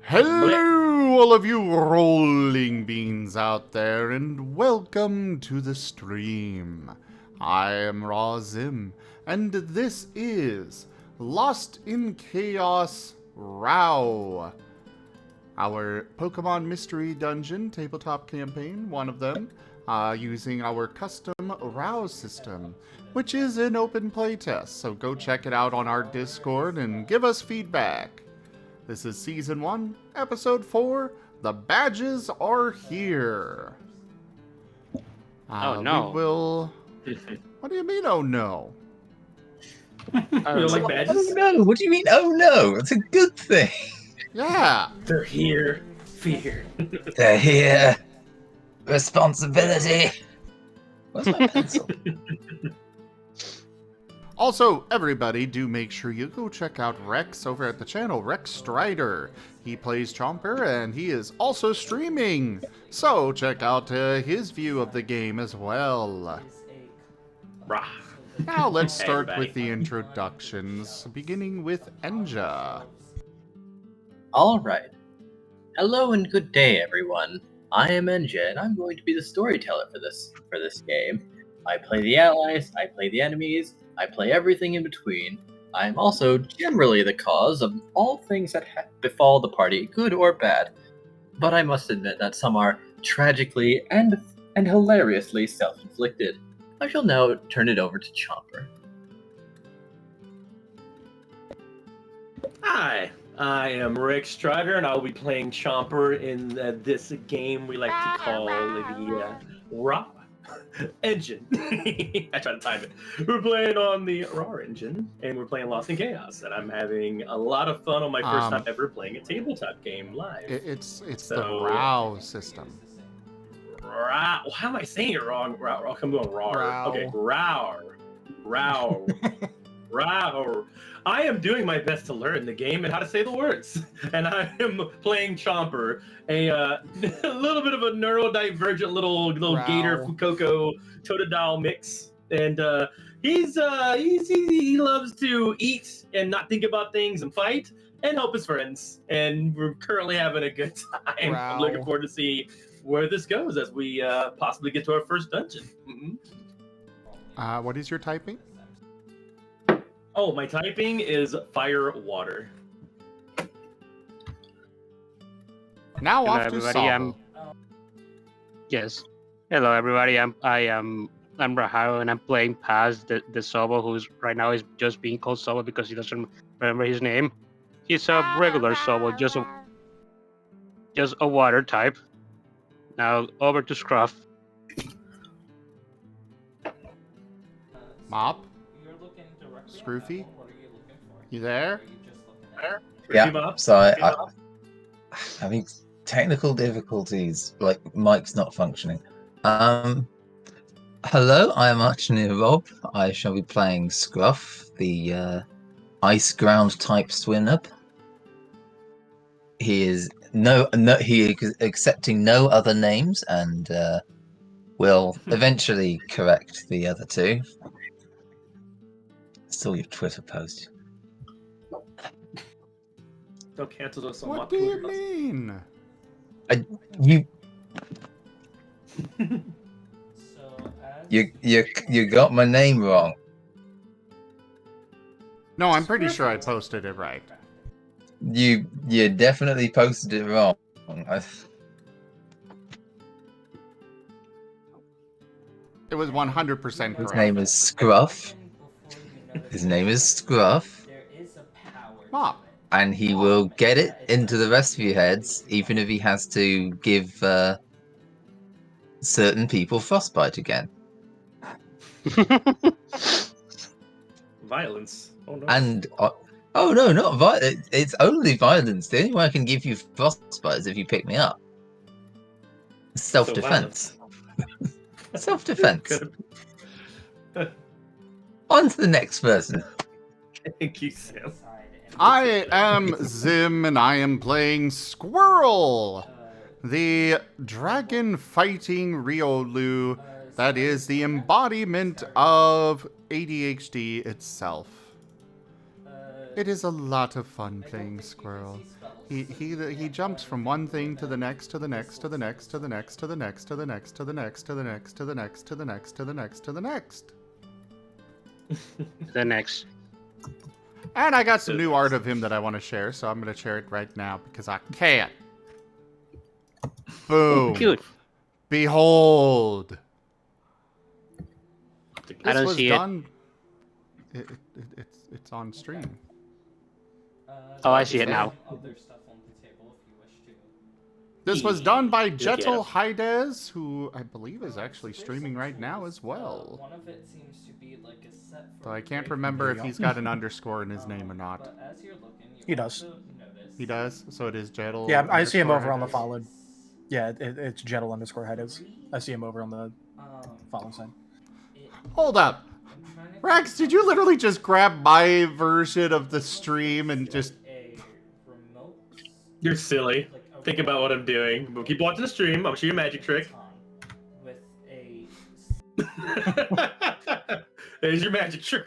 Hello, all of you rolling beans out there, and welcome to the stream. I am Zim, and this is Lost in Chaos RAOW, our Pokemon Mystery Dungeon tabletop campaign, one of them, using our custom RAOW system, which is an open playtest, so go check it out on our Discord and give us feedback. This is Season 1, Episode 4, The Badges Are Here. Oh no. We will... What do you mean, oh no? You don't like badges? Oh no, what do you mean, oh no? It's a good thing. Yeah. They're here. Fear. They're here. Responsibility. Where's my pencil? Also, everybody, do make sure you go check out Rex over at the channel, Rex Strider. He plays Chomper, and he is also streaming. So, check out his view of the game as well. Rah. Now, let's Hey, start everybody. with the introductions, beginning with Enja. Alright. Hello and good day, everyone. I am Enja, and I'm going to be the storyteller for this game. I play the allies, I play the enemies, I play everything in between. I am also generally the cause of all things that befall the party, good or bad. But I must admit that some are tragically and hilariously self-inflicted. I shall now turn it over to Chomper. Hi, I am Rick Strider, and I will be playing Chomper in this game we like to call the RAW engine. I tried to time it. We're playing on the RAW engine, and we're playing Lost in Chaos, and I'm having a lot of fun on my first time ever playing a tabletop game live. It's So- the RAOW system. RAW. How am I saying it wrong? RAW. I'm going RAW. RAW. Okay, RAW. RAW. RAW. I am doing my best to learn the game and how to say the words. And I am playing Chomper, a little bit of a neurodivergent little RAW. gator Fucoco Totodile mix. And he loves to eat and not think about things and fight and help his friends. And we're currently having a good time. RAW. I'm looking forward to see where this goes as we possibly get to our first dungeon. What is your typing? Oh, my typing is fire water. Now Hello, off to everybody. Sobble. Yes. Hello, everybody. I'm Raharu, and I'm playing past the Sobble, who's right now is just being called Sobble because he doesn't remember his name. He's a regular Sobble, just a water type. Now over to Scruff. Mop? Scruffy? You there? Yeah, so I having technical difficulties, like mic's not functioning. Hello, I am ArchineerRob. I shall be playing Scruff, the ice ground type swim-up. He is he is accepting no other names and will eventually correct the other two. Still your Twitter post. Don't cancel us on What my do you Twitter. mean? You got my name wrong. No, I'm pretty sure I posted it right. You definitely posted it wrong. It was 100% His correct. name is Scruff. His name is Scruff, Mop. and he will get it into the rest of your heads, even if he has to give certain people frostbite again. Violence. Oh no. And oh no, not violence. It's only violence. The only way I can give you frostbite is if you pick me up. Self-defense. Self-defense. Good. On to the next person. Thank you, Sam. I am Zim, and I am playing Squirrel, the dragon-fighting Riolu that is the embodiment of ADHD itself. It is a lot of fun playing Squirrel. He jumps from one thing to the next, to the next, to the next, to the next, to the next, to the next, to the next, to the next, to the next, to the next, to the next, to the next. The next. And I got some new art of him that I want to share, so I'm going to share it right now because I can. Boom. Cute. Behold. I don't see it. It's on stream. Oh, I see it now. Other stuff on the table if you wish to. This was done by Jetel him. Haides, who I believe is actually streaming right now as well. One of it seems to be like a set for Though I can't grade remember if control. he's got an underscore in his name or not. But as you're looking, you He does. also notice He does? So it is Jetel. Yeah, I see him over on the Haides? followed. Yeah, it's Jetel_Headers. I see him over on the follow side. Hold up. I'm trying to Rex, did you literally just grab my version of the stream and just... a remote You're silly. like a Think about what I'm doing. We'll keep watching the stream. I'll show you a magic trick. with a There's your magic trick.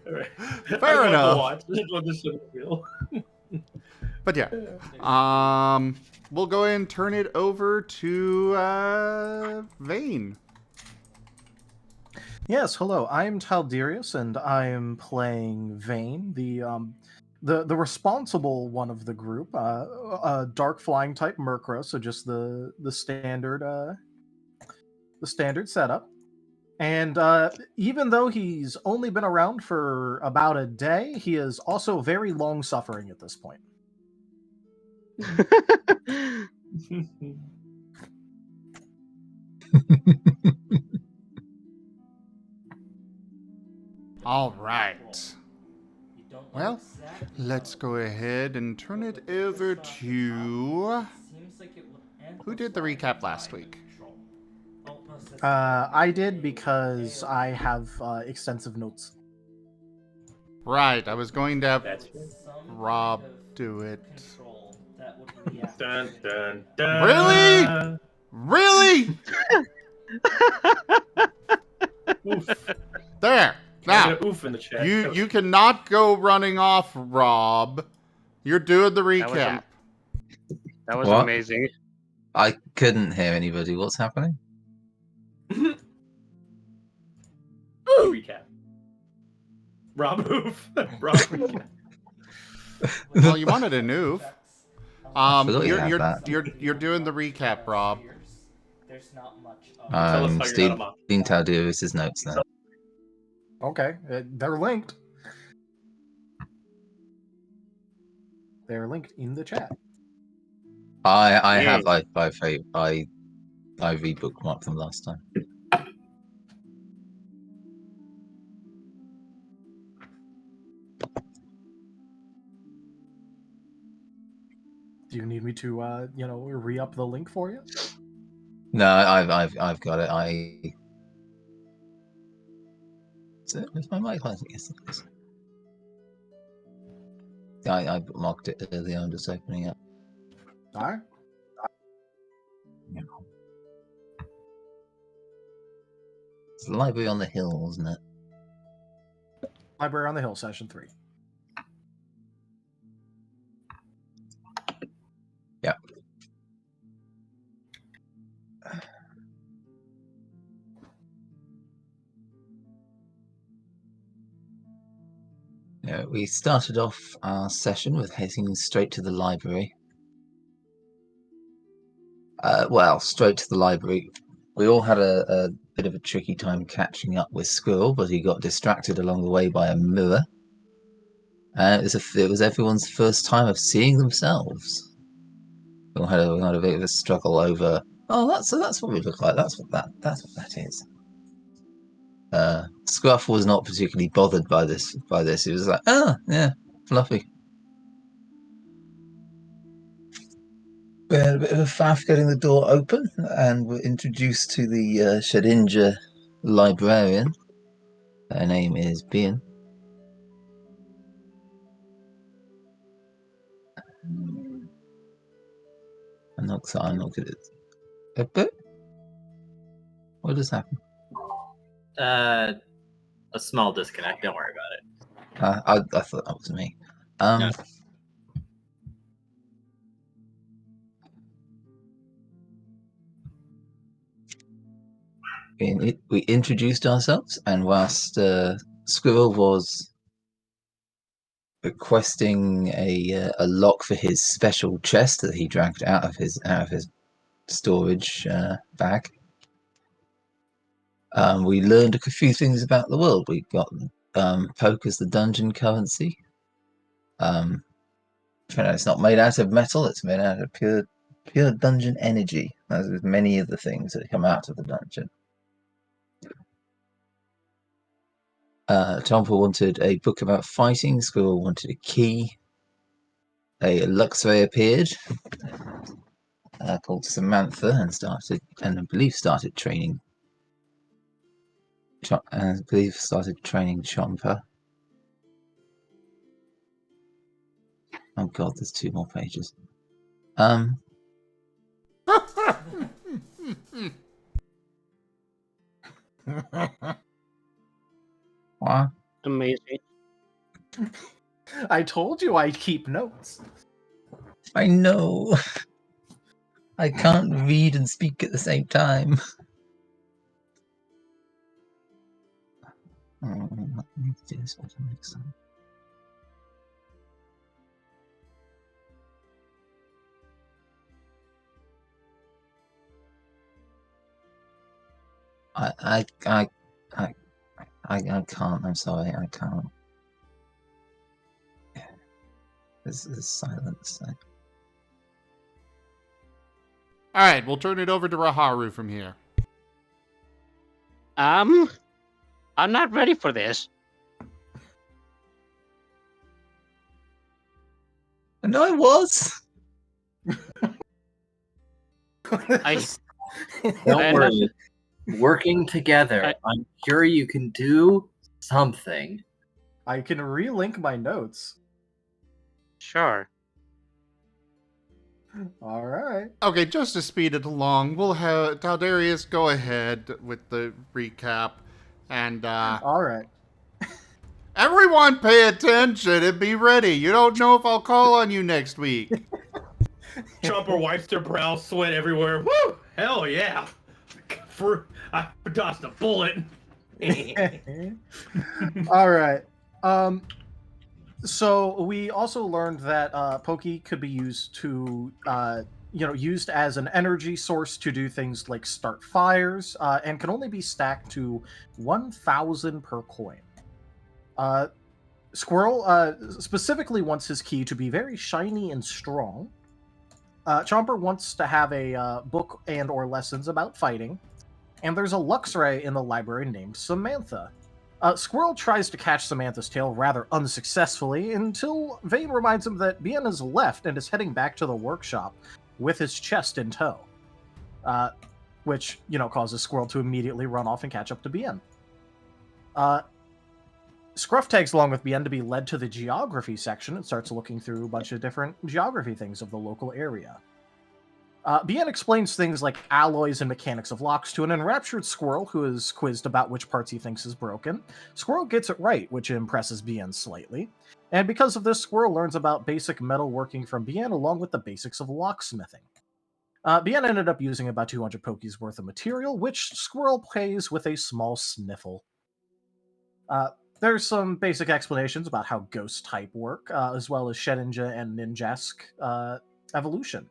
Alright. Fair enough. Watch. I'll just show the wheel. But yeah. We'll go ahead and turn it over to Vane. Yes, hello. I'm Talderius, and I am playing Vane, the responsible one of the group. A dark flying type Murkra, so just the standard setup. And even though he's only been around for about a day, he is also very long suffering at this point. All right. You don't know Well, exactly let's how go ahead and turn it over to... seems like it would Who did the recap last week? I did because I have extensive notes. Right, I was going to have That's Rob do it. That would react Dun, to dun, dun. Really? Really? Oof. There. Can I Now, get an oof in the chat? you cannot go running off, Rob. You're doing the recap. That was What? amazing. I couldn't hear anybody. What's happening? Recap. Rob oof. Rob recap. Well, you wanted a noof. forgot you had that. You're doing the recap, Rob. There's not much of Tell us how you're Steve not a mock. Talderius' notes now. Okay, they're linked. They're linked in the chat. I Yeah. have I rebookmarked them last time. Do you need me to, re-up the link for you? No, I've got it. Where's my mic? Yes, it is. I bookmarked it earlier. I'm just opening up. All right. Yeah. It's the Library on the Hill, isn't it? Library on the Hill, session 3. Yeah. Yeah, we started off our session with heading straight to the library. Straight to the library. We all had a bit of a tricky time catching up with Squirrel, but he got distracted along the way by a mirror. It was everyone's first time of seeing themselves. We all had a bit of a struggle over. Oh, that's what we look like. That's what that is. Scruff was not particularly bothered by this. He was like, "Oh, yeah, fluffy." We had a bit of a faff getting the door open, and were introduced to the Shedinja librarian. Her name is Bian. I'm not good at it. What just happened? A small disconnect. Don't worry about it. I thought that was me. Um, we introduced ourselves, and whilst Squirrel was requesting a lock for his special chest that he dragged out of his storage bag, we learned a few things about the world. We got poke as the dungeon currency. It's not made out of metal; it's made out of pure dungeon energy, as with many of the things that come out of the dungeon. Chomper wanted a book about fighting. Squirrel wanted a key. A Luxray appeared called Samantha and I believe started training. Chomper. Oh god, there's 2 more pages. What? Amazing. I told you I'd keep notes. I know. I can't read and speak at the same time. I can't. I'm sorry. I can't. There's silence. All right, we'll turn it over to Raharu from here. I'm not ready for this. No, I was. Don't worry. Working together, I'm sure you can do something. I can relink my notes. Sure. All right. Okay, just to speed it along, we'll have Taldarius go ahead with the recap, and All right. everyone pay attention and be ready. You don't know if I'll call on you next week. Chomper wipes their brow, sweat everywhere. Woo! Hell yeah! I dodged a bullet. All right. So we also learned that Poke could be used to, used as an energy source to do things like start fires, and can only be stacked to 1,000 per coin. Squirrel specifically wants his key to be very shiny and strong. Chomper wants to have a book and or lessons about fighting. And there's a Luxray in the library named Samantha. Squirrel tries to catch Samantha's tail rather unsuccessfully until Vane reminds him that Bien has left and is heading back to the workshop with his chest in tow. Which, causes Squirrel to immediately run off and catch up to Bien. Scruff tags along with Bien to be led to the geography section and starts looking through a bunch of different geography things of the local area. Bien explains things like alloys and mechanics of locks to an enraptured Squirrel who is quizzed about which parts he thinks is broken. Squirrel gets it right, which impresses Bien slightly. And because of this, Squirrel learns about basic metalworking from Bien along with the basics of locksmithing. Bien ended up using about 200 Pokies worth of material, which Squirrel pays with a small sniffle. There's some basic explanations about how ghost type work, as well as Enja and Ninjask evolution.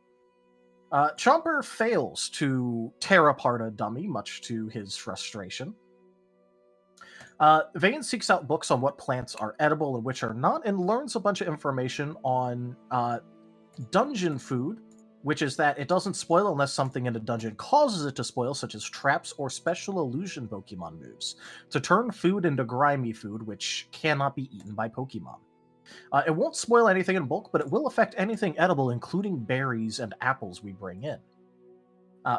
Chomper fails to tear apart a dummy, much to his frustration. Vane seeks out books on what plants are edible and which are not, and learns a bunch of information on dungeon food, which is that it doesn't spoil unless something in a dungeon causes it to spoil, such as traps or special illusion Pokemon moves, to turn food into grimy food, which cannot be eaten by Pokemon. It won't spoil anything in bulk, but it will affect anything edible, including berries and apples we bring in.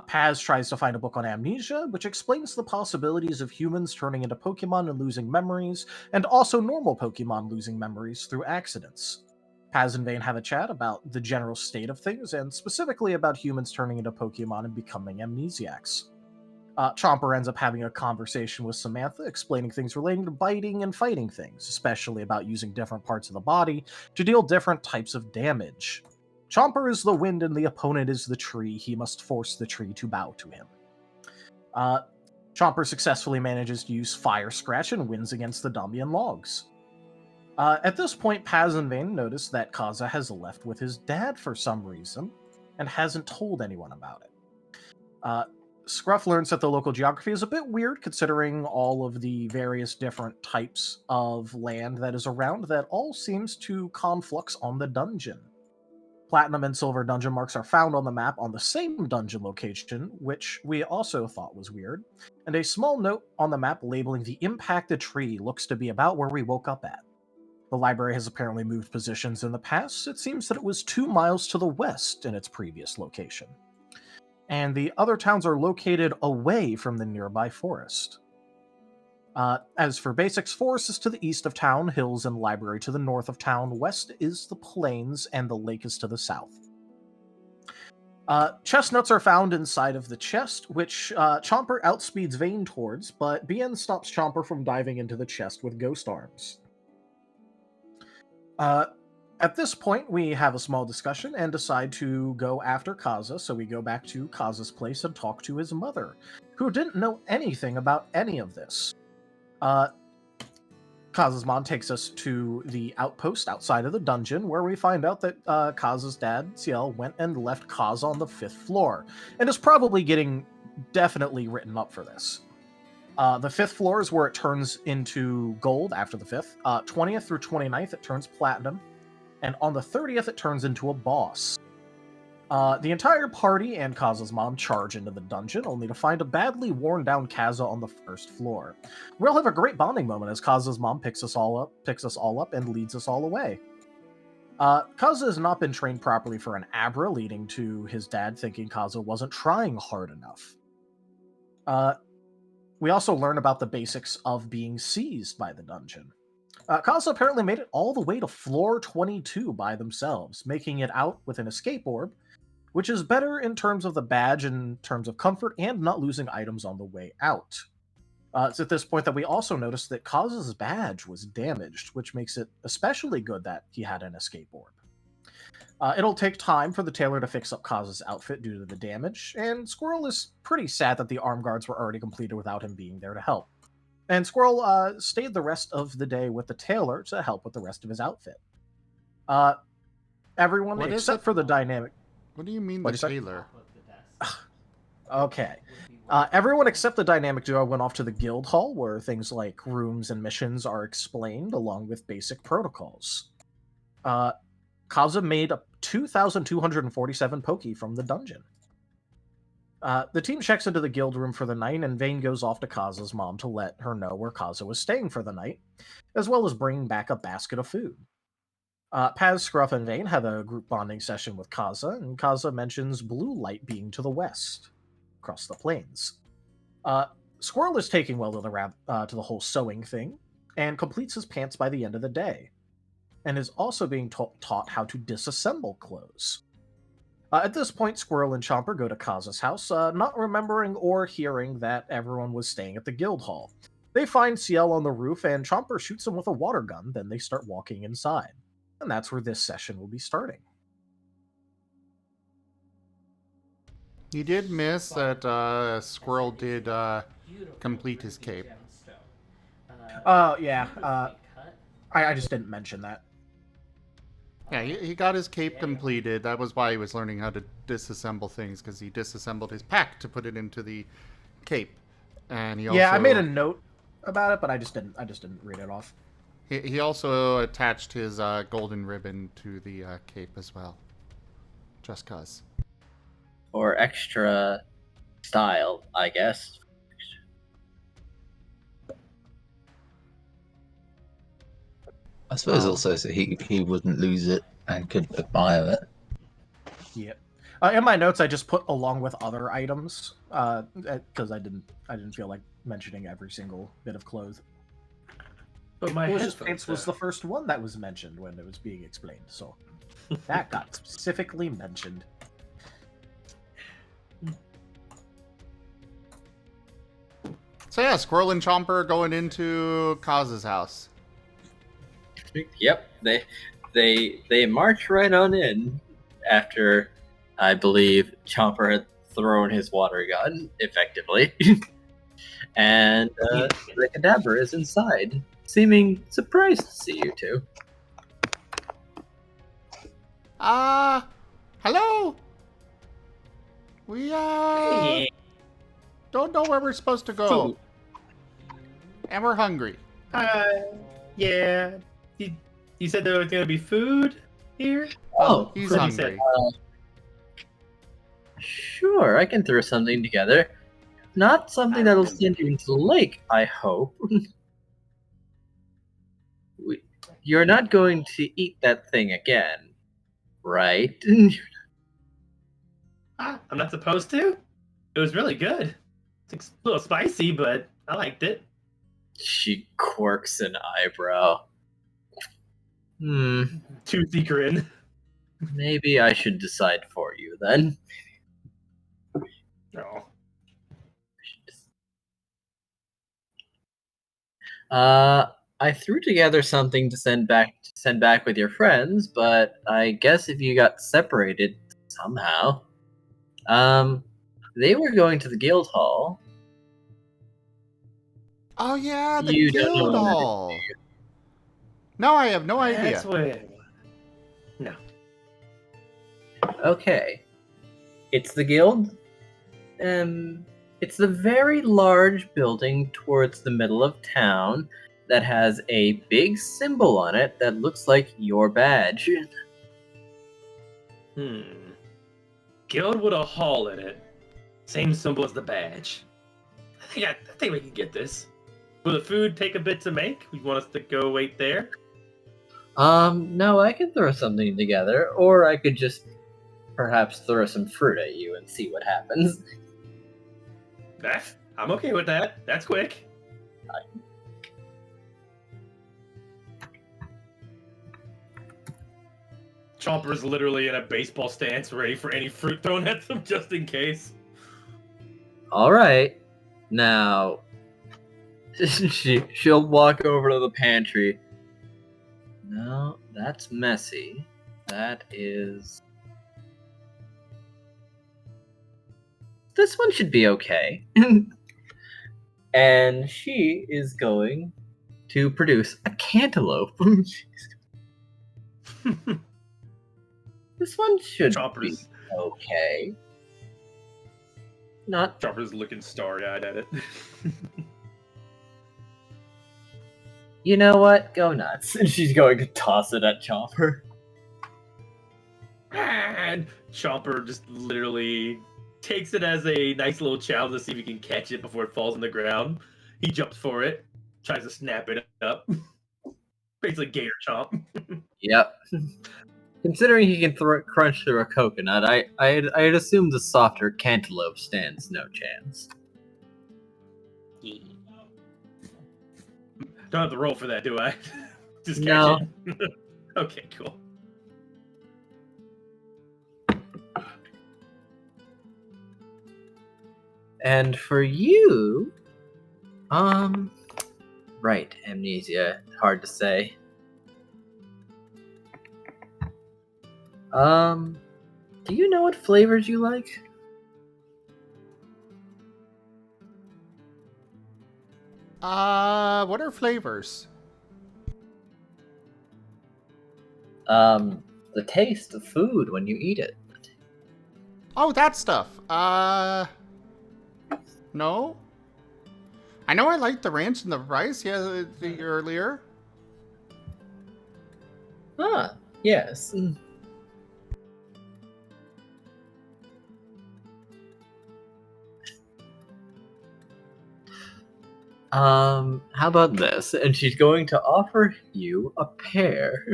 Paz tries to find a book on amnesia, which explains the possibilities of humans turning into Pokemon and losing memories, and also normal Pokemon losing memories through accidents. Paz and Vane have a chat about the general state of things, and specifically about humans turning into Pokemon and becoming amnesiacs. Chomper ends up having a conversation with Samantha, explaining things relating to biting and fighting things, especially about using different parts of the body to deal different types of damage. Chomper is the wind and the opponent is the tree. He must force the tree to bow to him. Chomper successfully manages to use Fire Scratch and wins against the Damian logs. At this point, Paz and Vane notice that Kaza has left with his dad for some reason and hasn't told anyone about it. Scruff learns that the local geography is a bit weird considering all of the various different types of land that is around that all seems to conflux on the dungeon. Platinum and silver dungeon marks are found on the map on the same dungeon location, which we also thought was weird, and a small note on the map labeling the impacted tree looks to be about where we woke up at. The library has apparently moved positions in the past. It seems that it was 2 miles to the west in its previous location. And the other towns are located away from the nearby forest. As for basics, forest is to the east of town, hills and library to the north of town, west is the plains, and the lake is to the south. Chestnuts are found inside of the chest, which Chomper outspeeds Vane towards, but Bien stops Chomper from diving into the chest with ghost arms. At this point, we have a small discussion and decide to go after Kaza, so we go back to Kaza's place and talk to his mother, who didn't know anything about any of this. Kaza's mom takes us to the outpost outside of the dungeon, where we find out that Kaza's dad, Ciel, went and left Kaza on the 5th floor, and is probably getting definitely written up for this. The 5th floor is where it turns into gold after the 5th. 20th through 29th, it turns platinum, and on the 30th, it turns into a boss. The entire party and Kaza's mom charge into the dungeon, only to find a badly worn-down Kaza on the 1st floor. We'll have a great bonding moment as Kaza's mom picks us all up, and leads us all away. Kaza has not been trained properly for an Abra, leading to his dad thinking Kaza wasn't trying hard enough. We also learn about the basics of being seized by the dungeon. Kaza apparently made it all the way to floor 22 by themselves, making it out with an escape orb, which is better in terms of the badge, in terms of comfort, and not losing items on the way out. It's at this point that we also notice that Kaza's badge was damaged, which makes it especially good that he had an escape orb. It'll take time for the tailor to fix up Kaza's outfit due to the damage, and Squirrel is pretty sad that the arm guards were already completed without him being there to help. And Squirrel stayed the rest of the day with the tailor to help with the rest of his outfit. Everyone except for the dynamic... What do you mean the tailor? Okay. Everyone except the dynamic duo went off to the guild hall, where things like rooms and missions are explained, along with basic protocols. Kaza made 2,247 Poke from the dungeon. The team checks into the guild room for the night, and Vane goes off to Kaza's mom to let her know where Kaza was staying for the night, as well as bringing back a basket of food. Paz, Scruff, and Vane have a group bonding session with Kaza, and Kaza mentions blue light being to the west, across the plains. Squirrel is taking well to the whole sewing thing, and completes his pants by the end of the day, and is also being taught how to disassemble clothes. At this point, Squirrel and Chomper go to Kaza's house, not remembering or hearing that everyone was staying at the guild hall. They find Ciel on the roof, and Chomper shoots him with a water gun, then they start walking inside. And that's where this session will be starting. You did miss that Squirrel did complete his cape. Yeah. I just didn't mention that. Yeah, he got his cape completed. That was why he was learning how to disassemble things, because he disassembled his pack to put it into the cape. And he also... Yeah, I made a note about it, but I just didn't read it off. He also attached his golden ribbon to the cape as well. Just cause. For extra style, I guess. I suppose also so he wouldn't lose it and could admire it. Yep. In my notes, I just put along with other items because I didn't feel like mentioning every single bit of clothes. But my pants was the first one that was mentioned when it was being explained, so that got specifically mentioned. So yeah, Squirrel and Chomper are going into Kaz's house. Yep, they march right on in after, I believe, Chomper had thrown his water gun effectively, and the cadaver is inside, seeming surprised to see you two. Hello? We, Hey. don't know where we're supposed to go. Food. And we're hungry. Yeah. You said there was gonna be food here? Oh, He's what he said. hungry. Sure, I can throw something together. Not something that'll send you into the lake, I hope. You're not going to eat that thing again, right? I'm not supposed to? It was really good. It's a little spicy, but I liked it. She quirks an eyebrow. Toothy grin. Maybe I should decide for you then. No. I threw together something to send back with your friends, but I guess if you got separated somehow. They were going to the guild hall. Oh yeah, the You don't know guild what that is, hall. do you? No, I have no idea. That's where... No. Okay. It's the guild. It's the very large building towards the middle of town that has a big symbol on it that looks like your badge. Guild with a hall in it. Same symbol as the badge. I think we can get this. Will the food take a bit to make? You want us to go wait there? No, I can throw something together, or I could just perhaps throw some fruit at you and see what happens. I'm okay with that. That's quick. Chomper's literally in a baseball stance, ready for any fruit thrown at them, just in case. All right, now she'll walk over to the pantry. No, that's messy. That is. This one should be okay. And she is going to produce a cantaloupe. This one should be okay. Not. Chomper's looking starry-eyed at it. You know what? Go nuts. And she's going to toss it at Chomper. And Chomper just literally takes it as a nice little challenge to see if he can catch it before it falls on the ground. He jumps for it, tries to snap it up. Basically gator chomp. Yep. Considering he can crunch through a coconut, I'd assume the softer cantaloupe stands no chance. Don't have to roll for that, do I? Just catch No. it. Okay, cool. And for you, right, amnesia, hard to say. Do you know what flavors you like? What are flavors? The taste of food when you eat it. Oh, that stuff. No. I know I like the ranch and the rice, earlier. Ah, yes. How about this? And she's going to offer you a pear.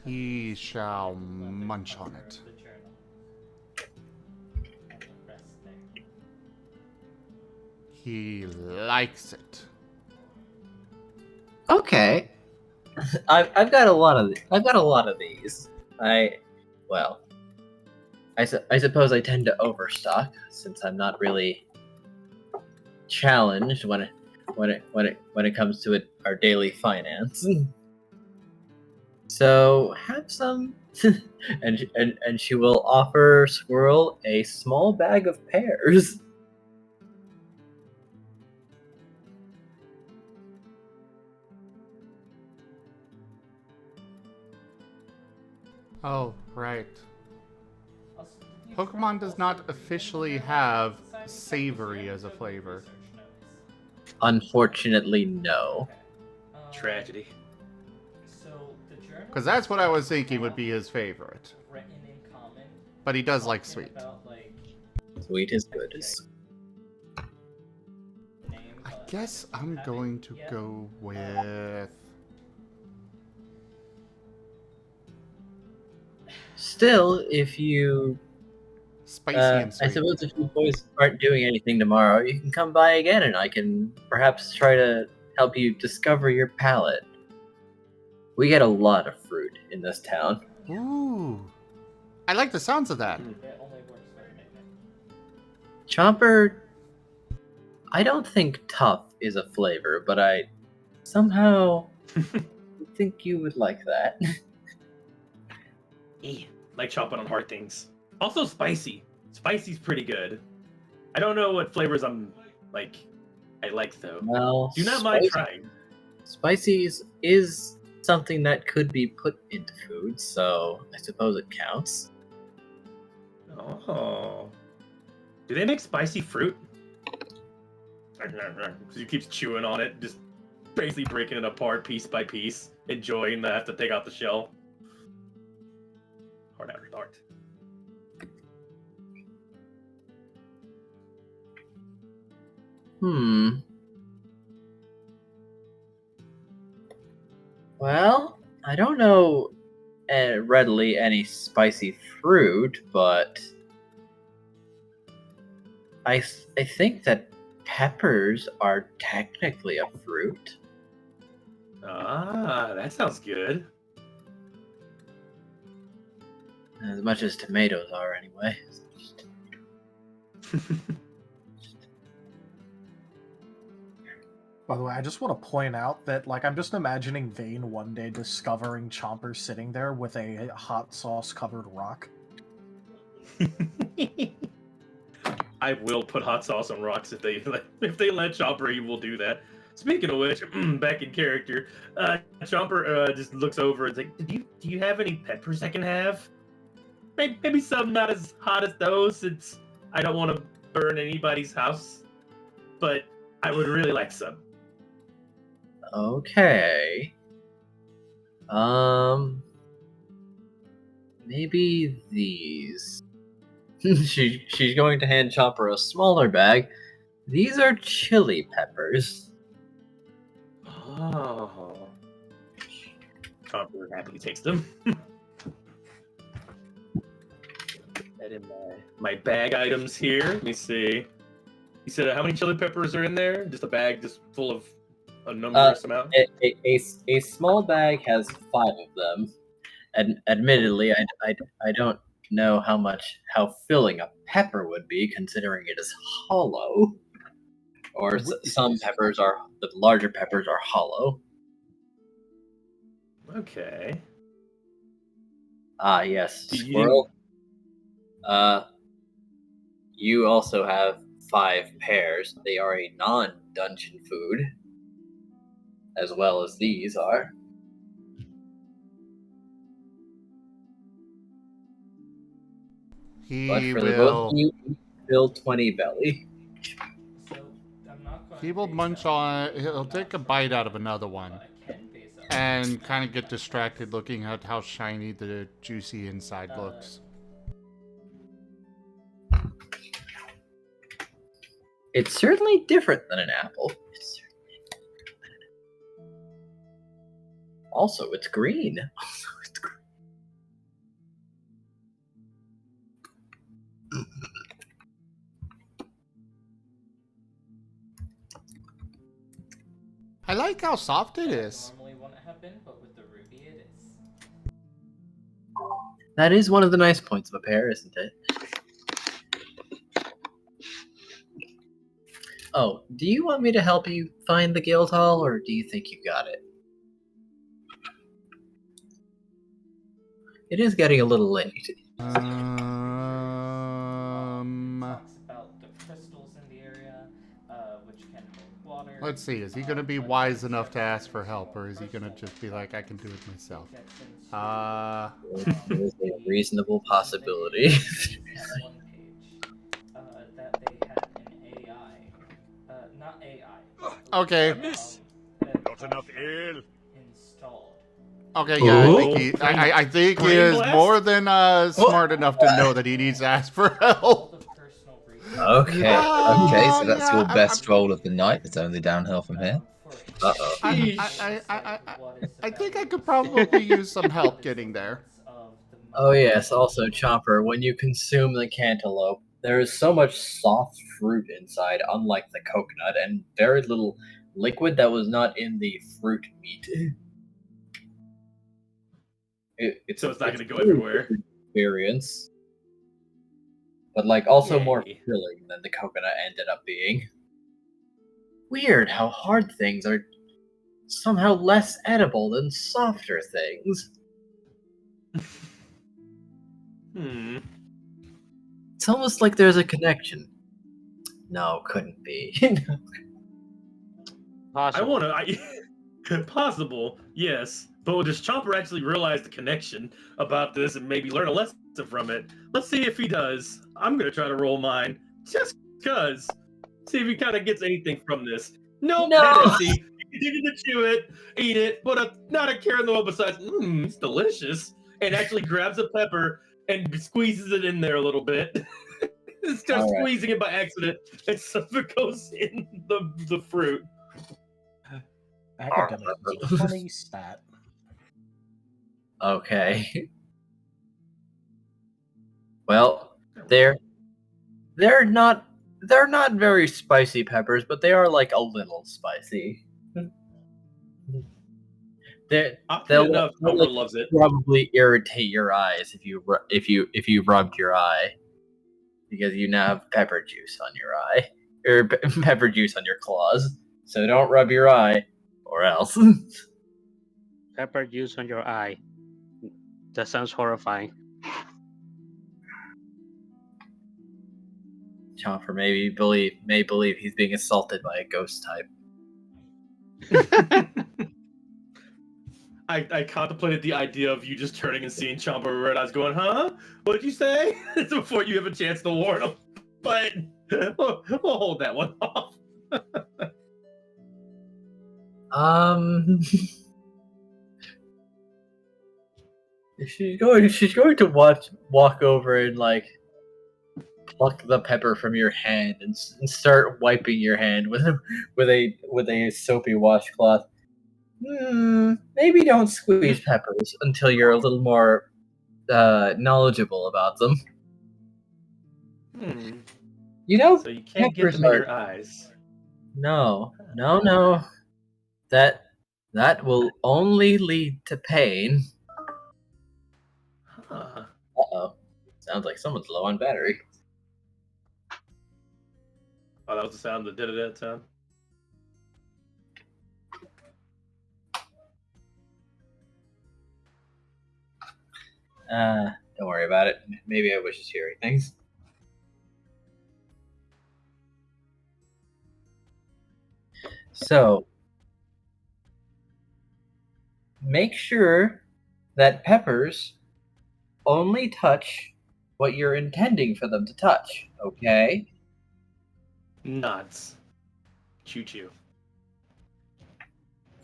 He shall munch on it. He likes it. Okay. I've got a lot of these. I suppose I tend to overstock since I'm not really challenged when it comes to our daily finance. So have some, and she will offer Squirrel a small bag of pears. Oh, right. Also, did you Pokemon try does also not reading officially the have side effects? savory Yeah, as a took flavor. research notes. Unfortunately, no. Okay. Tragedy. So the journal Because that's what I was thinking would off be his favorite. written in common. But he does like talking sweet. about, like, Sweet is good. name, I but guess don't I'm have going it to yet. go with... Still, if you, Spicy and I sweet. suppose if you boys aren't doing anything tomorrow, you can come by again and I can perhaps try to help you discover your palate. We get a lot of fruit in this town. Ooh. I like the sounds of that. It only works for me. Chomper, I don't think tough is a flavor, but I somehow think you would like that. Like chopping on hard things. Also spicy. Spicy's pretty good. I don't know what flavors I like though. Well, Do not mind trying. Spicy is something that could be put into food, so I suppose it counts. Oh. Do they make spicy fruit? He keeps chewing on it, just basically breaking it apart piece by piece, enjoying the have to take out the shell. Hard after dark. Well, I don't know readily any spicy fruit, but I think that peppers are technically a fruit. Ah, that sounds good. As much as tomatoes are, anyway. By the way, I just want to point out that, like, I'm just imagining Vane one day discovering Chomper sitting there with a hot sauce covered rock. I will put hot sauce on rocks if they let Chomper. He will do that. Speaking of which, back in character, Chomper just looks over and is like, "Do you have any peppers I can have? Maybe some not as hot as those, since I don't want to burn anybody's house, but I would really like some." Okay. Maybe these. She's going to hand Chomper a smaller bag. These are chili peppers. Oh. Chomper happily takes them. That in my bag items here. Let me see. You said how many chili peppers are in there? Just a bag just full of a numerous amount? A small bag has 5 of them. And admittedly, I don't know how filling a pepper would be, considering it is hollow. Or some peppers are, the larger peppers are hollow. Okay. Ah, yes, Squirrel. You also have 5 pears. They are a non-dungeon food, as well as these are. But for the both of you, fill 20 belly. So I'm not going He will munch on it. He'll take a bite out of another one. And kind of get distracted looking at how shiny the juicy inside looks. It's certainly different than an apple. Also, it's green. I like how soft it is. Normally wouldn't have been, but with the ruby it is. That is one of the nice points of a pear, isn't it? Oh, do you want me to help you find the Guildhall, or do you think you got it? It is getting a little late. Talks about the crystals in the area, which can hold water. Let's see, is he going to be wise enough to ask for help, or is he going to just be like, I can do it myself? There's a reasonable possibility. At one page, that they had an AI, not AI. Okay. Not enough ale. Installed. Okay, yeah, I think he is more than smart enough to know that he needs to ask for help. Okay, okay, so that's your best roll of the night. It's only downhill from here. Uh-oh. I think I could probably use some help getting there. Oh yes, also Chomper, when you consume the cantaloupe, there is so much soft fruit inside, unlike the coconut, and very little liquid that was not in the fruit meat. So it's not going to go everywhere. Experience, but like also more Yay. filling than the coconut ended up being. Weird how hard things are somehow less edible than softer things. It's almost like there's a connection. No, couldn't be. Possible. I want to. Possible, yes. But does Chomper actually realize the connection about this and maybe learn a lesson from it? Let's see if he does. I'm going to try to roll mine. Just because. See if he kind of gets anything from this. No. He didn't chew it, eat it, but not a care in the world besides, it's delicious. And actually grabs a pepper and squeezes it in there a little bit. Starts squeezing it by accident, and some of it goes in the fruit. Academic funny stat. Okay. Well, they're not very spicy peppers, but they are like a little spicy. They'll loves it. Probably irritate your eyes if you rubbed your eye, because you now have pepper juice on your eye, or pepper juice on your claws. So don't rub your eye, or else. Pepper juice on your eye. That sounds horrifying. Chomper may believe he's being assaulted by a ghost type. I contemplated the idea of you just turning and seeing Chomper with red eyes going, huh? What did you say? Before you have a chance to warn him. But we'll hold that one off. She's going to walk over and like pluck the pepper from your hand and start wiping your hand with a soapy washcloth. Maybe don't squeeze peppers until you're a little more knowledgeable about them. You know, so you can't get them in your eyes. No. That will only lead to pain. Huh. Uh-oh. Sounds like someone's low on battery. Oh, that was the sound that did it sound. Don't worry about it. Maybe I was just hearing things. So, make sure that peppers only touch what you're intending for them to touch, okay? Nuts. Choo-choo.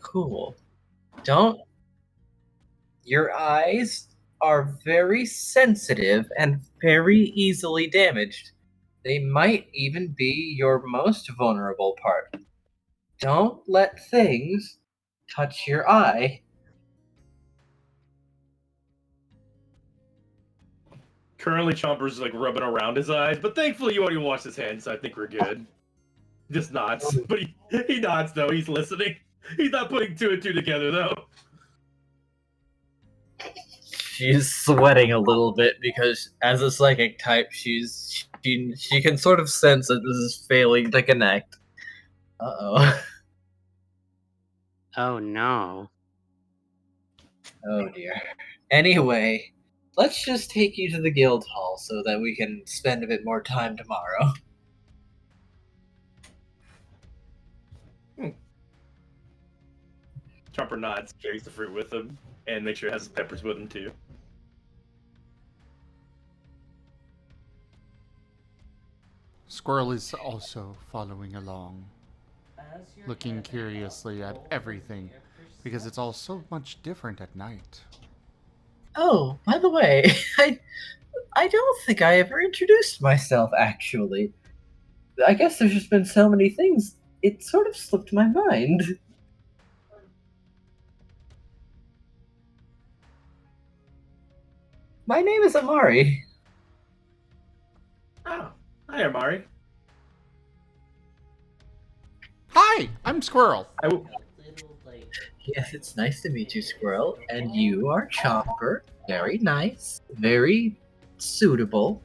Cool. Your eyes are very sensitive and very easily damaged. They might even be your most vulnerable part. Don't let things touch your eye. Currently, Chomper's like rubbing around his eyes, but thankfully you already washed his hands, so I think we're good. Just nods. But he nods, though. He's listening. He's not putting two and two together, though. She's sweating a little bit because, as a psychic type, she can sort of sense that this is failing to connect. Uh-oh. Oh no. Oh dear. Anyway, let's just take you to the guild hall so that we can spend a bit more time tomorrow. Chomper nods, carries the fruit with him, and makes sure he has his peppers with him too. Squirrel is also following along, As you're looking heading curiously up, at roll everything, your because it's all so much different at night. Oh, by the way, I don't think I ever introduced myself, actually. I guess there's just been so many things, it sort of slipped my mind. My name is Amari. Oh, hi, Amari. Hi, I'm Squirrel. I w- little like Yes, it's nice to meet you, Squirrel. And you are Chomper. Very nice. Very suitable.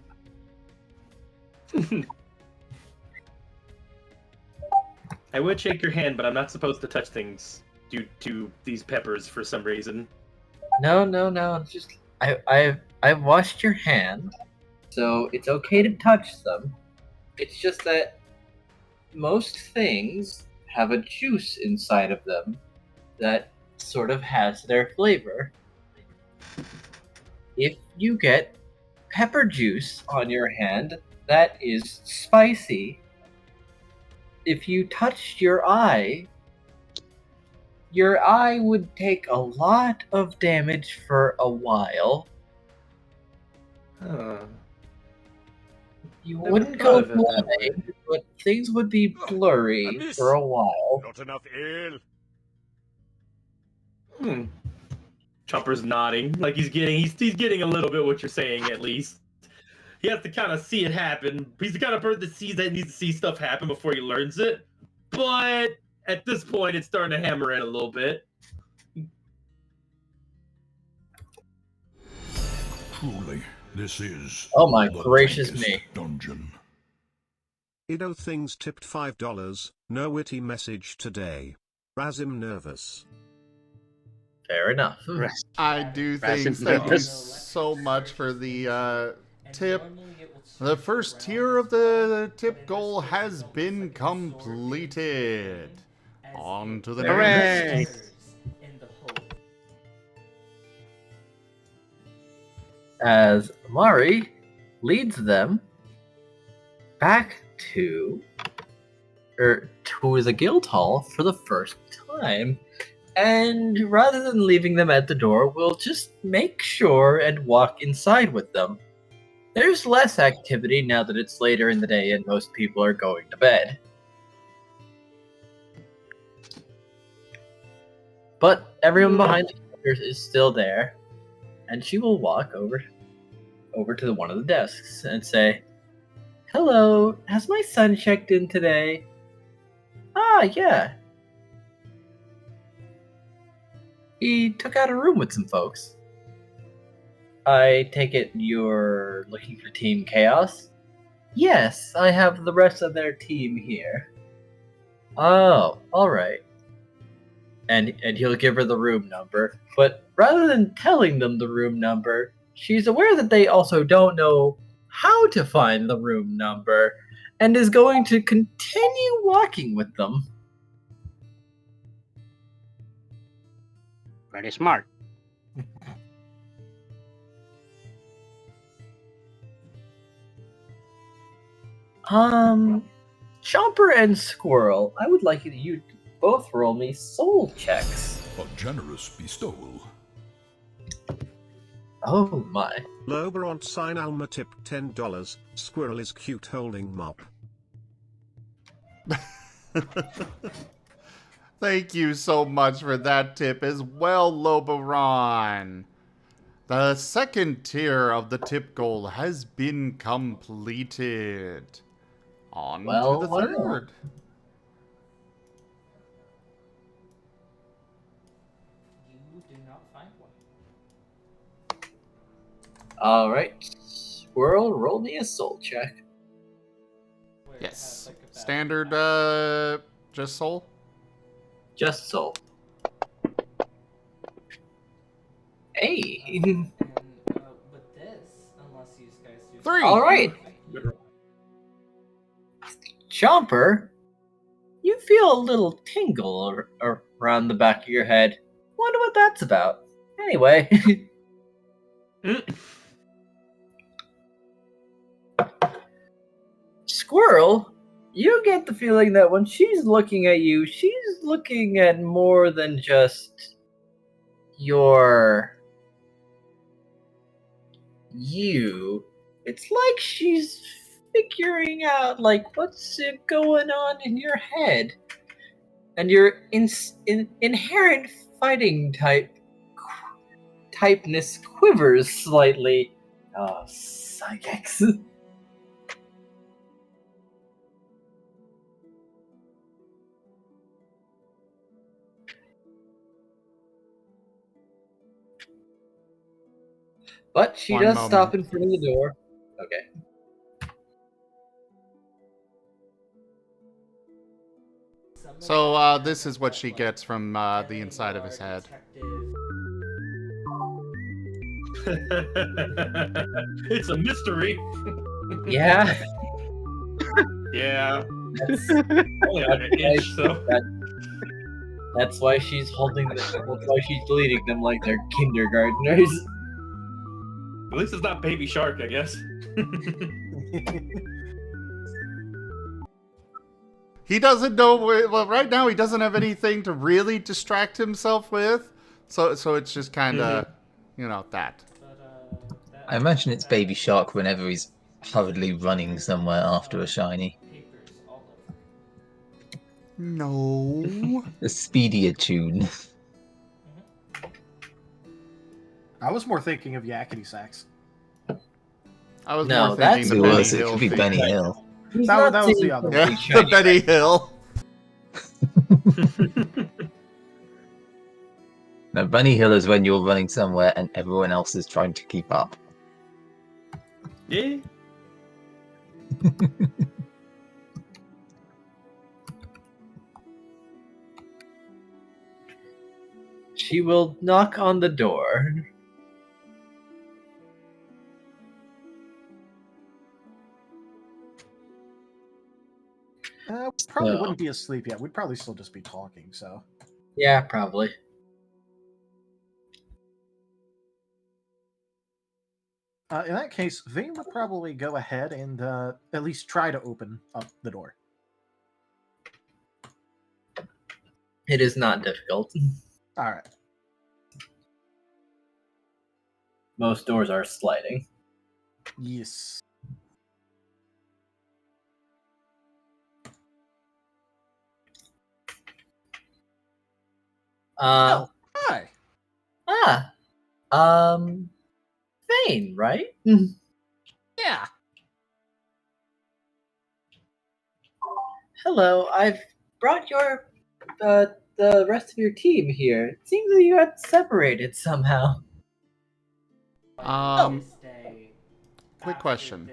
I would shake your hand, but I'm not supposed to touch things due to these peppers for some reason. No. Just I've washed your hand, so it's okay to touch them. It's just that most things have a juice inside of them that sort of has their flavor. If you get pepper juice on your hand, that is spicy. If you touched your eye would take a lot of damage for a while. Huh. You Never wouldn't thought go of it that way. blind, but things would be blurry for a while. Not enough ale. Chomper's nodding, like he's getting a little bit what you're saying at least. He has to kind of see it happen. He's the kind of bird that sees that needs to see stuff happen before he learns it. But at this point, it's starting to hammer in a little bit. Truly, this is Oh my the gracious dankest me. dungeon. Ido Things tipped $5. No witty message today. Razim nervous. Fair enough. I do Rasim think thank you nervous. so much for the and tip. normally it would The switch first around tier of this way, the but tip in goal this case, has it looks been like a sword being completed. as On it to the Hooray! next. enters in the hole. As Amari leads them back to the guild hall for the first time. And rather than leaving them at the door, we'll just make sure and walk inside with them. There's less activity now that it's later in the day and most people are going to bed. But everyone behind the counter is still there, and she will walk over to one of the desks and say, "Hello, has my son checked in today?" "Ah, yeah. He took out a room with some folks." "I take it you're looking for Team Chaos?" "Yes, I have the rest of their team here." "Oh, alright." And he'll give her the room number, but rather than telling them the room number, she's aware that they also don't know how to find the room number, and is going to continue walking with them. Very smart. Chomper and Squirrel, I would like you to both roll me soul checks. A generous bestowal. Oh my. Loberont sign Alma tipped $10. Squirrel is cute holding mop. Thank you so much for that tip as well, Loberon. The second tier of the tip goal has been completed. On Well, to the well. third. You do not find one. Alright. Squirrel, roll me a soul check. Where it Yes. has, like, a bad Standard map. Just soul? Just soul. Hey. And with this, unless you guys do 3. All right. Chomper, you feel a little tingle around the back of your head. Wonder what that's about. Anyway. Squirrel, you get the feeling that when she's looking at you, she's looking at more than just your you. It's like she's figuring out like what's going on in your head, and your inherent fighting typeness quivers slightly. Oh, psychics. But she One does moment. stop in front of the door. Okay. So this is what she gets from the inside of his head. It's a mystery. Yeah. Yeah. That's, Only on an inch, so. that's why she's holding them. That's why she's deleting them like they're kindergartners. At least it's not Baby Shark, I guess. He doesn't know. Well, right now he doesn't have anything to really distract himself with. So it's just kind of, that. I imagine it's Baby Shark whenever he's hurriedly running somewhere after a shiny. No. The speedier tune. I was more thinking of Yakety Sax. I was No, more that's thinking It the Benny was. It Hill could be thing. Benny Hill. He's That not was the singing other for one. Yeah, Big the Shiny Benny right Hill. Now, Benny Hill is when you're running somewhere and everyone else is trying to keep up. Yeah. She will knock on the door. We probably So- wouldn't be asleep yet. We'd probably still just be talking, so. Yeah, probably. In that case, Vane would probably go ahead and at least try to open up the door. It is not difficult. Alright. Most doors are sliding. Yes. Uh, Hi. Vane, right? Yeah. Hello, I've brought your the rest of your team here. It seems that you got separated somehow. Quick question.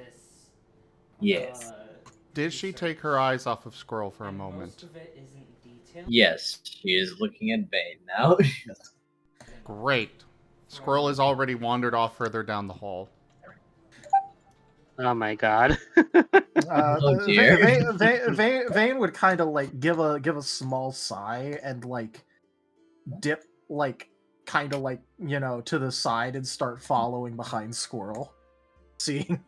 Yes. Did she take her eyes off of Squirrel for a moment? Yes, she is looking at Vane now. Great. Squirrel has already wandered off further down the hall. Oh my god. Oh, dear. Vane would kind of like give a small sigh and like dip like kind of like to the side and start following behind Squirrel, seeing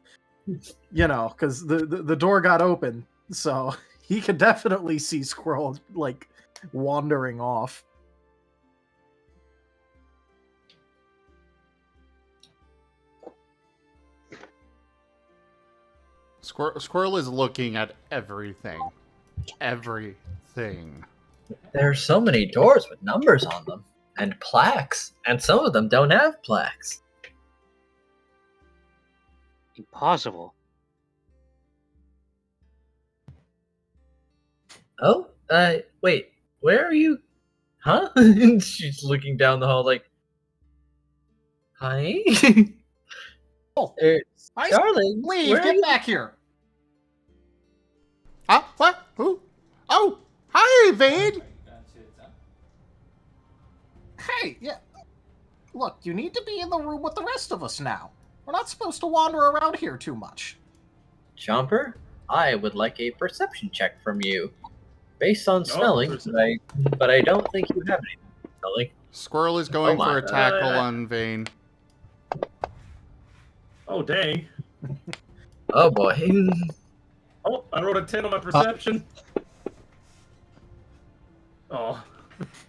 because the door got open, so he could definitely see Squirrel like wandering off. Squirrel is looking at everything. Everything. There are so many doors with numbers on them and plaques, and some of them don't have plaques. Impossible. Oh, wait, where are you? Huh? And she's looking down the hall like, honey? Oh, Darling, Leave! where are Get you? back here! Huh? What? Who? Oh! Hi, Vane! Hey, yeah. Look, you need to be in the room with the rest of us now. We're not supposed to wander around here too much. Chomper, I would like a perception check from you. Based on smelling, but I don't think you have anything smelling. Squirrel is going Oh for my. a tackle on Vane. Oh, dang. Oh boy. Oh, I rolled a 10 on my perception. Oh.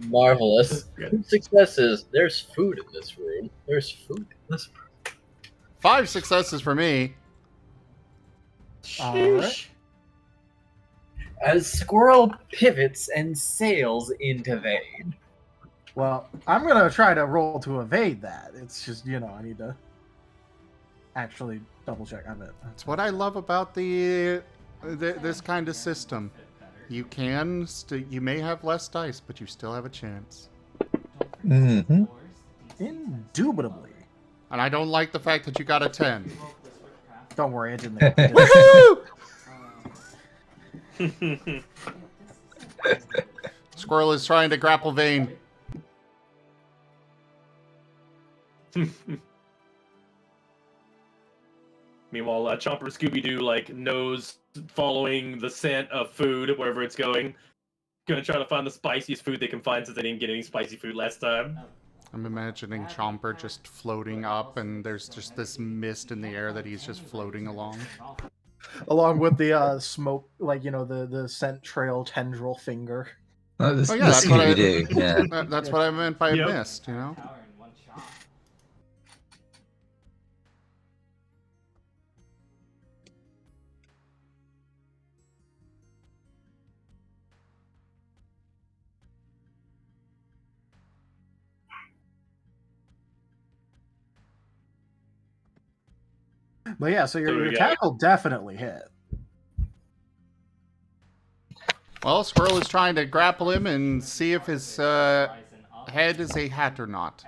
Marvelous. Good. 2 successes. There's food in this room. There's food in this room. 5 successes for me. Alright. As Squirrel pivots and sails into Vane. Well, I'm gonna try to roll to evade that. It's just, I need to actually double check on it. That's what I love about this kind of system. You you may have less dice, but you still have a chance. Mm-hmm. Indubitably. And I don't like the fact that you got a 10. Don't worry, I didn't. Woohoo! Squirrel is trying to grapple Vane. Meanwhile, Chomper Scooby-Doo, knows following the scent of food wherever it's going. Gonna try to find the spiciest food they can find since they didn't get any spicy food last time. I'm imagining Chomper just floating up, and there's just this mist in the air that he's just floating along. Along with the smoke, the scent trail tendril finger. Oh, Oh yeah, that's what I do. Yeah. That's what I meant by mist, But yeah, so your tackle definitely hit. Well, Squirrel is trying to grapple him and see if his head is a hat or not.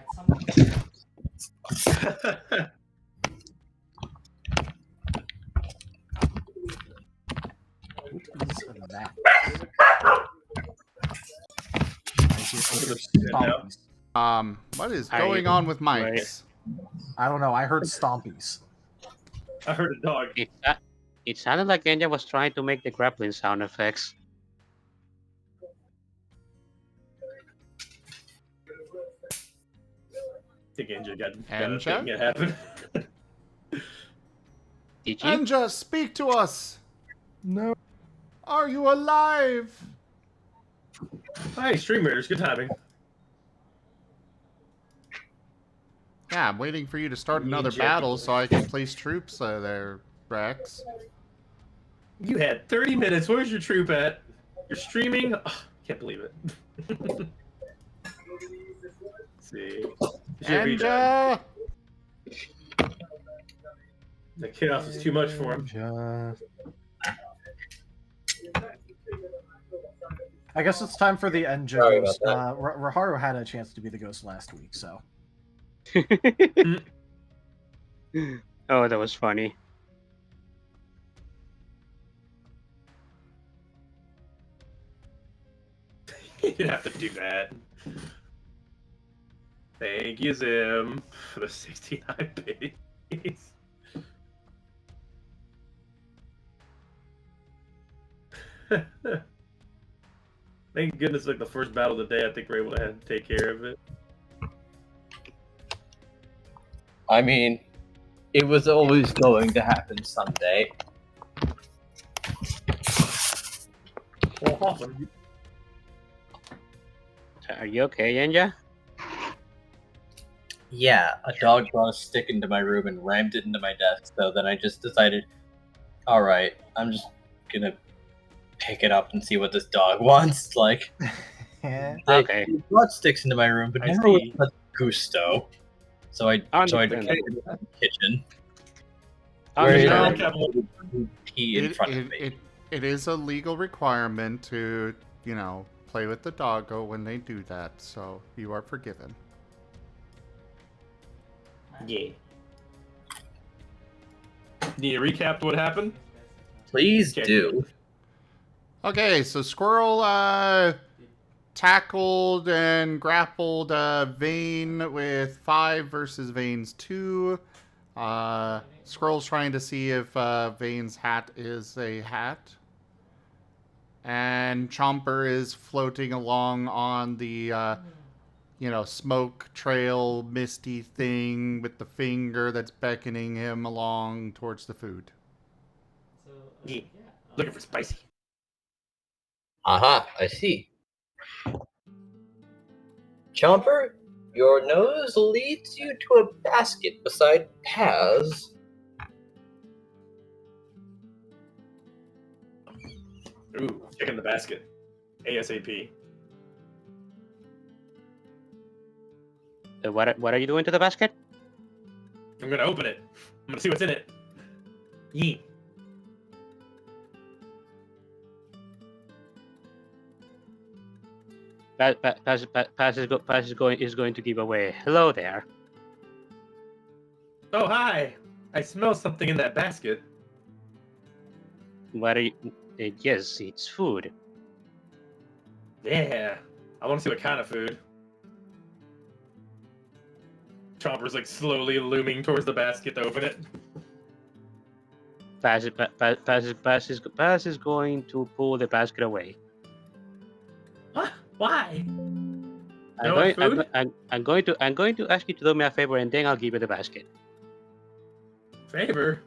What is going on with mics? I don't know. I heard stompies. I heard a dog. It sounded like Enja was trying to make the grappling sound effects. I think Enja got Enja? it happen. Enja, speak to us! No. Are you alive? Hi, Stream Raiders. Good timing. Yeah, I'm waiting for you to start another battle so I can place troops there, Rex. You had 30 minutes. Where's your troop at? You're streaming? Oh, can't believe it. Let's see. Enja! The chaos is too much for him. I guess it's time for the Enja ghost. Raharu had a chance to be the ghost last week, so. Oh, that was funny. You didn't have to do that. Thank you, Zim, for the 69 base. Thank goodness, the first battle of the day, I think we're able to take care of it. I mean, it was always going to happen someday. Well, awesome. Are you okay, Enja? Yeah, a dog brought a stick into my room and rammed it into my desk, so then I just decided, alright, I'm just gonna pick it up and see what this dog wants. Okay. He brought sticks into my room, but never with much gusto. So I carried it in the kitchen. Where pee in front of me. It is a legal requirement to, play with the doggo when they do that, so you are forgiven. Yeah. Need a recap what happened? Please do. Okay, so Squirrel tackled and grappled Vane with 5 versus Vane's 2. Squirrel's trying to see if Vane's hat is a hat. And Chomper is floating along on the, smoke trail, misty thing with the finger that's beckoning him along towards the food. Yeah. Looking for spicy. Aha, I see. Chomper, your nose leads you to a basket beside Paz. Ooh, checking the basket. ASAP. What are you doing to the basket? I'm gonna open it. I'm gonna see what's in it. Yeet. Paz is going to give away. Hello there. Oh, hi. I smell something in that basket. What are you? Yes, it's food. Yeah. I want to see what kind of food. Chomper's like slowly looming towards the basket to open it. Paz is going to pull the basket away. What? Why? I'm going to ask you to do me a favor, and then I'll give you the basket. Favor?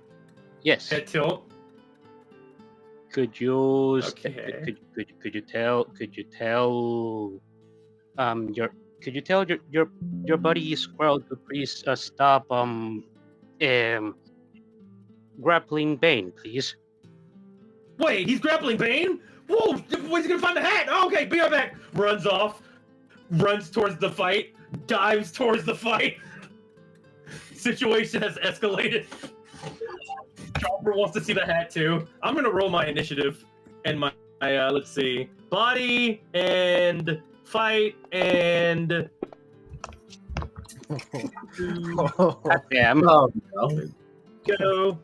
Yes. Head tilt. Could you Okay. could you tell your buddy Squirrel to please stop grappling Bane, please? Wait, he's grappling Vane? Whoa! Where's he gonna find the hat? Oh, okay, be right back. Runs off. Runs towards the fight. Dives towards the fight. Situation has escalated. Chomper wants to see the hat too. I'm gonna roll my initiative and my let's see, body and fight and. Damn. Oh no. Go.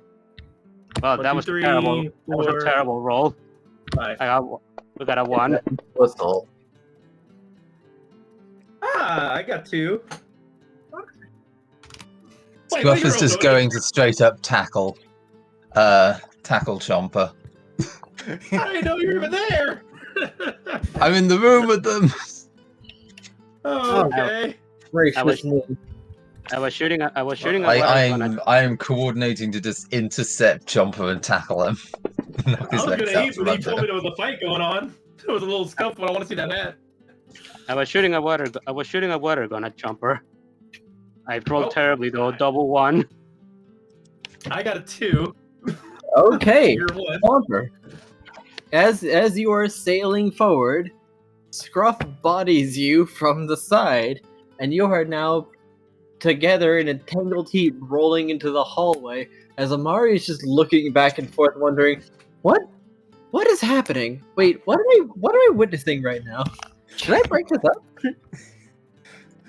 Well, 1, that 2, was 3, terrible. That was 4, a terrible roll. 5. We got a 1. Whistle. Ah, I got 2. Wait, Scruff is you're just also- going to straight up tackle Chomper. I didn't know you were even there. I'm in the room with them. Oh, okay. Gracious me. I was shooting a water gun. I am coordinating to just intercept Chomper and tackle him. Knock I his was legs gonna out eat, from but you under told me him. there was a fight going on. There was a little scuffle. I want to see that hat. I was shooting a water gun at Chomper. I rolled Oh. terribly though, double 1. I got a 2. Okay, You're 1. Chomper. As you are sailing forward, Scruff bodies you from the side, and you are now together in a tangled heap rolling into the hallway as Amari is just looking back and forth wondering, what is happening? Wait, what am I witnessing right now? Should I break this up?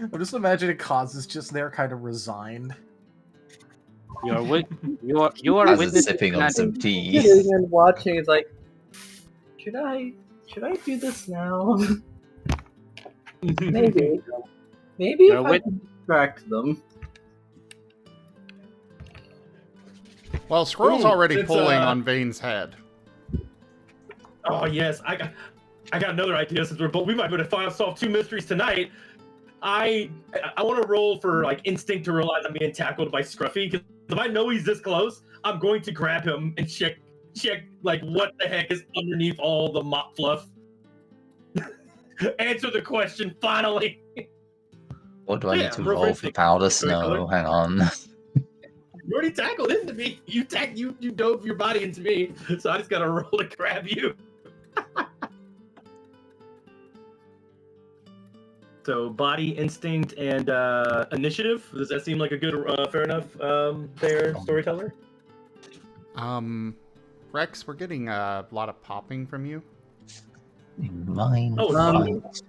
I'm just imagining Kaz is just there kind of resigned. You are As witnessing is sipping on that- some tea. Sitting and watching is like, should I do this now? Maybe You're if I can distract them. Well, Squirrel's Ooh, already it's, pulling on Vane's head. Oh yes, I got another idea since we might be able to solve 2 mysteries tonight. I want to roll for like instinct to realize I'm being tackled by Scruffy, because if I know he's this close, I'm going to grab him and check like what the heck is underneath all the mop fluff. Answer the question finally. What do I Yeah, need to roll roll for instinct. powder Storyteller. snow? Hang on. You already tackled into me. You dove your body into me, so I just gotta roll to grab you. So body, instinct, and initiative. Does that seem like a good, fair enough, there, storyteller? Rex, we're getting a lot of popping from you. Mine. Oh, it's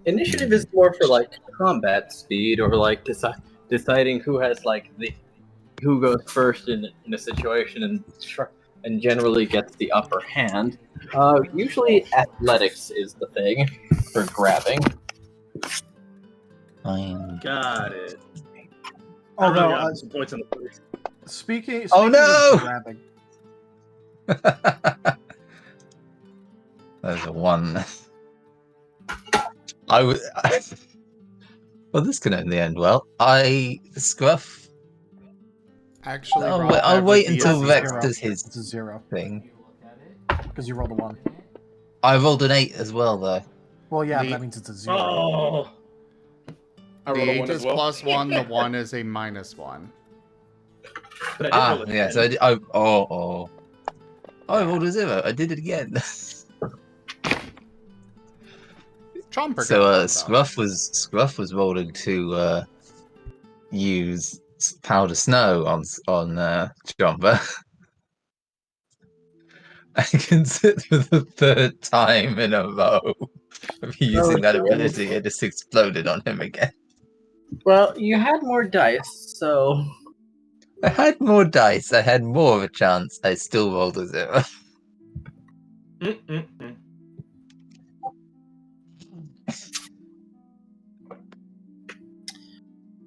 Initiative is more for like combat speed or like deciding who has like who goes first in a situation, and and generally gets the upper hand. Usually athletics is the thing for grabbing. Fine. Got it. Oh I really no! got some points on the board. Speaking Oh, no! of grabbing, There's a 1. I would. Well, this can only end well. Scruff. Actually, No, Rob, I'll that wait would be until a Rex zero. does his it's a 0 thing. because you rolled a 1. I rolled an 8 as well, though. Well, yeah, but The- that means it's a 0. Oh. I The rolled a 8 1 as is well. +1, the 1 is a -1. But I did roll a Yeah. 10. So I rolled a 0. I did it again. Chomper So got that, Scruff was rolling to use powder snow on Chomper. I can sit for the 3rd time in a row of using that ability. It just exploded on him again. Well, you had more dice, so I had more dice. I had more of a chance. I still rolled a 0. Mm-mm-mm.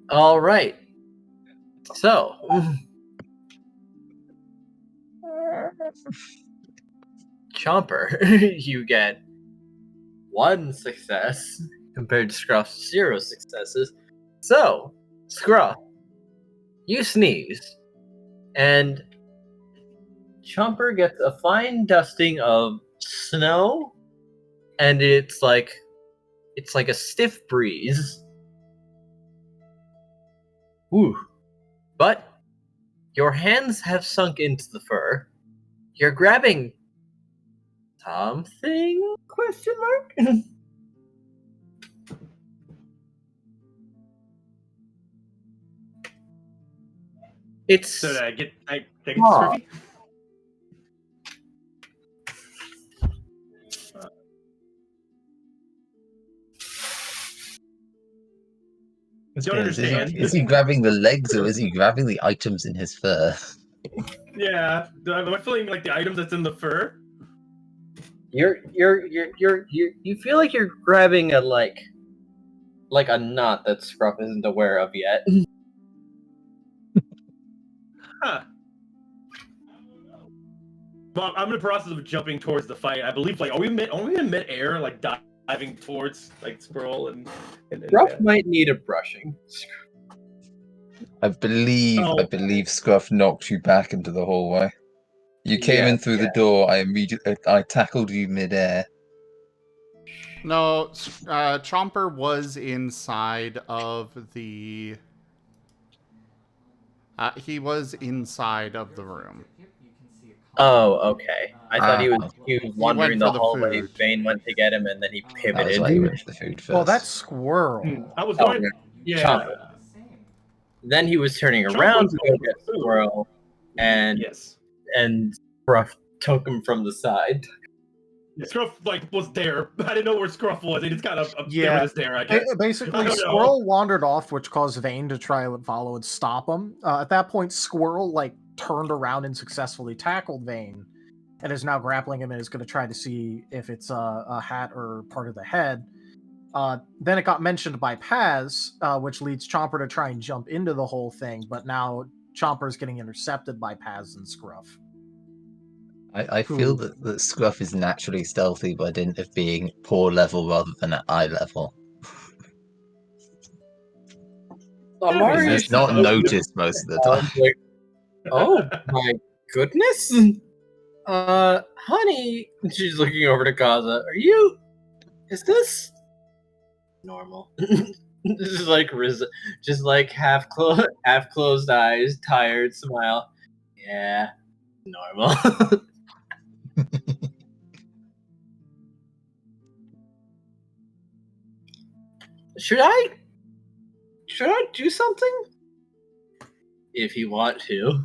all right. So Chomper, you get 1 success compared to Scruff's 0 successes. So, Scruff, you sneeze, and Chomper gets a fine dusting of snow, and it's like a stiff breeze. Woo. But your hands have sunk into the fur. You're grabbing something? Question mark? It's So did I get Aw. Scruffy? Don't understand. Is he grabbing the legs or is he grabbing the items in his fur? Yeah. Am I feeling like the items that's in the fur? you feel like you're grabbing a like a knot that Scruff isn't aware of yet. Huh. Well, I'm in the process of jumping towards the fight. I believe, like, are we in mid-air, like, diving towards, like, Squirrel and Scruff might need a brushing. I believe Scruff knocked you back into the hallway. You came in through the door. I tackled you midair. No, Chomper was inside of the... he was inside of the room. Oh, okay. I thought he was wandering for the the hallway. food. Vane went to get him, and then he That was pivoted. why you went for the food first. Well, that's Squirrel. I was Oh, going... Yeah. Chomper. Then he was turning Chomper around was to going go get for food. Squirrel, and Yes. Scruff took him from the side. Yeah, Scruff, like, was there. I didn't know where Scruff was. He just kind of... Yeah. There was there, I guess. I Basically, don't know. Squirrel wandered off, which caused Vane to try and follow and stop him. At that point, Squirrel turned around and successfully tackled Vane, and is now grappling him and is going to try to see if it's a hat or part of the head. Then it got mentioned by Paz, which leads Chomper to try and jump into the whole thing, but now Chomper's getting intercepted by Paz and Scruff. I feel that Scruff is naturally stealthy by dint of being poor level rather than at eye level. Lumerias He's not noticed most of the time. like, oh my goodness. Honey, she's looking over to Kaza. Is this normal? This is like just like half closed eyes, tired smile. Yeah, normal. Should I do something? If you want to.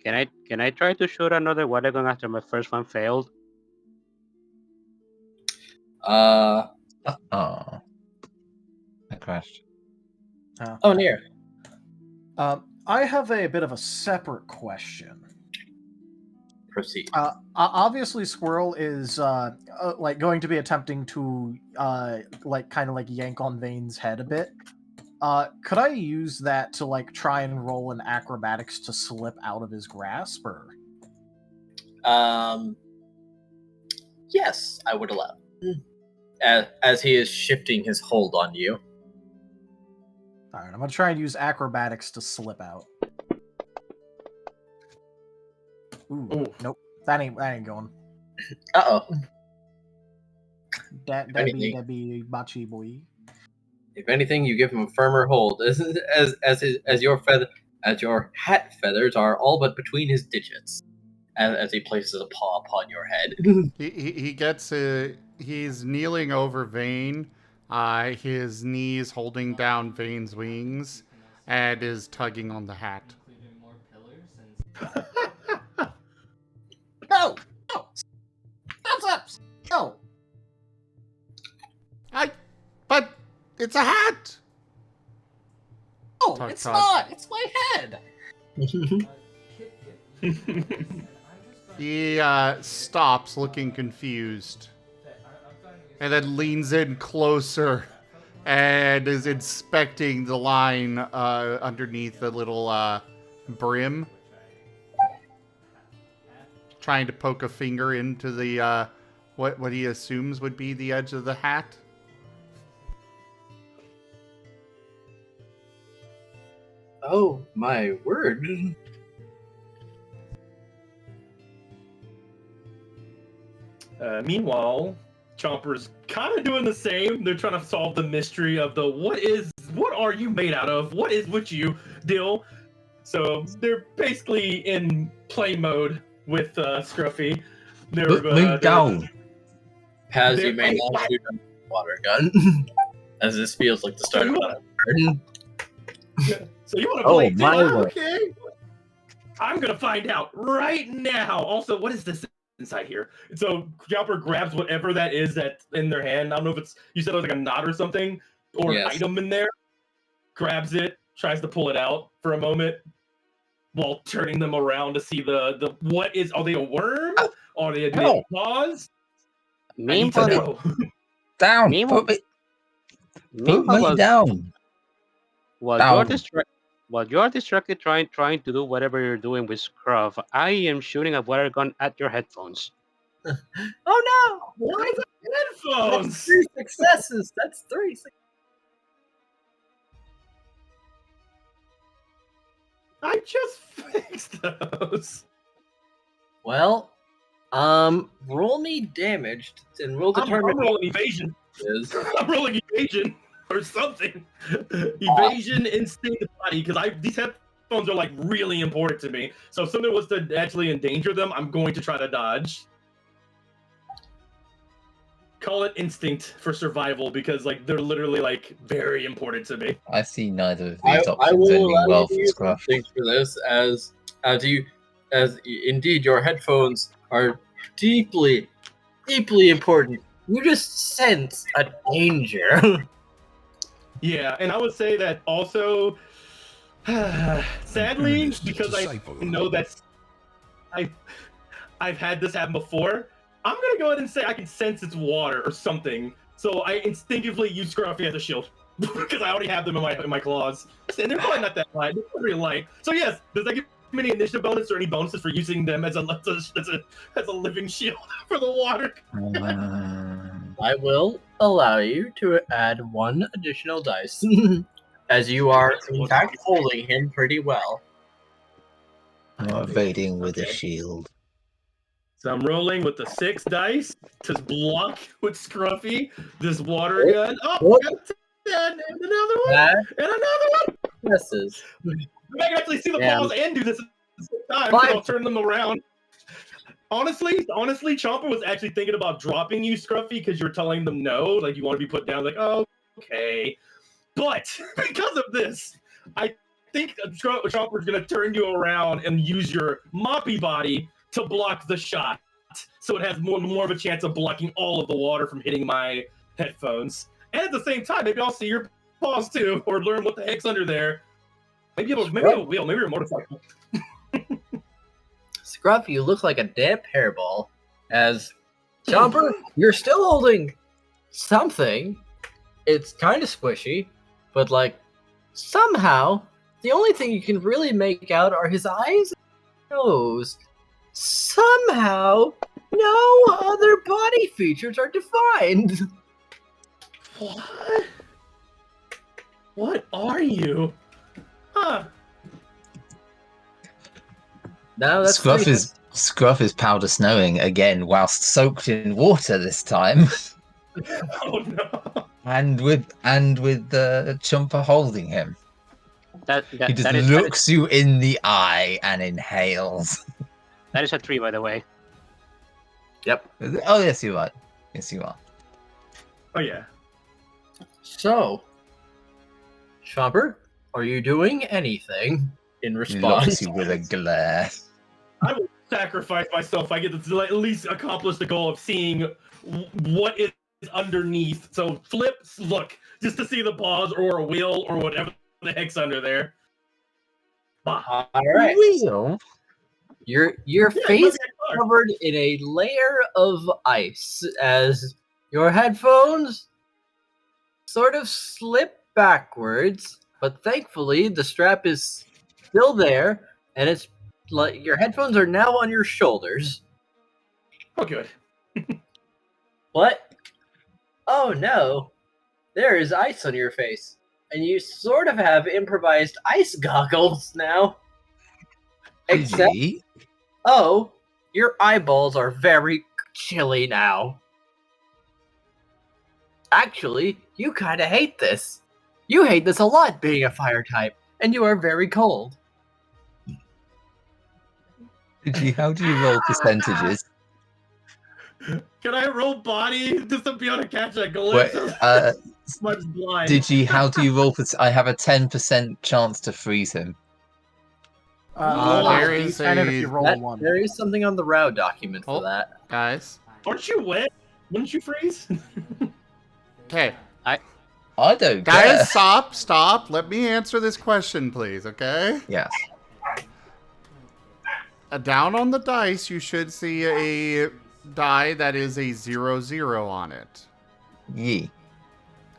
Can I try to shoot another water gun after my first one failed? Oh, I crashed. Oh, near. I have a bit of a separate question. proceed. Obviously, Squirrel is like going to be attempting to like kind of like yank on Vane's head a bit. Could I use that to like try and roll an acrobatics to slip out of his grasp, or? Yes, I would allow. As he is shifting his hold on you. All right, I'm gonna try and use acrobatics to slip out. Ooh. Nope, that ain't going. Uh-oh. That be bachi boy. If anything, you give him a firmer hold, as your hat feathers are all but between his digits, as he places a paw upon your head. He gets he's kneeling over Vane, his knees holding down Vane's wings, and is tugging on the hat. No! No! Stop! No! But it's a hat! Oh, it's not! It's my head! He stops, looking confused, and then leans in closer and is inspecting the line underneath the little brim, trying to poke a finger into the what he assumes would be the edge of the hat. Oh my word. Meanwhile, Chomper's kind of doing the same. They're trying to solve the mystery of the what are you made out of? What is with you deal? So they're basically in play mode with Scruffy. Move down. Paz, you may now shoot a water gun. As this feels like the start of a burden. So you want to play? my word. Okay. I'm gonna find out right now. Also, what is this inside here? So Chomper grabs whatever that is that's in their hand. I don't know if it's, you said it was like a knot or something, or an item in there. Grabs it, tries to pull it out for a moment, while turning them around to see the what is? Are they a worm? Are they a claws? Meanwhile, down. Meanwhile- Put me down. While you're distracted trying to do whatever you're doing with Scruff, I am shooting a water gun at your headphones. Oh no! Why is it headphones? That's 3 successes. That's 3 successes. I just fixed those. Well, roll me damage and roll determine. I'm rolling evasion. I'm rolling evasion or something. Evasion, instinct, body, because these headphones are like really important to me. So if something was to actually endanger them, I'm going to try to dodge. Call it instinct for survival because like they're literally like very important to me. I see neither of these I options will ending allow well you for to use Scruff. instinct for this, as indeed your headphones are deeply important. You just sense a danger. Yeah, and I would say that also, sadly, because I know that's I've had this happen before. I'm gonna go ahead and say I can sense it's water or something. So I instinctively use Scruffy as a shield because I already have them in my claws, and they're probably not that light. They're pretty light. So yes, does that give me any initiative bonus or any bonuses for using them as a living shield for the water? I will allow you to add 1 additional dice, as you are in fact holding him pretty well. Evading with a shield. So I'm rolling with the 6 dice to block with Scruffy this water gun. Oh, got a 10, and another one, and another one. Misses. I can actually see the balls and do this at the same time. So I'll turn them around. Honestly, Chomper was actually thinking about dropping you, Scruffy, because you were telling them no, like you want to be put down. Like, oh, okay. But because of this, I think Chomper's going to turn you around and use your moppy body to block the shot, so it has more of a chance of blocking all of the water from hitting my headphones. And at the same time, maybe I'll see your paws too, or learn what the heck's under there. Maybe a wheel, maybe a motorcycle. Scruff, you look like a damp hairball. As Chomper, you're still holding something. It's kind of squishy, but like somehow the only thing you can really make out are his eyes and nose. Somehow, no other body features are defined. What? What are you? Huh? No, that's Scruff is powder snowing again, whilst soaked in water this time, Oh no! and with Chomper holding him. He just looks you in the eye and inhales. That is a 3, by the way. Yep. Oh yes, you're right. Yes, you are. Oh yeah. So, Chomper, are you doing anything in He response? looks you with a glare. I will sacrifice myself if I get to at least accomplish the goal of seeing what is underneath. So look, just to see the paws or a wheel or whatever the heck's under there. All right. Wheel? Your face is covered in a layer of ice as your headphones sort of slip backwards, but thankfully the strap is still there, and it's like your headphones are now on your shoulders. Oh, good. What? Oh no, there is ice on your face, and you sort of have improvised ice goggles now. Except, oh, your eyeballs are very chilly now. Actually, you kind of hate this. You hate this a lot, being a fire type, and you are very cold. How do you roll percentages? Can I roll body just to be able to catch that glimpse? Much blind. How do you roll? I have a 10% chance to freeze him. There is if you roll a 1. There is something on the RAOW document for that. Guys. Aren't you wet? Wouldn't you freeze? Okay. I don't Guys, care. stop. Let me answer this question, please, okay? Yes. Down on the dice, you should see a die that is a 0, on it. Yee.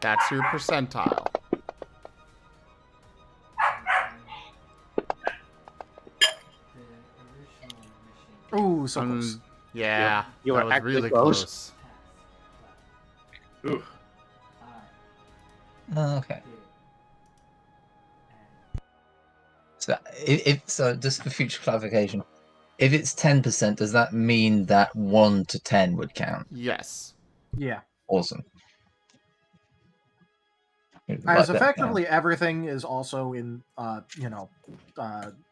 That's your percentile. Ooh, so close. Yeah, You that were was actually really close. Ooh. Okay. So, just for future clarification, if it's 10%, does that mean that 1 to 10 would count? Yes. Yeah. Awesome. As effectively everything is also in,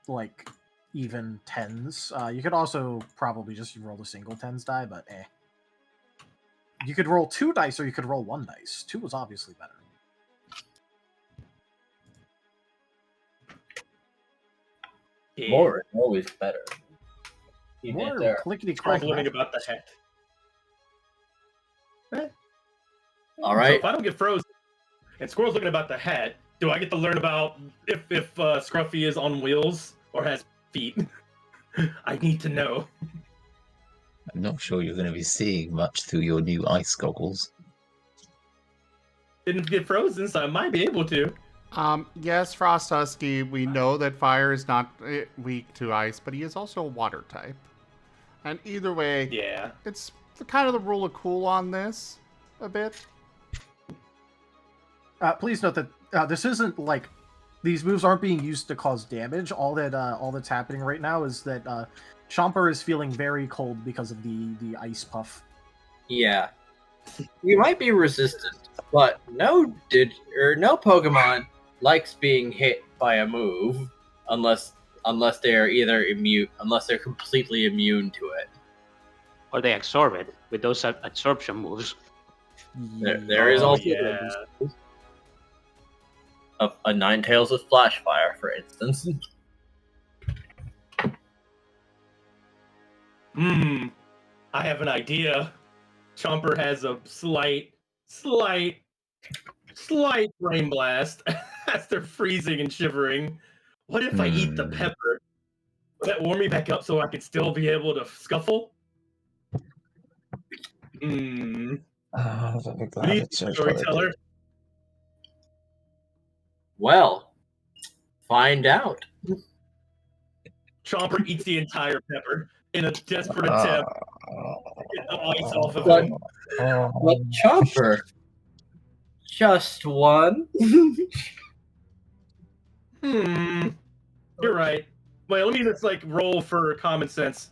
like even tens. You could also probably just roll a single tens die, but eh. You could roll 2 dice or you could roll 1 dice. 2 was obviously better. More is always better. More clickety Squirrel's clack. learning about the hat. All right. So if I don't get frozen, and Squirrel's looking about the hat, do I get to learn about if Scruffy is on wheels or has feet? I need to know. I'm not sure you're going to be seeing much through your new ice goggles. Didn't get frozen, so I might be able to. Yes, Frost Husky, we know that fire is not weak to ice, but he is also a water type. And either way, yeah, it's kind of the rule of cool on this a bit. Please note that this isn't like these moves aren't being used to cause damage. All that's happening right now is that Chomper is feeling very cold because of the ice puff. Yeah. You might be resistant, but no Pokemon likes being hit by a move unless they're either immune, unless they're completely immune to it. Or they absorb it with those absorption moves. There is also a Ninetales with Flash Fire, for instance. I have an idea. Chomper has a slight brain blast as they're freezing and shivering. What if I eat the pepper? Will that warm me back up so I can still be able to scuffle? Hmm. Oh, I'll be What glad do you it's think, so funny. Storyteller? Well, find out. Chomper eats the entire pepper in a desperate attempt to get the ice off of But- him. But Chomper, just one. You're right. Wait, let me just like roll for common sense.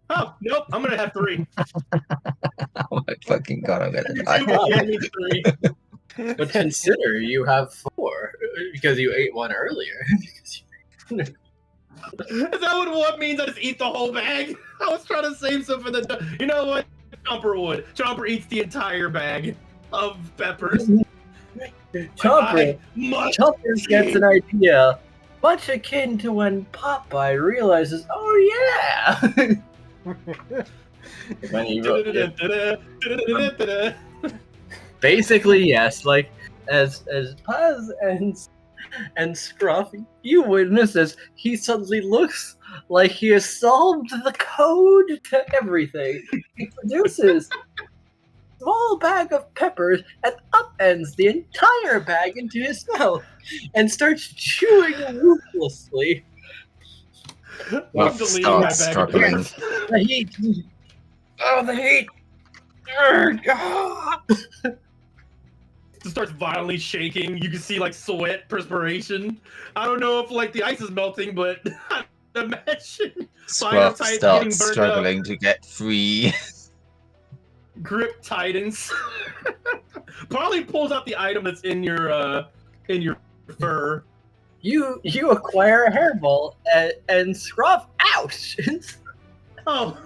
Oh, nope, I'm gonna have 3. Oh my fucking god, I'm gonna die. 2 plus the enemy 3. But consider you have 4 because you ate one earlier. Is that what means? I just eat the whole bag? I was trying to save some for the. You know what? Chomper would. Chomper eats the entire bag of peppers. Chomper gets an idea, much akin to when Popeye realizes, oh yeah. When he wrote it. Basically, yes. Like as Paz and Scruff, you witness as he suddenly looks like he has solved the code to everything. He produces a small bag of peppers and upends the entire bag into his mouth and starts chewing ruthlessly. I'm deleting my Start bag of struggling. peppers. The heat. Oh, the heat. Urgh. Ah. It starts violently shaking. You can see like sweat, perspiration. I don't know if like the ice is melting, but I imagine Scruff type getting starts burned struggling to get free. grip tightens. Probably pulls out the item that's in your fur. You acquire a hairball and Scruff out. Oh,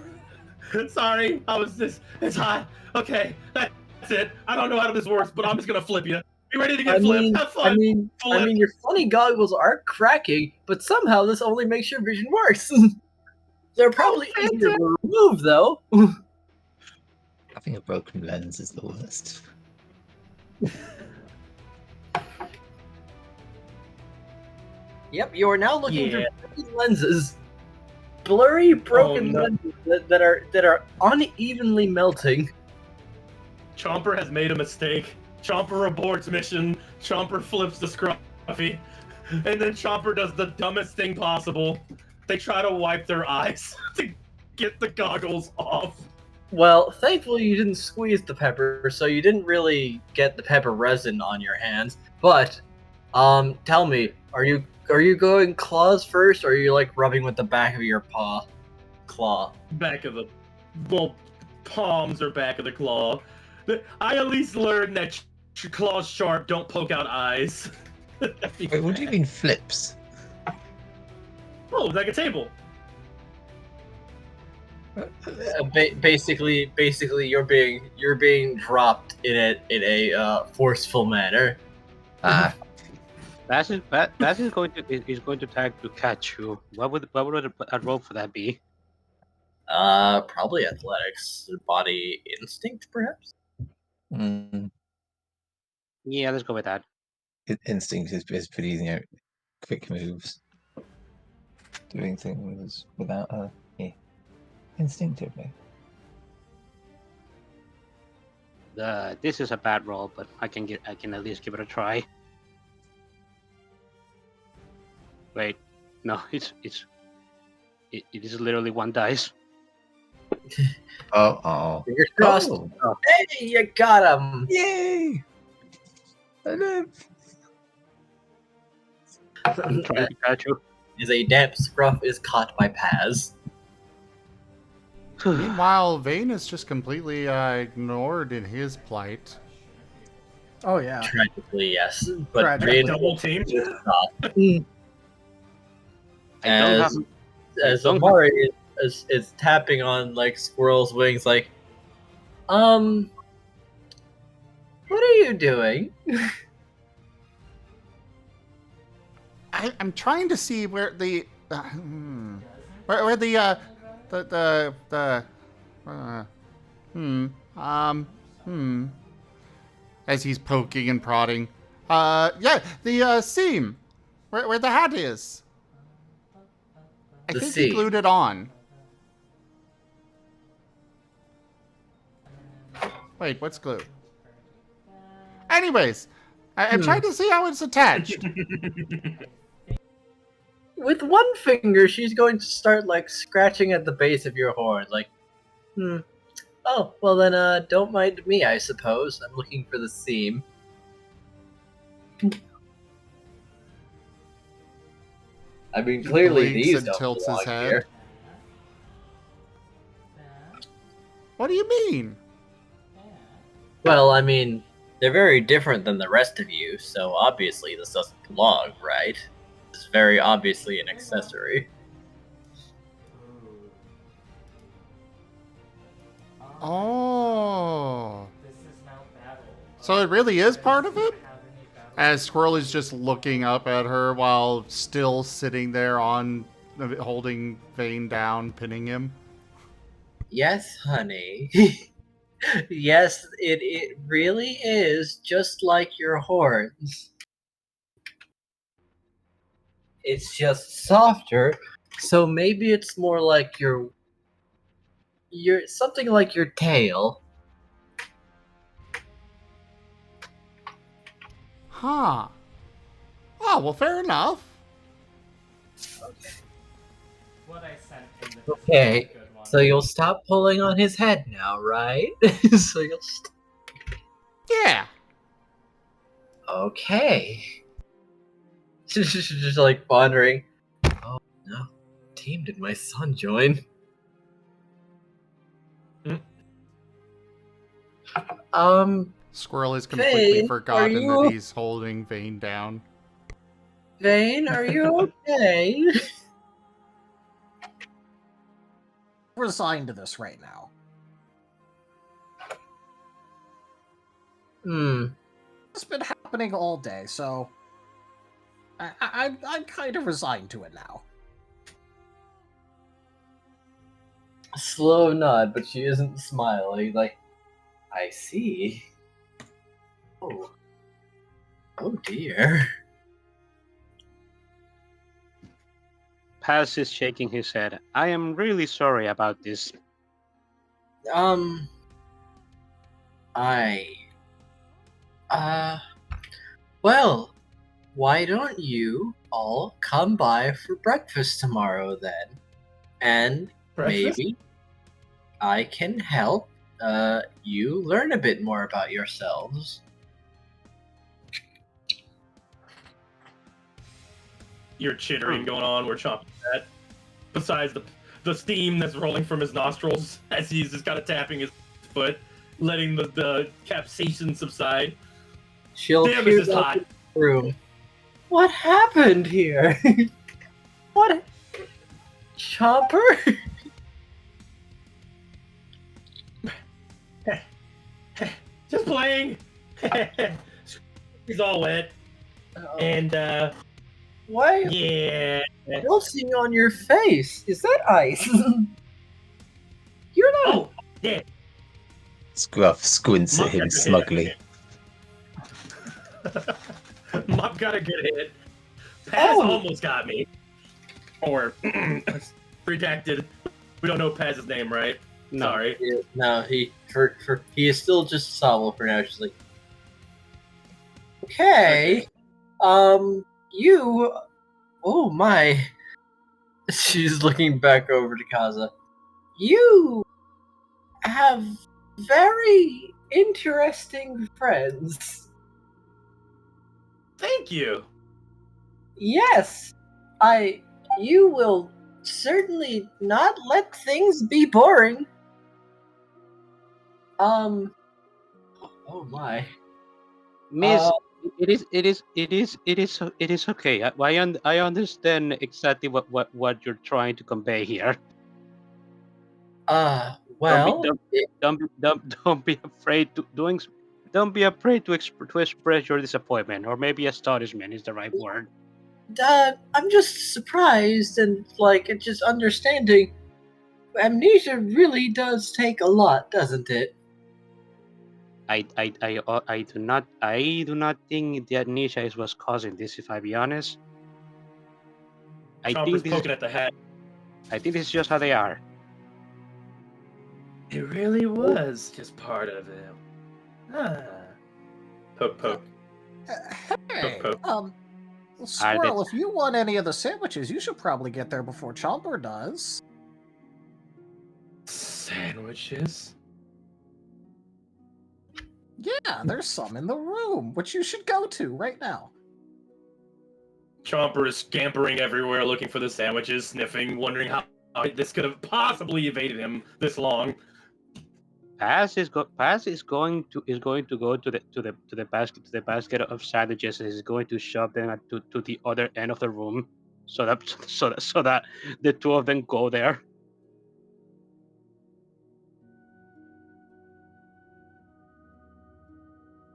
sorry. It's hot. Okay, that's it. I don't know how this works, but I'm just gonna flip you. You ready to get flipped? Have fun. I mean, your funny goggles are cracking, but somehow this only makes your vision worse. They're probably easier to remove, though. Having a broken lens is the worst. Yep, you are now looking through broken lenses. Blurry, broken lenses that are unevenly melting. Chomper has made a mistake. Chomper aborts mission. Chomper flips the Scruffy. And then Chomper does the dumbest thing possible. They try to wipe their eyes to get the goggles off. Well, thankfully you didn't squeeze the pepper, so you didn't really get the pepper resin on your hands. But, tell me, are you going claws first, or are you like rubbing with the back of your claw? Back of the, well, palms or back of the claw. I at least learned that claws sharp, don't poke out eyes. Wait, what do you mean flips? Oh, like a table. Basically, you're being dropped in a forceful manner. Bass is going to tag to catch you. What would a roll for that be? Probably athletics, body instinct, perhaps. Yeah, let's go with that. Instinct is pretty, quick moves. Doing things without instinctively. This is a bad roll, but I can at least give it a try. Wait, no, it is literally 1 dice. Oh. Fingers crossed. Oh. Hey, you got him! Yay! I live. I'm trying to catch you. Is a damp Scruff is caught by Paz. Meanwhile, Vane is just completely ignored in his plight. Oh yeah. Tragically, yes. But Tragically. Double team. As Amari is tapping on like Squirrel's wings, like, what are you doing? I'm trying to see where the as he's poking and prodding. The seam where the hat is. I The think sea. he glued it on. Wait, what's glue? Anyways, I'm trying to see how it's attached. With one finger, she's going to start like scratching at the base of your horn, like, Oh, well then, don't mind me, I suppose. I'm looking for the seam. I mean, He clearly blinks these and don't tilts his belong head. here. What do you mean? Well, I mean, they're very different than the rest of you, so obviously this doesn't belong, right? This is very obviously an accessory. Oh. This is now battle. So it really is part of it? As Squirrel is just looking up at her while still sitting there on holding Vane down, pinning him. Yes, honey. Yes, it really is just like your horns. It's just softer, so maybe it's more like your something like your tail. Huh. Oh, well, fair enough. What I sent in the Okay, is a good one. so you'll stop pulling on his head now, right? So you'll Yeah. Okay. Just like pondering. Oh no, team, did my son join? Squirrel has completely Vane, forgotten are you- that he's holding Vane down. Vane, are you okay? Resigned to this right now. It's been happening all day, so I'm kind of resigned to it now. Slow nod, but she isn't smiling. Like, I see. Oh. Oh dear. Paz is shaking his head. I am really sorry about this. Well, why don't you all come by for breakfast tomorrow then? And Breakfast? maybe I can help you learn a bit more about yourselves. You're chittering going on where Chomper's at. Besides the steam that's rolling from his nostrils as he's just kind of tapping his foot, letting the capsaicin subside. She'll Damn, peer this is out hot. the room. What happened here? What? Chomper? Just playing. He's all wet. And Why? yeah. Melting on your face. Is that ice? You're not. Oh, yeah. Scruff squints at Mop him got a smugly. hit. Mop got a good hit. Paz almost got me. Or redacted. We don't know Paz's name, right? No. Sorry. No, he is still just Sobble for now. She's like, okay, you. Oh my. She's looking back over to Kaza. You have very interesting friends. Thank you. Yes, you will certainly not let things be boring. Oh my. Miss, it is okay. I understand exactly what you're trying to convey here. Well, Don't be afraid don't be afraid to express your disappointment, or maybe astonishment is the right word. I'm just surprised and like just understanding. Amnesia really does take a lot, doesn't it? I do not think the amnesia is what's causing this. If I be honest, I Chomper's think this poking at the hat. I think this is just how they are. It really was just part of him. Ah. Poke, poke. Hey, Poke, poke. Squirrel, if you want any of the sandwiches, you should probably get there before Chomper does. Sandwiches? Yeah, there's some in the room, which you should go to right now. Chomper is scampering everywhere looking for the sandwiches, sniffing, wondering how this could have possibly evaded him this long. Paz is going to go to the basket of sandwiches. And is going to shove them to the other end of the room, so that the two of them go there.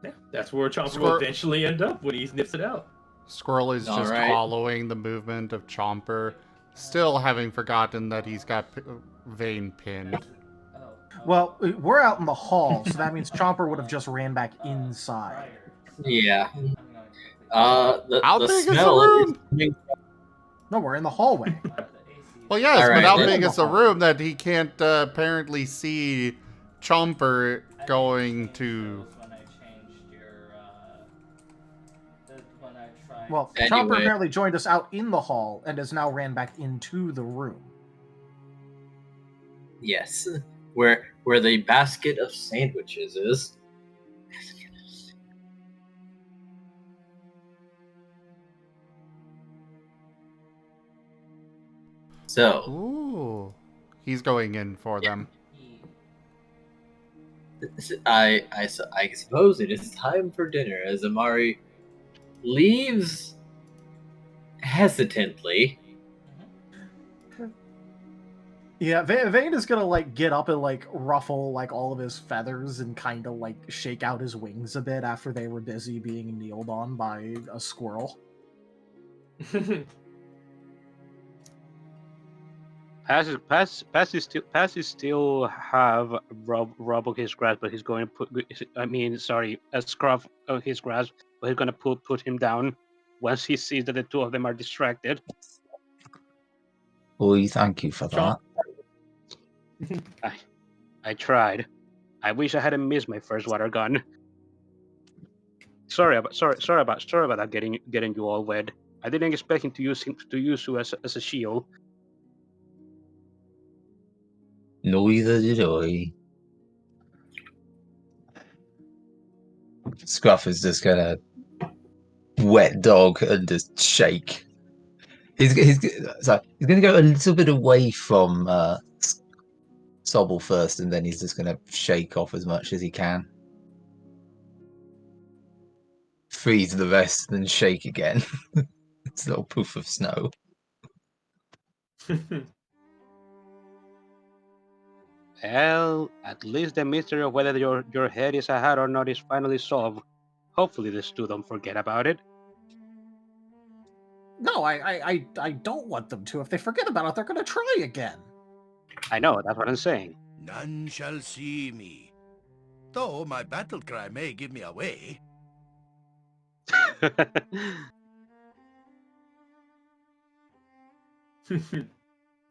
Yeah, that's where Chomper will eventually end up when he sniffs it out. Squirrel is just following the movement of Chomper, still having forgotten that he's got Vane pinned. Well, we're out in the hall, so that means Chomper would have just ran back inside. Yeah. How the big is the smell room? No, we're in the hallway. Well, yes, All but right, how then. big is the room that he can't apparently see Chomper going to... Well, Anyway. Chomper apparently joined us out in the hall and has now ran back into the room. Yes. Where the basket of sandwiches is. So, Ooh. He's going in for them. I suppose it is time for dinner as Amari leaves hesitantly. Yeah, Vane is gonna like get up and like ruffle like all of his feathers and kind of like shake out his wings a bit after they were busy being kneeled on by a squirrel. Paz is still have Rob on his grasp, but he's going to put. A Scruff on his grasp, but he's going to put him down once he sees that the two of them are distracted. Well, thank you for that. I tried. I wish I hadn't missed my first water gun. Sorry about that getting you all wet. I didn't expect him to use you as a shield. Neither did I. Scruff is just gonna wet dog and just shake. He's gonna go a little bit away from Sobble first, and then he's just gonna shake off as much as he can. Freeze the rest, then shake again. It's a little poof of snow. Well, at least the mystery of whether your head is a hat or not is finally solved. Hopefully these two don't forget about it. No, I don't want them to. If they forget about it, they're gonna try again. I know, that's what I'm saying. None shall see me. Though my battle cry may give me away.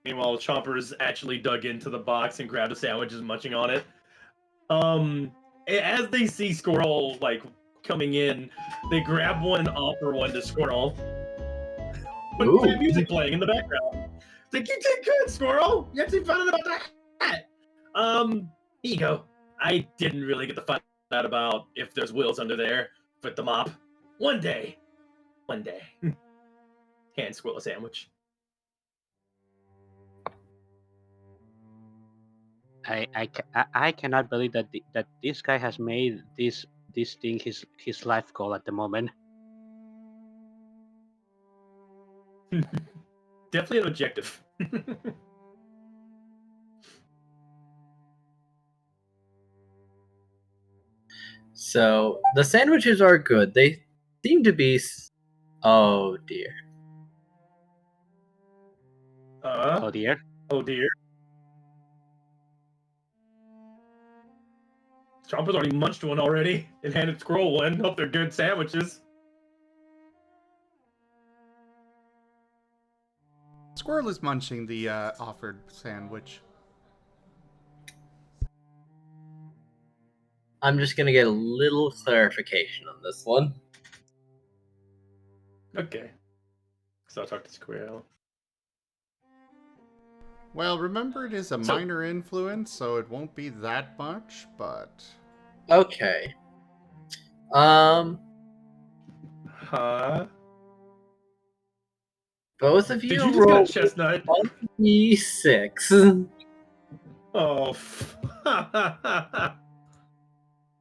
Meanwhile, Chomper's actually dug into the box and grabbed a sandwich, is munching on it. As they see Squirrel like coming in, they grab one, offer one to Squirrel. With music playing in the background. It's like, you did good, Squirrel. You actually found out about that. Here you go. I didn't really get to find out about if there's wheels under there with the mop. One day. Hand Squirrel a sandwich. I cannot believe that that this guy has made this thing his life goal at the moment. Definitely an objective. So the sandwiches are good. They seem to be. Oh dear. Oh dear. Oh dear. Chomper's already munched one already and handed Squirrel one. Hope they're good sandwiches. Squirrel is munching the offered sandwich. I'm just gonna get a little clarification on this one. Okay. So I'll talk to Squirrel. Well, remember it is a minor influence, so it won't be that much, but... Okay. Huh? Both of you Did you just roll get a chestnut? 1d6. Oh.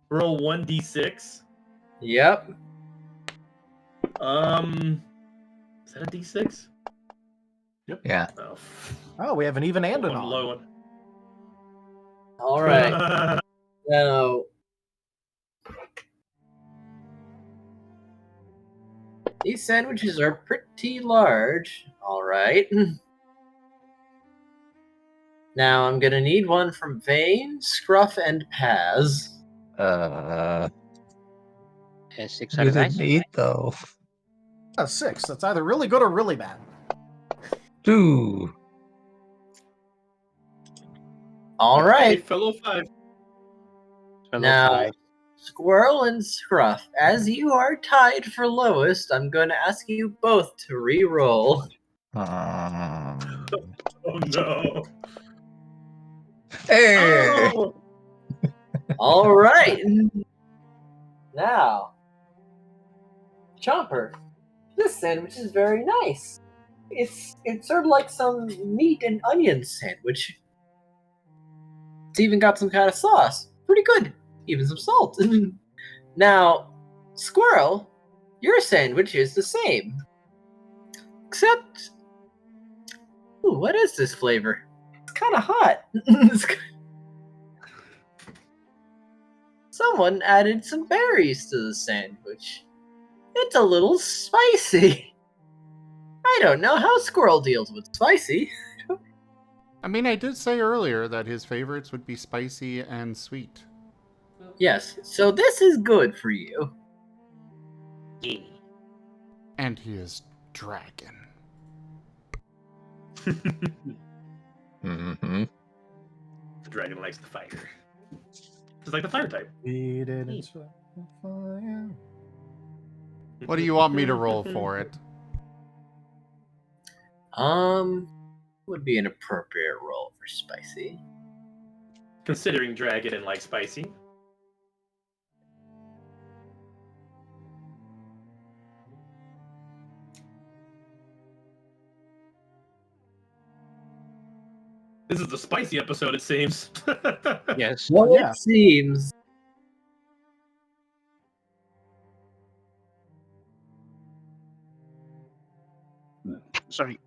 Roll 1d6. Yep. Is that a d6? Yep. Yeah. Oh, Oh, we have an even and an one low odd. one. All right. Now, these sandwiches are pretty large. All right. Now I'm gonna need one from Vane, Scruff, and Paz. A 6 You out of didn't 9. eat though. A 6. That's either really good or really bad. 2. All Hey, right. fellow 5. Now, 5. Squirrel and Scruff, as you are tied for lowest, I'm going to ask you both to re-roll. Oh no. Hey! Oh! All right. Now, Chomper, this sandwich is very nice. It's sort of like some meat and onion sandwich. It's even got some kind of sauce. Pretty good. Even some salt. Now, Squirrel, your sandwich is the same. Except, ooh, what is this flavor? It's kind of hot. Someone added some berries to the sandwich. It's a little spicy. I don't know how Squirrel deals with spicy. I mean, I did say earlier that his favorites would be spicy and sweet. Yes, so this is good for you. Yeah. And he is dragon. Mm-hmm. The dragon likes the fighter. Just like the fire type. We didn't sweat the fire. What do you want me to roll for it? Would be an appropriate role for spicy. Considering dragon and like spicy. This is the spicy episode, it seems. Yes. Well, Yeah. it seems. Sorry.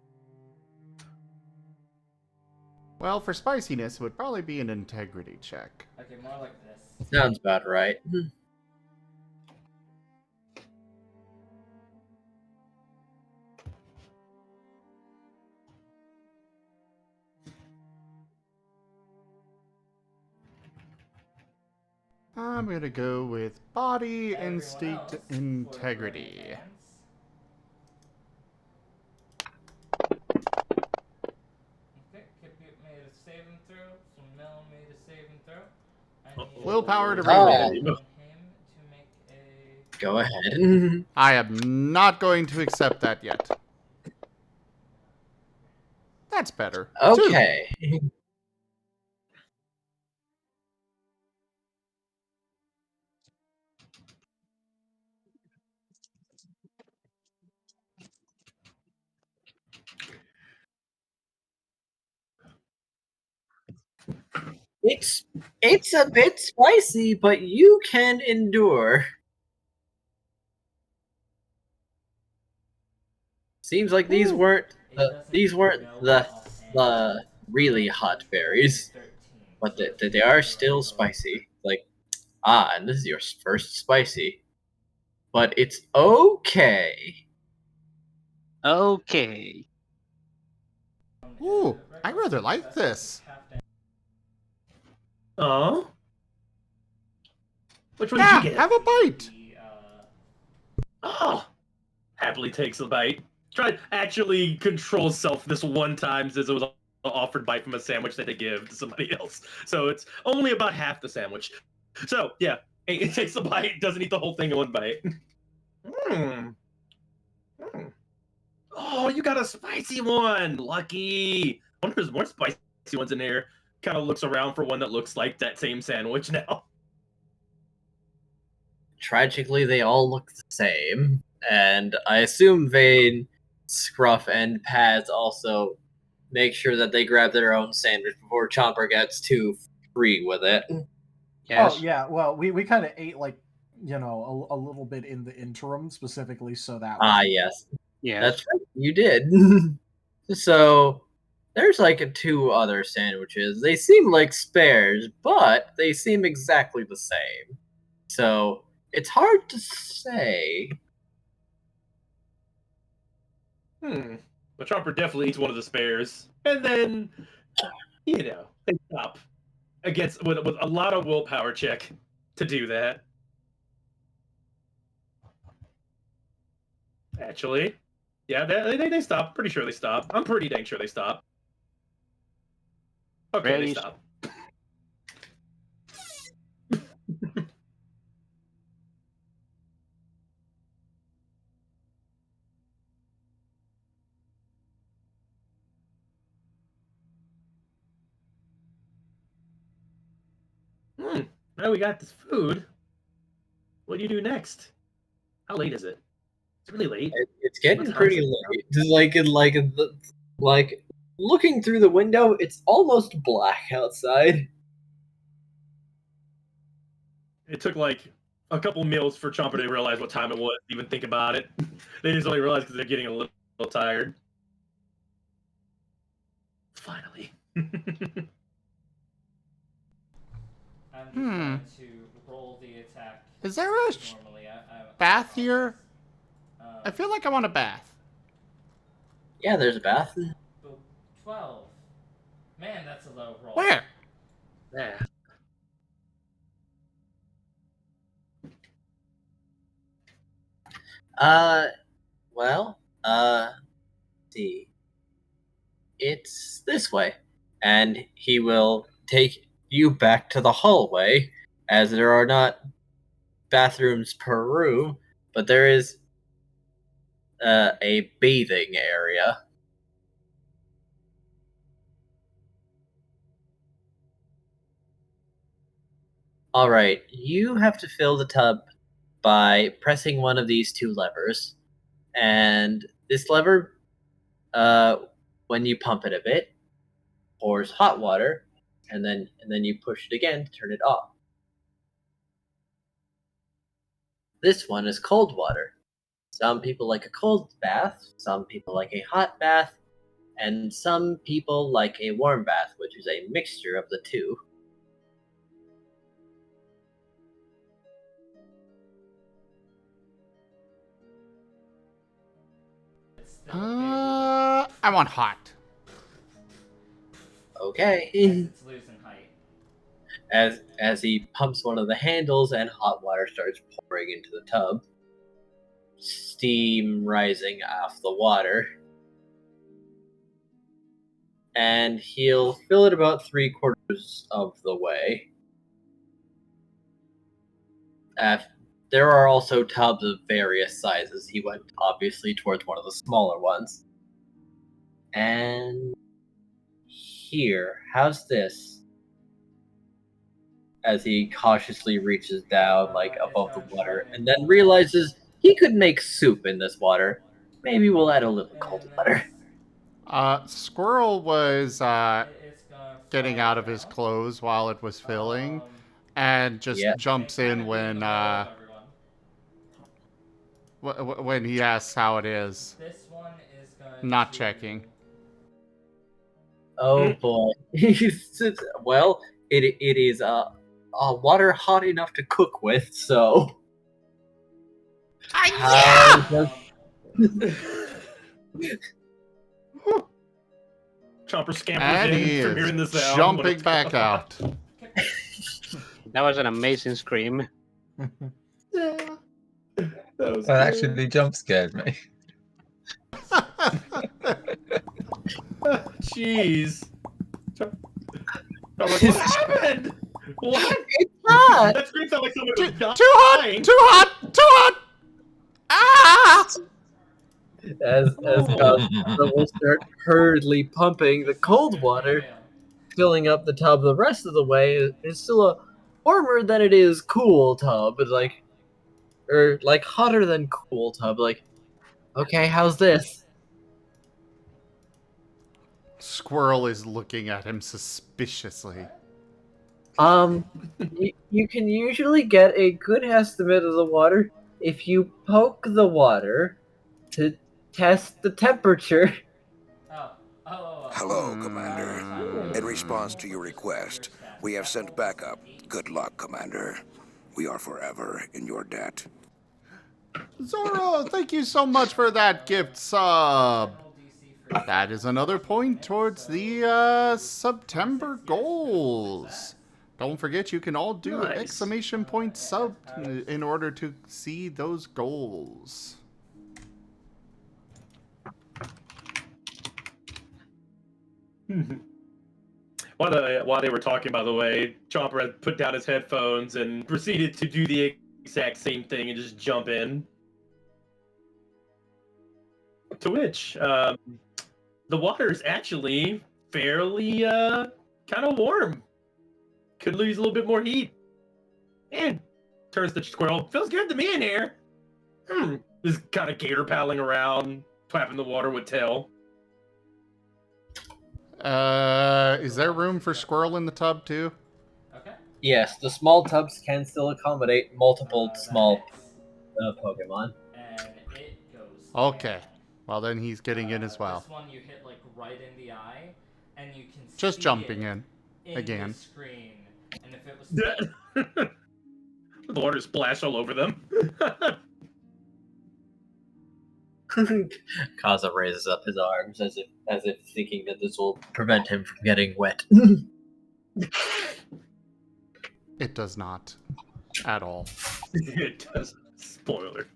Well, for spiciness, it would probably be an integrity check. Okay, more like this. Sounds about right. I'm gonna go with body Everyone instinct else, integrity. for okay, Kip made a saving throw, so Mel made a saving throw. I need Willpower to Oh. reroll. him to make a... Go ahead. I am not going to accept that yet. That's better. 2. Okay. It's a bit spicy, but you can endure. Seems like these weren't the really hot berries, but they are still spicy. Like, and this is your first spicy, but it's okay. Okay. Ooh, I rather like this. Oh? Which one Yeah, did you get? have a bite. Oh! Happily takes the bite. Try to actually control self this one time since it was an offered bite from a sandwich that they give to somebody else. So it's only about half the sandwich. So yeah, it takes a bite, doesn't eat the whole thing in one bite. Oh, you got a spicy one! Lucky. I wonder if there's more spicy ones in there. Kind of looks around for one that looks like that same sandwich now. Tragically, they all look the same, and I assume Vane, Scruff, and Paz also make sure that they grab their own sandwich before Chomper gets too free with it. Yes. Oh yeah, well we kind of ate like a little bit in the interim specifically so that. Yes. Yes. That's right, you did. So there's like 2 other sandwiches. They seem like spares, but they seem exactly the same. So it's hard to say. But Chomper definitely eats one of the spares, and then they stop against with a lot of willpower check to do that. Actually, yeah, they stop. Pretty sure they stop. I'm pretty dang sure they stop. Okay, Really? they stop. Now we got this food. What do you do next? How late is it? It's really late. It's getting What time pretty is it late. Like looking through the window, it's almost black outside. It took like a couple meals for Chomper to realize what time it was, even think about it. They just only realize because they're getting a little tired. Finally. I'm just going to roll the attack. Is there a Normally, bath here? Um, I feel like I want a bath. Yeah, there's a bath. 12. Man, that's a low roll. Where? Yeah. See. It's this way. And he will take you back to the hallway, as there are not bathrooms per room, but there is a bathing area. Alright, you have to fill the tub by pressing one of these 2 levers. And this lever, when you pump it a bit, pours hot water, and then you push it again to turn it off. This one is cold water. Some people like a cold bath, some people like a hot bath, and some people like a warm bath, which is a mixture of the 2. I want hot. Okay. It's losing height. As he pumps one of the handles and hot water starts pouring into the tub, steam rising off the water, and he'll fill it about 3/4 of the way. There are also tubs of various sizes. He went obviously towards one of the smaller ones. And here, how's this? As he cautiously reaches down, like above the water, and then realizes he could make soup in this water. Maybe we'll add a little cold water. Squirrel was It's gonna getting fly out of his down. clothes while it was filling, and just jumps in when when he asks how it is. This one is going Not to... checking. Oh boy. Well, it is water hot enough to cook with, so. Chomper scampers And in he from hearing the is sound. jumping back out. That was an amazing scream. Yeah. That was That actually jump scared me. Jeez. What happened? What? It's hot. That scream sounds like someone Too was dying. hot! Too hot! Too hot! Ah! As Cosmo will start hurriedly pumping the cold water, filling up the tub the rest of the way. It's still a warmer than it is cool tub, but like hotter than cool tub. Like, okay, how's this? Squirrel is looking at him suspiciously. You can usually get a good estimate of the water if you poke the water to test the temperature. Hello, Commander. In response to your request, we have sent backup. Good luck, Commander. We are forever in your debt. Zoro, thank you so much for that gift sub. That is another point towards the September goals. Don't forget, you can all do Nice. exclamation point sub in order to see those goals. While they were talking, by the way, Chomper had put down his headphones and proceeded to do the exact same thing and just jump in. To which, the water is actually fairly, kind of warm. Could lose a little bit more heat. And turns to Squirrel. Feels good to me in here. Just kind of gator paddling around, flapping the water with tail. Is there room for Squirrel in the tub too? Okay. Yes, the small tubs can still accommodate multiple small Pokemon. And it goes. Okay. Well, then he's getting in as well. This one you hit like right in the eye, and you can Just see jumping it in again. the screen. And if it was The water splashed all over them. Kaza raises up his arms as if thinking that this will prevent him from getting wet. It does not. At all. It does. Spoiler.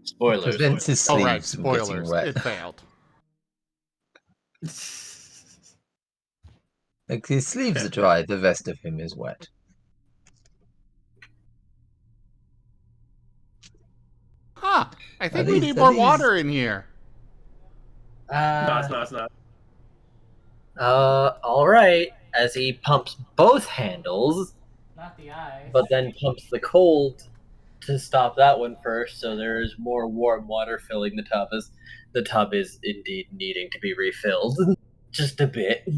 Spoilers. Prevents his Oh, sleeves right. from getting Spoilers. wet. It failed. Like his sleeves are dry, the rest of him is wet. Huh. I think Are we these- need are more these- water in here. No, it's not. All right. As he pumps both handles, not the eyes. but then pumps the cold to stop that one first, so there is more warm water filling the tub. As the tub is indeed needing to be refilled, just a bit.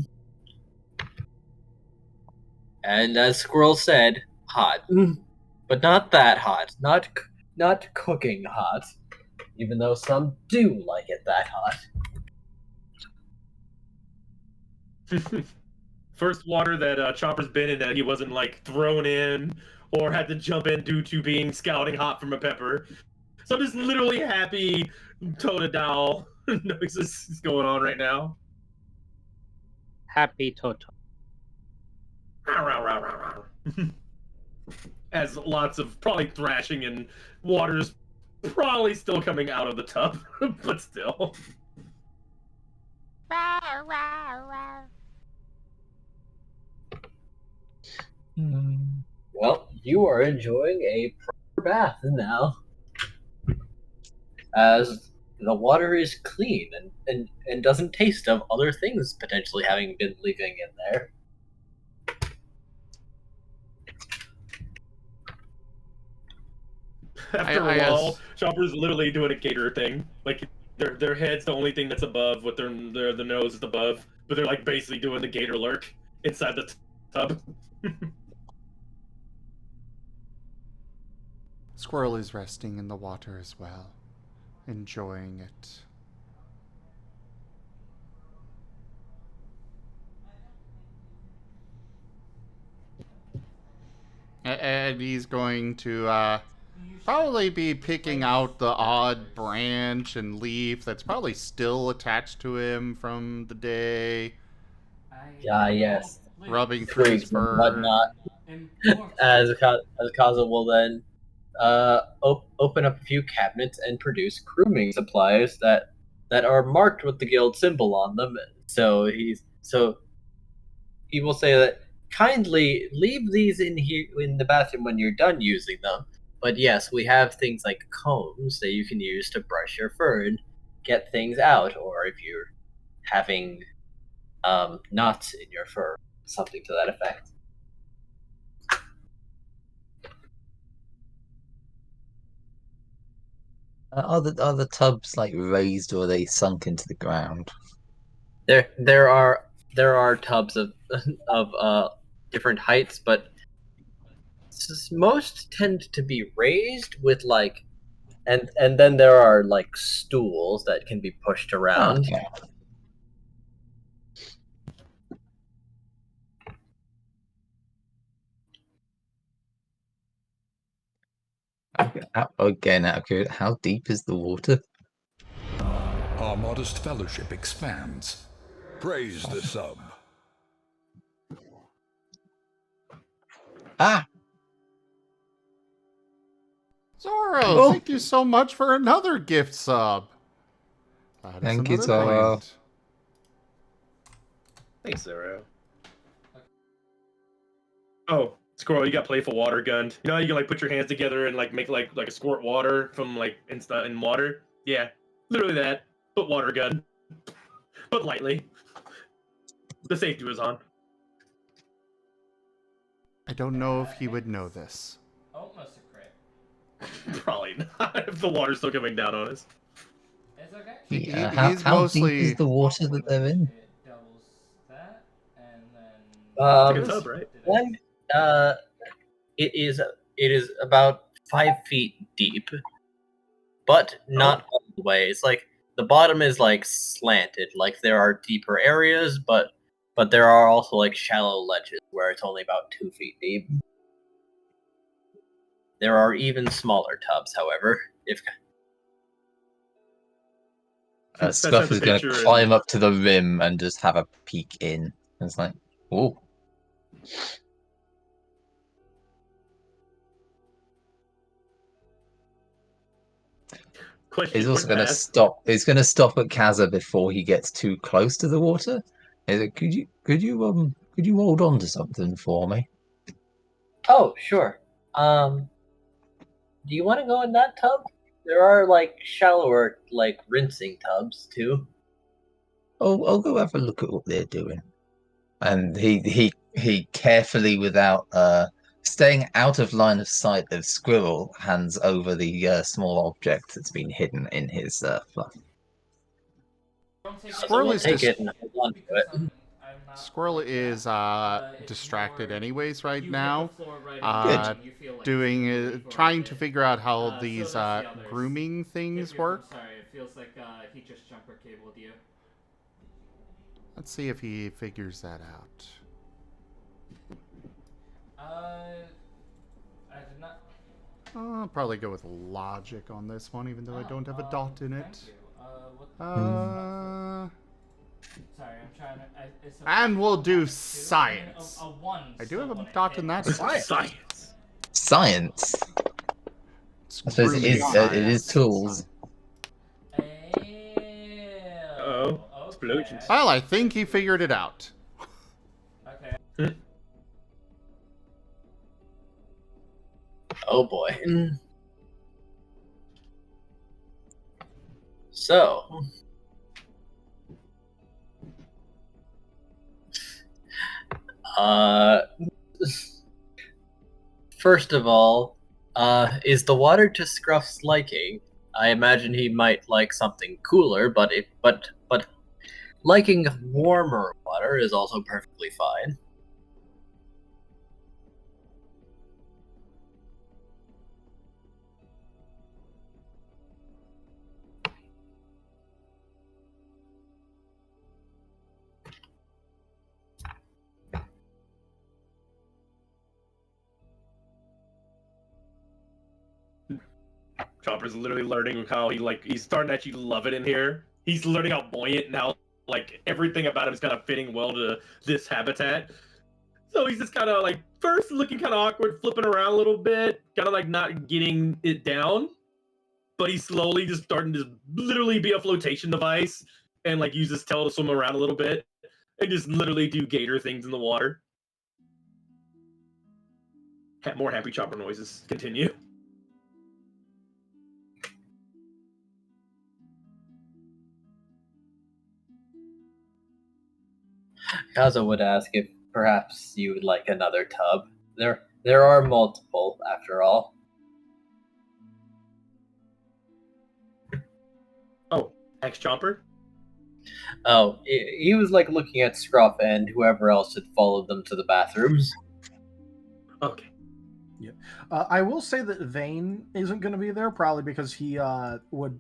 And as Squirrel said, hot, but not that hot. Not cooking hot, even though some do like it that hot. First water that Chomper's been in that he wasn't like thrown in or had to jump in due to being scalding hot from a pepper. So I'm just literally happy Totodile noises is going on right now. Happy Toto. As lots of probably thrashing and water's probably still coming out of the tub, but still. Well, you are enjoying a proper bath now, as the water is clean and doesn't taste of other things potentially having been leaving in there. After a while, Chomper's literally doing a gator thing. Like their head's the only thing that's above, what their nose is above, but they're like basically doing the gator lurk inside the tub. Squirrel is resting in the water as well, enjoying it. And he's going to probably be picking out the odd branch and leaf that's probably still attached to him from the day. Yes. Rubbing through his Twigs and fur. whatnot. As Kaza will then open up a few cabinets and produce grooming supplies that are marked with the guild symbol on them, So he will say that kindly leave these in here in the bathroom when you're done using them. But yes, we have things like combs that you can use to brush your fur and get things out, or if you're having knots in your fur, something to that effect. Are the tubs like raised or are they sunk into the ground? There are tubs of different heights, but most tend to be raised with like, and then there are like stools that can be pushed around. Okay. Again, out of curiosity, how deep is the water? Our modest fellowship expands. Praise the sub. Ah! Zoro, thank you so much for another gift sub. Thank you, another Zoro. point. Thanks, Zoro. Oh, Squirrel, you got playful water gun. You know how you can like put your hands together and like make like a squirt water from like in water? Yeah, literally that. But water gun. But lightly. The safety was on. I don't know if he would know this. Almost a crit. Probably not if the water's still coming down on us. It's okay. Yeah, He's how mostly... deep is the water that they're in? It doubles that, and then... It's like a tub, right? One, it is about 5 feet deep, but not all the way. It's like the bottom is like slanted, like there are deeper areas, but there are also like shallow ledges where it's only about 2 feet deep. There are even smaller tubs, however. If Scruff is going to climb up to the rim and just have a peek in. It's like, oh. He's also going to stop. He's going to stop at Kaza before he gets too close to the water. Could you hold on to something for me? Oh, sure. Do you want to go in that tub? There are like shallower, like rinsing tubs too. Oh, I'll go have a look at what they're doing. And he carefully, without staying out of line of sight of Squirrel, hands over the small object that's been hidden in his fluff. Squirrel is Squirrel is distracted anyways right now, trying to figure out how these grooming things work. I'm sorry, it feels like he just jumper cabled you. Let's see if he figures that out. I did not. I'll probably go with logic on this one, even though I don't have a dot in it. Sorry, I'm trying to. And we'll do science. A 1. I do have a dot in that. Science. Science. I suppose it is tools. Oh, explosions. Well, I think he figured it out. Okay. Oh boy. So, first of all, is the water to Scruff's liking? I imagine he might like something cooler, but liking warmer water is also perfectly fine. Chomper's literally learning how he's starting to actually love it in here. He's learning how buoyant now, like everything about him is kind of fitting well to this habitat. So he's just kind of like first looking kind of awkward, flipping around a little bit, kind of like not getting it down. But he's slowly just starting to literally be a flotation device. and like use his tail to swim around a little bit and just literally do gator things in the water. More happy Chomper noises. Continue. Kaza would ask if perhaps you would like another tub. There are multiple, after all. Oh, ex-Chomper? Oh, he was like looking at Scruff and whoever else had followed them to the bathrooms. Okay. Yeah. I will say that Vane isn't going to be there, probably because he would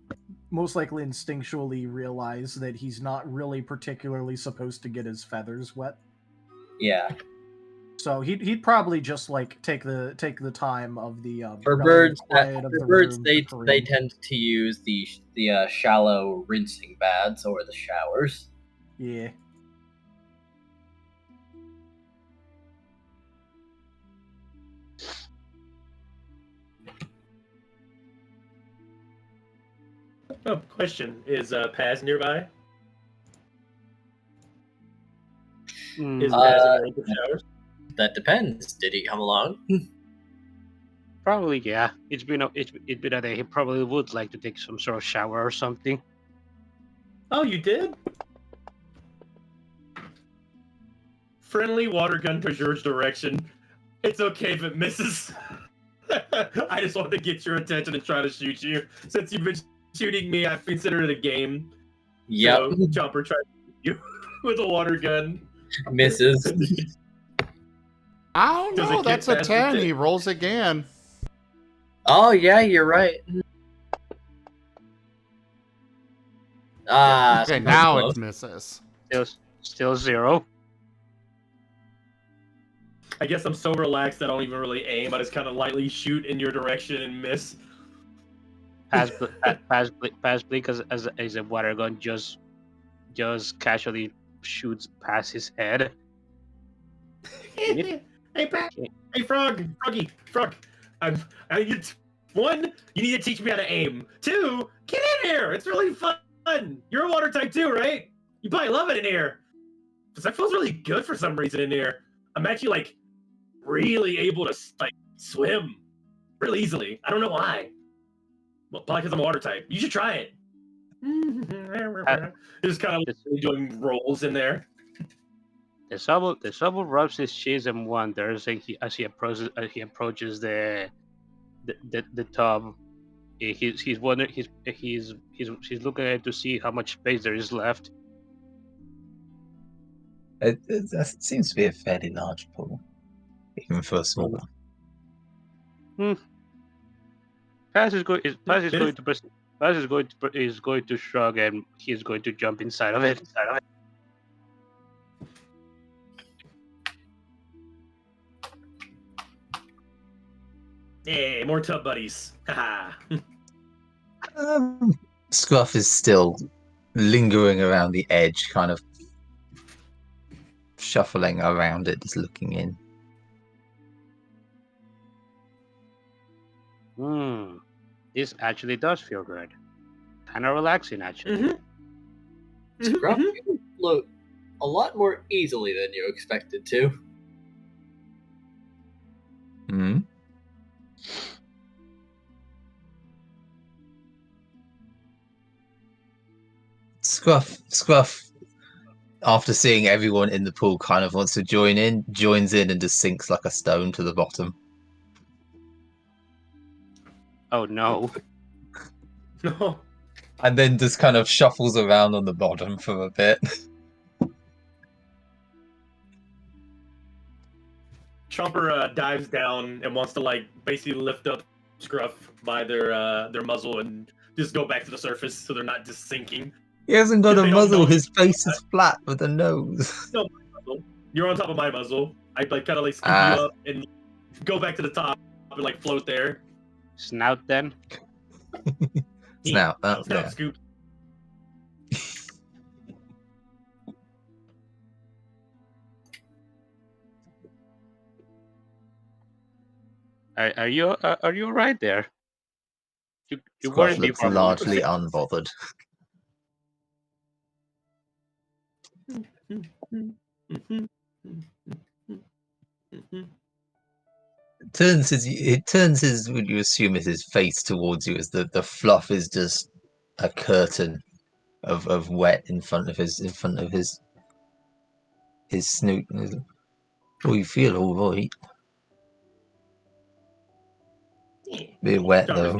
most likely instinctually realize that he's not really particularly supposed to get his feathers wet. Yeah. So he'd probably just like take the time of the for birds. They tend to use the shallow rinsing baths or the showers. Yeah. Oh, question. Is Paz nearby? Is Paz in the showers? That depends. Did he come along? Probably, yeah. It's been a day. He probably would like to take some sort of shower or something. Oh, you did? Friendly water gun to George's direction. It's okay if it misses. I just wanted to get your attention and try to shoot you. Since you've been shooting me, I've considered it a game. Yep. So, Chomper tried to shoot you with a water gun. Misses. I don't know. That's a 10. He rolls again. Oh, yeah, you're right. Okay, now it misses. Still 0. I guess I'm so relaxed that I don't even really aim. I just kind of lightly shoot in your direction and miss. Paz Blink as a water gun just casually shoots past his head. Hey, Froggy. One, you need to teach me how to aim. 2, get in here. It's really fun. You're a water type too, right? You probably love it in here. Because that feels really good for some reason in here. I'm actually like really able to like swim really easily. I don't know why. Well, probably because I'm a water type. You should try it. Just kind of doing rolls in there. The Sobble rubs his cheeks and wonders, and as he approaches the tub, he's wondering he's looking at it to see how much space there is left. It seems to be a fairly large pool, even for a small one. Paz is going to shrug, and he's going to jump inside of it. Hey, more tub buddies. Scruff is still lingering around the edge, kind of shuffling around it, just looking in. This actually does feel good. Kind of relaxing, actually. Scruff, you float a lot more easily than you expected to. Scruff, after seeing everyone in the pool, kind of wants to joins in and just sinks like a stone to the bottom. Oh no. No. And then just kind of shuffles around on the bottom for a bit. Chomper dives down and wants to like basically lift up Scruff by their muzzle and just go back to the surface so they're not just sinking. He hasn't got a muzzle. His face is flat with a nose. No, you're on top of my muzzle. I like kind of like scoop you up and go back to the top and like float there. Snout then. Snout. Snout scoop. Are you all right there? You Scruff looks largely unbothered. It turns his what you assume is his face towards you as the fluff is just a curtain of wet in front of his snoot. Oh, you feel all right. Bit wet though.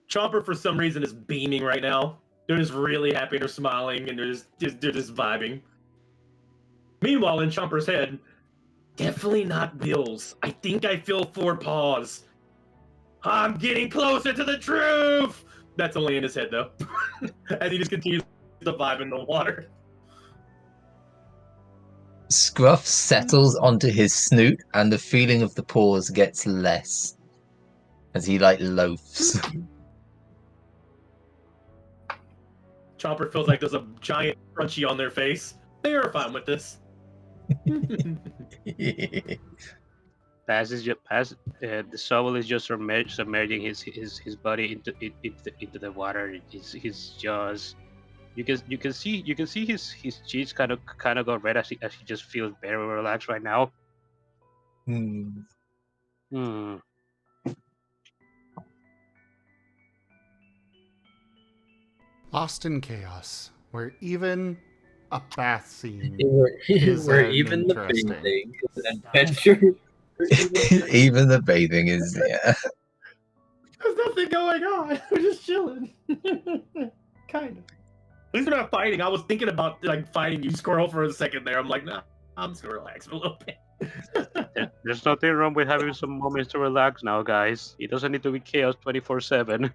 Chomper, for some reason, is beaming right now. They're just really happy. They're smiling, and they're just vibing. Meanwhile, in Chomper's head, definitely not Bill's. I think I feel 4 paws. I'm getting closer to the truth. That's only in his head, though. As he just continues to vibe in the water. Scruff settles onto his snoot, and the feeling of the paws gets less as he loafs. Chomper feels like there's a giant crunchy on their face. They are fine with this. The Sobble is just submerging his body into the water. His jaws. You can see his cheeks kind of go red as he just feels very relaxed right now. Lost in chaos, where even a bath scene is even the bathing is an adventure. Even the bathing is, yeah. There's nothing going on. We're just chilling. Kind of. At least we're not fighting. I was thinking about fighting you, Squirrel, for a second there. I'm like, nah, I'm just gonna relax a little bit. There's nothing wrong with having some moments to relax now, guys. It doesn't need to be chaos 24/7.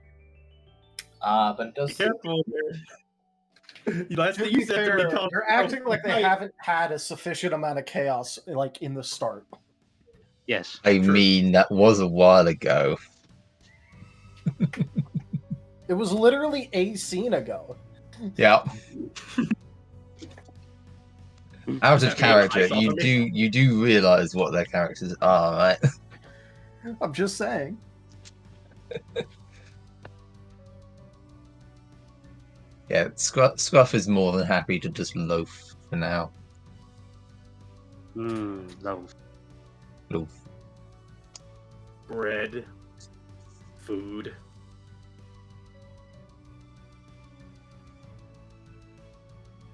But it does. Be careful there. Last thing you said to me, you're acting like they haven't had a sufficient amount of chaos in the start. Yes. I mean, that was a while ago. It was literally a scene ago. Yeah. Out of character, you do realize what their characters are, right? I'm just saying. Yeah, Scruff is more than happy to just loaf for now. Loaf. Bread. Food.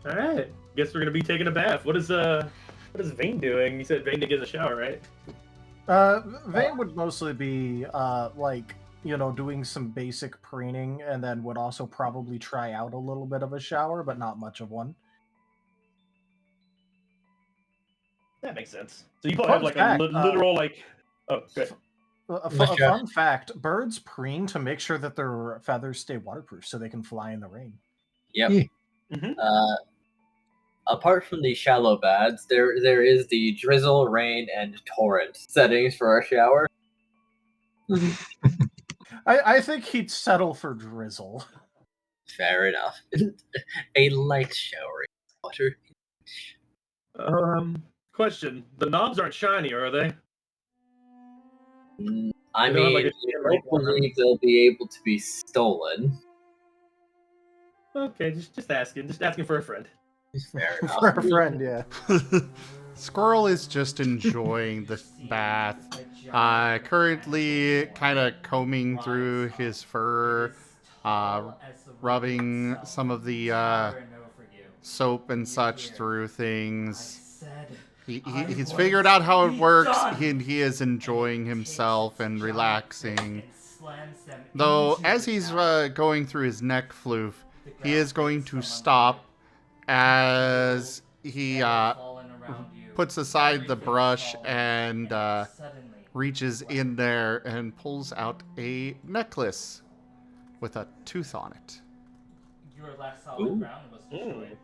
All right. Guess we're gonna be taking a bath. What is Vane doing? You said Vane to get in the shower, right? Vane would mostly be doing some basic preening, and then would also probably try out a little bit of a shower, but not much of one. That makes sense. So you probably have a literal oh, good. A fun fact: birds preen to make sure that their feathers stay waterproof, so they can fly in the rain. Yep. Apart from the shallow baths, there is the drizzle, rain, and torrent settings for our shower. I think he'd settle for drizzle. Fair enough. A light shower water. Question: the knobs aren't shiny, are they? I mean, I don't believe they'll be able to be stolen. Okay, just asking for a friend. Fair enough. For a friend, yeah. Squirrel is just enjoying the bath. Currently kind of combing through his fur, rubbing some of the soap and such through things. He's figured out how it works, and he is enjoying himself and relaxing. Though, as he's going through his neck floof, he is going to stop as he puts aside the brush and reaches in there and pulls out a necklace with a tooth on it. Your last solid ground was destroyed.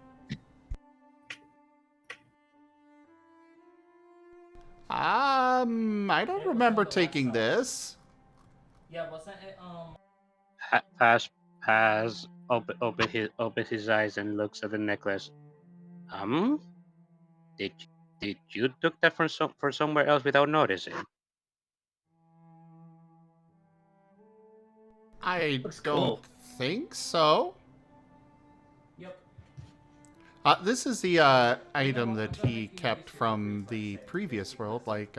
I don't remember taking this. Yeah, wasn't it Has open his eyes and looks at the necklace. Did you took that for somewhere else without noticing? I don't think so. Yep. This is the item that he kept from the previous world, like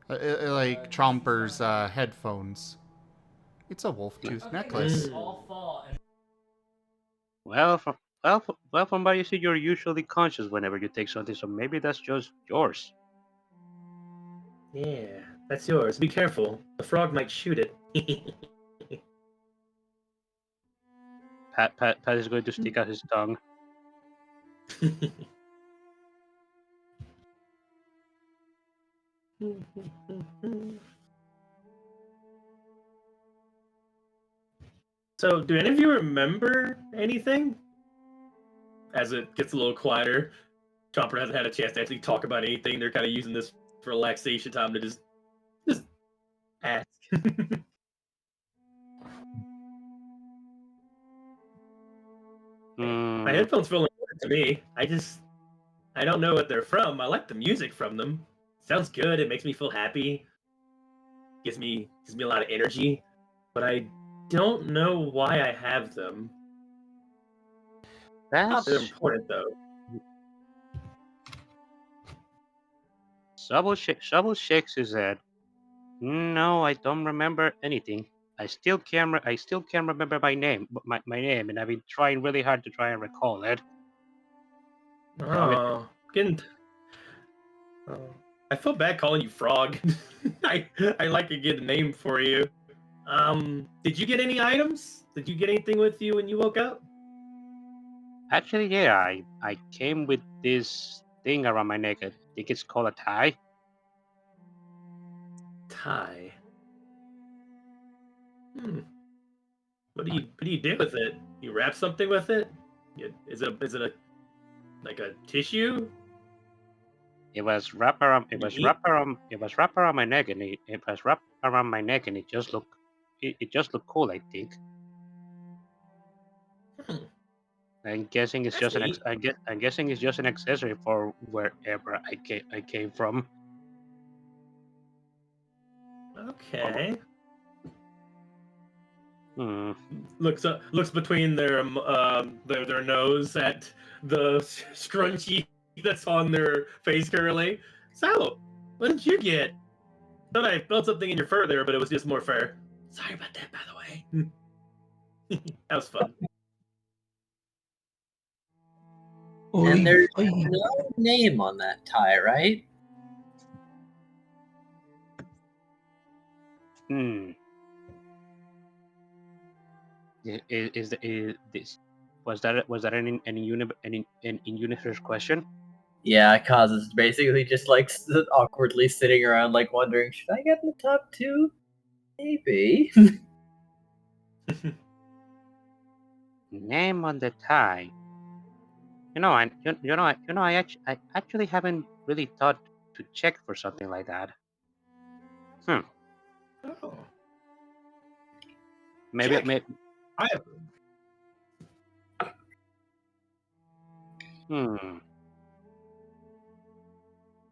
Chomper's headphones. It's a wolf tooth necklace. Well, from what you see, you're usually conscious whenever you take something, so maybe that's just yours. Yeah, that's yours. Be careful. The frog might shoot it. Pat is going to stick out his tongue. So, do any of you remember anything? As it gets a little quieter, Chomper hasn't had a chance to actually talk about anything. They're kind of using this for relaxation time to just ask. My headphones feel important to me. I don't know what they're from. I like the music from them. Sounds good. It makes me feel happy. Gives me a lot of energy. But I don't know why I have them. That's They're important though. Sobble shakes his head. No, I don't remember anything. I still can't remember my name, and I've been trying really hard to try and recall it. Oh, I feel bad calling you Frog. I like to get a name for you. Did you get any items? Did you get anything with you when you woke up? Actually, yeah, I came with this thing around my neck. I think it's called a tie. Tie. What do you do with it? You wrap something with it? Is it like a tissue? It was wrapped around my neck, and it just looked cool, I think. I'm guessing it's just I'm guessing it's just an accessory for wherever I came from. Okay. Looks between their nose at the scrunchie that's on their face currently. So, what did you get? Thought I felt something in your fur there, but it was just more fur. Sorry about that, by the way. That was fun. And there's no name on that tie, right? Was that an universe question? Yeah, Kaz is basically just like awkwardly sitting around, like wondering, should I get in the top 2? Maybe. Name on the tie. I actually haven't really thought to check for something like that. Oh. Maybe I have.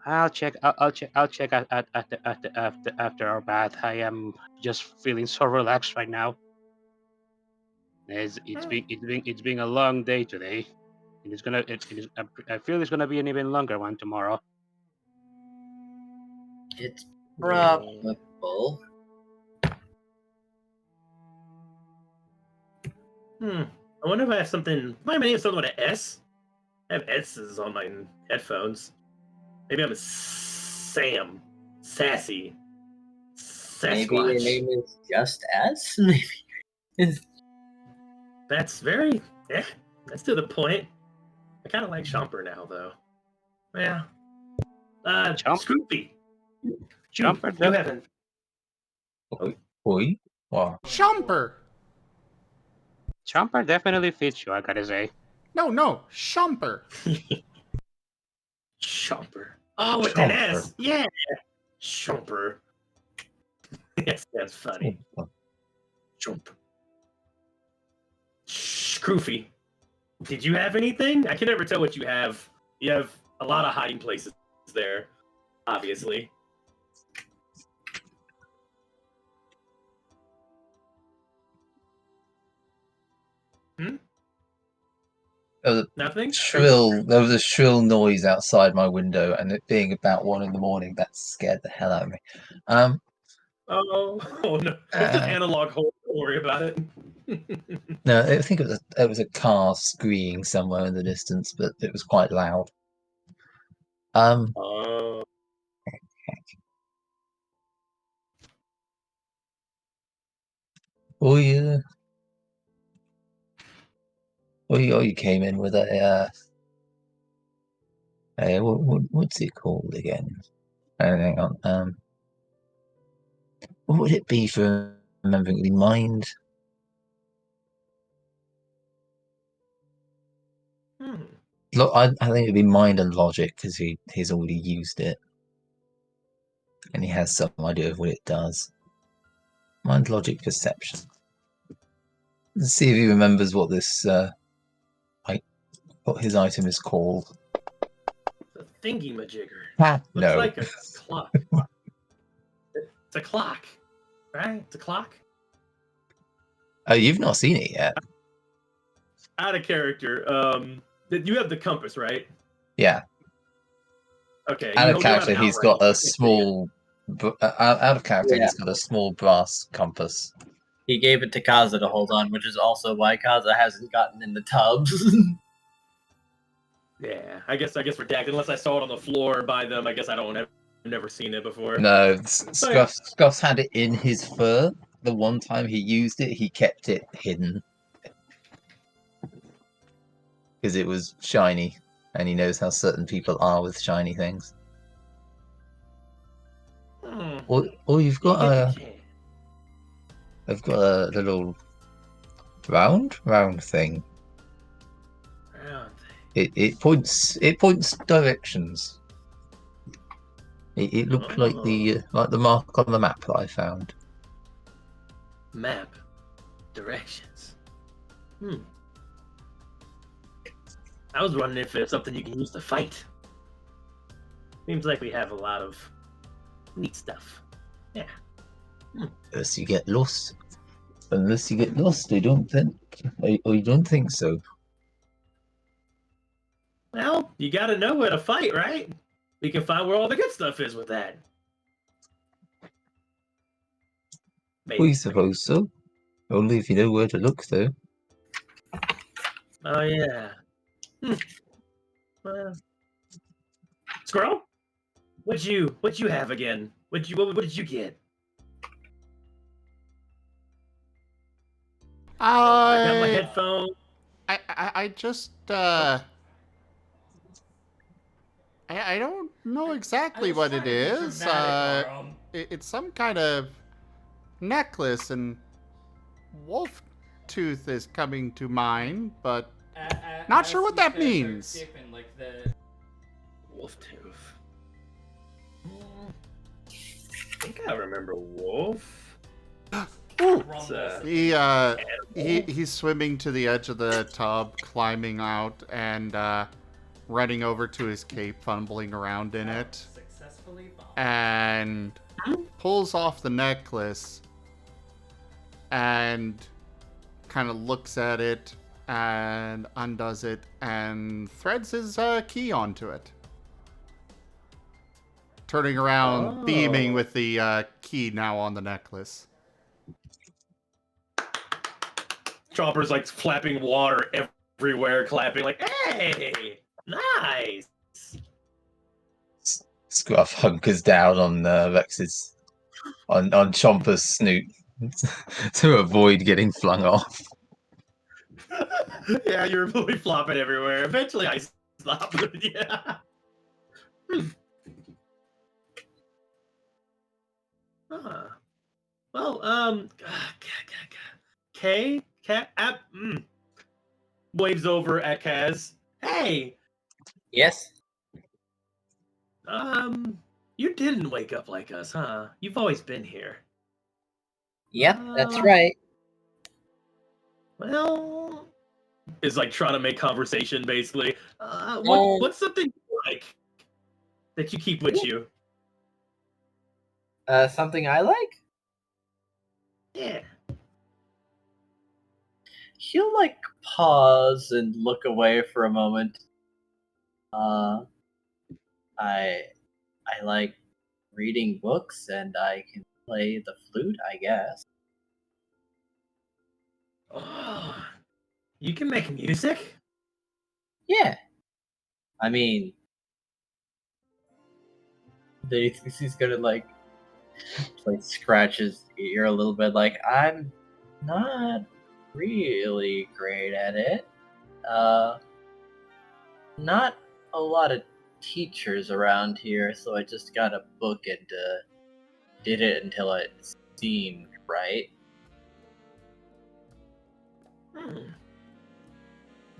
I'll check after our bath. I am just feeling so relaxed right now. It's been a long day today, and I feel it's gonna be an even longer one tomorrow. It's probable. I wonder if I have something. My name is something with an S. I have S's on my headphones. Maybe I'm a Sam. Sassy. Sasquatch. Maybe your name is just S? Maybe. That's very. Yeah, that's to the point. I kind of like Chomper now, though. Yeah. Scruffy. Chomper, you haven't. Oi? What? Chomper! Chomper definitely fits you, I gotta say. No, Chomper. Chomper. Oh, with an S. Yeah. Chomper. Yes, that's funny. Chomper. Scruffy. Did you have anything? I can never tell what you have. You have a lot of hiding places there, obviously. Nothing? There was a shrill noise outside my window, and it being about 1 a.m, that scared the hell out of me. Oh no! It's just analog horror. Don't worry about it. No, I think it was a car screaming somewhere in the distance, but it was quite loud. Oh. Oh, you came in with a what's it called again? Hang on. What would it be for remembering the mind? Look, I think it'd be mind and logic because he's already used it, and he has some idea of what it does. Mind, logic, perception. Let's see if he remembers what this what his item is called. It's a thingy-majigger. No. Looks like a clock. It's a clock, right? It's a clock. Oh, you've not seen it yet. Out of character. You have the compass, right? Yeah. Okay. Out of character, he's got a small. Out of character, he's got a small brass compass. He gave it to Kaza to hold on, which is also why Kaza hasn't gotten in the tubs. Yeah, I guess redacted. Unless I saw it on the floor by them, I guess I've never seen it before. No, Scruff's had it in his fur. The one time he used it, he kept it hidden because it was shiny, and he knows how certain people are with shiny things. Or you've got I've got a little round thing. It points directions. It looked like the mark on the map that I found. Map directions. I was wondering if it's something you can use to fight. Seems like we have a lot of neat stuff. Yeah. Unless you get lost, I don't think. I don't think so. Well, you got to know where to fight, right? We can find where all the good stuff is with that. Maybe. We suppose so. Only if you know where to look, though. Oh yeah. Squirrel, what you have again? What did you get? I got my headphones. I just I don't know exactly what it is. It's some kind of necklace, and wolf tooth is coming to mind, but not sure what that means. Wolf tooth. I think I remember wolf. Ooh. He's swimming to the edge of the tub, climbing out, and running over to his cape, fumbling around in it, and pulls off the necklace and kind of looks at it and undoes it and threads his key onto it. Turning around, beaming with the key now on the necklace. Chomper's like flapping water everywhere, clapping like, "Hey, nice!" Scruff hunkers down on Rex's on Chomper's snoot to avoid getting flung off. Yeah, you're really flopping everywhere. Eventually, I stop. Yeah. Well, waves over at Kaz. Hey. Yes. You didn't wake up like us, huh? You've always been here. Yep, that's right. Well, is like trying to make conversation, basically. What's something you like that you keep with you? Something I like? Yeah. he'll like pause and look away for a moment. I like reading books and I can play the flute, I guess. Oh, you can make music? Yeah. I mean, he's gonna like scratch his ear a little bit. Like, I'm not really great at it. Not a lot of teachers around here, so I just got a book and did it until it seemed right.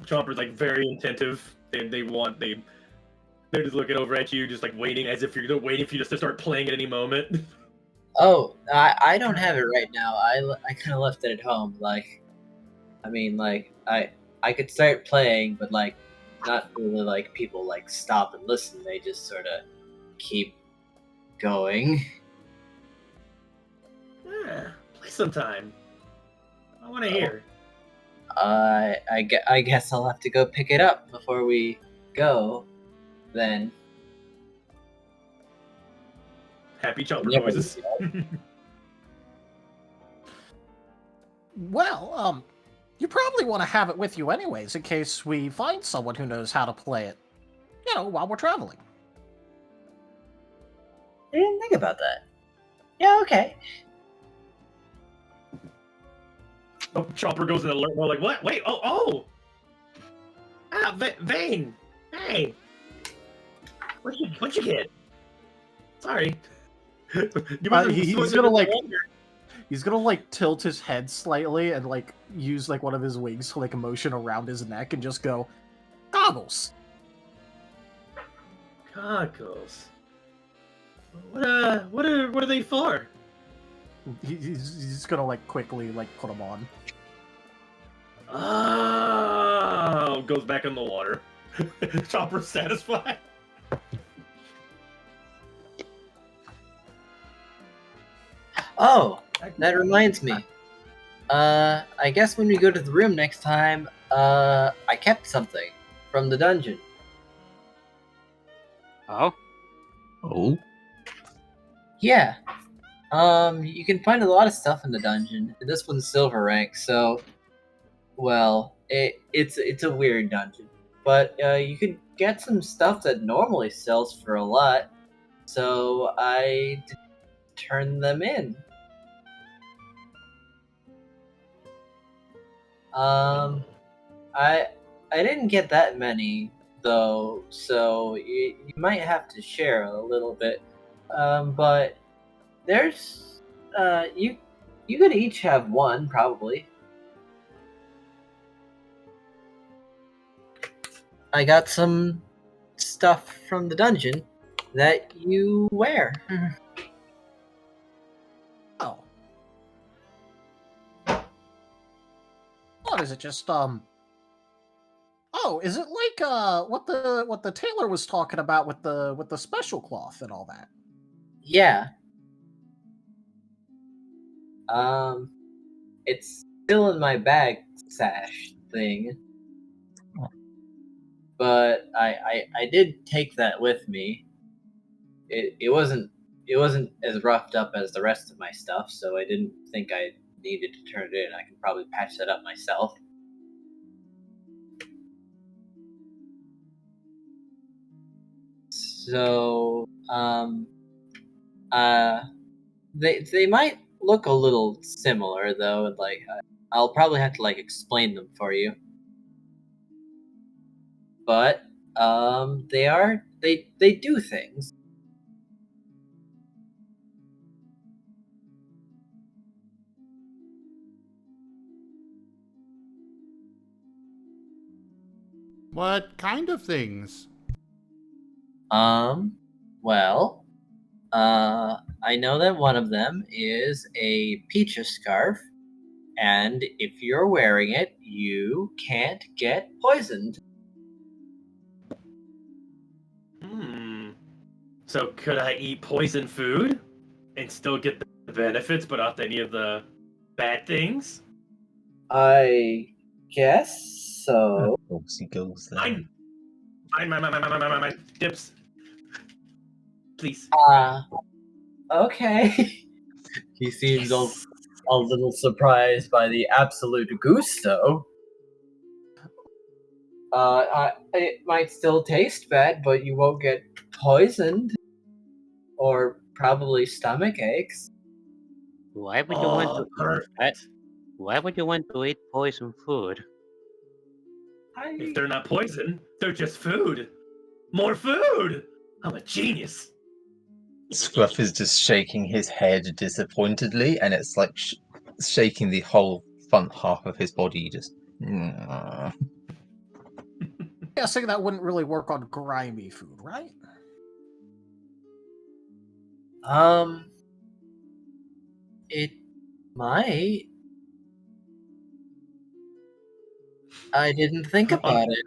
Chomper's like very attentive. They're just looking over at you, just like waiting, as if they're waiting for you just to start playing at any moment. Oh, I don't have it right now. I kind of left it at home. Like, I mean, like I could start playing, but like not really like people like stop and listen. They just sort of keep going. Yeah, play sometime. I want to hear. I guess I'll have to go pick it up before we go. Then. Happy Chomper noises. Well, you probably want to have it with you anyways, in case we find someone who knows how to play it, you know, while we're traveling. I didn't think about that. Yeah, okay. Oh, Chomper goes in alert mode, like, what? Wait, oh! Ah, Vane! Hey! What'd you get? Sorry. He's gonna like... He's gonna like tilt his head slightly and like use like one of his wings to like motion around his neck and just go, goggles. Goggles. What are they for? He's gonna like quickly like put them on. Oh, goes back in the water. Chomper's satisfied. Oh, that reminds me. I guess when we go to the room next time, I kept something from the dungeon. Oh? Oh? Yeah. You can find a lot of stuff in the dungeon. This one's silver rank, so, well, it's a weird dungeon. But you could get some stuff that normally sells for a lot, so I turned them in. I didn't get that many though, so you might have to share a little bit. But there's you could each have one probably. I got some stuff from the dungeon that you wear. Oh. What is it? Just Oh, is it like what the tailor was talking about with the special cloth and all that? Yeah. It's still in my bag sash thing. But I did take that with me. It wasn't as roughed up as the rest of my stuff, so I didn't think I needed to turn it in. I can probably patch that up myself. So they might look a little similar though. Like I'll probably have to like explain them for you. But they do things. What kind of things? Well, I know that one of them is a peach scarf, and if you're wearing it, you can't get poisoned. So could I eat poison food and still get the benefits, but not any of the bad things? I guess so. He goes there. Mine. Dips. Please. Okay. He seems Yes. a little surprised by the absolute gusto. It might still taste bad, but you won't get poisoned. Or probably stomach aches. Why would you want to? Perfect. Why would you want to eat poison food? If they're not poison, they're just food. More food! I'm a genius. Scruff is just shaking his head disappointedly, and it's like shaking the whole front half of his body. Just. Guessing that wouldn't really work on grimy food, right? It might. I didn't think about it.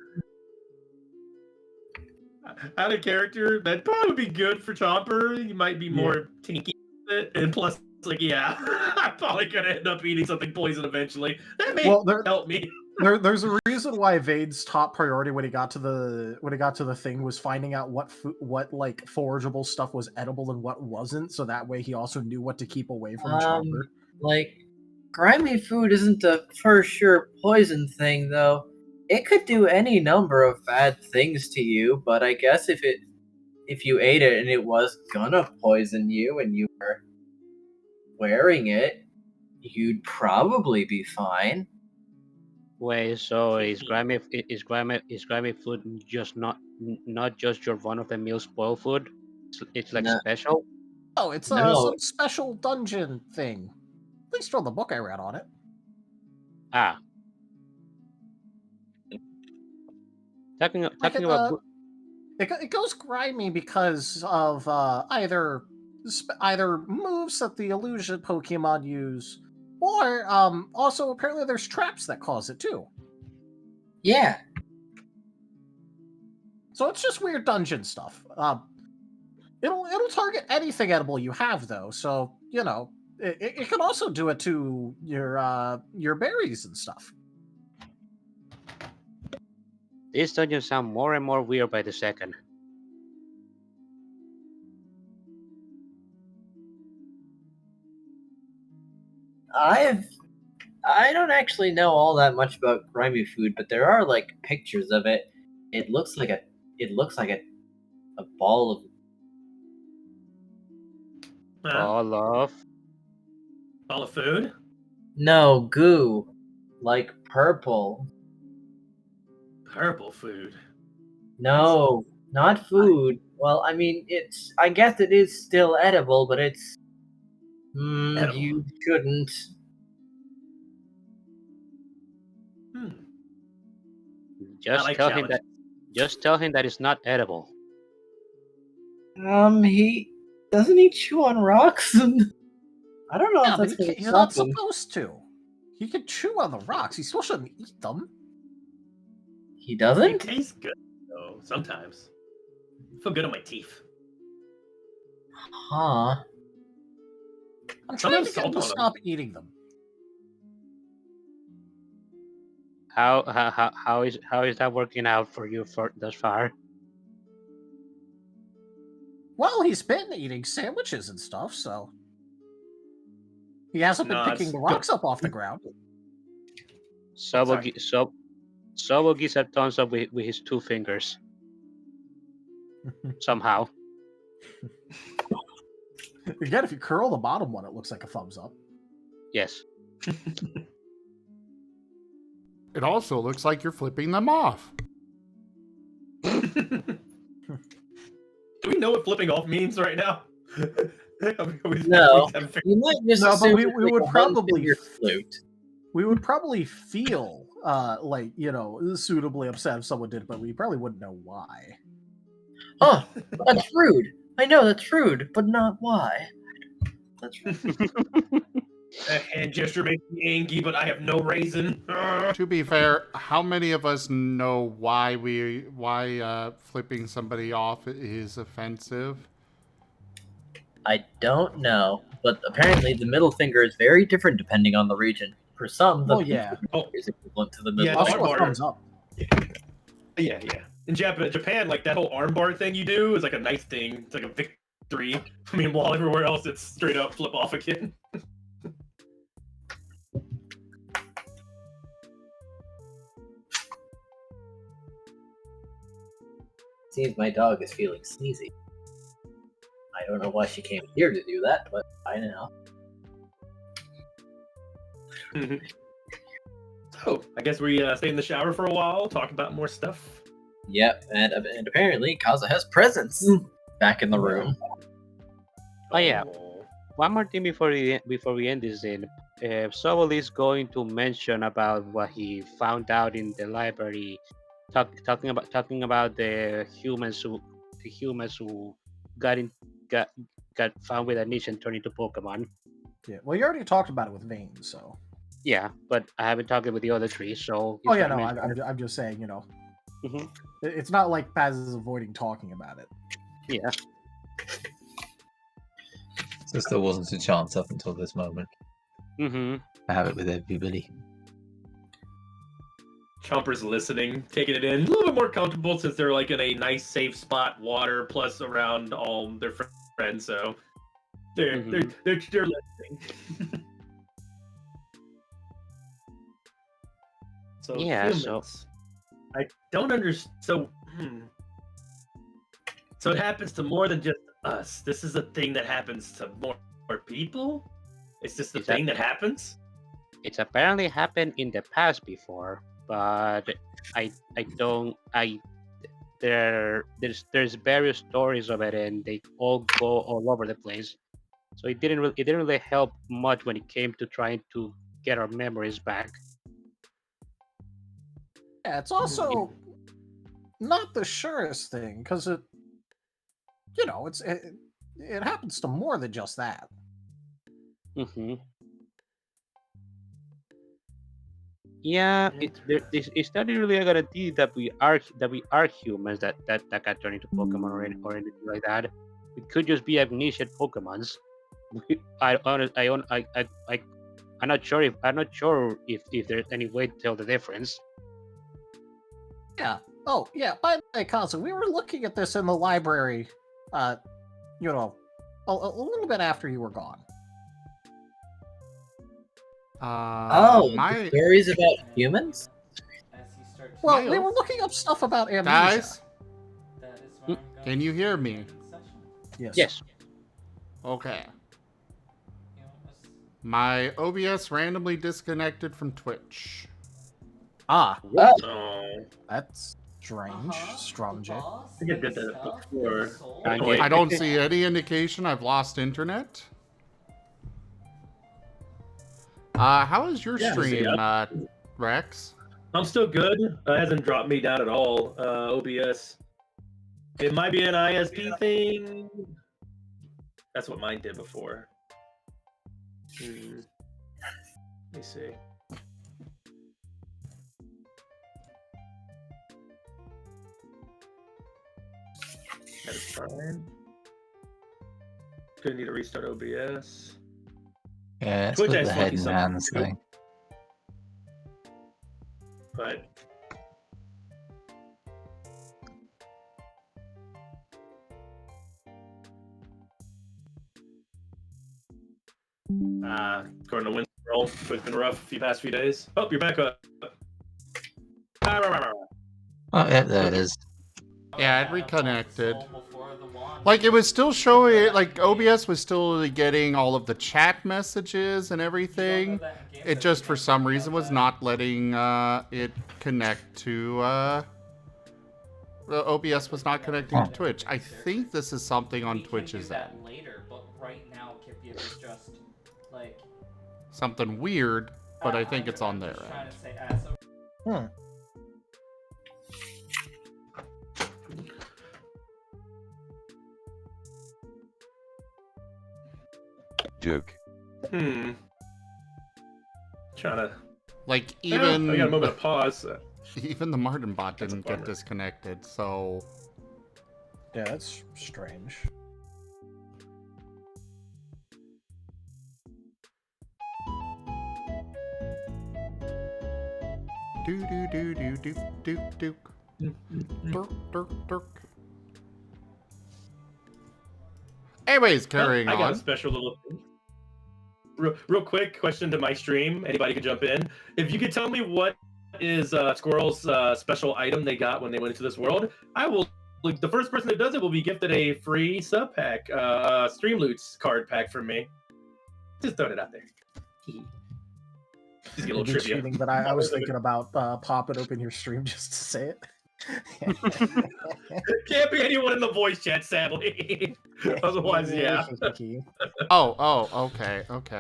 Out of character, that'd probably be good for Chomper. He might be more tinky with it. And plus, like, yeah, I'm probably gonna end up eating something poison eventually. That may help me. There's a reason why Vane's top priority when he got to the thing was finding out what like forageable stuff was edible and what wasn't, so that way he also knew what to keep away from Chomper. Like, grimy food isn't a for sure poison thing, though. It could do any number of bad things to you, but I guess if you ate it and it was gonna poison you and you were wearing it, you'd probably be fine. Wait, so is grimy food just not just your run-of-the-mill spoiled food? It's like special? Oh, it's some special dungeon thing. At least from the book I read on it. Ah. Talking about it goes grimy because of either moves that the illusion Pokemon use, or also apparently there's traps that cause it too. Yeah. So it's just weird dungeon stuff. It'll target anything edible you have though, so you know it can also do it to your berries and stuff. These dungeons sound more and more weird by the second. I don't actually know all that much about grimy food, but there are like pictures of it. It looks like a ball of Ball of food? No, goo. Like purple. Purple food. No, not food. Well, I mean, I guess it is still edible, but it's you shouldn't. Just tell him that it's not edible. He doesn't he chew on rocks? I don't know if that's gonna he's not supposed to. He can chew on the rocks. He still shouldn't eat them. He doesn't? They taste good, though, sometimes. I feel good on my teeth. Huh. I'm trying to get him to stop eating them. How is that working out for you thus far? Well, he's been eating sandwiches and stuff, so he hasn't been picking the rocks up off the ground. Sobble gives a thumbs up with his 2 fingers. Somehow. Again, if you curl the bottom one, it looks like a thumbs up. Yes. It also looks like you're flipping them off. Do we know what flipping off means right now? No. You might just but we would probably flute. We would probably feel like, suitably upset if someone did, but we probably wouldn't know why. Oh, that's rude. I know that's rude, but not why. That's rude. A hand gesture makes me angry, but I have no reason. To be fair, how many of us know why flipping somebody off is offensive? I don't know, but apparently the middle finger is very different depending on the region. For some, the Well, yeah. is equivalent to the Yeah, middle. I'll show a armbar. thumbs up. Yeah. In Japan, like that whole armbar thing you do is like a nice thing. It's like a victory. Meanwhile, everywhere else, it's straight up flip off again. Seems my dog is feeling sneezy. I don't know why she came here to do that, but I know. So, I guess we stay in the shower for a while, talk about more stuff. Yep, and apparently Kaza has presents back in the room. Oh yeah. One more thing before we end this in. Sobble is going to mention about what he found out in the library, talking about the humans who got found with a niche and turned into Pokemon. Yeah. Well, you already talked about it with Vane, so. Yeah, but I haven't talked with the other three, so. Oh yeah, no, I'm just saying, you know. Mm-hmm. It's not like Paz is avoiding talking about it. Yeah. Just there wasn't a chance up until this moment. Mm-hmm. I have it with everybody. Chomper's listening, taking it in, a little bit more comfortable since they're like in a nice, safe spot, water plus around all their friends. So they're listening. So yeah, humans. I don't understand. So it happens to more than just us. This is a thing that happens to more people. It's just the thing that happens. It's apparently happened in the past before, but there's various stories of it, and they all go all over the place. So it didn't really help much when it came to trying to get our memories back. Yeah, it's also not the surest thing because it happens to more than just that. Mm-hmm. Yeah, it's not really a guarantee that we are humans that got turned into Pokemon or anything like that. It could just be amnesia Pokemons. I'm not sure if there's any way to tell the difference. Yeah. Oh, yeah. By the way, Kaza, we were looking at this in the library. A little bit after you were gone. The stories about humans? Well, we were looking up stuff about amnesia. Guys, can you hear me? Yes. Okay. My OBS randomly disconnected from Twitch. Ah. Oh. That's strange. Strange. I think I did that before. I don't see any indication I've lost internet. How is your stream, Rex? I'm still good. It hasn't dropped me down at all. OBS. It might be an ISP thing. That's what mine did before. Let me see. That is fine. Gonna need to restart OBS. Yeah, it's Twitch with has the head funky and hands something, thing. But according to Winterfell, it's been rough the past few days. Oh, you're back up. Oh, yeah, there it is. Yeah, it reconnected. Like, it was still showing, like, OBS was still getting all of the chat messages and everything. It just, for some reason, was not letting it connect to, OBS was not connecting to Twitch. I think this is something on Twitch's end. Later, but right now, Kipia is just, like... Something weird, but I think it's on their end. Joke. Trying to... Like, I got a even... moment of pause. Even the Marten bot didn't get disconnected, so... Yeah, that's strange. Do do do do do do do. Dirk, dirk, dirk. Anyways, carrying I got on. a special little thing. Real quick question to my stream. Anybody can jump in. If you could tell me what is Squirrel's special item they got when they went into this world, I will. Like, the first person that does it will be gifted a free sub pack, Stream Loots card pack from me. Just throwing it out there. Just get a little trivia. Cheating, but I was thinking about popping open your stream just to say it. Can't be anyone in the voice chat, sadly. Otherwise, yeah. Oh, okay. If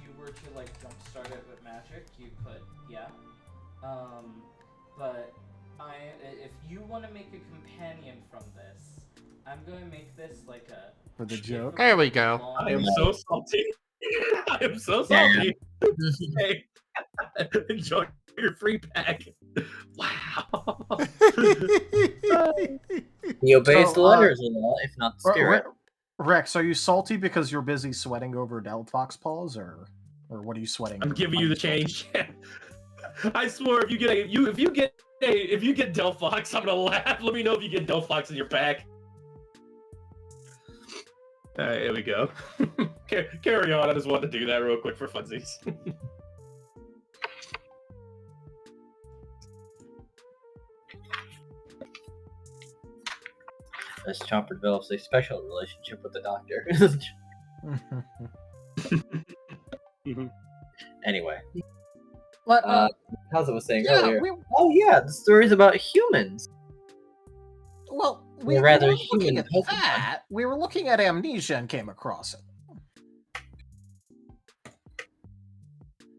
you were to like jumpstart it with magic, you could, yeah. But if you want to make a companion from this, I'm going to make this like a for the joke. There we go. I am so salty. I am so salty. Hey, enjoy your free pack. Wow. You obey the letters a lot, if not the spirit. Rex, are you salty because you're busy sweating over Delphox paws, or what are you sweating? I'm giving you the change. I swear, if you get Delphox, I'm gonna laugh. Let me know if you get Delphox in your pack. All right, here we go. Carry on. I just wanted to do that real quick for funsies. As Chomper develops a special relationship with the Doctor. Anyway. What? As I was saying earlier. The story's about humans. Well, we were looking at that. We were looking at Amnesia and came across it.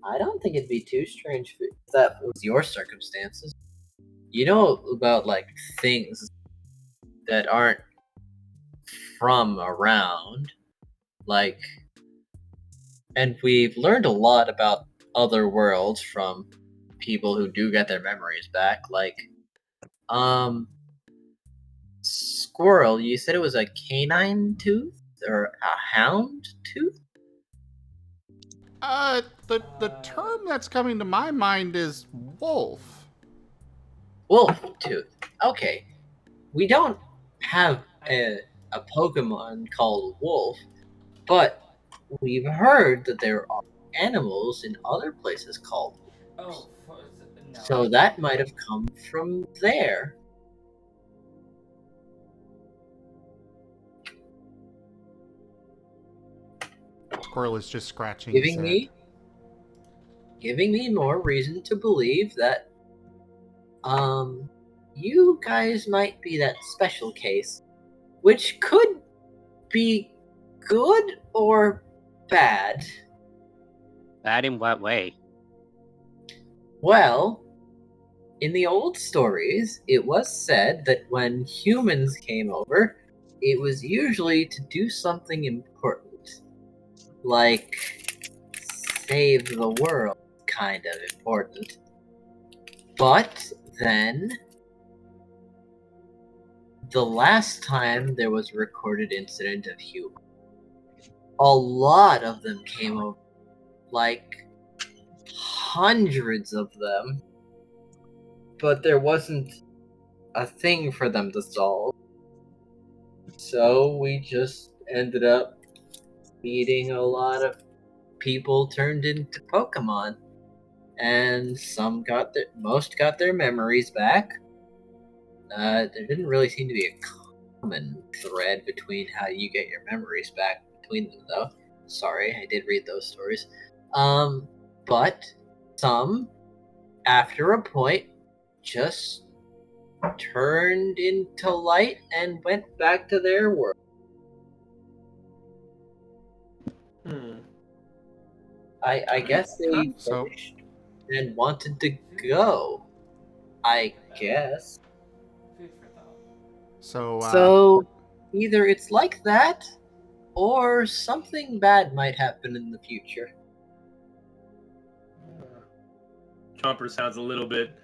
I don't think it'd be too strange if that was your circumstances. You know about, like, things that aren't from around, like, and we've learned a lot about other worlds from people who do get their memories back, like, Squirrel, you said it was a canine tooth or a hound tooth? The term that's coming to my mind is wolf. Wolf tooth. Okay. We don't have a Pokemon called wolf, but we've heard that there are animals in other places called wolves. Oh, no. So that might have come from there. Squirrel is just scratching his head. Giving me more reason to believe that you guys might be that special case, which could be good or bad. Bad in what way? Well, in the old stories, it was said that when humans came over, it was usually to do something important, like save the world, kind of important. But then, the last time there was a recorded incident of humans, a lot of them came over, like hundreds of them, but there wasn't a thing for them to solve. So we just ended up meeting a lot of people turned into Pokemon, and most got their memories back. There didn't really seem to be a common thread between how you get your memories back between them, though. Sorry, I did read those stories. But some, after a point, just turned into light and went back to their world. I guess they finished and wanted to go. I guess. So either it's like that, or something bad might happen in the future. Chomper sounds a little bit,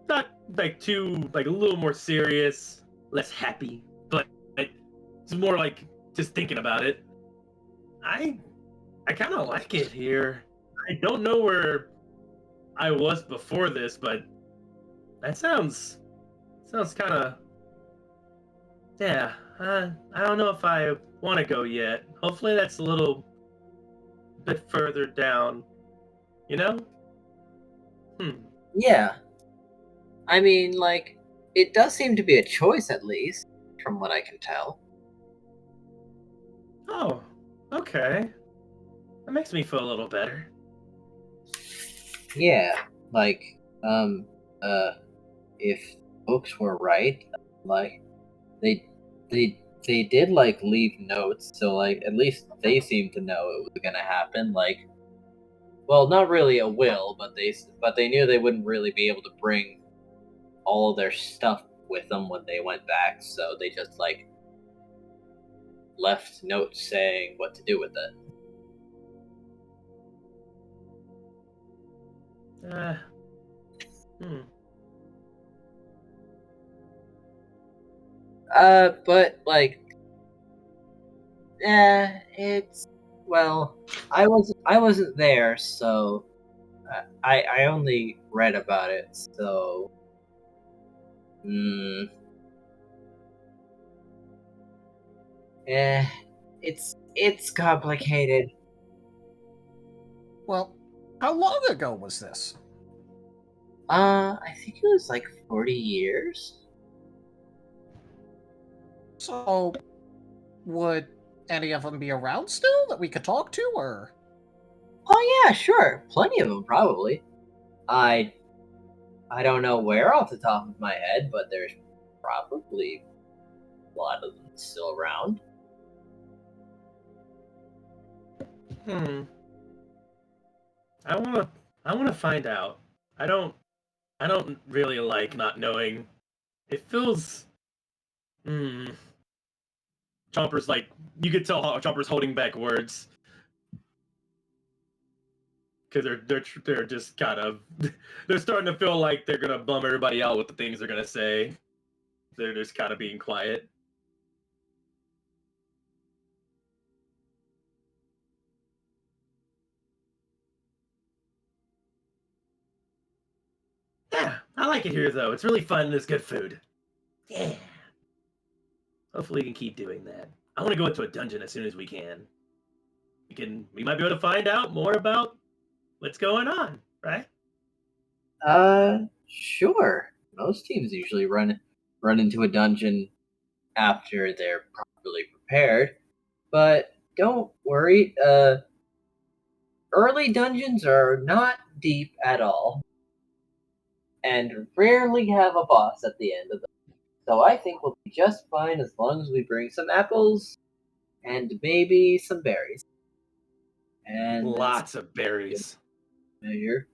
not like too, like a little more serious, less happy, but it's more like just thinking about it. I I kind of like it here. I don't know where I was before this, but that sounds kind of, yeah. I don't know if I want to go yet. Hopefully, that's a little bit further down. You know? Yeah. I mean, like, it does seem to be a choice, at least, from what I can tell. Oh, okay. That makes me feel a little better. Yeah, like, if books were right, like, they did, like, leave notes, so, like, at least they seem to know it was gonna happen, like, well, not really a will, but they knew they wouldn't really be able to bring all of their stuff with them when they went back, so they just, like, left notes saying what to do with it. But like, it's, well, I wasn't there, so I only read about it, so it's complicated. Well, how long ago was this? I think it was like 40 years. So, would any of them be around still that we could talk to, or? Oh yeah, sure. Plenty of them, probably. I don't know where off the top of my head, but there's probably a lot of them still around. I wanna find out. I don't really like not knowing. It feels Chomper's like, you could tell how Chomper's holding back words. Because they're just kind of they're starting to feel like they're gonna bum everybody out with the things they're gonna say. They're just kind of being quiet. Yeah, I like it here though. It's really fun and it's good food. Yeah. Hopefully we can keep doing that. I want to go into a dungeon as soon as we can. We might be able to find out more about what's going on, right? Sure. Most teams usually run into a dungeon after they're properly prepared, but don't worry. Early dungeons are not deep at all, and rarely have a boss at the end of them. So I think we'll be just fine as long as we bring some apples and maybe some berries. And lots of berries. Measure.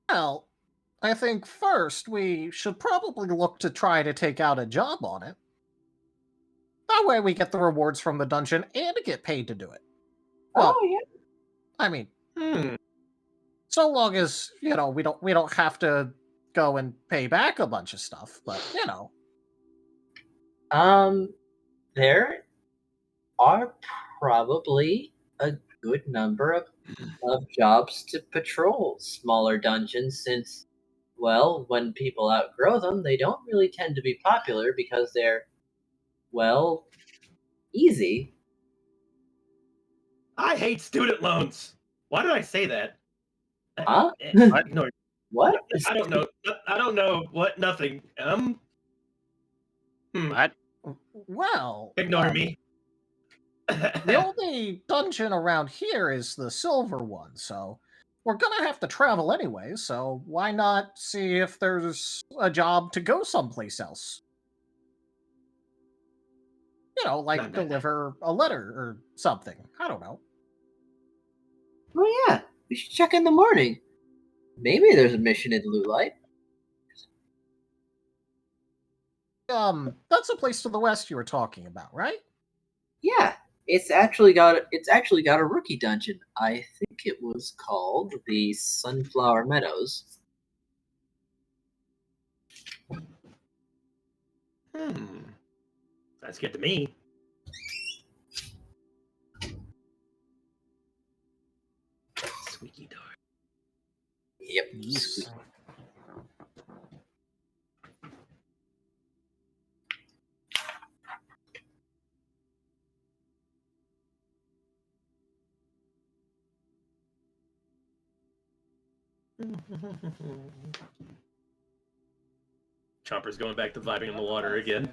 Well, I think first we should probably look to try to take out a job on it. That way we get the rewards from the dungeon and get paid to do it. Well, oh yeah. I mean, so long as, we don't have to go and pay back a bunch of stuff, but There are probably a good number of jobs to patrol smaller dungeons since, well, when people outgrow them, they don't really tend to be popular because they're, well, easy. I hate student loans. Why did I say that? Huh? Ignore. What? I don't know. I don't know. What? Nothing. What? Well, Ignore me. The only dungeon around here is the silver one, so we're gonna have to travel anyway, so why not see if there's a job to go someplace else? Like deliver a letter or something. I don't know. Oh yeah, we should check in the morning. Maybe there's a mission in Blue Light. That's a place to the west you were talking about, right? Yeah, it's actually got a rookie dungeon. I think it was called the Sunflower Meadows. That's good to me. Yes. Chomper's going back to vibing in the water again.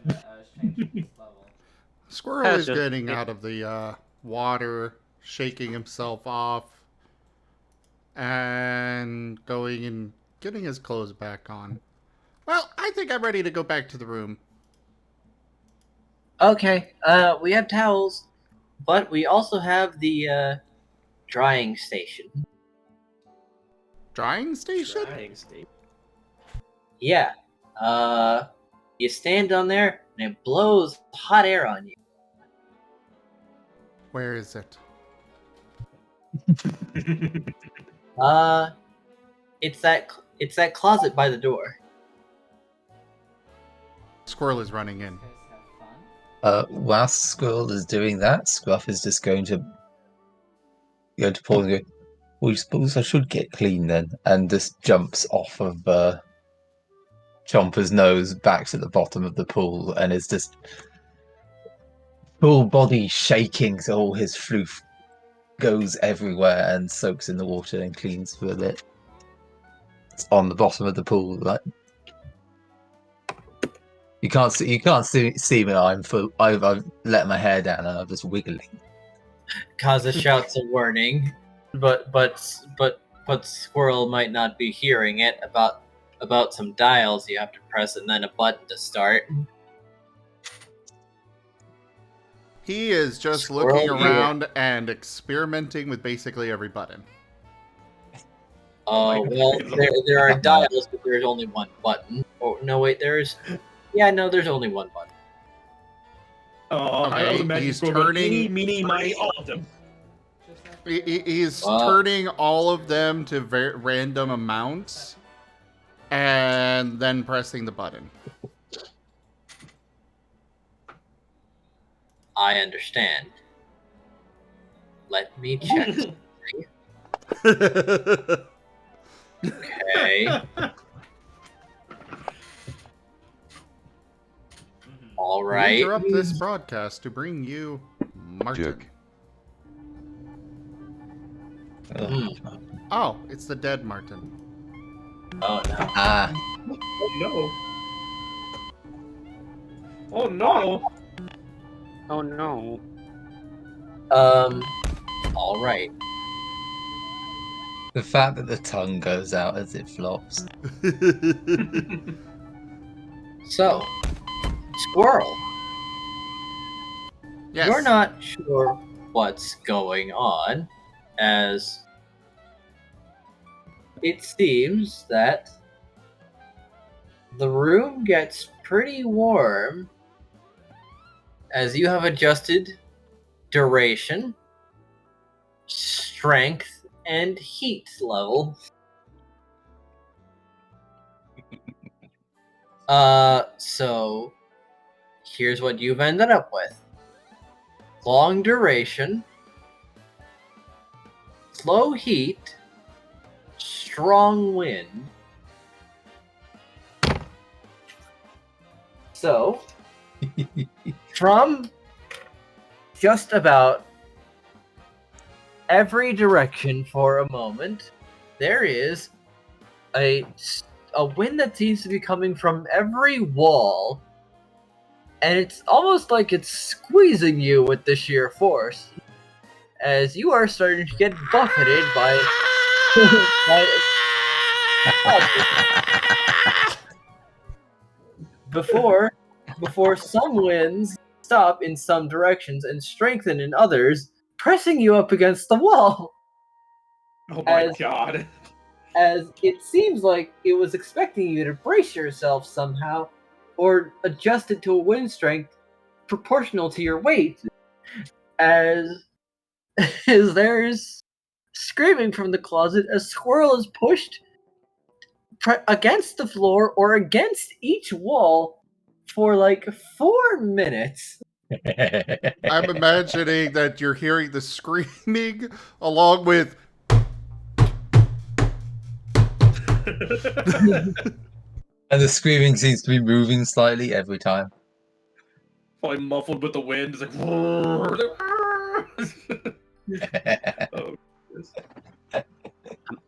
Squirrel is just- getting out of the water, shaking himself off, and going and getting his clothes back on. Well, I think I'm ready to go back to the room. Okay, we have towels, but we also have the drying station. Drying station? Drying station. Yeah. You stand on there and it blows hot air on you. Where is it? It's that closet by the door. Squirrel is running in. Whilst Squirrel is doing that, Scruff is just going to pause and go, well, you suppose I should get clean then, and just jumps off of Chomper's nose back to the bottom of the pool, and is just full body shaking, so all his floof goes everywhere and soaks in the water and cleans for a bit. It's on the bottom of the pool, like you can't see me. I've let my hair down and I'm just wiggling. Kaza shouts a warning, but Squirrel might not be hearing it about some dials you have to press and then a button to start. He is just Squirrel, looking around and experimenting with basically every button. Oh, well, there are dials, but there's only one button. Oh, no, wait, there's only one button. Oh, I Okay, was imagining he's Squirrel going, turning- eeny, meeny, miny, all of them. He's turning all of them to random amounts and then pressing the button. I understand. Let me check. Okay. All We right. interrupt this broadcast to bring you Marten. Joke. Oh, it's the dead Marten. Oh no. Ah, Oh no. Oh no. Oh no. All right. the fact that the tongue goes out as it flops. So, Squirrel, Yes. you're not sure what's going on, as it seems that the room gets pretty warm as you have adjusted duration, strength, and heat level. So here's what you've ended up with. Long duration, slow heat, strong wind. So, from just about every direction for a moment, there is a wind that seems to be coming from every wall, and it's almost like it's squeezing you with the sheer force, as you are starting to get buffeted by before some winds stop in some directions and strengthen in others, pressing you up against the wall. Oh my god. As it seems like it was expecting you to brace yourself somehow, or adjust it to a wind strength proportional to your weight, as there's screaming from the closet as Squirrel is pushed against the floor or against each wall for like 4 minutes. I'm imagining that you're hearing the screaming along with And the screaming seems to be moving slightly every time. Probably muffled with the wind. It's like. Oh,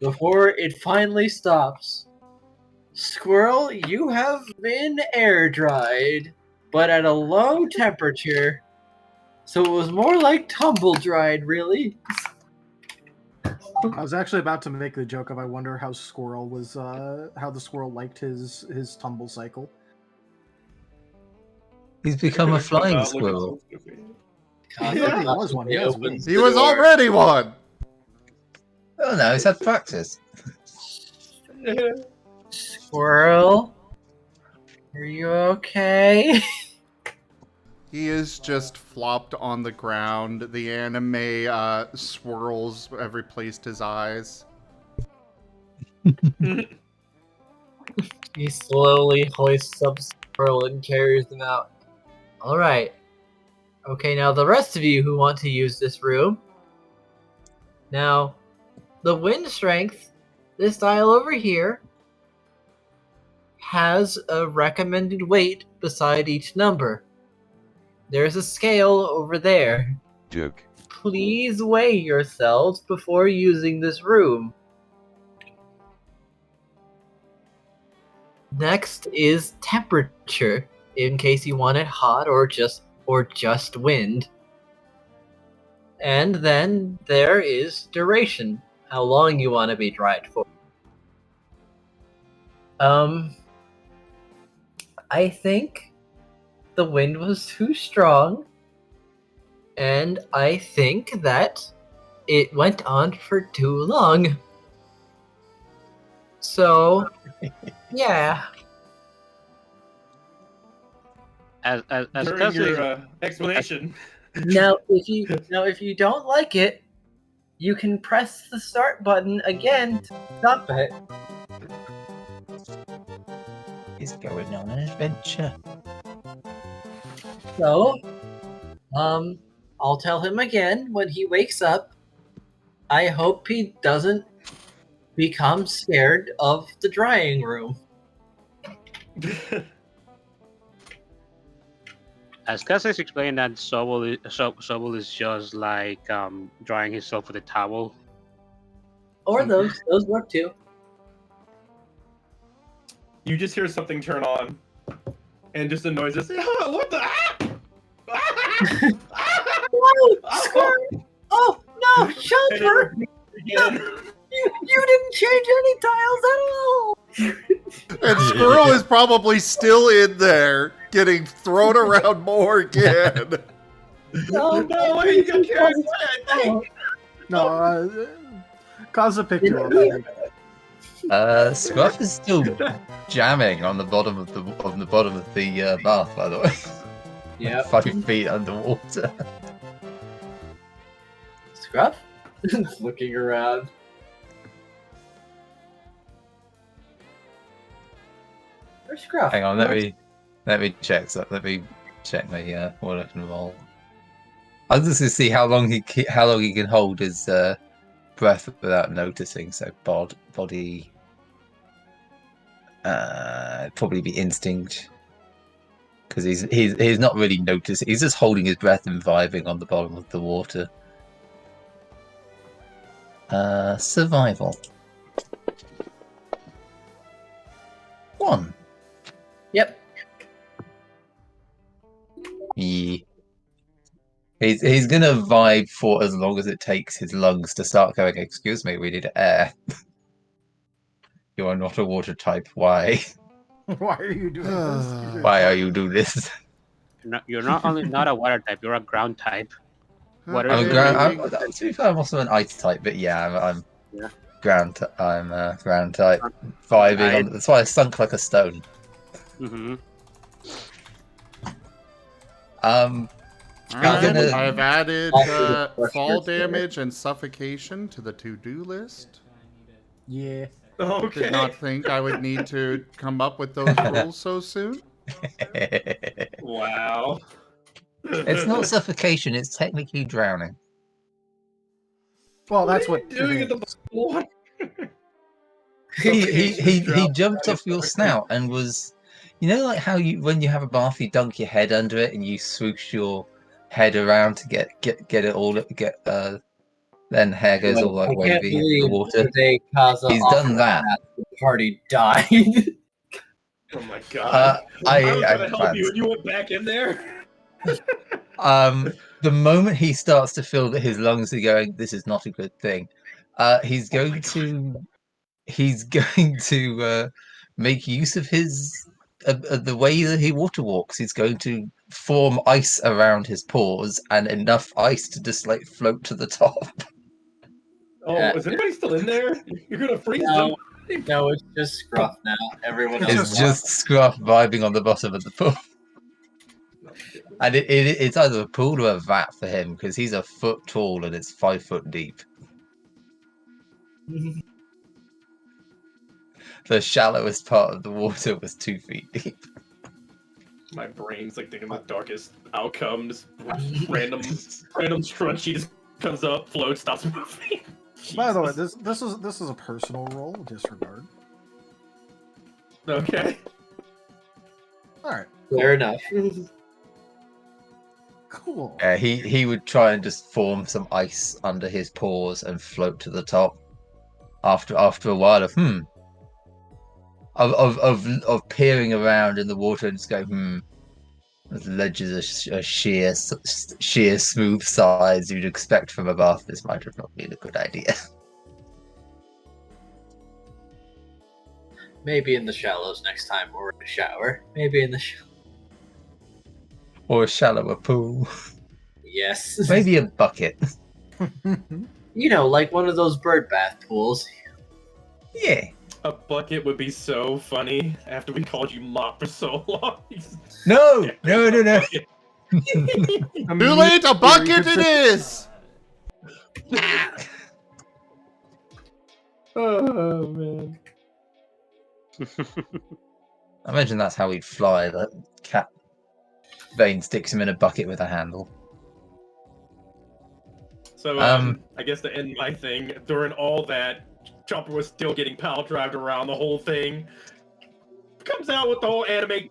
Before it finally stops, Squirrel, you have been air dried, but at a low temperature, so it was more like tumble dried, really. I was actually about to make the joke of I wonder how Squirrel was, how the squirrel liked his tumble cycle. He's become a flying squirrel. Yeah, he was one. He has wings. He was already one. Oh no, he's had practice. Squirrel, are you okay? He is just flopped on the ground. The anime swirls have replaced his eyes. He slowly hoists up Squirrel and carries them out. Alright. Okay, now the rest of you who want to use this room. Now, the wind strength, this dial over here, has a recommended weight beside each number. There's a scale over there. Joke. Please weigh yourselves before using this room. Next is temperature, in case you want it hot or just wind. And then there is duration, how long you want to be dried for. I think the wind was too strong, and I think that it went on for too long. So, yeah. As During your explanation. Now, if you don't like it, you can press the start button again to stop it. He's going on an adventure. So, I'll tell him again when he wakes up. I hope he doesn't become scared of the drying room. As Cassius explained that Sobble is just like drying himself with a towel. Or those work too. You just hear something turn on, and just the noises. What the? Oh no, Chomper! You didn't change any tiles at all. And Squirrel is probably still in there, getting thrown around more again. No, you got carried away, I think. No, Kaza picked you up. Scruff is still jamming on the bottom of the bath, by the way. Yeah. 5 feet underwater. Scruff? Looking around. Where's Scruff? Hang on, let me check. Let me check my what I can roll. I was just to see how long he can hold his breath without noticing. So body, probably be instinct, because he's not really noticing. He's just holding his breath and vibing on the bottom of the water. Survival. 1. Yep. Yeah. He's gonna vibe for as long as it takes his lungs to start going, excuse me, we need air. You are not a water type. Why? Why are you doing this? Why are you doing this? You're not only not a water type, you're a ground type. Water I'm type. to be fair, I'm also an ice type, but yeah, I'm ground. I'm ground type. Vibing. That's why I sunk like a stone. Mm-hmm. I've added fall damage and suffocation to the to-do list. Yeah. Okay. Did not think I would need to come up with those rules so soon. Wow. It's not suffocation, it's technically drowning. Well, that's what doing at the water. He jumped off your snout and was, you know, like how you when you have a bath, you dunk your head under it and you swoosh your head around to get it all then hair goes all like I can't wavy in the believe water. today Kaza He's done offered that. The party died. Oh my god! I was have gonna help plans. you, and you went back in there. The moment he starts to feel that his lungs are going, this is not a good thing. He's going to make use of his the way that he water walks. He's going to form ice around his paws and enough ice to just like float to the top. Oh, is anybody still in there? You're gonna freeze them. No, it's just Scruff now. Everyone else. It's just Scruff vibing on the bottom of the pool. And it's either a pool or a vat for him because he's a foot tall and it's 5 foot deep. The shallowest part of the water was 2 feet deep. My brain's like thinking the darkest outcomes. Random scrunchy just comes up, floats, stops moving. By the way, this is a personal roll. Disregard. Okay. All right. Fair enough. Cool. He would try and just form some ice under his paws and float to the top. After a while of peering around in the water and just going The ledges are sheer smooth sides you'd expect from a bath. This might have not been a good idea. Maybe in the shallows next time, or in a shower. Maybe in the Or a shallower pool. Yes. Maybe a bucket. You know, like one of those bird bath pools. Yeah. A bucket would be so funny after we called you Mop for so long. No! Too late, a bucket it is! Oh, man. I imagine that's how he'd fly. The cat Vane sticks him in a bucket with a handle. So, I guess to end my thing, during all that, Chomper was still getting pile drived around the whole thing. Comes out with the whole anime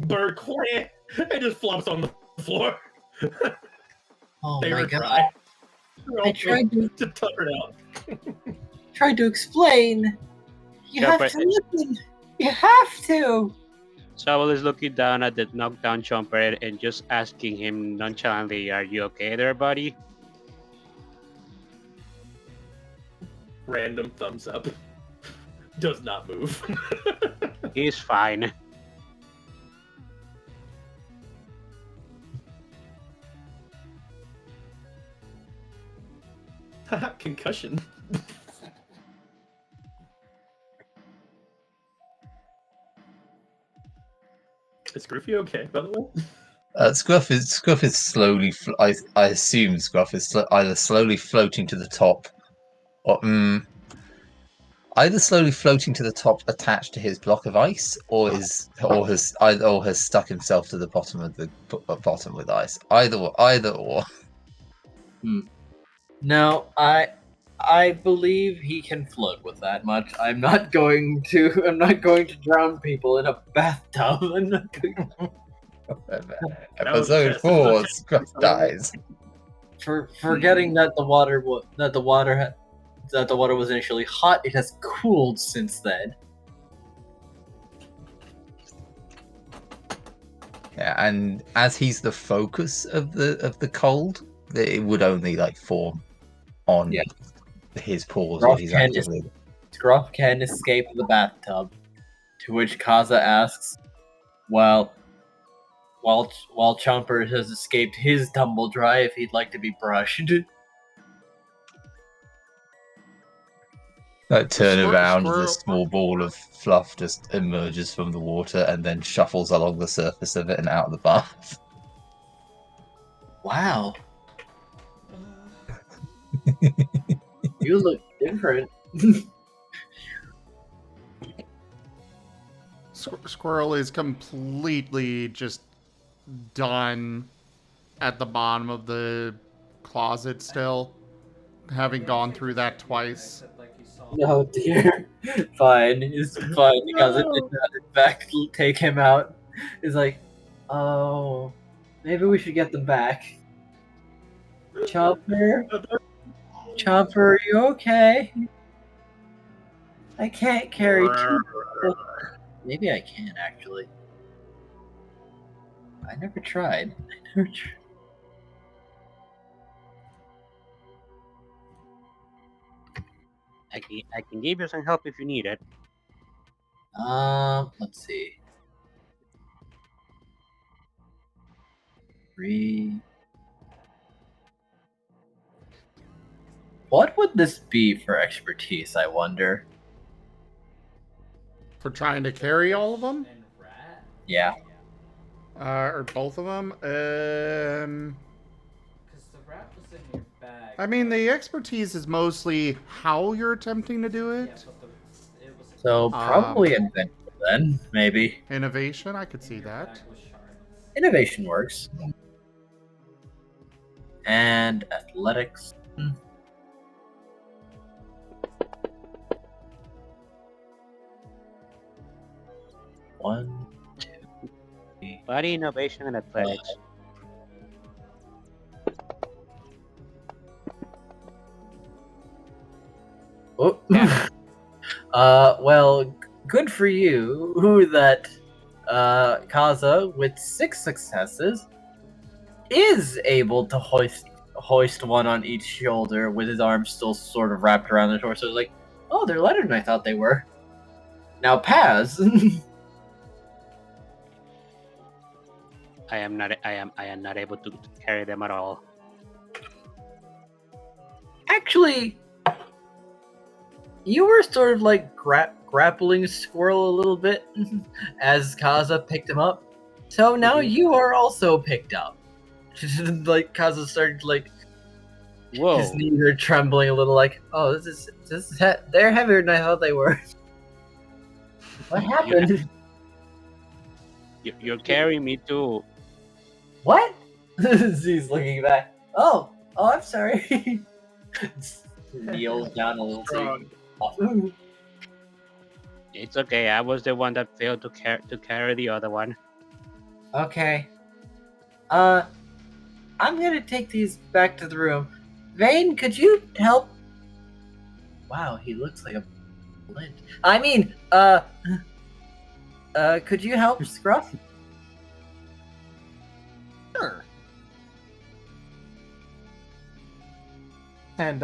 bird clan and just flops on the floor. Oh they my were god. dry. I tried to tough it out. tried to explain. You have to listen. You have to. Sobble is looking down at the knockdown Chomper and just asking him nonchalantly, "Are you okay there, buddy?" Random thumbs up. Does not move. He's fine. Concussion. Is Scruffy okay, by the way? Scruff is slowly. I assume Scruff is either slowly floating to the top, or either slowly floating to the top, attached to his block of ice, or has stuck himself to the bottom of the bottom with ice. Either or. No, I believe he can float with that much. I'm not going to drown people in a bathtub. I'm not going Episode 4, Scruff dies. For forgetting that the water was initially hot, it has cooled since then. Yeah, and as he's the focus of the cold, it would only like form on his paws. Scruff can escape the bathtub. To which Kaza asks, "Well, while Chomper has escaped his tumble dry, if he'd like to be brushed." Turn around, and a small ball of fluff just emerges from the water and then shuffles along the surface of it and out of the bath. Wow. You look different. Squirrel is completely just done at the bottom of the closet still, having gone through that twice. No, dear. Fine. It's fine because it did not, in fact, take him out. It's like, oh, maybe we should get them back. Chomper? Chomper, are you okay? I can't carry two. Maybe I can, actually. I never tried. I can give you some help if you need it. Let's see. 3. What would this be for expertise, I wonder? For trying to carry all of them? Yeah. Or both of them? Because the rat was in your bag. I mean, the expertise is mostly how you're attempting to do it. Yeah, it was So probably invention then, maybe. Innovation, I could see that. Innovation works. And athletics. One, two, three. Body innovation and athletics. Oh. Well, good for you. Who that Kaza, with 6 successes, is able to hoist one on each shoulder with his arms still sort of wrapped around the torso. Like, oh, they're lighter than I thought they were. Now, Paz. I am not able to carry them at all. Actually, you were sort of like grappling Squirrel a little bit as Kaza picked him up. So now you are also picked up. Like Kaza started like, whoa, his knees are trembling a little. Like, oh, they're heavier than I thought they were. What happened? You're carrying me too. What? He's looking back. Oh, I'm sorry. Kneels down a little too. It's okay. I was the one that failed to carry the other one. Okay. I'm gonna take these back to the room. Vane, could you help? Wow, he looks like a lint. I mean, could you help Scruff? Sure. And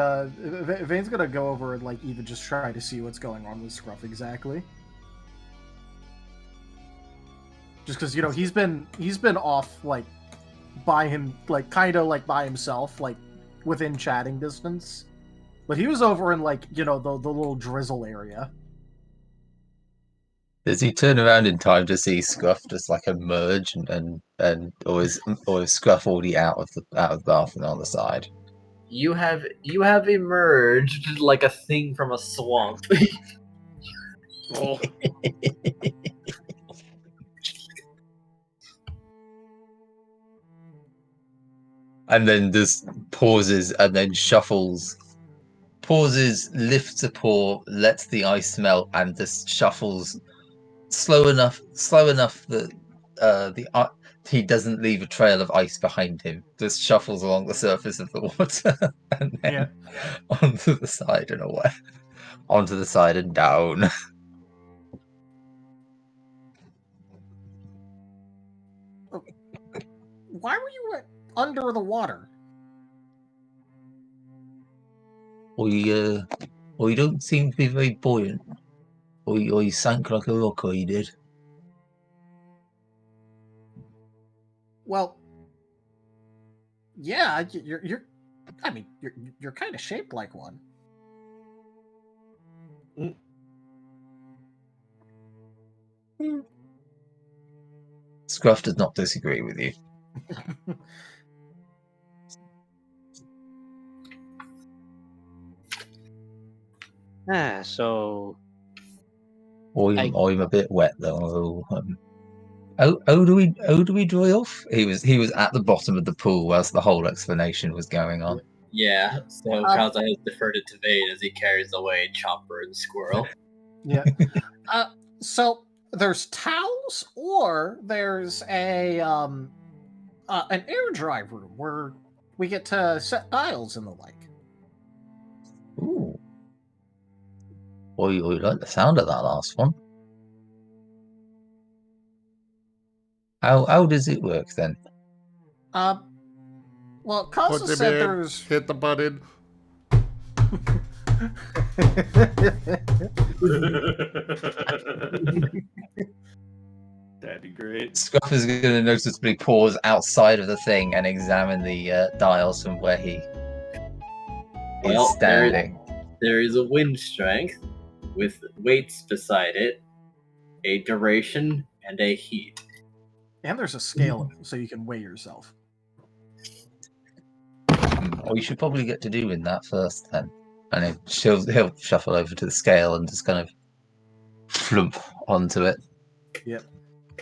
Vane's gonna go over and like even just try to see what's going on with Scruff exactly. Just because he's been off like by him, like kind of like by himself, like within chatting distance. But he was over in like the little drizzle area. Does he turn around in time to see Scruff just like emerge or is Scruff already out of the bath and on the side? You have emerged like a thing from a swamp. Oh. And then just pauses and then shuffles. Pauses, lifts a paw, lets the ice melt, and just shuffles slow enough that he doesn't leave a trail of ice behind him. Just shuffles along the surface of the water and then onto the side and away, onto the side and down. Why were you under the water? Or you don't seem to be very buoyant. Or you sank like a rock, or you did. Well, yeah, you're kind of shaped like one. Scruff does not disagree with you. So I'm a bit wet though. How do we dry off? He was at the bottom of the pool whilst the whole explanation was going on. Yeah, so Kaza has deferred it to Vane as he carries away Chomper and Squirrel. Yeah. So there's towels, or there's an air dry room where we get to set dials and the like. Ooh. Well, you like the sound of that last one. How does it work then? Well, Kaza said there's... Hit the button. That'd be great. Scruff is going to noticeably pause outside of the thing and examine the dials from where he is standing. There is a wind strength with weights beside it, a duration, and a heat. And there's a scale, so you can weigh yourself. Well, you should probably get to doing that first then. And he'll shuffle over to the scale and just kind of flump onto it. Yep.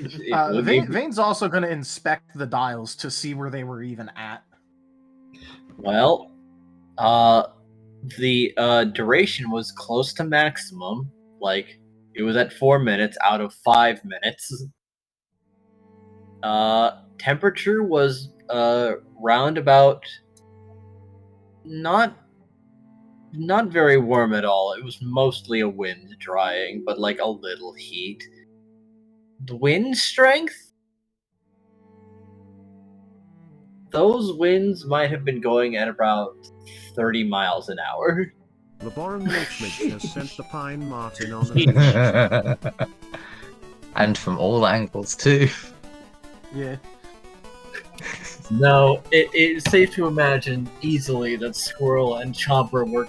Vane's also going to inspect the dials to see where they were even at. Well, the duration was close to maximum. Like, it was at 4 minutes out of 5 minutes. Temperature was round about not very warm at all. It was mostly a wind drying, but like a little heat. The wind strength? Those winds might have been going at about 30 miles an hour. Laboran Milchmich has sent the Pine Marten on a And from all angles too. Yeah. No, it's safe to imagine easily that Squirrel and Chomper were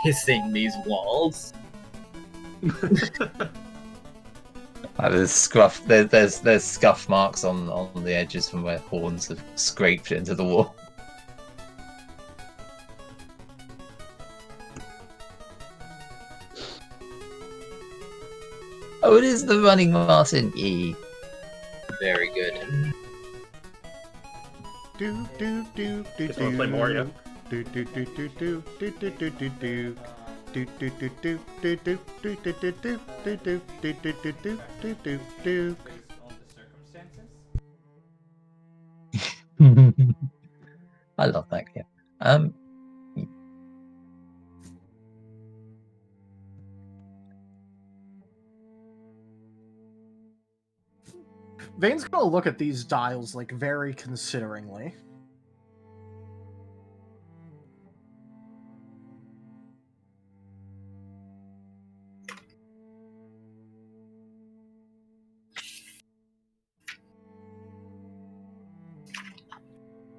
kissing these walls. There's Scruff. There's scuff marks on the edges from where horns have scraped into the wall. Oh, it is the running Marten. E. Very good. Just wanna play more, yeah. I love that game. Vane's gonna look at these dials like very consideringly.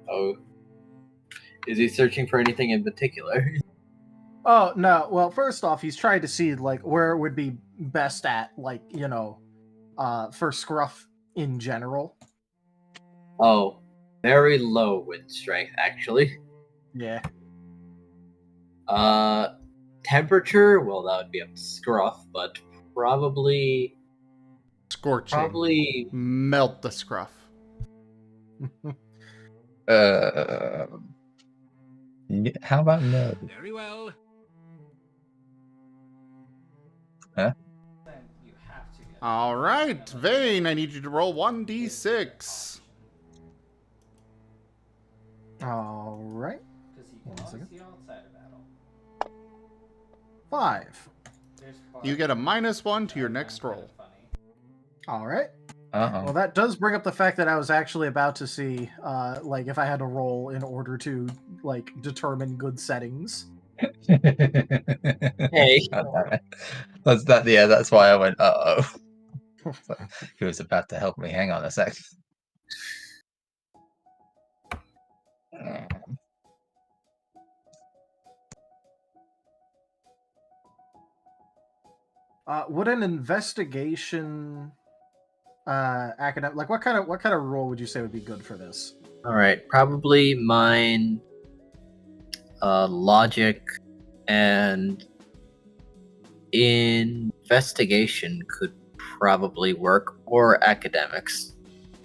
Oh. Is he searching for anything in particular? Oh, no. Well, first off, he's trying to see, like, where it would be best at, like, you know, for Scruff in general. Oh, very low wind strength, actually. Yeah. Temperature? Well, that would be up to Scruff, but probably... Scorching. Probably... Melt the Scruff. How about no? Very well. Huh? All right, Vane, I need you to roll 1d6. All right. Because he can always see outside of battle. 5. You get a -1 to your next roll. All right. Uh-oh. Well, that does bring up the fact that I was actually about to see, like, if I had to roll in order to, like, determine good settings. Hey. That's why I went, uh-oh. He was about to help me. Hang on a sec. Would an investigation academic, like, what kind of role would you say would be good for this? All right, probably mine, logic and investigation could probably work, or academics.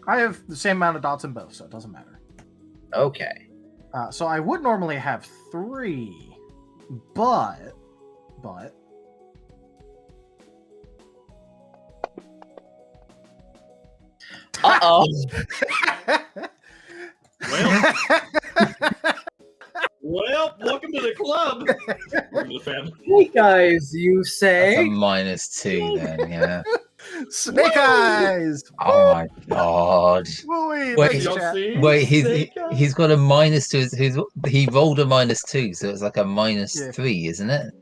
I have the same amount of dots in both, so it doesn't matter. Okay. So I would normally have 3, but. Uh-oh. Well, welcome to the club. Welcome to the family. Hey guys, you That's say? a -2 then, yeah. Snake Eyes! Oh my god. Wait, Wait, Y'all see? Wait, Snake Eyes? he's got a -2. He rolled a -2, so it's like a -3, isn't it?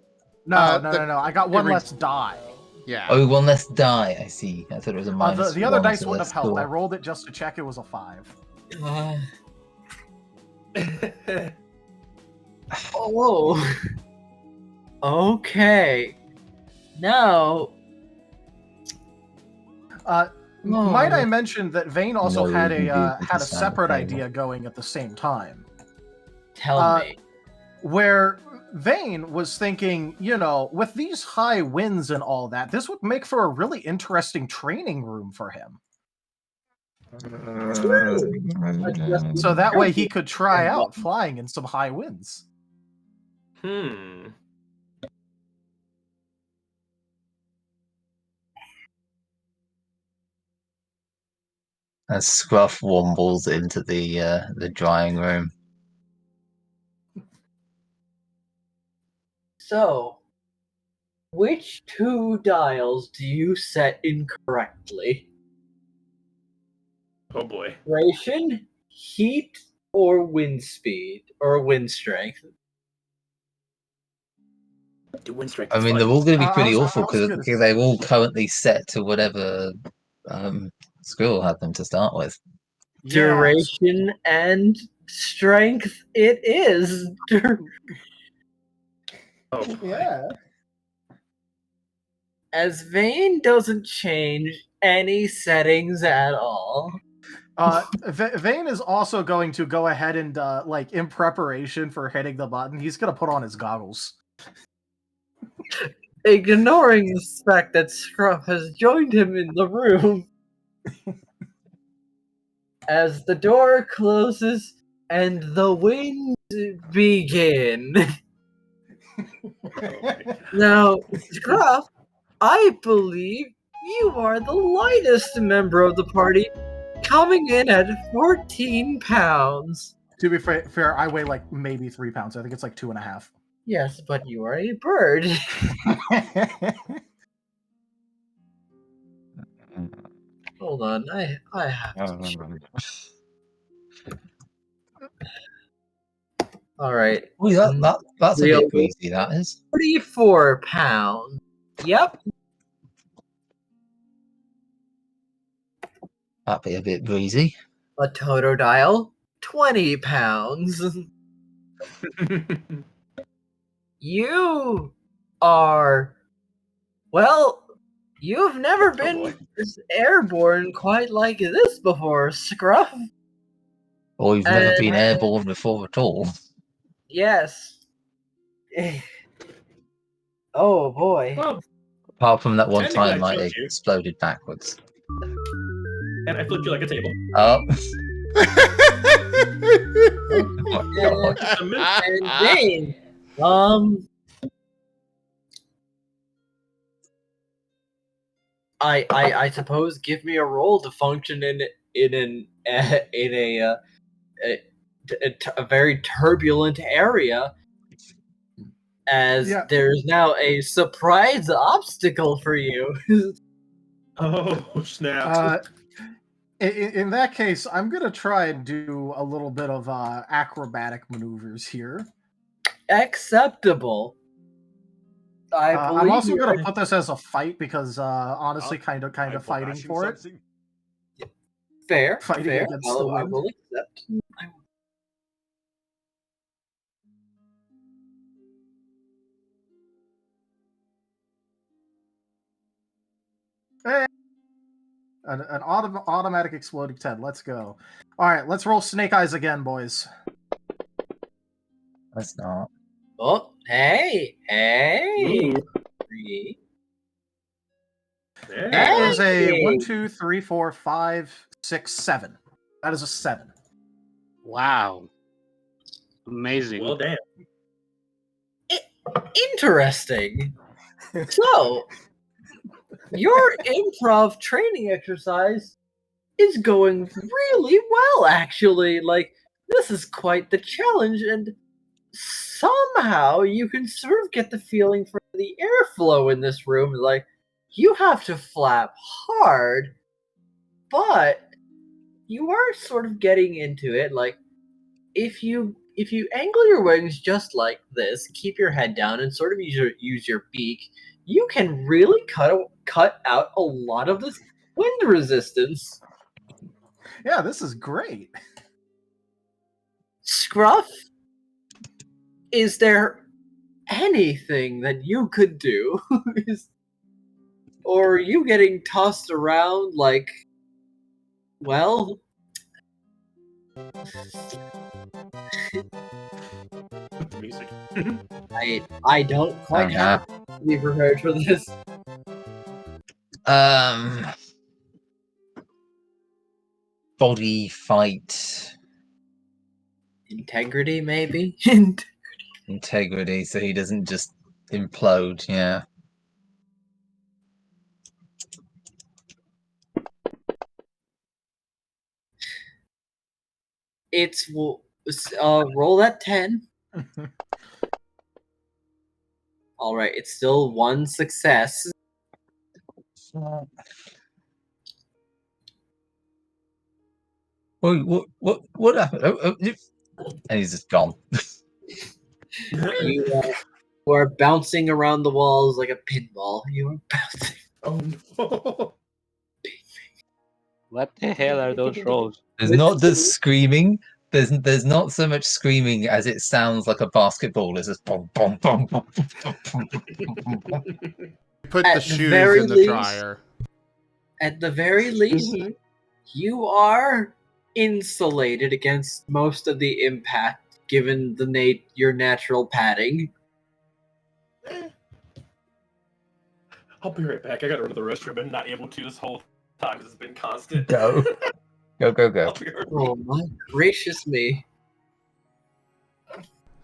No. I got one every- less die. Yeah. Oh, one less die. I see. I thought it was a -1. The other dice so wouldn't that's have helped. I cool. rolled it just to check it was a 5. Oh. Okay. Now. Might I mention that Vane also No, had we do a the sound separate effect. idea going at the same time, Tell me. where Vane was thinking, with these high winds and all that, this would make for a really interesting training room for him. So that way he could try out flying in some high winds. As Scruff wombles into the drying room. So, which 2 dials do you set incorrectly? Oh boy. Duration, heat, or wind speed, or wind strength? The wind strength. I mean, they're all going to be pretty I was awful because gonna they're all currently set to whatever Squirrel had them to start with. Duration and strength it is. Oh boy. Yeah. As Vane doesn't change any settings at all. Vane is also going to go ahead and, in preparation for hitting the button, he's going to put on his goggles. Ignoring the fact that Scruff has joined him in the room. As the door closes and the winds begin. Now, Scruff, I believe you are the lightest member of the party, coming in at 14 pounds. To be fair, I weigh maybe 3 pounds. I think it's 2.5. Yes, but you are a bird. Hold on, I have to. All right. Oh, that's a bit breezy, that is. 34 pounds. Yep. That'd be a bit breezy. A Totodile, 20 pounds. You are... Well, you've never been airborne quite like this before, Scruff. Or you've never been airborne before at all. Yes. Oh, boy. Well, apart from that one technically, time I I flipped you. exploded backwards. And I flipped you like a table. Oh. Oh my god. And Vane, I suppose give me a roll to function in a very turbulent area, as there's now a surprise obstacle for you. Oh snap! In that case, I'm gonna try and do a little bit of acrobatic maneuvers here. Acceptable. I'm also gonna put this as a fight because honestly, kind of fighting for it. Fair, fighting fair. against I the will wind. accept. An automatic exploding 10. Let's go. All right, let's roll Snake Eyes again, boys. That's not. Oh, hey. Ooh. That is a 1, 2, 3, 4, 5, 6, 7. That is a 7. Wow. Amazing. Well, damn. Interesting. So, your improv training exercise is going really well, actually. Like, this is quite the challenge, and somehow you can sort of get the feeling for the airflow in this room. Like, you have to flap hard, but you are sort of getting into it. Like, if you angle your wings just like this, keep your head down, and sort of use your beak, you can really cut out a lot of this wind resistance. Yeah, this is great. Scruff, is there anything that you could do? Or are you getting tossed around like, well... Music. I don't quite have to be prepared for this. Body fight. Integrity, maybe? Integrity, so he doesn't just implode, yeah. It's roll that 10. All right, it's still one success. What happened? And he's just gone. You are bouncing around the walls like a pinball. You are bouncing. Oh no! What the hell are those rolls? There's not the screaming. There's not so much screaming as it sounds like a basketball. It's just boom, boom, boom, boom, boom, boom, boom, boom. Put the shoes in the dryer. At the very least, you are insulated against most of the impact, given your natural padding. I'll be right back. I gotta run to the restroom and not able to this whole time because it's been constant. Go. Go. Oh my gracious me.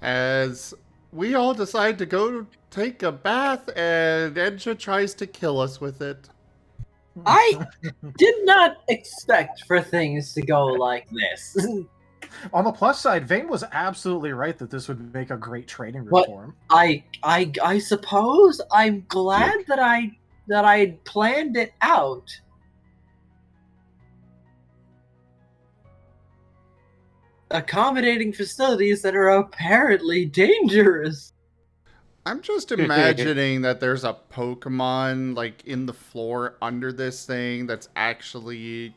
As we all decide to go take a bath, and Enja tries to kill us with it. I did not expect for things to go like this. On the plus side, Vane was absolutely right that this would make a great training room for him. I suppose I'm glad that I planned it out. Accommodating facilities that are apparently dangerous. I'm just imagining that there's a Pokemon like in the floor under this thing that's actually,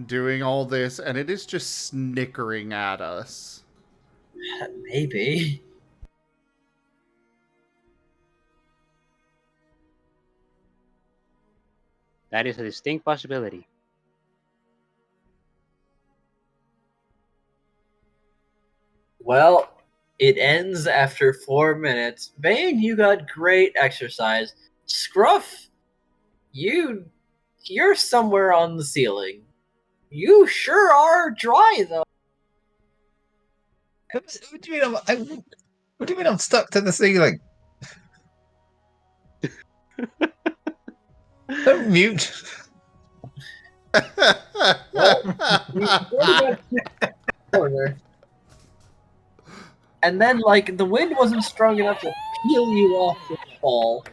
doing all this, and it is just snickering at us. Maybe. That is a distinct possibility. Well, it ends after 4 minutes. Vane, you got great exercise. Scruff, you're somewhere on the ceiling. You sure are dry, though. What do you mean I'm stuck to the ceiling? Don't mute. Corner. And then, the wind wasn't strong enough to peel you off the wall.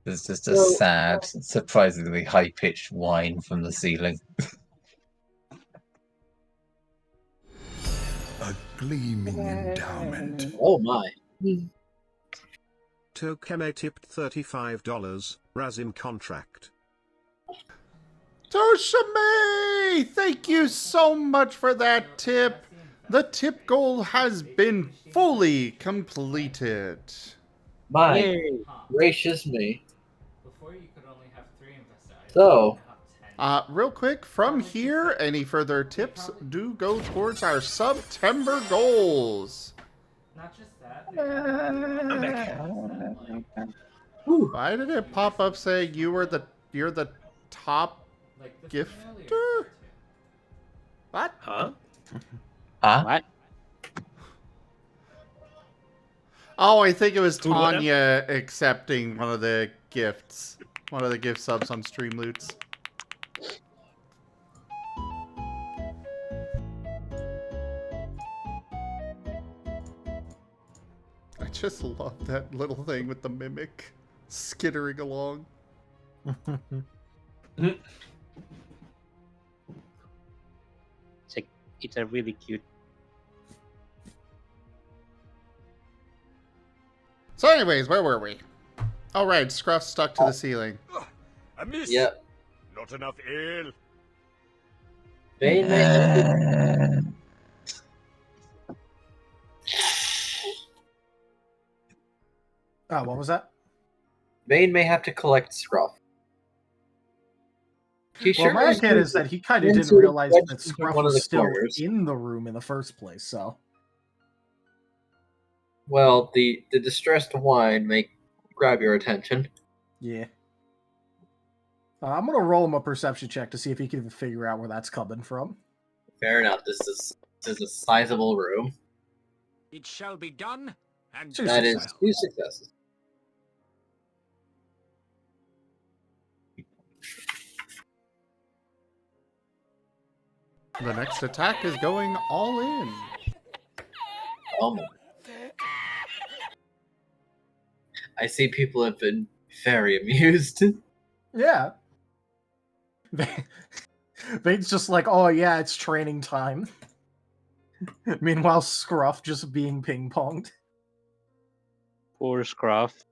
There's just a sad, surprisingly high-pitched whine from the ceiling. A gleaming endowment. Oh my. Tokeme tipped $35. Razim contract. Toshime! Thank you so much for that tip. The tip goal has been fully completed. My gracious me. Before you could only have 3 investigators. So, Real quick, from here, any further tips do go towards our September goals. Not just that. Why did it pop up saying you're the top gifter? What? Huh? What? Oh, I think it was Who let him? Tanya accepting one of the gifts. One of the gift subs on Streamloots. I just love that little thing with the mimic skittering along. It's a really cute. So anyways, where were we? Oh right, Scruff stuck to the ceiling. I missed. Yep. Not enough ale. Vane may have to, Oh, what was that? Vane may have to collect Scruff. He Well, my is opinion is that he kind of into didn't realize wedged that into Scruff one of was the still corners. in the room in the first place, so... Well, the distressed wine may grab your attention. Yeah. I'm gonna roll him a perception check to see if he can figure out where that's coming from. Fair enough. This is a sizable room. It shall be done. And That is well. 2 successes. The next attack is going all in. I see people have been very amused. Yeah. Vane's just like, oh yeah, it's training time. Meanwhile, Scruff just being ping-ponged. Poor Scruff.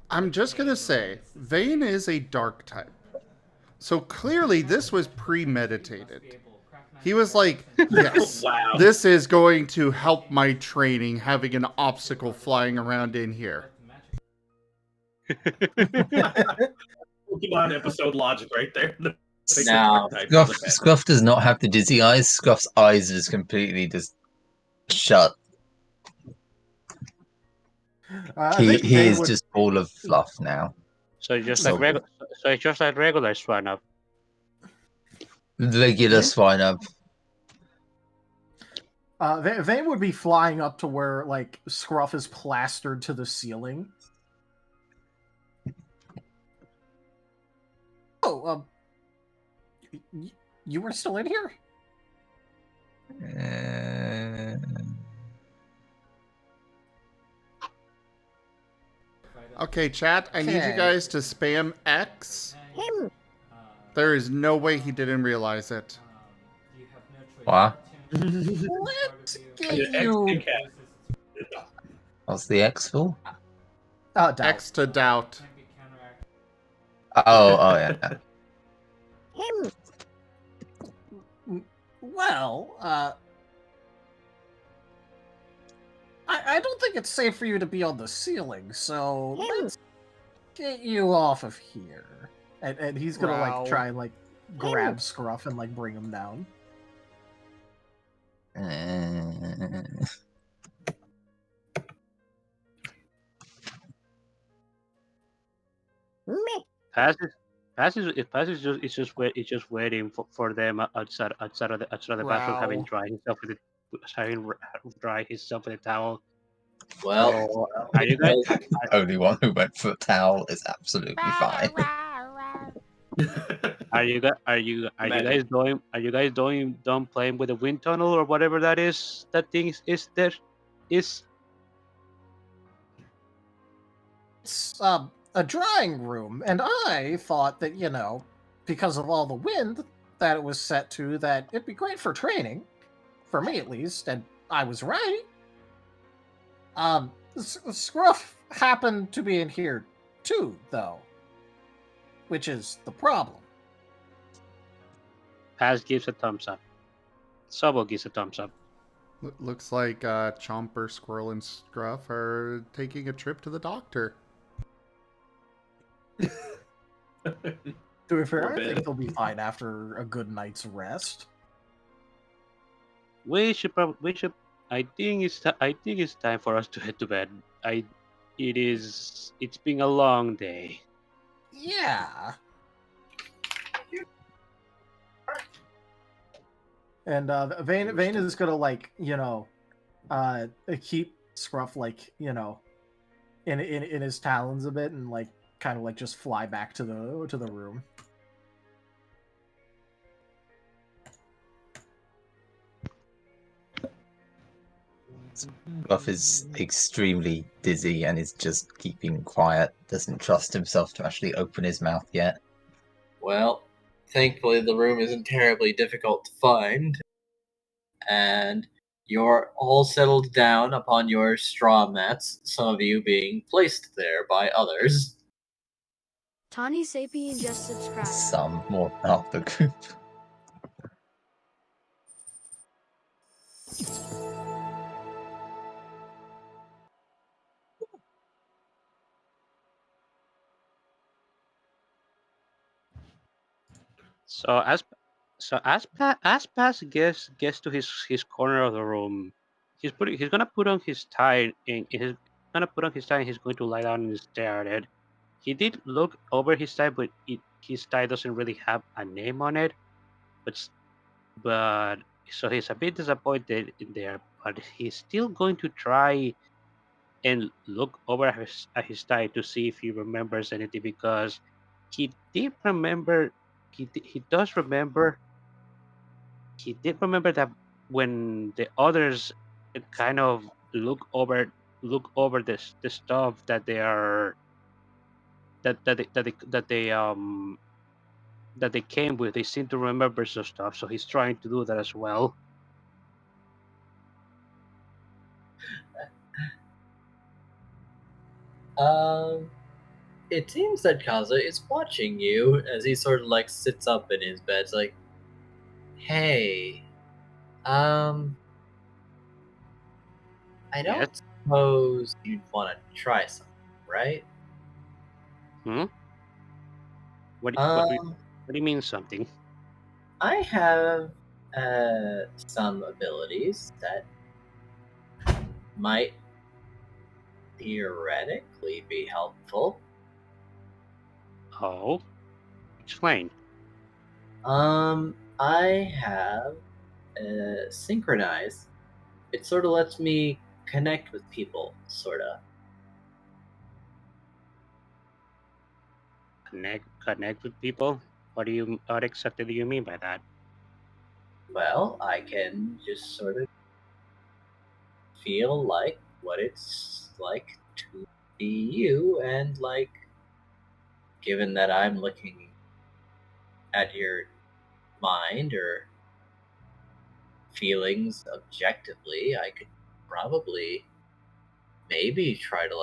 I'm just gonna say, Vane is a dark type. So clearly this was premeditated. He was like, yes, Wow. this is going to help my training, having an obstacle flying around in here. Pokemon episode logic right there. Now, Scruff does not have the dizzy eyes. Scruff's eyes are just completely just shut. He is just all of fluff now. So it's just like regular Swine Up. Regular swine up. Vane would be flying up to where, like, Scruff is plastered to the ceiling. Oh, you were still in here? Okay, chat, I need you guys to spam X. There is no way he didn't realize it. What? Let's get you... What's the X for? Doubt. X to doubt. Oh yeah. Well, I don't think it's safe for you to be on the ceiling, so let's get you off of here. And he's gonna like try and like grab Scruff and like bring him down. Paz is just waiting for them outside of the bathroom, having dried himself with a towel. Well, Are you guys? Only one who went for the towel is absolutely fine. Are you guys done playing with the wind tunnel or whatever that is? That thing is there? Is It's a drying room, and I thought that, you know, because of all the wind that it was set to, that it'd be great for training, for me at least, and I was right. Scruff happened to be in here too, though, which is the problem. Paz gives a thumbs up. Sobble gives a thumbs up. Looks like Chomper, Squirrel, and Scruff are taking a trip to the doctor. To be fair, Or I bed. think they'll be fine after a good night's rest. We should. I think it's time for us to head to bed. It's been a long day. Yeah. And Vane is gonna keep Scruff in his talons a bit and kind of just fly back to the room. Scruff is extremely dizzy and is just keeping quiet. Doesn't trust himself to actually open his mouth yet. Well, thankfully the room isn't terribly difficult to find, and you're all settled down upon your straw mats, some of you being placed there by others. Tani Sapien just subscribed. Some, more than half the group. As Paz gets to his corner of the room, he's gonna put on his tie and he's going to lie down and stare at it. He did look over his tie, but his tie doesn't really have a name on it. But so he's a bit disappointed in there. But he's still going to try and look over at his tie to see if he remembers anything, because he did remember. He does remember. He did remember that when the others kind of look over the stuff that they are that they came with, they seem to remember some stuff. So he's trying to do that as well. It seems that Kaza is watching you as he sort of sits up in his bed. It's like, hey, I don't suppose you'd want to try something, right? What do you mean something? I have some abilities that might theoretically be helpful. Oh, explain. I have Synchronize. It sort of lets me connect with people, sort of. Connect with people? What exactly do you mean by that? Well, I can just sort of feel like what it's like to be you, and given that I'm looking at your mind or feelings objectively, I could probably maybe try to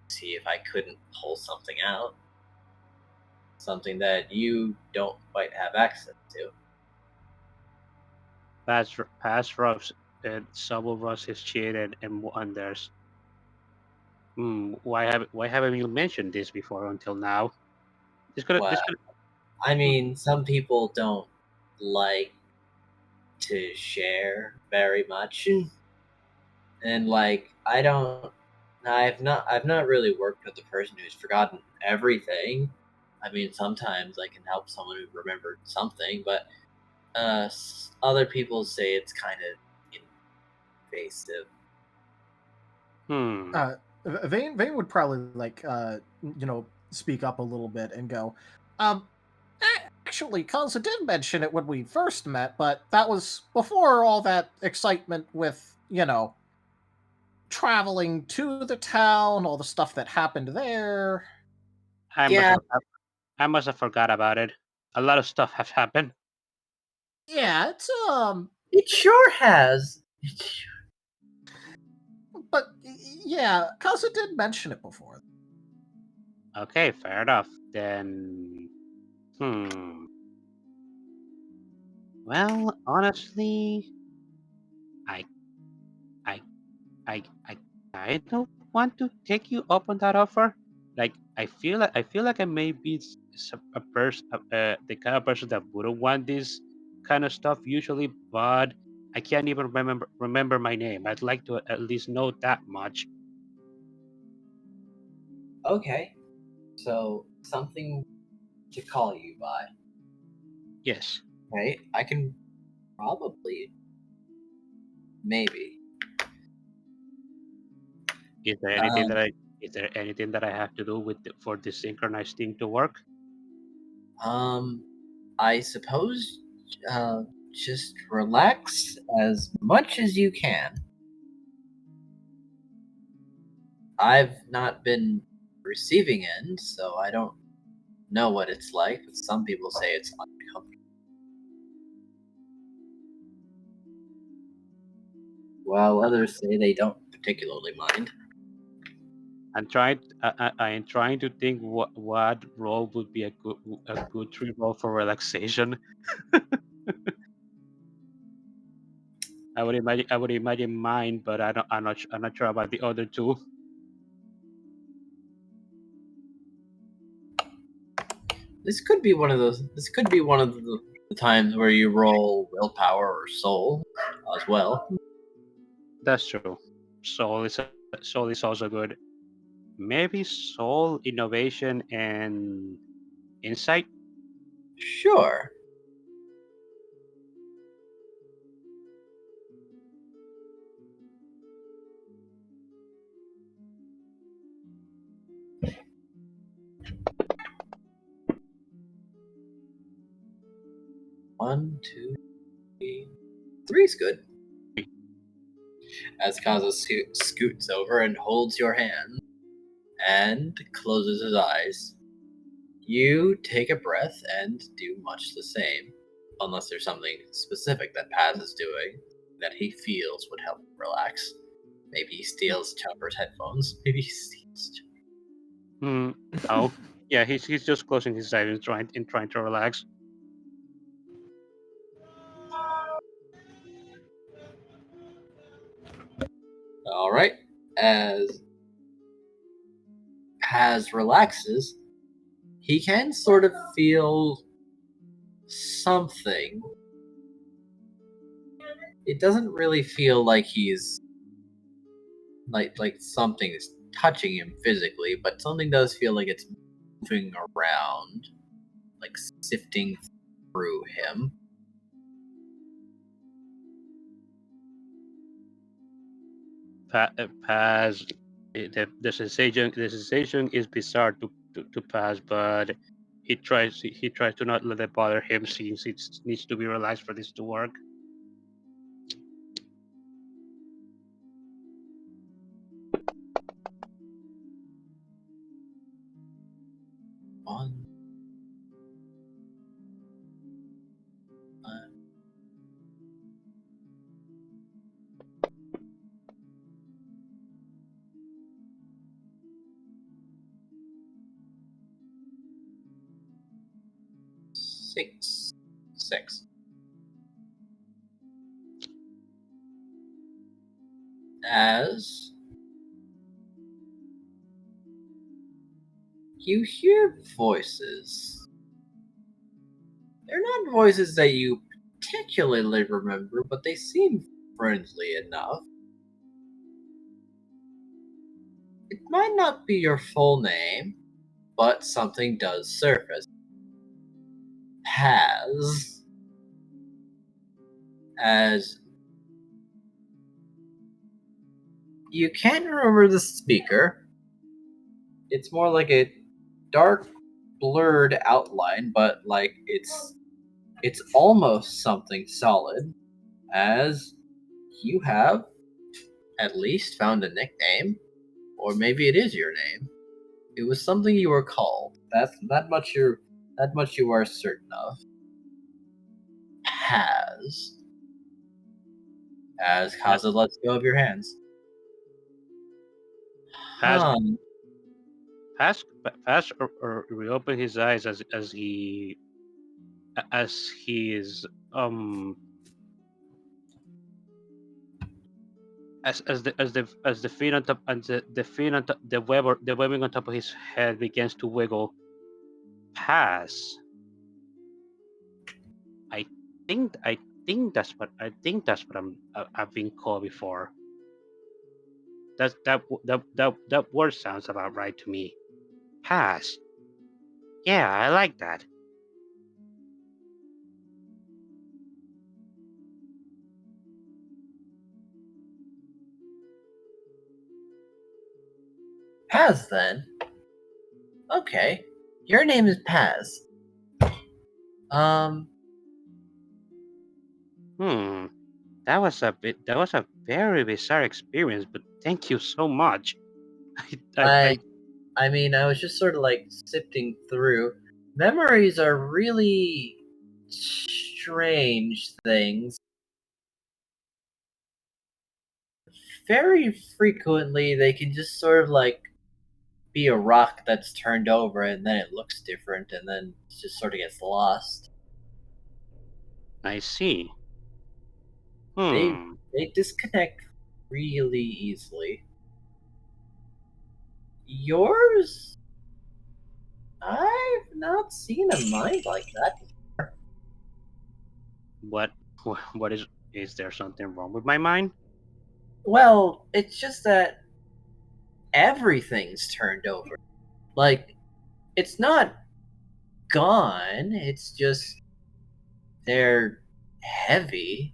see if I couldn't pull something out. Something that you don't quite have access to. Pass rubs Sobble rubs his chin and wonders, why haven't you mentioned this before until now? I mean, some people don't like to share very much, and I've not really worked with a person who's forgotten everything. I mean, sometimes I can help someone who remembered something, but other people say it's kind of invasive. Vane would probably speak up a little bit and go, actually, Kaza did mention it when we first met, but that was before all that excitement with, traveling to the town, all the stuff that happened there. I must have forgot about it. A lot of stuff has happened. Yeah, it's It sure has. But yeah, Kaza did mention it before. Okay, fair enough. Then, well, honestly, I don't want to take you up on that offer. Like I feel like I may be a person, the kind of person that wouldn't want this kind of stuff usually, but I can't even remember my name. I'd like to at least know that much. Okay, so something to call you by. Yes. Okay, I can probably, maybe. Is there anything that I have to do with for this synchronized thing to work? I suppose, just relax as much as you can. I've not been receiving end, so I don't know what it's like. But some people say it's uncomfortable, while others say they don't particularly mind. I am trying to think what role would be a good tree role for relaxation. I would imagine mine, but I'm not sure about the other two. This could be one of those. This could be one of the times where you roll willpower or soul as well. That's true. Soul is also good. Maybe soul, innovation, and insight. Sure. One, two, three. Three's good. As Kaza scoots over and holds your hand and closes his eyes. You take a breath and do much the same, unless there's something specific that Paz is doing that he feels would help him relax. Maybe he steals Chomper's headphones. Maybe he steals. Oh, yeah. He's just closing his eyes and trying to relax. All right. As Paz relaxes, he can sort of feel something. It doesn't really feel like he's like something is touching him physically, but something does feel like it's moving around, like sifting through him. Paz, the sensation is bizarre to Paz, but he tries to not let it bother him since it needs to be relaxed for this to work. One. Six. As you hear voices. They're not voices that you particularly remember, but they seem friendly enough. It might not be your full name, but something does surface. Has, as you can't remember the speaker. It's more like a dark, blurred outline, but like it's almost something solid. As you have at least found a nickname, or maybe it is your name. It was something you were called. That much you are certain of. As Kaza lets go of your hands. Paz reopen his eyes as he is as the fin on top and the fin on top, the webbing on top of his head begins to wiggle. Pass. I think that's what I've been called before. That word sounds about right to me. Pass. Yeah, I like that. Paz, then. Okay, your name is Paz. That was a very bizarre experience, but thank you so much. I mean, I was just sort of like sifting through. Memories are really strange things. Very frequently, they can just sort of like be a rock that's turned over and then it looks different and then it just sort of gets lost. I see. They disconnect really easily. Yours? I've not seen a mind like that before. What is there something wrong with my mind? Well, it's just that everything's turned over. Like, it's not gone, it's just they're heavy.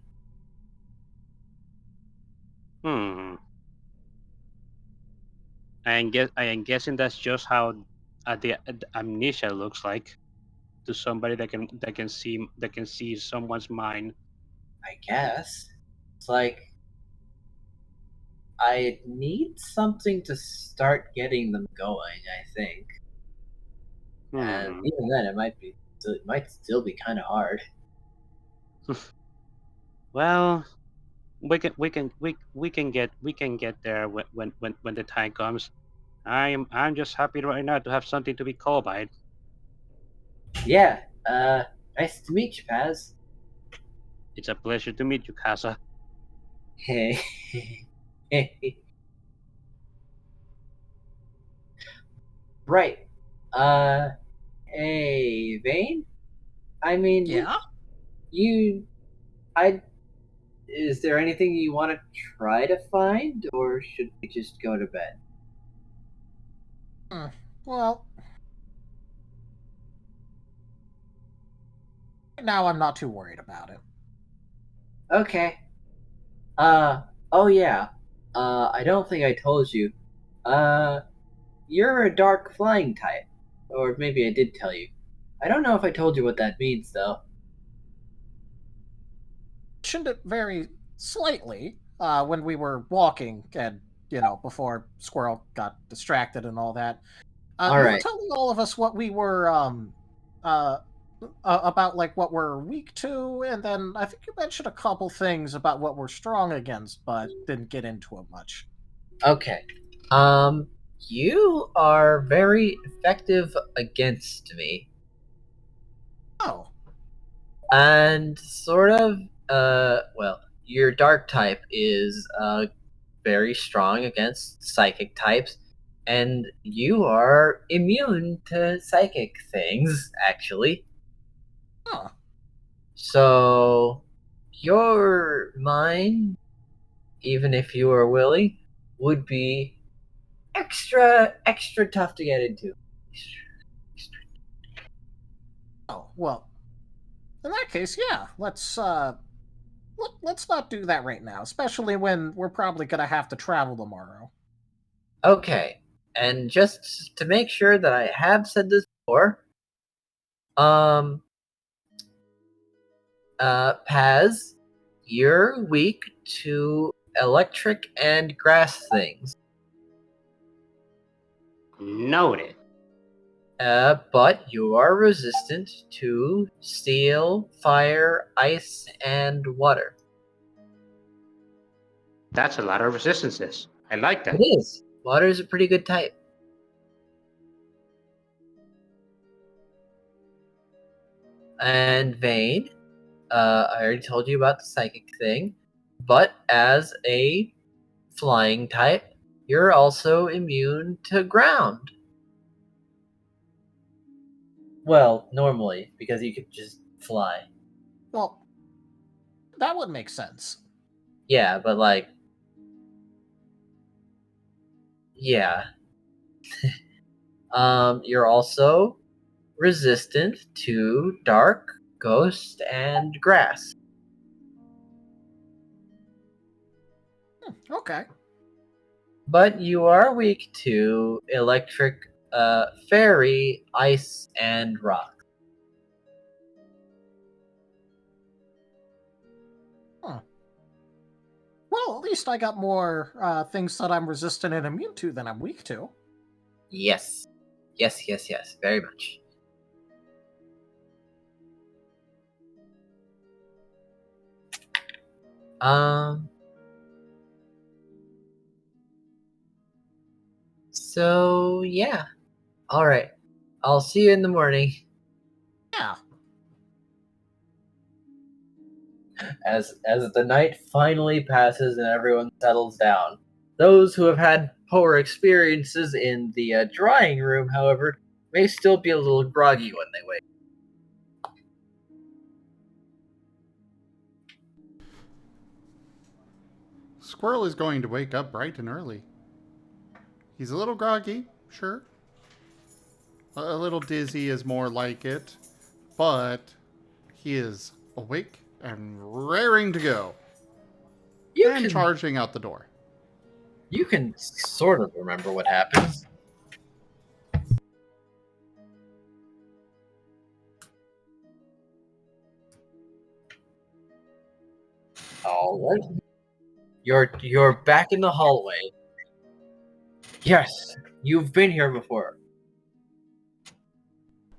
I am guessing that's just how the amnesia looks like to somebody that can see someone's mind. I guess. It's like I need something to start getting them going, I think. And even then, it might still be kind of hard. Well, we can get there when the time comes. I'm just happy right now to have something to be called by. Yeah. Nice to meet you, Paz. It's a pleasure to meet you, Casa. Hey. Right. Hey, Vane? I mean, Yeah? is there anything you want to try to find, or should we just go to bed? Well, right now I'm not too worried about it. Okay. Oh yeah. I don't think I told you. You're a dark flying type. Or maybe I did tell you. I don't know if I told you what that means, though. Mentioned it very slightly when we were walking and, before Squirrel got distracted and all that. You were telling all of us what we were, about like what we're weak to, and then I think you mentioned a couple things about what we're strong against, but didn't get into it much. Okay. You are very effective against me. Oh. And sort of, well, your dark type is very strong against psychic types, and you are immune to psychic things, actually. Huh. So, your mind, even if you are willing, would be extra tough to get into. Oh, well, in that case, yeah, let's not do that right now, especially when we're probably gonna have to travel tomorrow. Okay, and just to make sure that I have said this before, Paz, you're weak to electric and grass things. Noted. But you are resistant to steel, fire, ice, and water. That's a lot of resistances. I like that. It is. Water is a pretty good type. And Vane, I already told you about the psychic thing, but as a flying type, you're also immune to ground. Well, normally, because you could just fly. Well, that would make sense. Yeah, but like... Yeah. You're also resistant to dark, ghost, and grass. Okay. But you are weak to electric, fairy, ice, and rock. Huh. Well, at least I got more things that I'm resistant and immune to than I'm weak to. Yes. Yes, very much. So, yeah. Alright. I'll see you in the morning. Yeah. As the night finally passes and everyone settles down. Those who have had poor experiences in the drawing room, however, may still be a little groggy when they wake. Squirrel is going to wake up bright and early. He's a little groggy, sure. A little dizzy is more like it, but he is awake and raring to go. And charging out the door. You can sort of remember what happens. All right. You're back in the hallway. Yes, you've been here before.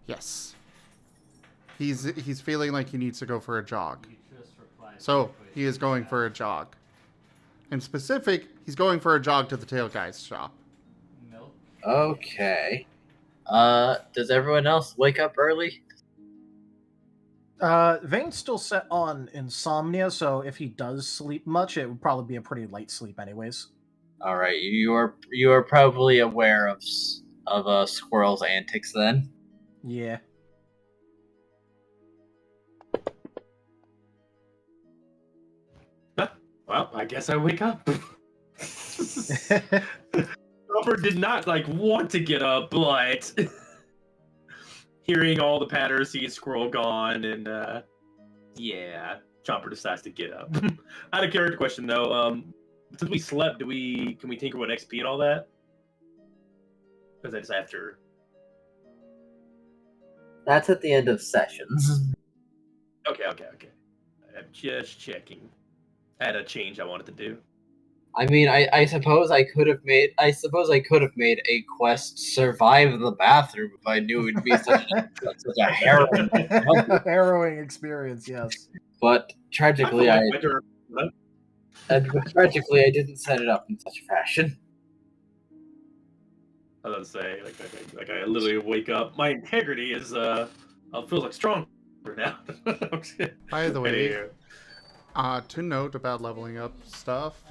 Yes. He's feeling like he needs to go for a jog. So, he is going for a jog. In specific, he's going for a jog to the tail guy's shop. Okay. Does everyone else wake up early? Vane's still set on insomnia, so if he does sleep much, it would probably be a pretty light sleep anyways. All right, you are probably aware of Squirrel's antics then. Yeah. Well, I guess I wake up. Chomper did not want to get up, but hearing all the patterns, seeing Squirrel gone, and yeah, Chomper decides to get up. I had a character question though. Since we slept, can we tinker with XP and all that? Because that's after. That's at the end of sessions. Okay. I'm just checking. I had a change I wanted to do. I mean, I suppose I could have made a quest survive the bathroom if I knew it'd be such a harrowing experience. Yes, but tragically, I didn't set it up in such a fashion. I was gonna say, like I literally wake up. My integrity is feels like stronger now. By the way, to note about leveling up stuff,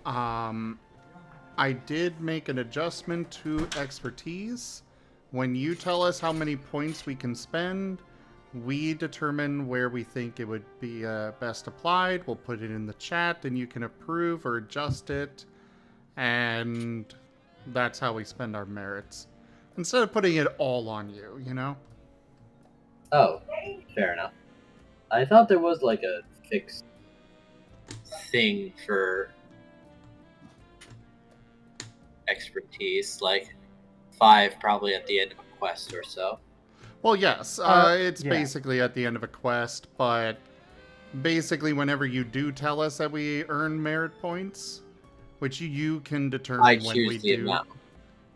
I did make an adjustment to expertise. When you tell us how many points we can spend, we determine where we think it would be best applied. We'll put it in the chat and you can approve or adjust it. And that's how we spend our merits. Instead of putting it all on you, you know? Oh, fair enough. I thought there was like a fixed thing for expertise, like 5 probably at the end of a quest or so. Well, yes, it's basically at the end of a quest, but basically whenever you do tell us that we earn merit points, which you can determine when we do. Amount.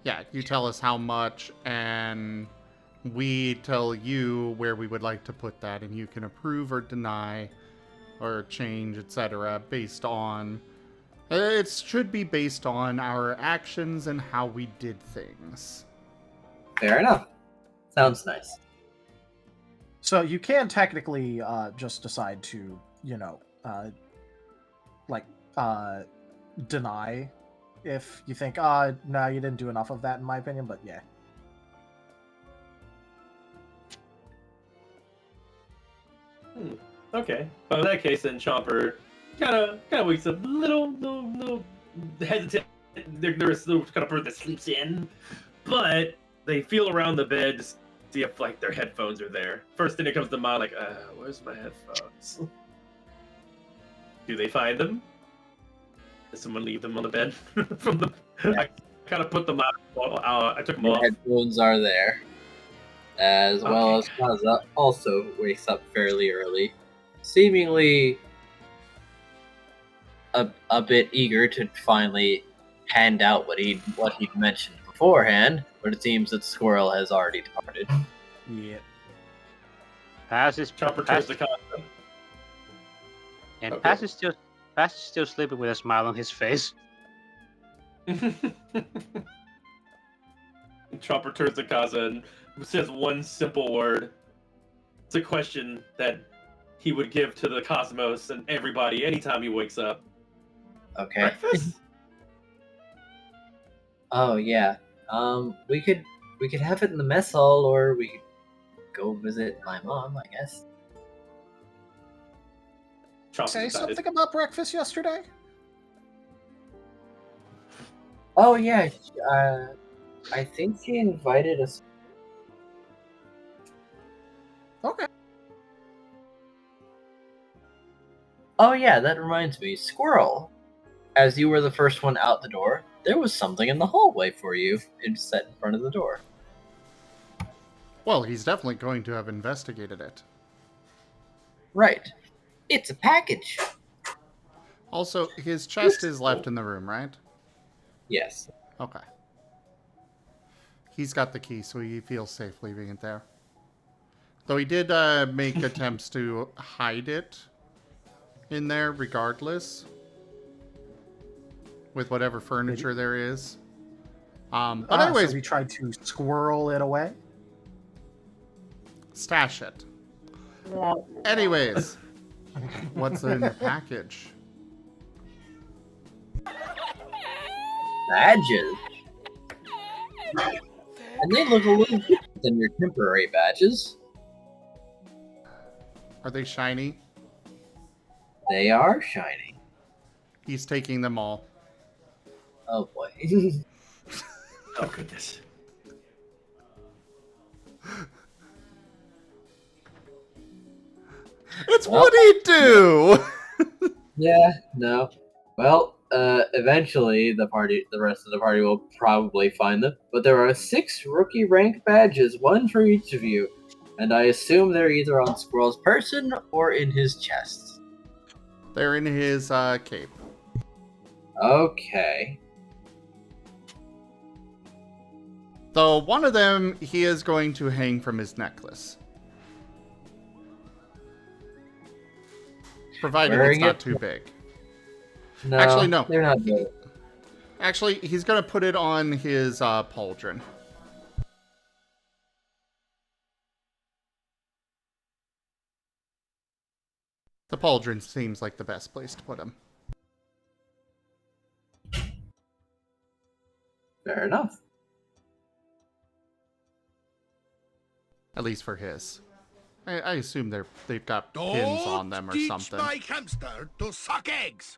Yeah, you tell us how much, and we tell you where we would like to put that, and you can approve or deny or change, etc. based on... It should be based on our actions and how we did things. Fair enough. Sounds nice. So you can technically deny if you think, no, you didn't do enough of that, in my opinion, but yeah. Okay. Well, in that case, then Chomper kind of wakes up a little hesitant. There's a little kind of bird that sleeps in, but they feel around the bed to see if like their headphones are there. First thing that comes to mind, like, where's my headphones? Do they find them? Did someone leave them on the bed? From the, I kind of put them out. I took them off. Headphones are there, as well as Kaza also wakes up fairly early, seemingly a bit eager to finally hand out what he'd mentioned beforehand, but it seems that Squirrel has already departed. Yeah. Paz is Chomper turns the concept. And Okay. Paz is still sleeping with a smile on his face. Chomper turns to Kaza and says one simple word. It's a question that he would give to the cosmos and everybody anytime he wakes up. Okay. Breakfast? Oh yeah. We could have it in the mess hall, or we could go visit my mom, I guess. Say something about breakfast yesterday? Oh yeah. I think she invited us. Okay. Oh yeah, that reminds me, Squirrel. As you were the first one out the door, there was something in the hallway for you. It's set in front of the door. Well, he's definitely going to have investigated it. Right. It's a package. Also, his chest is left in the room, right? Yes. Okay. He's got the key, so he feels safe leaving it there. Though he did make attempts to hide it in there regardless. With whatever furniture there is. But anyways... So he tried to squirrel it away? Stash it. Anyways. What's in the package? Badges. And they look a little different than your temporary badges. Are they shiny? They are shiny. He's taking them all. Oh boy. Oh goodness. It's what he'd do! Yeah, no. Well, eventually the rest of the party will probably find them. But there are 6 rookie rank badges, 1 for each of you. And I assume they're either on Squirrel's person or in his chest. They're in his cape. Okay. Though one of them he is going to hang from his necklace. Provided it's not too big. No, actually, no. They're not big. Actually, he's going to put it on his pauldron. The pauldron seems like the best place to put him. Fair enough. At least for his. I assume they've got pins on them or something. Don't teach my hamster to suck eggs.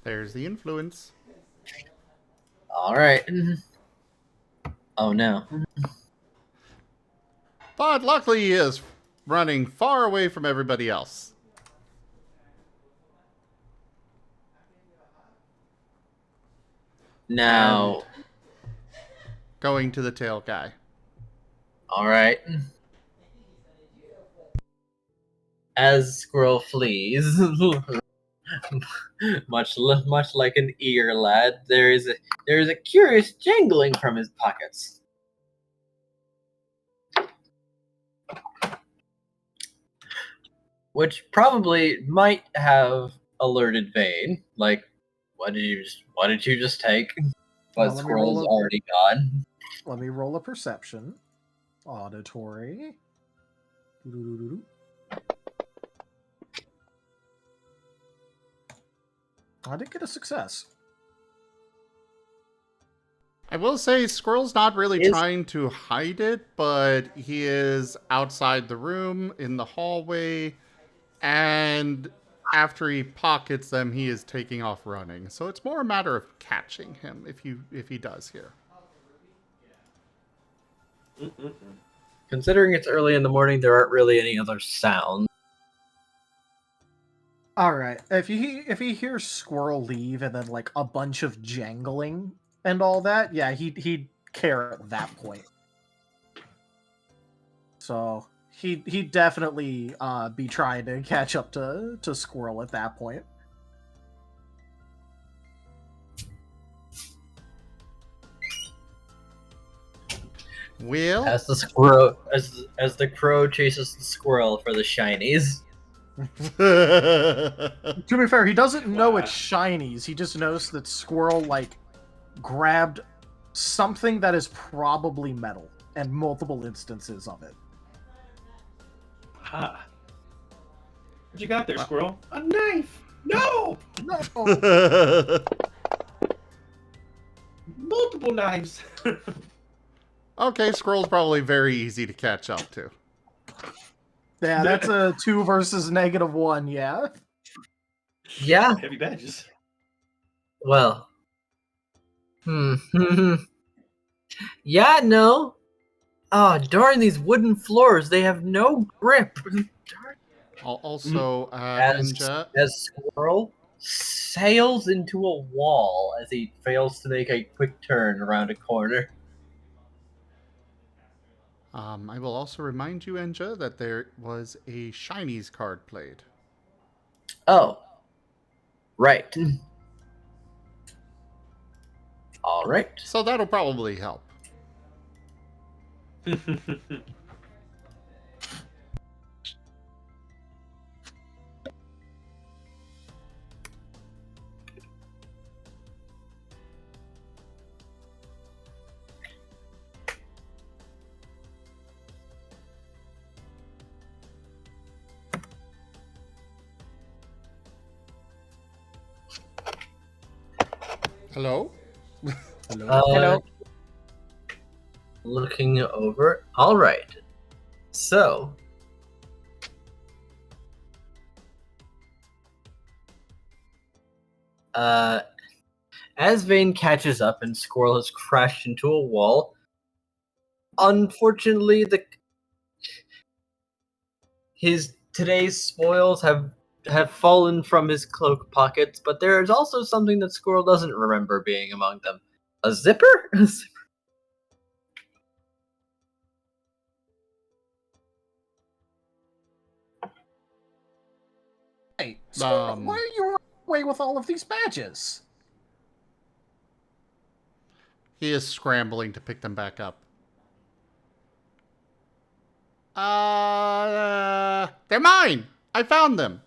There's the influence. All right. Oh no. But luckily he is running far away from everybody else. Now. And going to the tail guy. All right. As Squirrel flees, much like an eager lad, there is a curious jangling from his pockets. Which probably might have alerted Vane. Like, What did you just take? Well, But Squirrel's already gone. Let me roll a perception. Auditory. Doo-doo-doo-doo-doo. I did get a success. I will say Squirrel's not really trying to hide it, but he is outside the room in the hallway, and after he pockets them, he is taking off running. So it's more a matter of catching him if he does here. Considering it's early in the morning, there aren't really any other sounds. All right. If he hears Squirrel leave and then like a bunch of jangling and all that, yeah, he'd care at that point. So he'd definitely be trying to catch up to Squirrel at that point. Will as the squirrel as the crow chases the squirrel for the shinies. To be fair, he doesn't know it's shinies. He just knows that Squirrel like grabbed something that is probably metal and multiple instances of it. Ah. What you got there, Squirrel? A knife! No! No! Multiple knives! Okay, Squirrel's probably very easy to catch up to. Yeah, that's a 2 versus -1, yeah? Yeah. Heavy badges. Well. Yeah, no. Oh, darn these wooden floors. They have no grip. Also, as Squirrel sails into a wall as he fails to make a quick turn around a corner. I will also remind you, Enja, that there was a Shinies card played. Oh. Right. All right. So that'll probably help. Hello? Hello. Looking over. All right. So. As Vane catches up and Squirrel has crashed into a wall, unfortunately, his today's spoils have fallen from his cloak pockets, but there is also something that Squirrel doesn't remember being among them. A zipper? A zipper. Hey, Squirrel, why are you running away with all of these badges? He is scrambling to pick them back up. They're mine! I found them!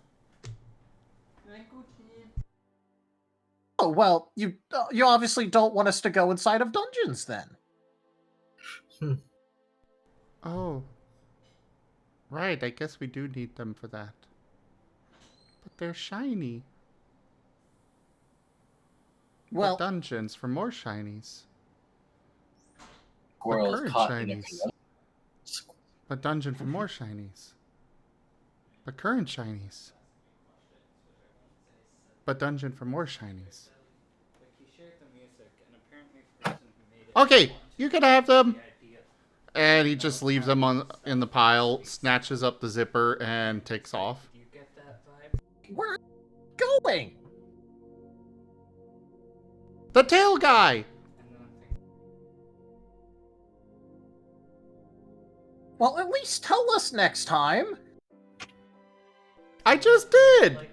Oh, well, you obviously don't want us to go inside of dungeons, then. Oh. Right, I guess we do need them for that. But they're shiny. Well, but dungeons for more shinies. Squirrel is caught shinies. But dungeon for more shinies. But current shinies. But dungeon for more shinies. Okay, you can have them. And he just leaves them in the pile, snatches up the zipper, and takes off. Where are you going? The tail guy! Well, at least tell us next time. I just did!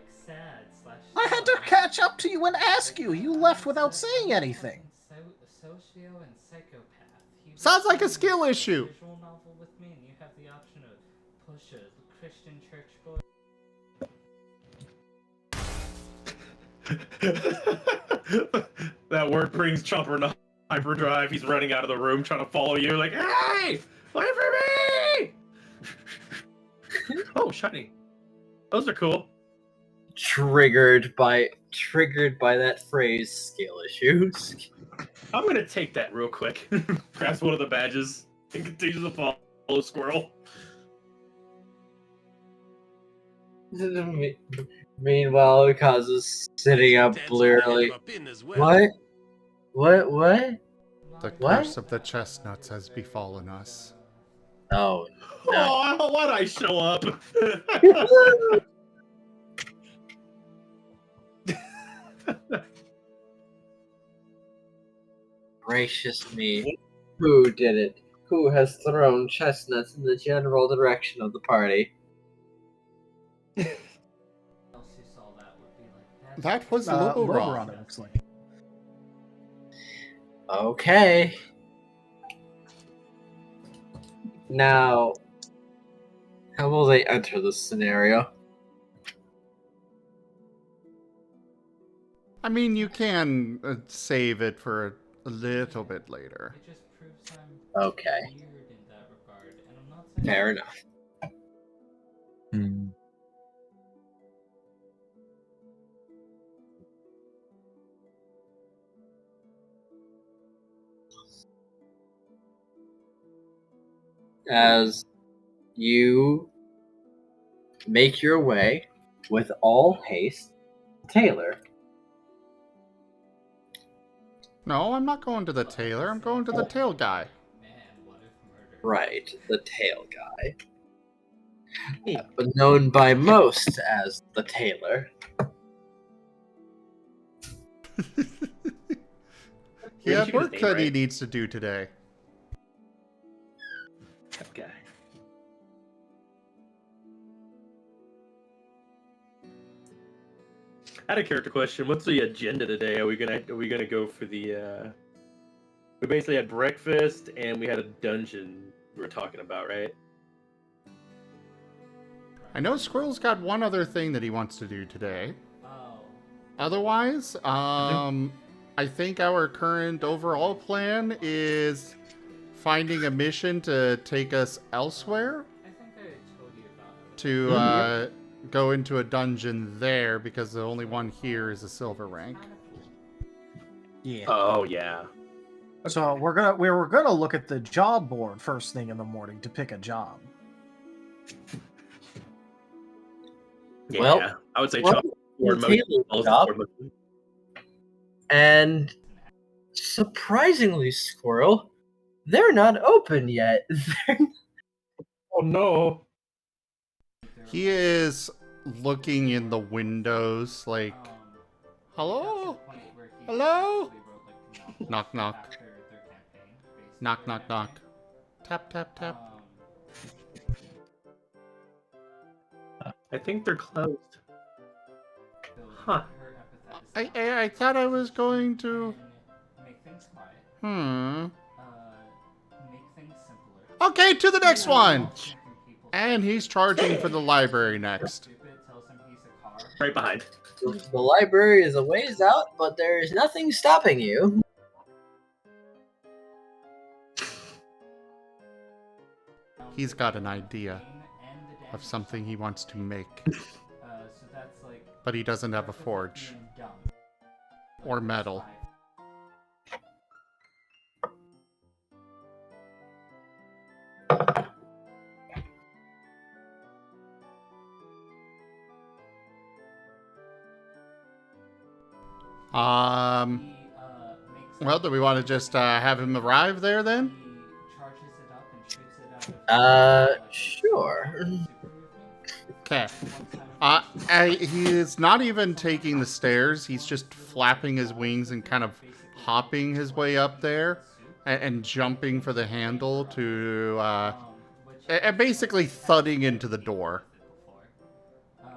I had to catch up to you and ask you. You left without saying anything. Sounds like a skill issue. That word brings Chomper into hyperdrive. He's running out of the room trying to follow you. Like, hey, wait for me! Oh, shiny. Those are cool. Triggered by that phrase, skill issues. I'm gonna take that real quick. Grabs one of the badges and continues to follow Squirrel. Meanwhile, Kaz is sitting up blearily. What? What? The What? curse of the chestnuts has befallen us. Oh, no. Oh, why'd I show up? Gracious me. Who did it? Who has thrown chestnuts in the general direction of the party? That was Lumerias, it looks like. Okay. Now, how will they enter this scenario? I mean, you can save it for a little bit later. Okay. Fair enough. As you make your way with all haste, Taylor. No, I'm not going to the tailor. I'm going to the tail guy. Right, the tail guy. But known by most as the tailor. He had work that he needs to do today. Okay. I had a character question. What's the agenda today? Are we gonna go for the? We basically had breakfast and we had a dungeon we were talking about, right? I know Squirrel's got one other thing that he wants to do today. Otherwise, I think our current overall plan is finding a mission to take us elsewhere. I think I told you about it. To go into a dungeon there, because the only one here is a silver rank. Yeah. Oh yeah. So we were gonna look at the job board first thing in the morning to pick a job. Yeah, Well, I would say well, job. And surprisingly, Squirrel, they're not open yet. Oh no. He is looking in the windows like, hello? Hello? Knock, knock. Knock, knock, knock. Tap, tap, tap. I think they're closed. Huh. I thought I was going to... Make things quiet. Make things simpler. Okay, to the next one! And he's charging for the library next. Right behind. The library is a ways out, but there is nothing stopping you. He's got an idea of something he wants to make. But he doesn't have a forge. Or metal. Well, do we want to just have him arrive there then? Sure. Okay. He's not even taking the stairs. He's just flapping his wings and kind of hopping his way up there and jumping for the handle to and basically thudding into the door.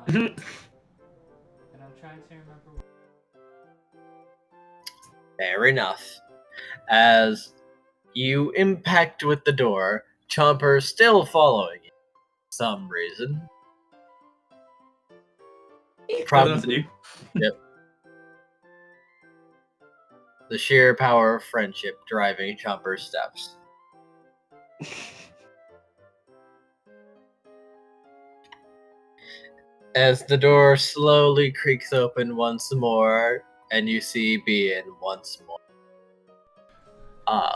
And I'm trying to remember. Fair enough. As you impact with the door, Chomper still following you for some reason. Probably. Yep. The sheer power of friendship driving Chomper's steps. As the door slowly creaks open once more, and you see Bean once more.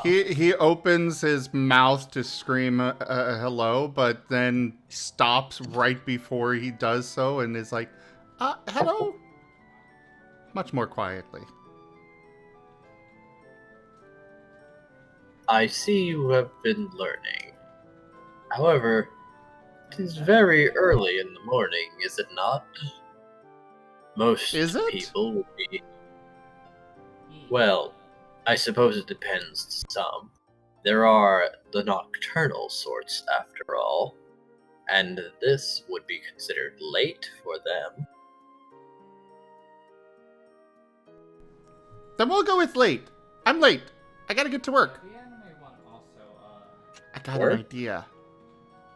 He opens his mouth to scream hello, but then stops right before he does so and is like, hello? Much more quietly. I see you have been learning. However, it is very early in the morning, is it not? Most people would be... Well, I suppose it depends to some. There are the nocturnal sorts, after all, and this would be considered late for them. Then we'll go with late. I'm late. I gotta get to work. The anime one also, I got an idea.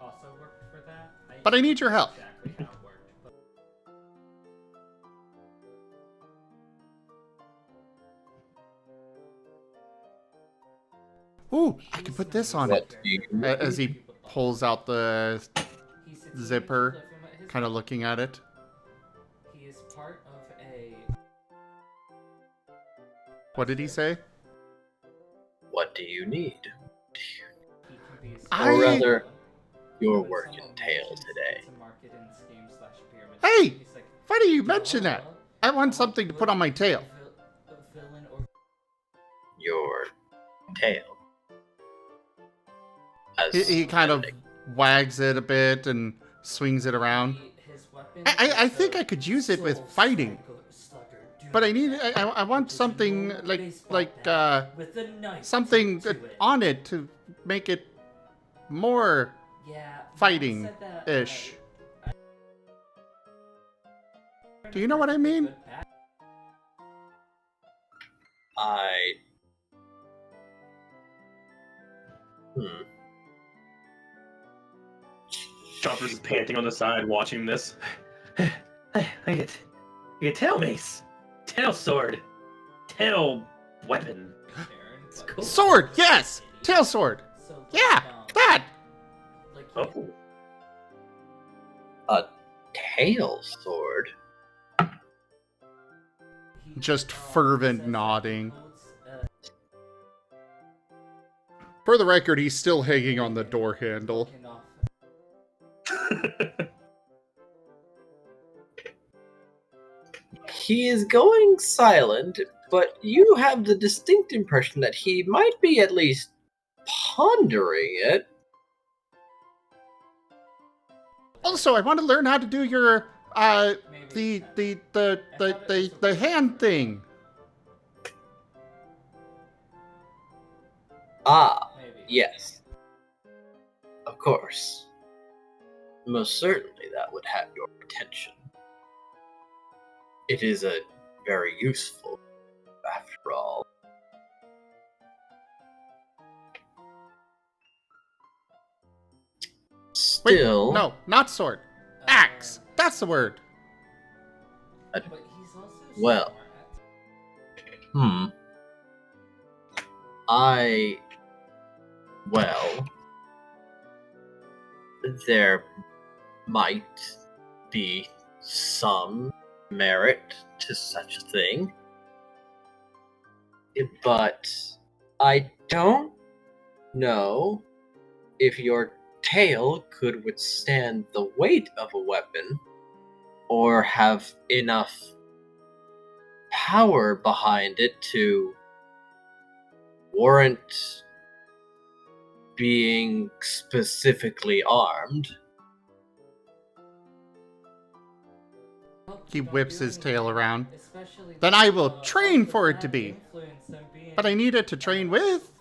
also worked for that. But I need your help. Exactly how it worked, but... Ooh, I can put this on it. As he pulls out the zipper, kind of looking at it. He is part of a... What did he say? What do you need? I... Or rather, your work entail today. Hey! Funny you mention that. I want something to put on my tail. Your tail. He kind of wags it a bit and swings it around. I think I could use it with fighting. But I want something like something on it to make it more fighting-ish. Do you know what I mean? Chomper's panting on the side, watching this. I get tail mace, tail sword, tail weapon. Cool. Sword, yes, tail sword. Yeah, that. Oh. A tail sword? Just fervent nodding. For the record, he's still hanging on the door handle. He is going silent, but you have the distinct impression that he might be at least pondering it. Also, I want to learn how to do your the hand thing. Yes. Of course. Most certainly that would have your attention. It is a very useful, after all. Still... Wait, no, not sword. Axe. That's the word. Well. Well... There might be some merit to such a thing, but I don't know if your tail could withstand the weight of a weapon or have enough power behind it to warrant being specifically armed. He whips his tail around. Then I will train for it to be. But I need it to train with.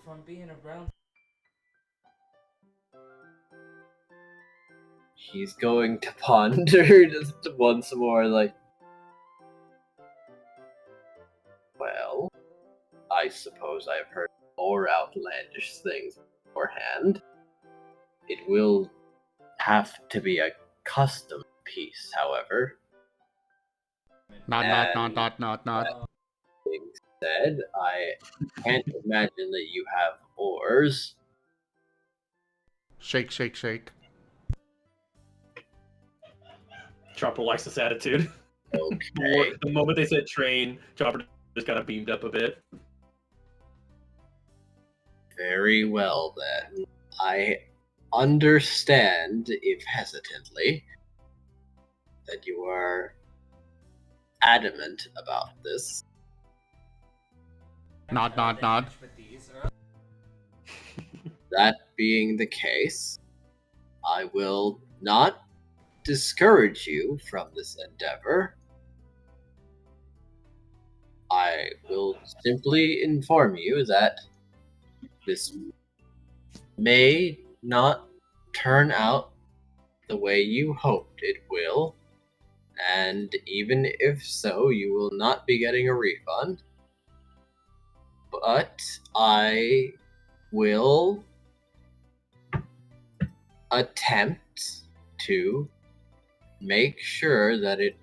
He's going to ponder just once more, like, well, I suppose I've heard more outlandish things beforehand. It will have to be a custom piece, however. Not. said, I can't imagine that you have oars. Shake, shake, shake. Chomper likes this attitude. Okay. The moment they said train, Chomper just kind of beamed up a bit. Very well, then. I understand, if hesitantly, that you are adamant about this. Nod, nod, nod. That being the case, I will not discourage you from this endeavor. I will simply inform you that this may not turn out the way you hoped it will, and even if so, you will not be getting a refund. But I will attempt to make sure that it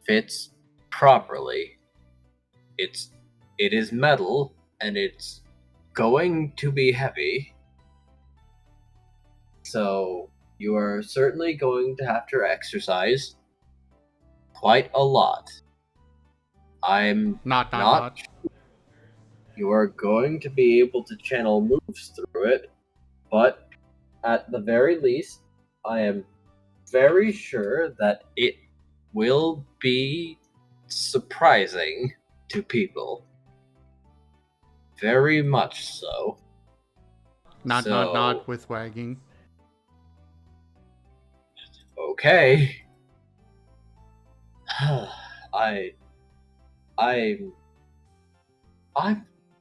fits properly. It is metal, and it's going to be heavy. So you are certainly going to have to exercise quite a lot. I'm not you are going to be able to channel moves through it, but at the very least, I am very sure that it will be surprising to people. Very much so. Nod, nod, nod with wagging. Okay. I'm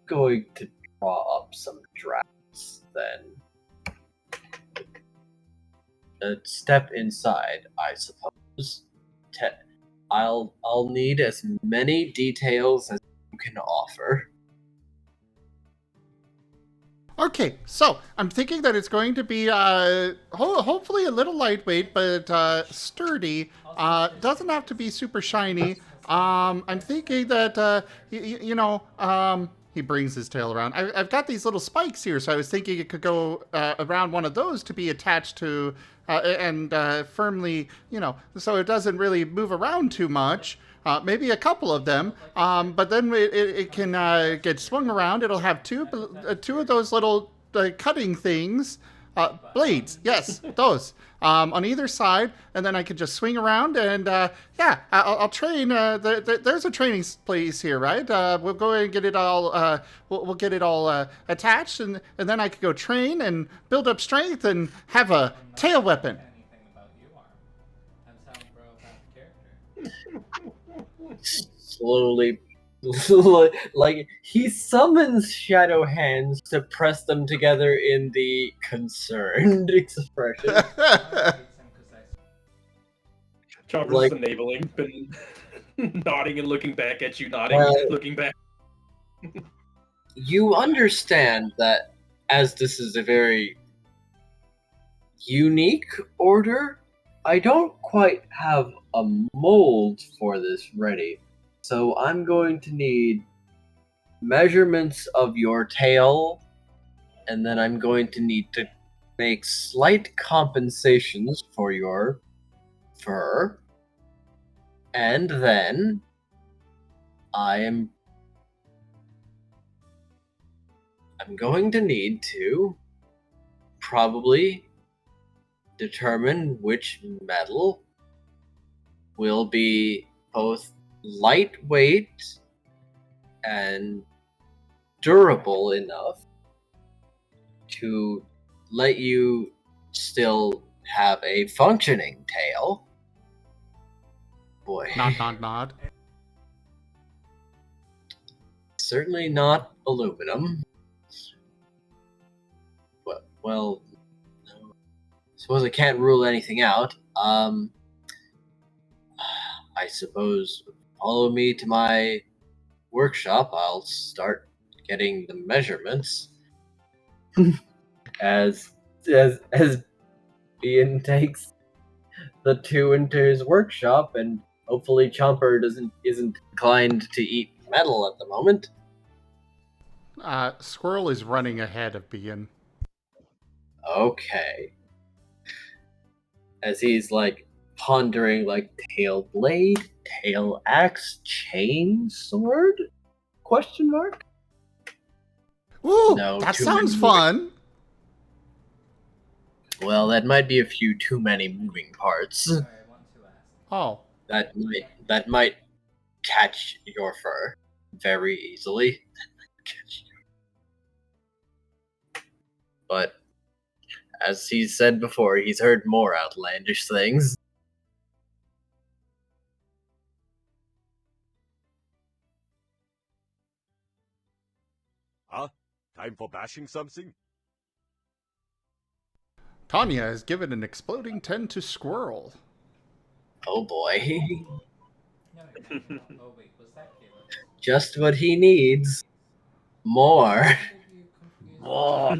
going to draw up some drafts then. Step inside, I suppose. I'll need as many details as you can offer. Okay, so I'm thinking that it's going to be hopefully a little lightweight, but sturdy. Doesn't have to be super shiny. I'm thinking that he brings his tail around. I've got these little spikes here, so I was thinking it could go around one of those to be attached to and firmly, so it doesn't really move around too much. Maybe a couple of them, but then it can get swung around. It'll have two of those little cutting things, blades. Yes, those on either side, and then I can just swing around and I'll train. There's a training place here, right? We'll go ahead and get it all. We'll get it all attached, and then I could go train and build up strength and have a tail weapon. Slowly, like he summons shadow hands to press them together in the concerned expression. Chomper's enabling, been nodding and looking back at you, nodding, looking back. You understand that as this is a very unique order, I don't quite have a mold for this ready. So I'm going to need measurements of your tail, and then I'm going to need to make slight compensations for your fur. And then I'm going to need to probably determine which metal will be both lightweight and durable enough to let you still have a functioning tail. Boy. Nod. Certainly not aluminum. Well, no. Suppose I can't rule anything out. I suppose follow me to my workshop. I'll start getting the measurements. as Ian takes the two into his workshop, and hopefully Chomper isn't inclined to eat metal at the moment. Squirrel is running ahead of Bean. Okay. As he's like pondering, like tail blade, tail axe, chain sword? Question mark? Ooh, No, that too sounds many fun. Well, that might be a few too many moving parts. Sorry, I want to ask. Oh, That might catch your fur very easily. But as he said before, he's heard more outlandish things. Huh? Time for bashing something? Tanya has given an exploding 10 to Squirrel. Oh boy. No, oh wait, was that Caleb? Just what he needs. More. Did you confuse Oh.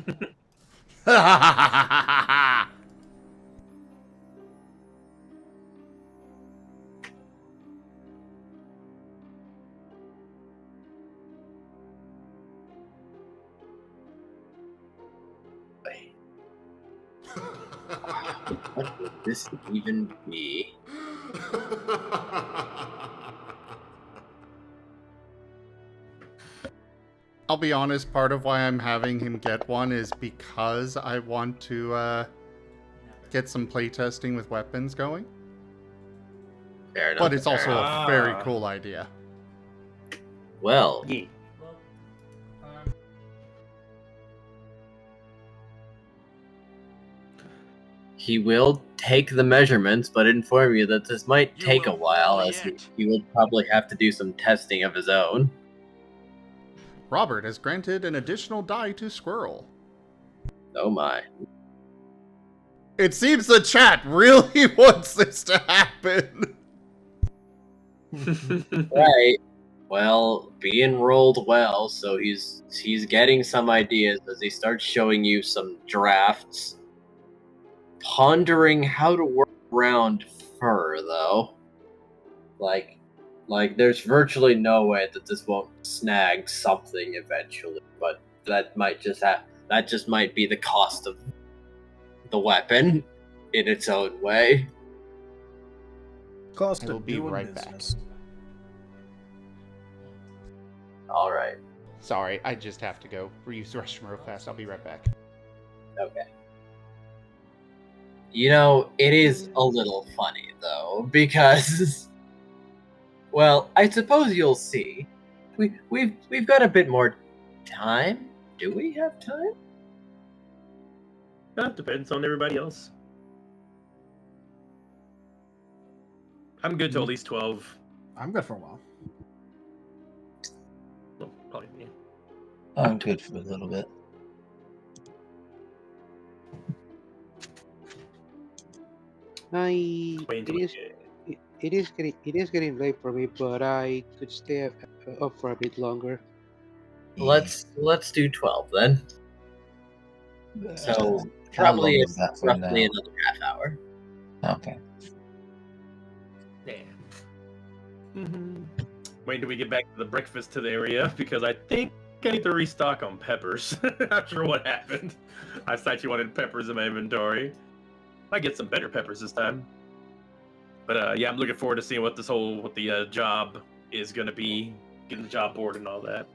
What would this even be? I'll be honest, part of why I'm having him get one is because I want to get some playtesting with weapons going. Fair enough. But it's also fair a enough. very cool idea. Well, Yeah. he will take the measurements, but inform you that this might take a while, as he will probably have to do some testing of his own. Robert has granted an additional die to Squirrel. Oh my. It seems the chat really wants this to happen. Right. Well, being rolled well, so he's getting some ideas as he starts showing you some drafts. Pondering how to work around fur, though. Like there's virtually no way that this won't snag something eventually, but that just might be the cost of the weapon in its own way. Cost I will of be doing right business. back. All right. Sorry, I just have to go use the restroom real fast. I'll be right back. Okay. You know, it is a little funny though, because well, I suppose you'll see. We've got a bit more time. Do we have time? That depends on everybody else. I'm good till at least 12. I'm good for a while. Well, probably me. I'm good for a little bit. It is getting late for me, but I could stay up for a bit longer. Let's do 12 then. So How probably long is that from roughly now? another half hour. Okay. Yeah. Wait till we get back to the breakfast to the area, because I think I need to restock on peppers after what happened. I thought you wanted peppers in my inventory. Might get some better peppers this time. But yeah, I'm looking forward to seeing what the job is gonna be, getting the job board and all that.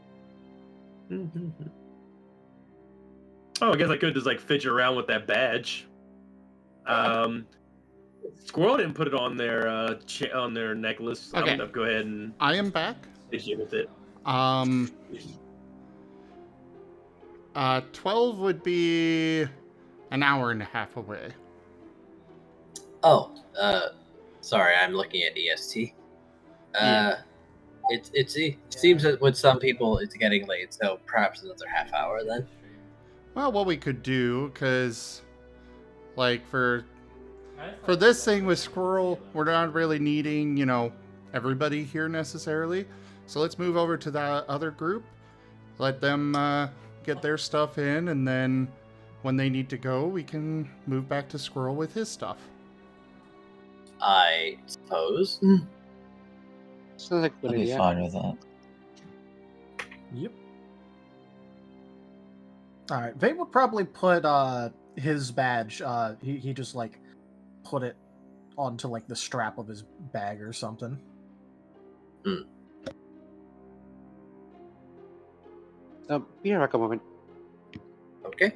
Oh, I guess I could just like fidget around with that badge. Squirrel didn't put it on their necklace. Okay. I'm gonna go ahead and I am back. fidget with it. 12 would be an hour and a half away. Oh, sorry, I'm looking at EST. It seems that with some people it's getting late, so perhaps another half hour then. Well, what we could do, because, like, for this thing with Squirrel, we're not really needing, everybody here necessarily. So let's move over to that other group, let them get their stuff in, and then when they need to go, we can move back to Squirrel with his stuff. I suppose. Sounds like a I'll good be idea. fine with that. Yep. All right. Vane would probably put his badge. He just like put it onto like the strap of his bag or something. Be back a moment. Okay.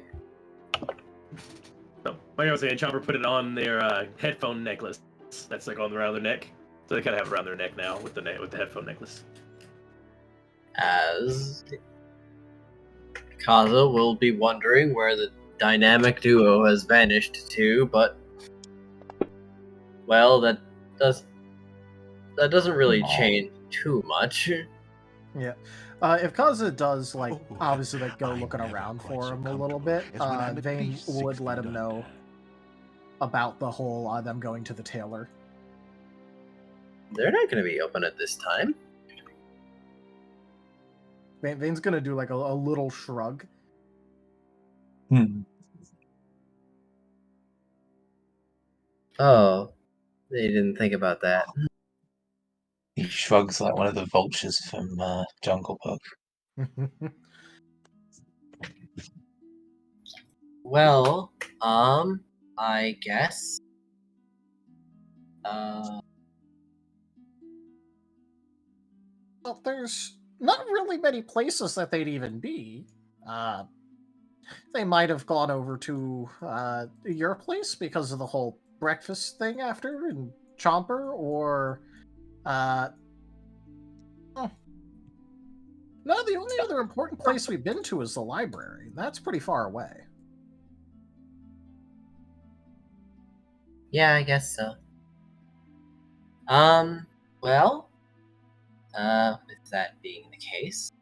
So, like I was saying, Chomper put it on their headphone necklace. That's like on around their neck. So they kind of have it around their neck now with the headphone necklace. As Kaza will be wondering where the dynamic duo has vanished to, but well, that doesn't really change too much. Yeah. If Kaza does, like, obviously, like, go looking around for him a little bit, Vane would let him know about the whole them going to the tailor. They're not going to be open at this time. Vane's going to do, like, a little shrug. Oh, they didn't think about that. He shrugs like one of the vultures from Jungle Book. Well, I guess. Well, there's not really many places that they'd even be. They might have gone over to your place because of the whole breakfast thing after and Chomper, or no, the only other important place we've been to is the library. That's pretty far away. Yeah, I guess so. Well, with that being the case,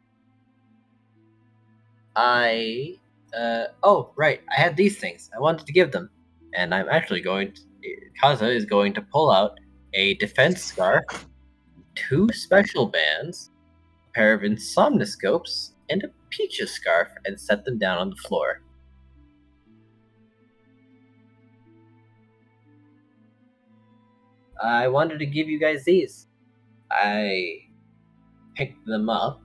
oh, right, I had these things. I wanted to give them. And I'm actually Kaza is going to pull out a defense scarf, 2 special bands, a pair of insomnoscopes, and a peaches scarf, and set them down on the floor. I wanted to give you guys these. I picked them up,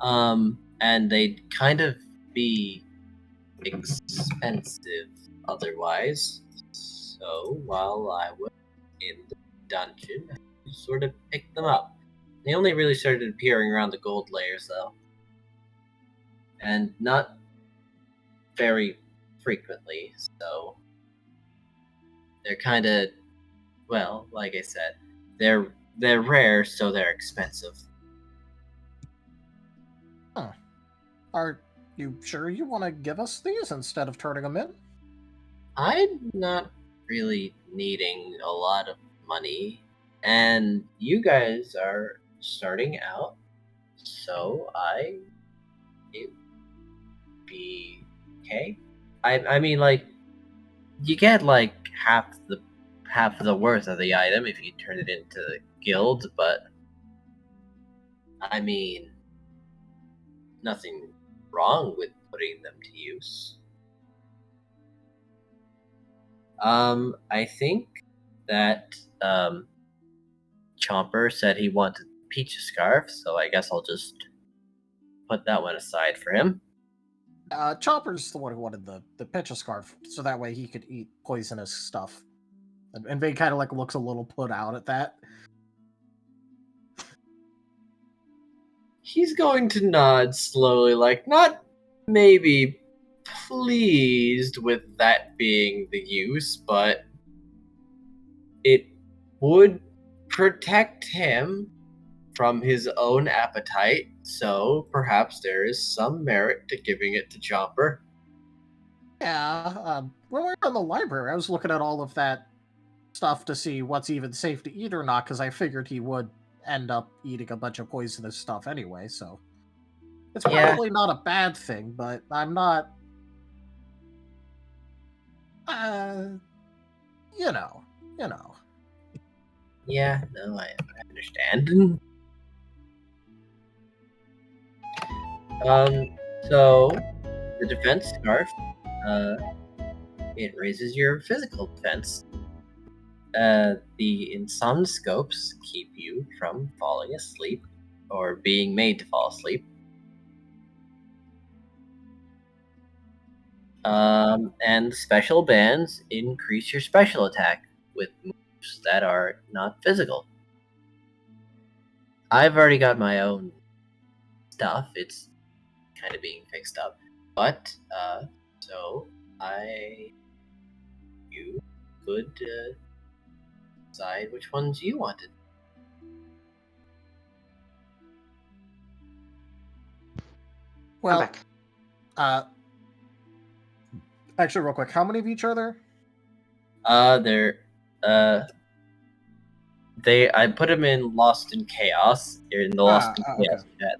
and they'd kind of be expensive otherwise. So while I was in the dungeon, I sort of picked them up. They only really started appearing around the gold layers, though, and not very frequently. So they're kind of, well, like I said, they're rare, so they're expensive. Huh. Are you sure you want to give us these instead of turning them in? I'm not really needing a lot of money, and you guys are starting out, so it'd be okay. I mean, like, you get like half the worth of the item if you turn it into the guild, but I mean, nothing wrong with putting them to use. I think that Chomper said he wanted peach scarf, so I guess I'll just put that one aside for him. Chomper's the one who wanted the pitch scarf, so that way he could eat poisonous stuff. And Vane kind of like looks a little put out at that. He's going to nod slowly, like, not maybe pleased with that being the use, but it would protect him from his own appetite, so perhaps there is some merit to giving it to Chomper. Yeah, when we were in the library, I was looking at all of that stuff to see what's even safe to eat or not, because I figured he would end up eating a bunch of poisonous stuff anyway, so it's probably not a bad thing, but I'm not, you know. Yeah, no, I understand. So the defense scarf, it raises your physical defense. The insomnoscopes keep you from falling asleep or being made to fall asleep. And special bands increase your special attack with moves that are not physical. I've already got my own stuff. It's kind of being fixed up. But, so you could decide which ones you wanted. Well, actually, real quick, how many of each are there? I put them in Lost in Chaos. They're in the Lost in Chaos chat.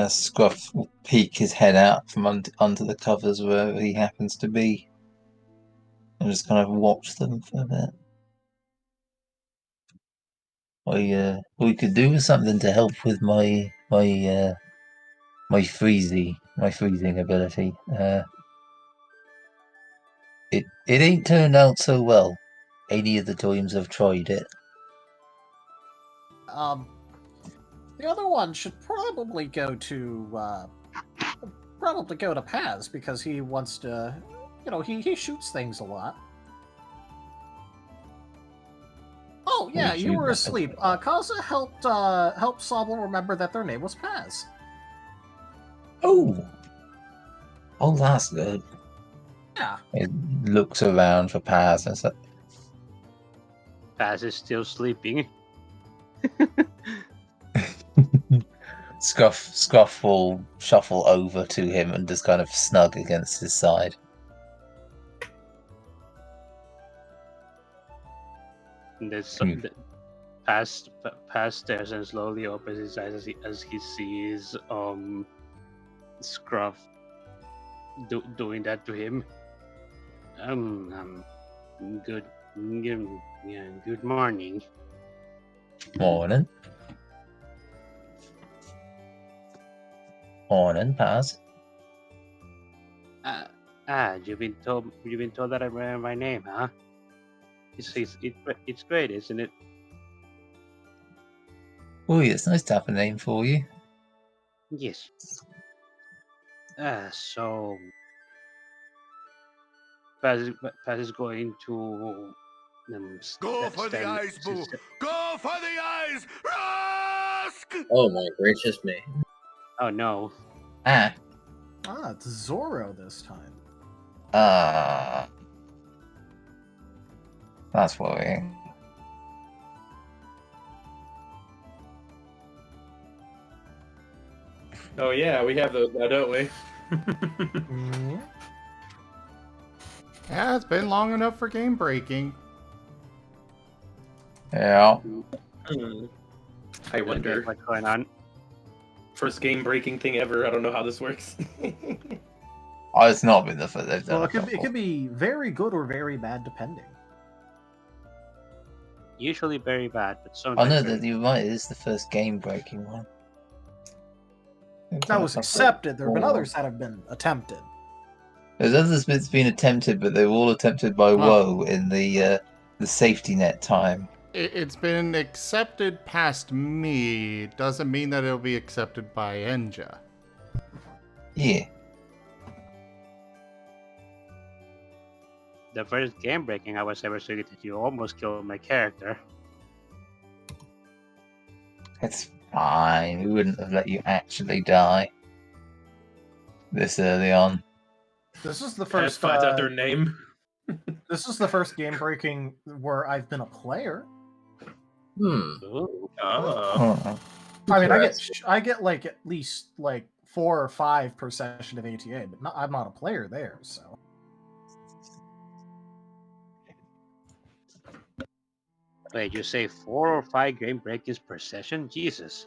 Scruff will peek his head out from under the covers wherever he happens to be, and just kind of watch them for a bit. We could do something to help with my freezing ability. It ain't turned out so well. Any of the times I've tried it. The other one should probably go to Paz because he wants to, he shoots things a lot. Oh yeah, you were asleep. Kaza helped Sobble remember that their name was Paz. Oh, that's good. Yeah. It looks around for Paz and says, Paz is still sleeping. Scruff will shuffle over to him and just kind of snug against his side. And Paz stares and slowly opens his eyes as he sees Scruff doing that to him. Good morning. Morning. Morning, Paz. You've been told that I remember my name, huh? It's great, isn't it? Oh, it's nice to have a name for you. Yes. So Paz is going to go for the eyes, boo! Go for the eyes! Rusk! Oh my gracious me! Oh no! It's Zoro this time. That's worrying. Oh yeah, we have those now, don't we? Yeah, it's been long enough for game breaking. Yeah. I wonder what's going on. First game breaking thing ever. I don't know how this works. It's not been the first. They've done it could be very good or very bad depending. Usually very bad, but sometimes. Oh no, you're right. It is the first game breaking one. That was accepted. There have been others that have been attempted. There's others that's been attempted, but they were all attempted by WoW in the safety net time. It's been accepted past me. Doesn't mean that it'll be accepted by Enja. Yeah. The first game breaking I was ever so good that you almost killed my character. It's fine. We wouldn't have let you actually die this early on. This is the first. Finds out their name. This is the first game breaking where I've been a player. I mean, I get like at least like 4 or 5 per session of ATA, but I'm not a player there, so. Wait, you say 4 or 5 game breakings per session? Jesus.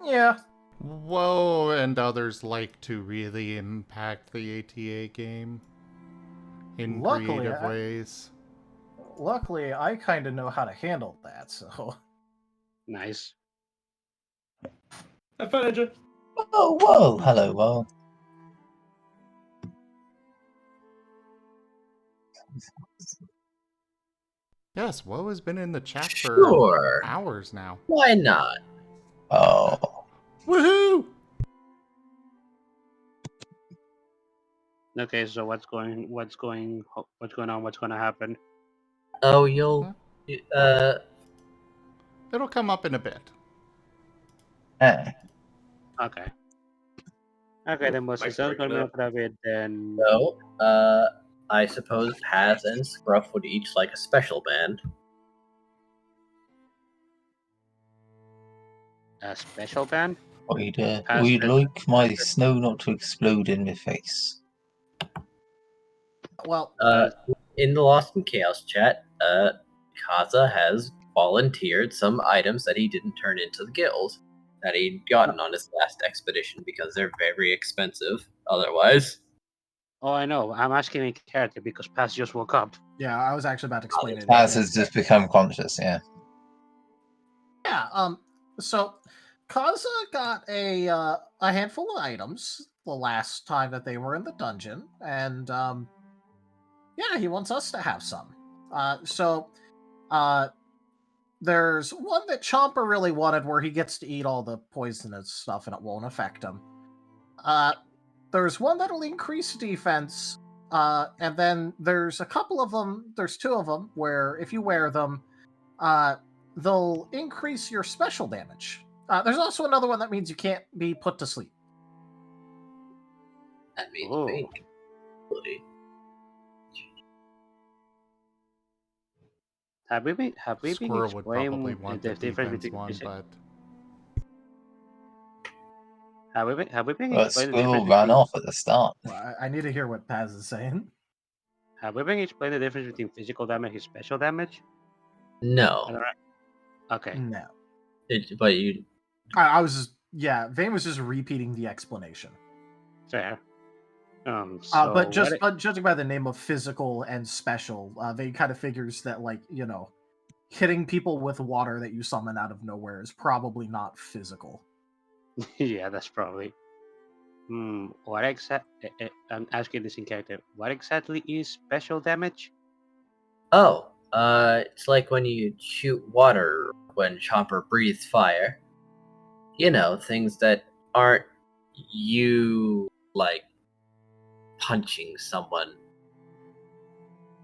Yeah. WoW and others like to really impact the ATA game in creative ways. Luckily, I kind of know how to handle that, so. Nice. Have fun, Enja. Oh, whoa! Hello, WoW. Yes, Woe has been in the chat for Sure. hours now. Why not? Oh. Woohoo! Okay, so what's going on? What's gonna happen? Oh, you'll It'll come up in a bit. Eh. Okay. Okay, then what's Mike's the breaking coming up. up for a bit then? So, I suppose Paz and Scruff would each like a special band. A special band? We'd like my snow not to explode in my face. Well, In the Lost in Chaos chat, Kaza has volunteered some items that he didn't turn into the guild that he'd gotten on his last expedition because they're very expensive otherwise. Oh, I know. I'm asking in character because Paz just woke up. yeah, I was actually about to explain it. Paz has just become conscious, yeah. Yeah, so Kaza got a handful of items the last time that they were in the dungeon, and yeah, he wants us to have some. There's one that Chomper really wanted where he gets to eat all the poisonous stuff and it won't affect him. There's one that'll increase defense, and then there's a couple of them, there's two of them, where if you wear them, they'll increase your special damage. There's also another one that means you can't be put to sleep. That means Oh. Have we been Squirrel would probably explaining want the the difference defense between one, but have we been But explaining the Squirrel difference ran between off at the start. Well, I need to hear what Paz is saying. have we been explaining the difference between physical damage and special damage? No. Okay. No. But you. I was just, yeah, Vane was just repeating the explanation. Fair. But judging by the name of physical and special, Vane kind of figures that, like, you know, hitting people with water that you summon out of nowhere is probably not physical. Yeah, that's probably. What exactly? I'm asking this in character. What exactly is special damage? Oh, it's like when you shoot water, when Chomper breathes fire. You know, things that aren't you, like, punching someone.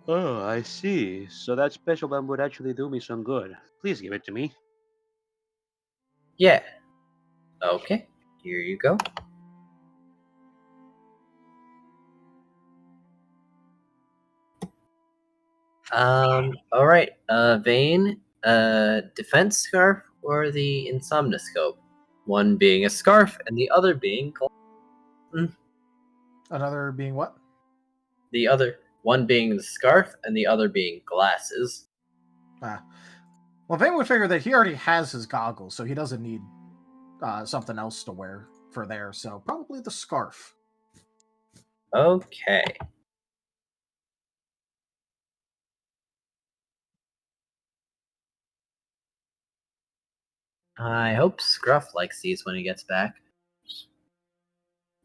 Oh, I see. So that special bomb would actually do me some good. Please give it to me. Yeah. Okay, here you go. Alright, Vane, defense scarf or the insomnoscope? One being a scarf and the other being Another being what? One being the scarf and the other being glasses. Well, Vane would figure that he already has his goggles, so he doesn't need something else to wear for there, so probably the scarf. Okay. I hope Scruff likes these when he gets back.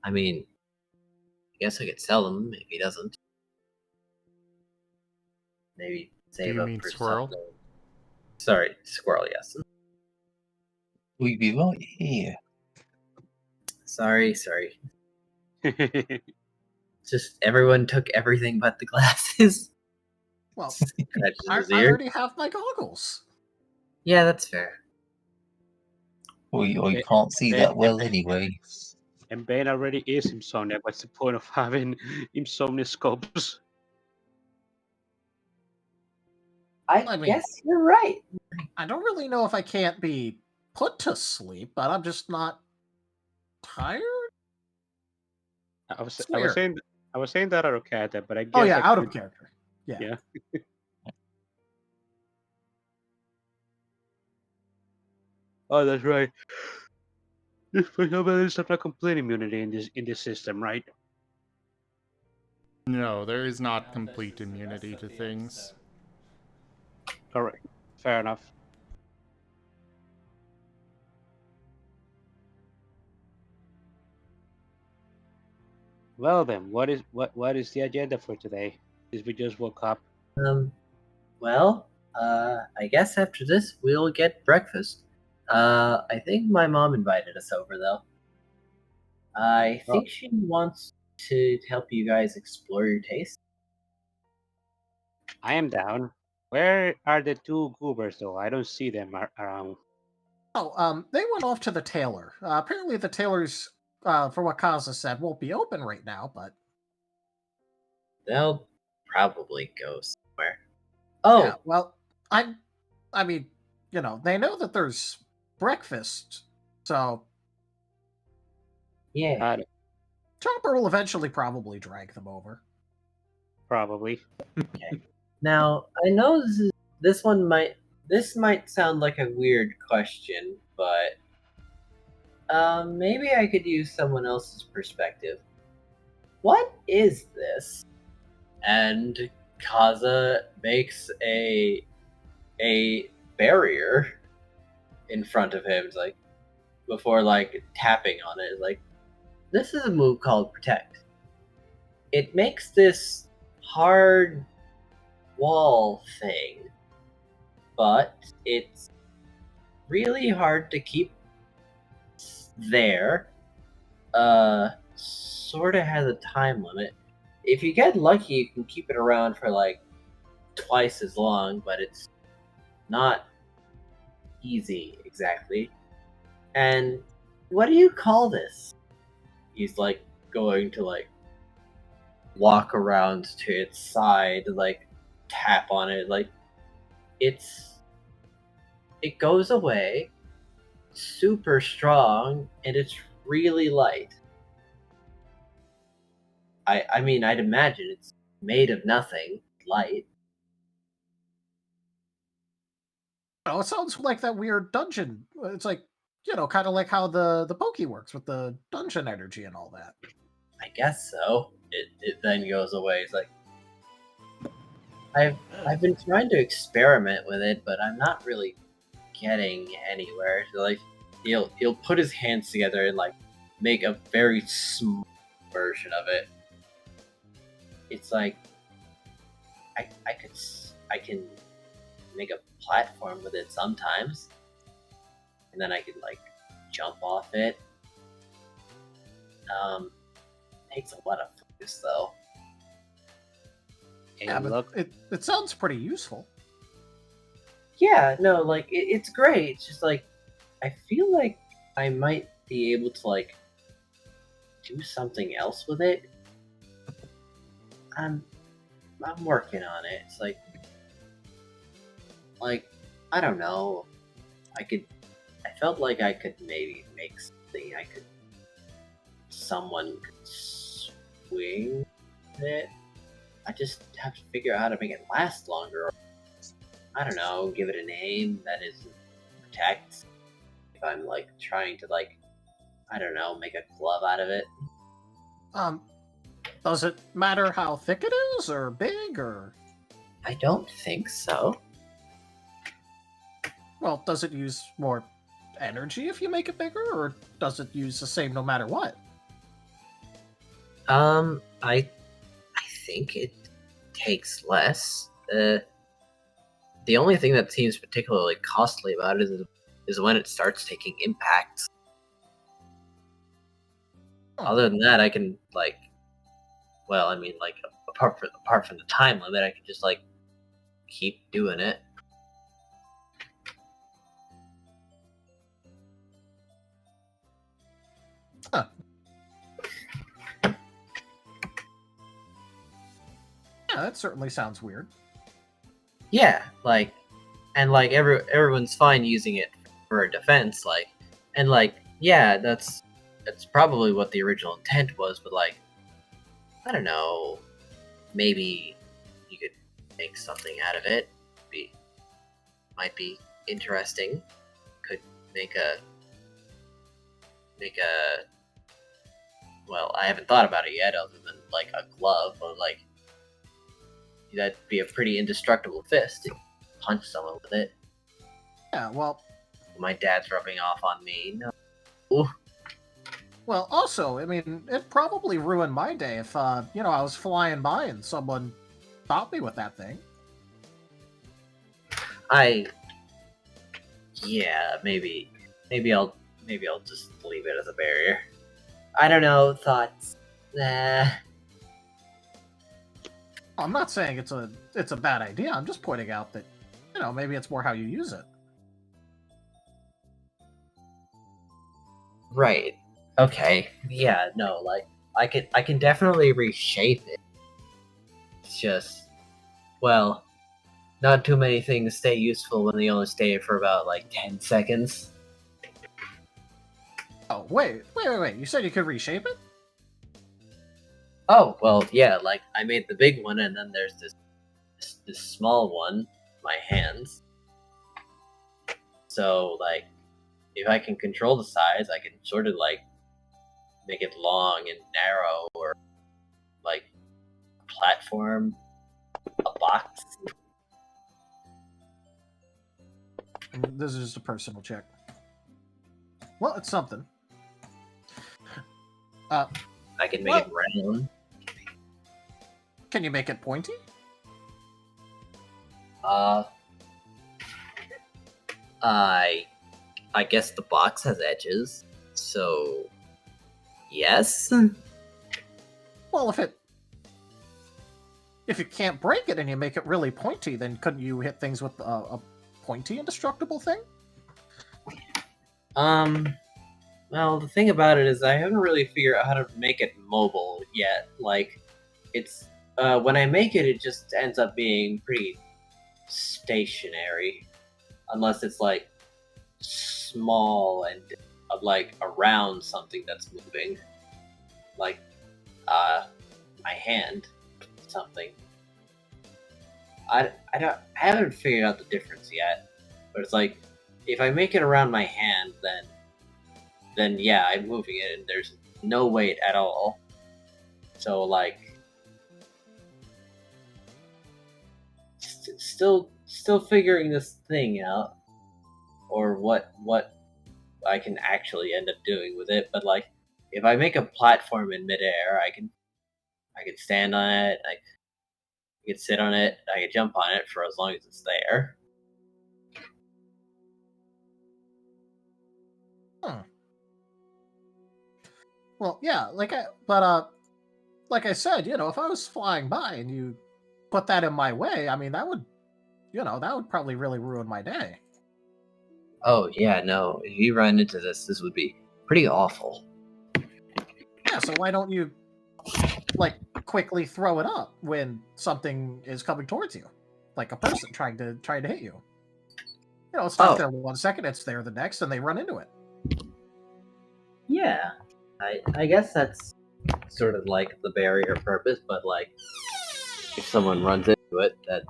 I mean, I guess I could sell them if he doesn't. Maybe save up for Squirrel? something. Sorry, Squirrel, yes. We'd be right here. Sorry. Just everyone took everything but the glasses. Well, I already have my goggles. Yeah, that's fair. Well, you can't see that well anyway. And Bane already is insomniac. What's the point of having insomnioscopes? I mean, guess you're right. I don't really know if I can't be put to sleep, but I'm just not tired. I was saying that out of character, but I guess. Oh yeah, out of character. Yeah. Yeah. Oh, that's right. For some there's not complete immunity in this system, right? No, there is not complete immunity to things. Correct. Fair enough. Well then, what is the agenda for today? Since we just woke up. Well, I guess after this we'll get breakfast. I think my mom invited us over though. I think she wants to help you guys explore your taste. I am down. Where are the two goobers though? I don't see them around. Oh, they went off to the tailor. Apparently, the tailor's, for what Kaza said, won't be open right now, but They'll probably go somewhere. Oh, yeah. Well, I mean, they know that there's breakfast, so yeah. Chomper will eventually probably drag them over. Probably. Okay. Now I know this might sound like a weird question, but maybe I could use someone else's perspective. What is this? And Kaza makes a barrier in front of him, like before tapping on it. Like, this is a move called Protect. It makes this hard wall thing, but it's really hard to keep there. Sort of has a time limit. If you get lucky, you can keep it around for twice as long, but it's not easy exactly. And what do you call this? He's going to walk around to its side, tap on it, it goes away, super strong, and it's really light. I mean, I'd imagine it's made of nothing, light. Oh, it sounds like that weird dungeon. It's kind of like how the Poke works with the dungeon energy and all that. I guess so. It then goes away. It's like, I've been trying to experiment with it, but I'm not really getting anywhere. So, he'll put his hands together and make a very small version of it. It's like I can make a platform with it sometimes, and then I can jump off it. Takes a lot of focus though. Yeah, but it sounds pretty useful. Yeah, no, it's great. It's just I feel like I might be able to do something else with it. I'm working on it. It's I don't know. I felt like I could maybe make something. Someone could swing it. I just have to figure out how to make it last longer. I don't know, give it a name that is Protect. If I'm trying to I don't know, make a glove out of it. Does it matter how thick it is, or big, or? I don't think so. Well, does it use more energy if you make it bigger, or does it use the same no matter what? I think it takes less. The only thing that seems particularly costly about it is when it starts taking impacts. Other than that, I can well, I mean, apart from the time limit, I can just keep doing it. Huh. Yeah, that certainly sounds weird. Yeah, everyone's fine using it for defense, yeah, that's probably what the original intent was, but I don't know, maybe you could make something out of it. Might be interesting. Could make a well, I haven't thought about it yet, other than a glove, but that'd be a pretty indestructible fist to punch someone with it. Yeah, well, my dad's rubbing off on me. No. Ooh. Well, also, I mean, it probably ruined my day if, I was flying by and someone stopped me with that thing. Yeah, maybe I'll just leave it as a barrier. I don't know, thoughts. Nah. I'm not saying it's a bad idea. I'm just pointing out that, maybe it's more how you use it. Right. Okay. Yeah, no, like I can definitely reshape it. It's just, well, not too many things stay useful when they only stay for about like 10 seconds. Oh, wait. You said you could reshape it? Oh, well, yeah, like I made the big one and then there's this small one, my hands. So, like, if I can control the size, I can sort of like make it long and narrow, or like a platform, a box. And this is just a personal check. Well, it's something. I can make it round. Can you make it pointy? I guess the box has edges, so yes. Well, if you can't break it and you make it really pointy, then couldn't you hit things with a pointy indestructible thing? Well, the thing about it is I haven't really figured out how to make it mobile yet. Like, it's when I make it, it just ends up being pretty stationary, unless it's like small and like around something that's moving, like my hand, something. I haven't figured out the difference yet, but it's like if I make it around my hand, then yeah, I'm moving it and there's no weight at all. So like, still figuring this thing out, or what I can actually end up doing with it. But like, if I make a platform in midair, I can stand on it. I can sit on it. I can jump on it for as long as it's there. Well, yeah, like I said, if I was flying by and you put that in my way, I mean, that would probably really ruin my day. Oh yeah, no. If you run into this would be pretty awful. Yeah, so why don't you like quickly throw it up when something is coming towards you, like a person trying to hit you? It's not there 1 second, it's there the next, and they run into it. Yeah, I guess that's sort of like the barrier purpose, but like if someone runs into it, that'd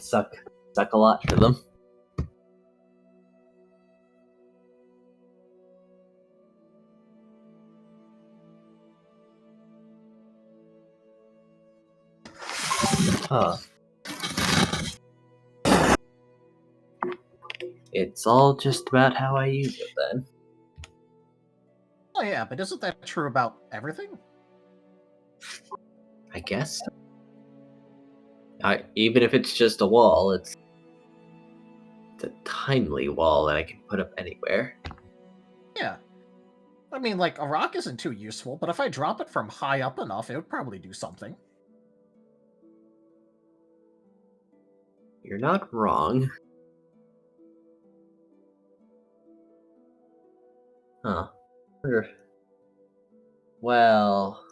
suck a lot to them. Huh. It's all just about how I use it then. Oh yeah, but isn't that true about everything? I guess. Even if it's just a wall, it's a tiny wall that I can put up anywhere. Yeah. I mean, like, a rock isn't too useful, but if I drop it from high up enough, it would probably do something. You're not wrong. Huh. Well,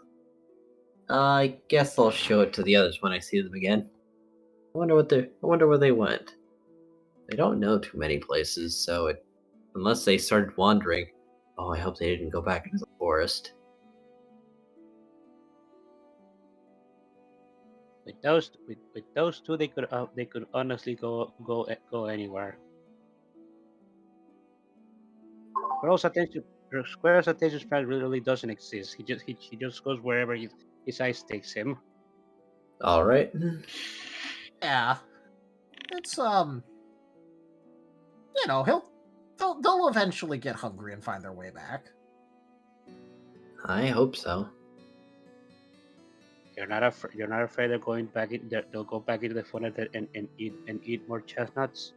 I guess I'll show it to the others when I see them again. I wonder where they went. They don't know too many places, so unless they started wandering, I hope they didn't go back into the forest. With those two, they could honestly go anywhere. Squirrel's attention span really doesn't exist. He just goes wherever his eyes takes him. All right. Yeah, it's they'll eventually get hungry and find their way back. I hope so. You're not afraid they're going back in. They'll go back into the forest and eat more chestnuts.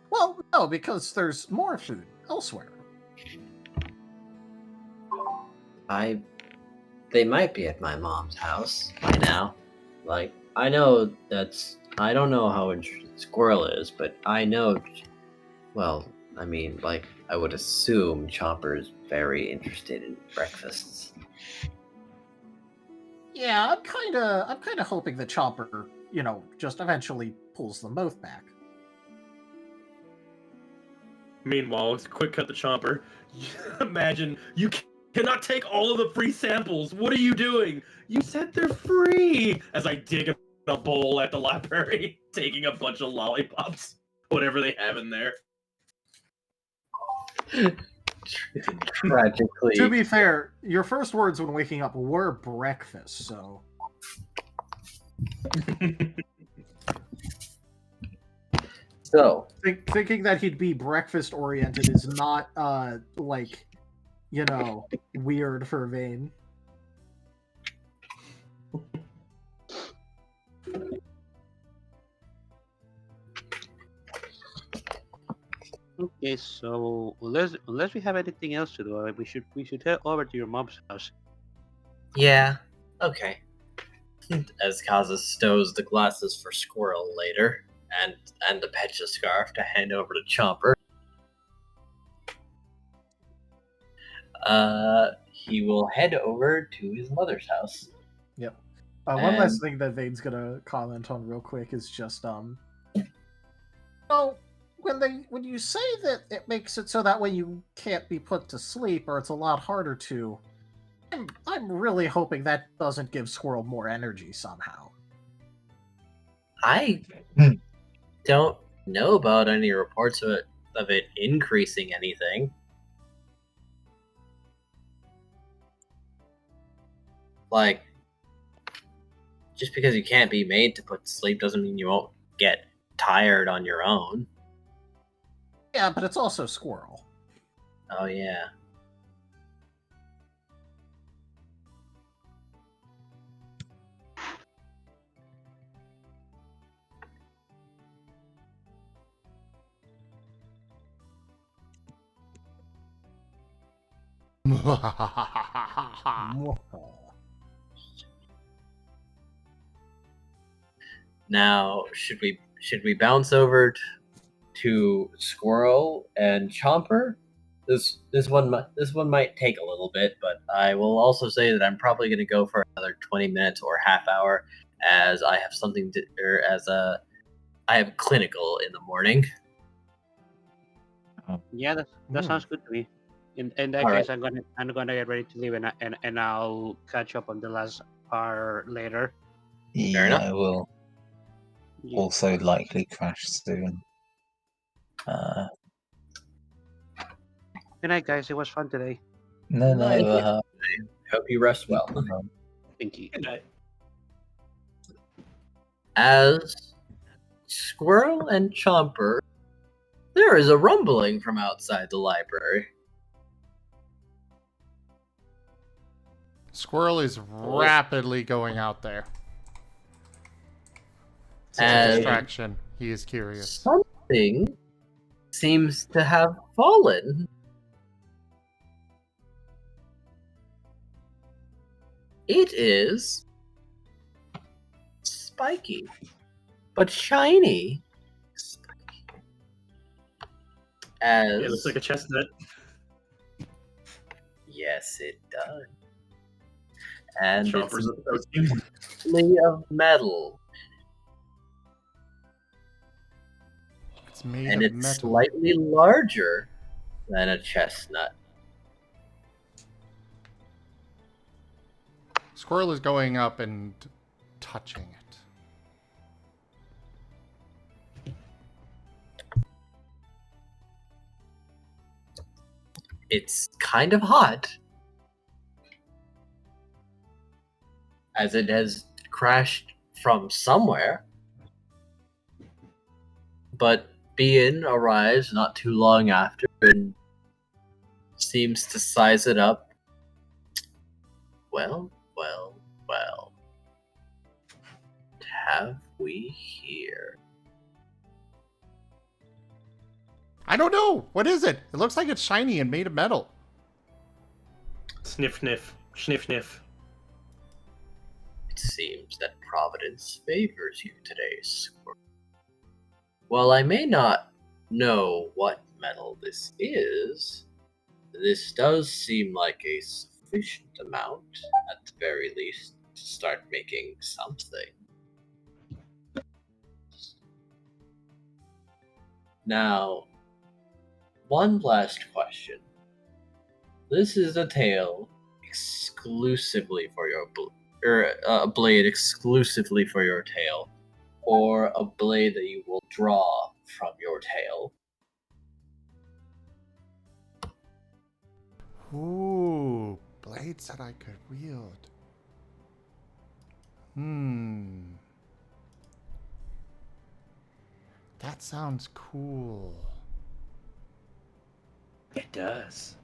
Well, no, because there's more food elsewhere. They might be at my mom's house by now. Like, I know I don't know how interested Squirrel is, but I know, well, I mean, like, I would assume Chomper is very interested in breakfasts. Yeah, I'm kind of hoping that Chomper, just eventually pulls them both back. Meanwhile, it's a quick cut to Chomper. Imagine you cannot take all of the free samples. What are you doing? You said they're free. As I dig a bowl at the library, taking a bunch of lollipops, whatever they have in there. Tragically. To be fair, your first words when waking up were breakfast, so. So, thinking that he'd be breakfast oriented is not weird for Vane. Okay, so unless we have anything else to do, we should head over to your mom's house. Yeah, okay. As Kaza stows the glasses for Squirrel later, and the Pecha scarf to hand over to Chomper. He will head over to his mother's house. Yep. One last thing that Vane's gonna comment on real quick is just when you say that it makes it so that way you can't be put to sleep or it's a lot harder to, I'm really hoping that doesn't give Squirrel more energy somehow. I don't know about any reports of it increasing anything. Like, just because you can't be made to put to sleep doesn't mean you won't get tired on your own. Yeah, but it's also Squirrel. Oh, yeah. Now, should we bounce over to Squirrel and Chomper? This one might take a little bit, but I will also say that I'm probably going to go for another 20 minutes or half hour, as I have I have clinical in the morning. Yeah, that sounds good to me. In that All case, right. I'm gonna get ready to leave, and I'll catch up on the last part later. Yeah, enough. I will Yeah. also likely crash soon. Good night, guys. It was fun today. No. Hope you rest well. Thank you. Good night. As Squirrel and Chomper, there is a rumbling from outside the library. Squirrel is rapidly going out there. It's a And distraction. He is curious. something seems to have fallen. It is spiky, but shiny. As It looks like a chestnut. yes, it does. And Chomper's a protein. it's made of metal. It's made And of it's metal. slightly larger than a chestnut. Squirrel is going up and touching it. It's kind of hot, as it has crashed from somewhere. But Bean arrives not too long after and seems to size it up. Well. have we here? I don't know. What is it? It looks like it's shiny and made of metal. Sniff, sniff, sniff, sniff. It seems that Providence favors you today, Squirrel. While I may not know what metal this is, this does seem like a sufficient amount, at the very least, to start making something. Now, one last question. This is a tail exclusively for your a blade exclusively for your tail, or a blade that you will draw from your tail. Ooh, blades that I could wield. That sounds cool. It does.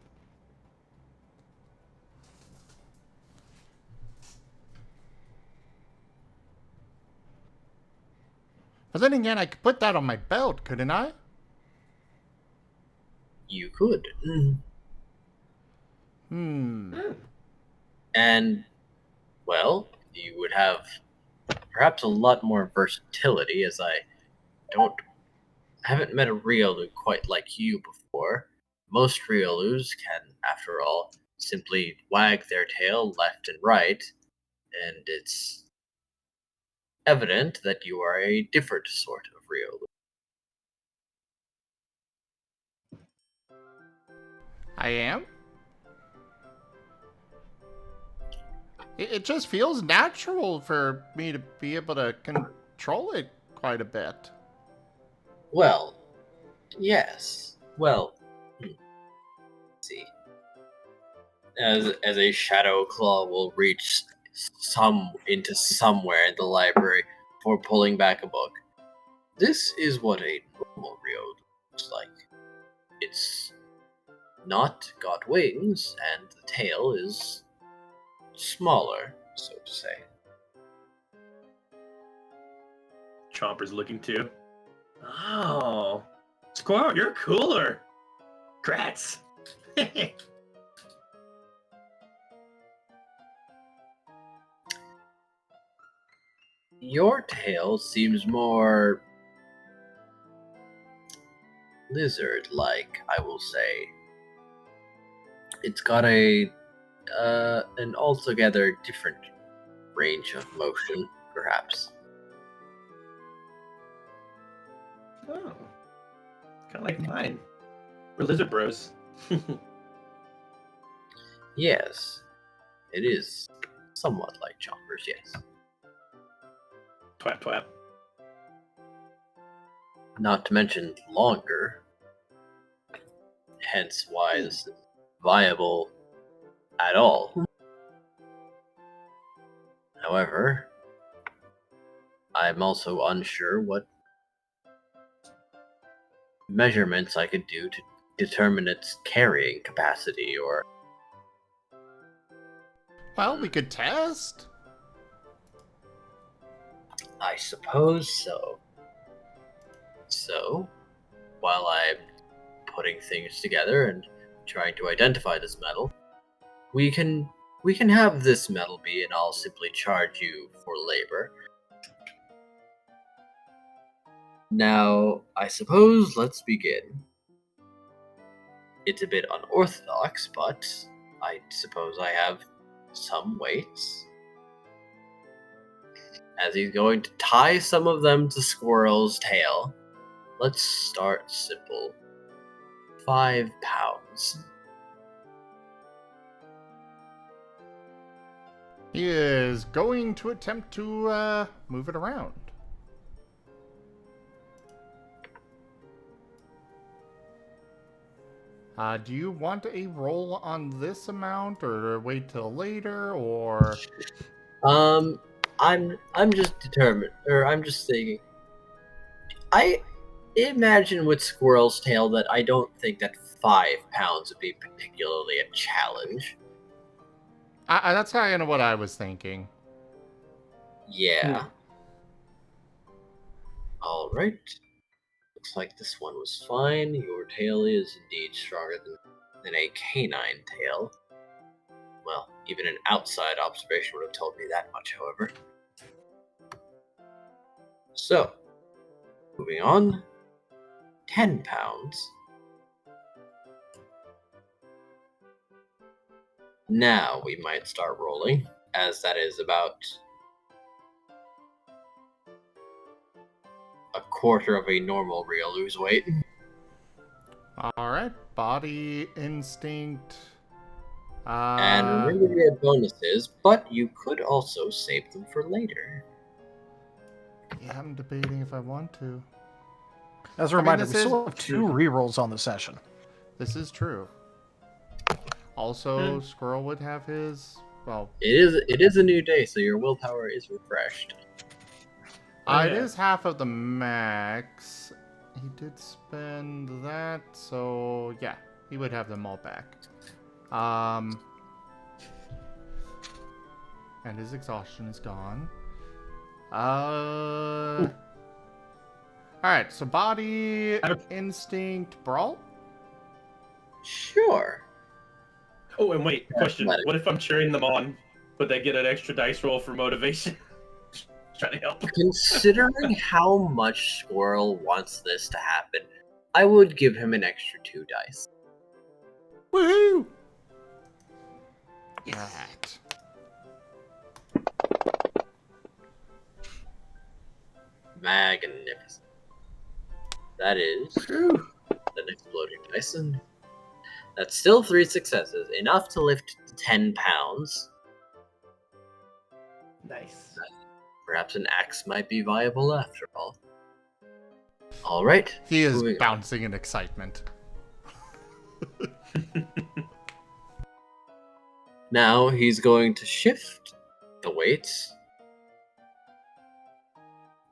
But then again, I could put that on my belt, couldn't I? You could. And, well, you would have perhaps a lot more versatility, as I haven't met a Riolu quite like you before. Most Riolus can, after all, simply wag their tail left and right, and it's evident that you are a different sort of Riolu. I am? It just feels natural for me to be able to control it quite a bit. Well, yes. Well, let's see. As a shadow claw will reach into somewhere in the library before pulling back a book. This is what a normal Riolu looks like. It's not got wings, and the tail is smaller, so to say. Chomper's looking too. Oh, Squirrel, you're cooler. Grats. Your tail seems more lizard-like, I will say. It's got an altogether different range of motion, perhaps. Oh, kind of like mine. We're lizard bros. Yes, it is somewhat like Chomper's, yes. Twap, twap. Not to mention longer, hence why this is viable at all. However, I'm also unsure what measurements I could do to determine its carrying capacity, or... Well, we could test. I suppose so. So, while I'm putting things together and trying to identify this metal, we can have this metal be, and I'll simply charge you for labor. Now, I suppose let's begin. It's a bit unorthodox, but I suppose I have some weights. As he's going to tie some of them to Squirrel's tail, let's start simple. 5 pounds. He is going to attempt to move it around. Do you want a roll on this amount, or wait till later, or? I'm just determined, or I'm just thinking. I imagine with Squirrel's tail that I don't think that 5 pounds would be particularly a challenge. That's kind of what I was thinking. Yeah. Alright. Looks like this one was fine. Your tail is indeed stronger than a canine tail. Well, even an outside observation would have told me that much, however. So, moving on. 10 pounds. Now we might start rolling, as that is about a quarter of a normal Riolu's weight. Alright, body instinct. And remember your bonuses, but you could also save them for later. Yeah, I'm debating if I want to. As a reminder, we still have 2 rerolls on the session. This is true. Also, Squirrel would have his, well... It is a new day, so your willpower is refreshed. It is half of the max. He did spend that, so yeah, he would have them all back. And his exhaustion is gone. Alright, so body, instinct, brawl? Sure. Oh, and wait, question. What if I'm cheering them on, but they get an extra dice roll for motivation? Trying to help. Considering how much Squirrel wants this to happen, I would give him an extra 2 dice. Woohoo! Alright. Magnificent. That is an exploding dice, and that's still 3 successes, enough to lift 10 pounds. Nice. Perhaps an axe might be viable after all. Alright. He is bouncing in excitement. Now he's going to shift the weights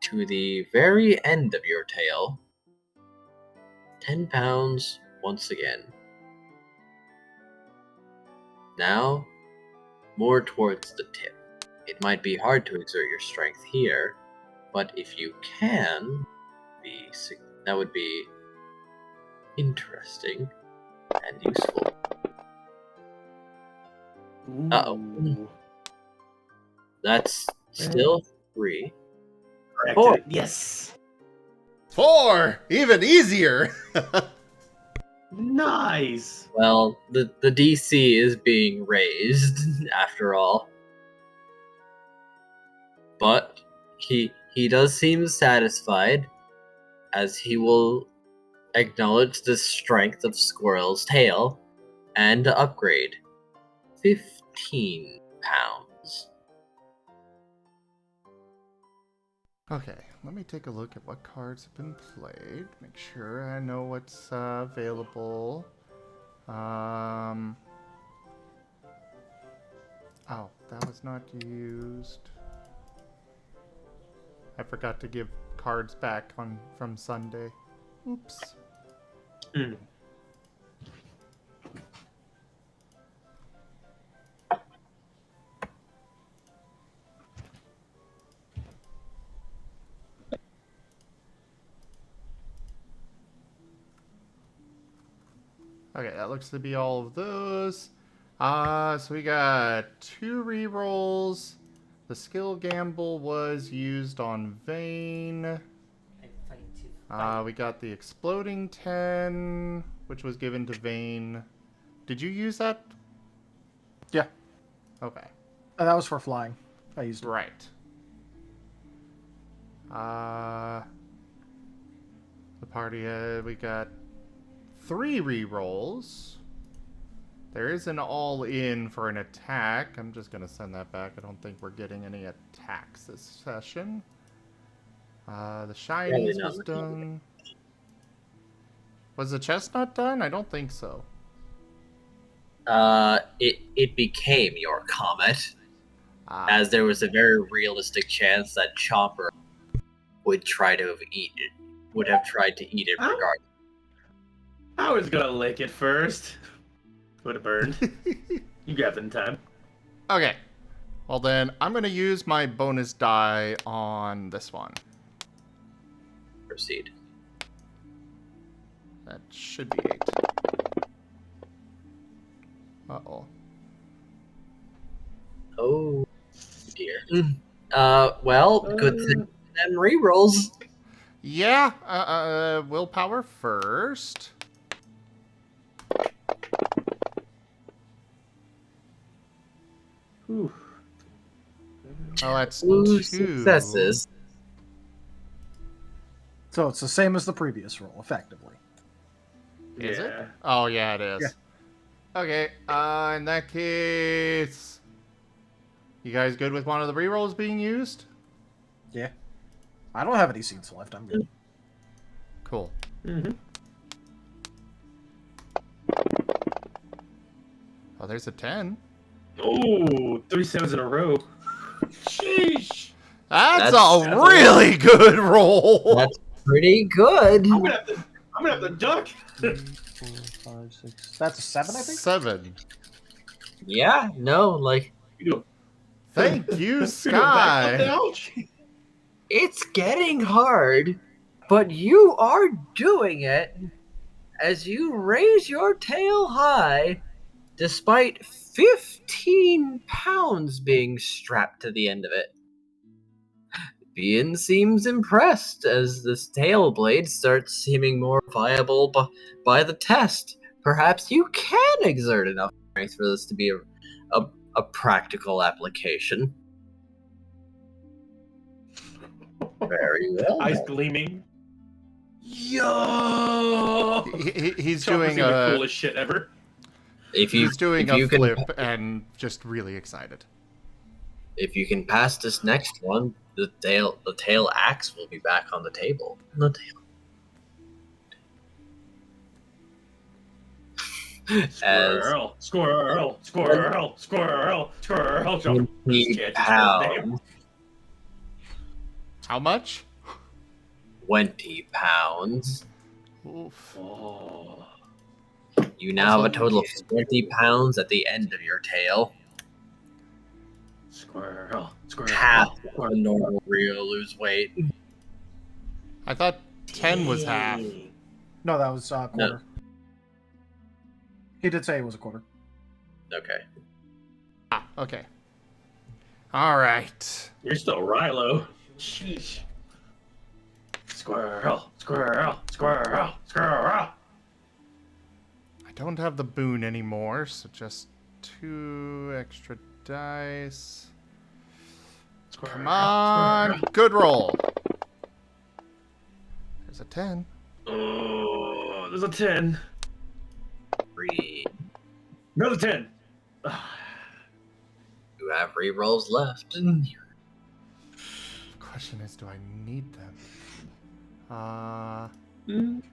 to the very end of your tail. 10 pounds once again. Now, more towards the tip. It might be hard to exert your strength here, but if you can, that would be interesting and useful. Uh-oh. That's still 3. 4. Yes. 4! Even easier! Nice! Well, the DC is being raised, after all. But he does seem satisfied, as he will acknowledge the strength of Squirrel's tail, and upgrade 15 pounds. Okay, let me take a look at what cards have been played. Make sure I know what's available. Oh, that was not used. I forgot to give cards back from Sunday. Oops. Okay, that looks to be all of those. So we got 2 rerolls. The skill gamble was used on Vane. We got the exploding 10, which was given to Vane. Did you use that? Yeah. Okay. That was for flying. I used it. Right. The party, we got 3 rerolls. There is an all-in for an attack. I'm just going to send that back. I don't think we're getting any attacks this session. The shinies was done. Was the chestnut done? I don't think so. It became your comet, as there was a very realistic chance that Chomper would try to eat it. Would have tried to eat it regardless. I was gonna lick it first. Would have burned. You grabbed it in time. Okay. Well then, I'm gonna use my bonus die on this one. proceed. That should be 8. Uh-oh. Oh dear. Well, good thing them rerolls. Yeah, willpower first. Whew. Oh, that's 2 2 successes. So it's the same as the previous roll, effectively. Is it? Yeah. Oh, yeah, it is. Yeah. Okay, in that case... You guys good with one of the rerolls being used? Yeah. I don't have any seeds left. I'm good. Cool. Mm-hmm. Oh, there's a 10. Oh, 3 sevens in a row. Sheesh. That's a really good roll. That's pretty good. I'm gonna have to duck. 3, 4, 5, 6. That's a 7, I think? 7. Yeah, no, like... Thank you, Sky. It's getting hard, but you are doing it as you raise your tail high, despite 15 pounds being strapped to the end of it. Bean seems impressed as this tail blade starts seeming more viable by the test. Perhaps you can exert enough strength for this to be a practical application. Very well. Eyes gleaming. Yo! He's Chomper's doing the coolest shit ever. He's doing a flip and just really excited. If you can pass this next one, the tail axe will be back on the table. Squirrel, squirrel, squirrel, squirrel, squirrel. 20 pounds. How much? 20 pounds. Oof. Oh. You now have a total of 20 pounds at the end of your tail. Squirrel, squirrel. Half a normal Rio lose weight. I thought 10 was half. No, that was quarter. No. He did say it was a quarter. Okay. Ah, okay. All right. You're still Rilo. Sheesh. Squirrel, squirrel, squirrel, squirrel. I don't have the boon anymore, so just 2 extra dice. Squirrel, Come on. squirrel. Good roll. There's a 10. Oh, there's a 10. 3. Another 10. You have rerolls left. The question is, do I need them?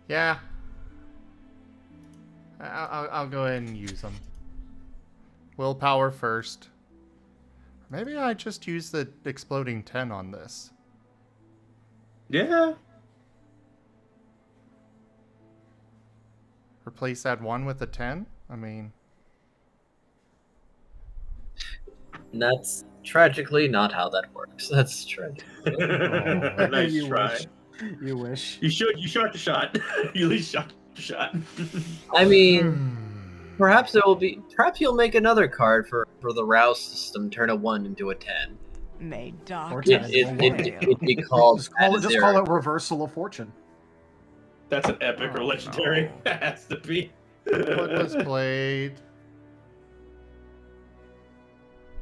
Yeah. I'll go ahead and use them. Willpower first. Maybe I just use the exploding 10 on this. Yeah. Replace that 1 with a 10? I mean... That's tragically not how that works. That's tragic. Nice You try. wish. You wish. You shot the shot. You at least shot the shot. I mean, perhaps you'll make another card for the RAOW system, turn a 1 into a 10. May Or dark 10. It'd be called Just call it Reversal of Fortune. That's an epic or legendary. It has to be. What was played?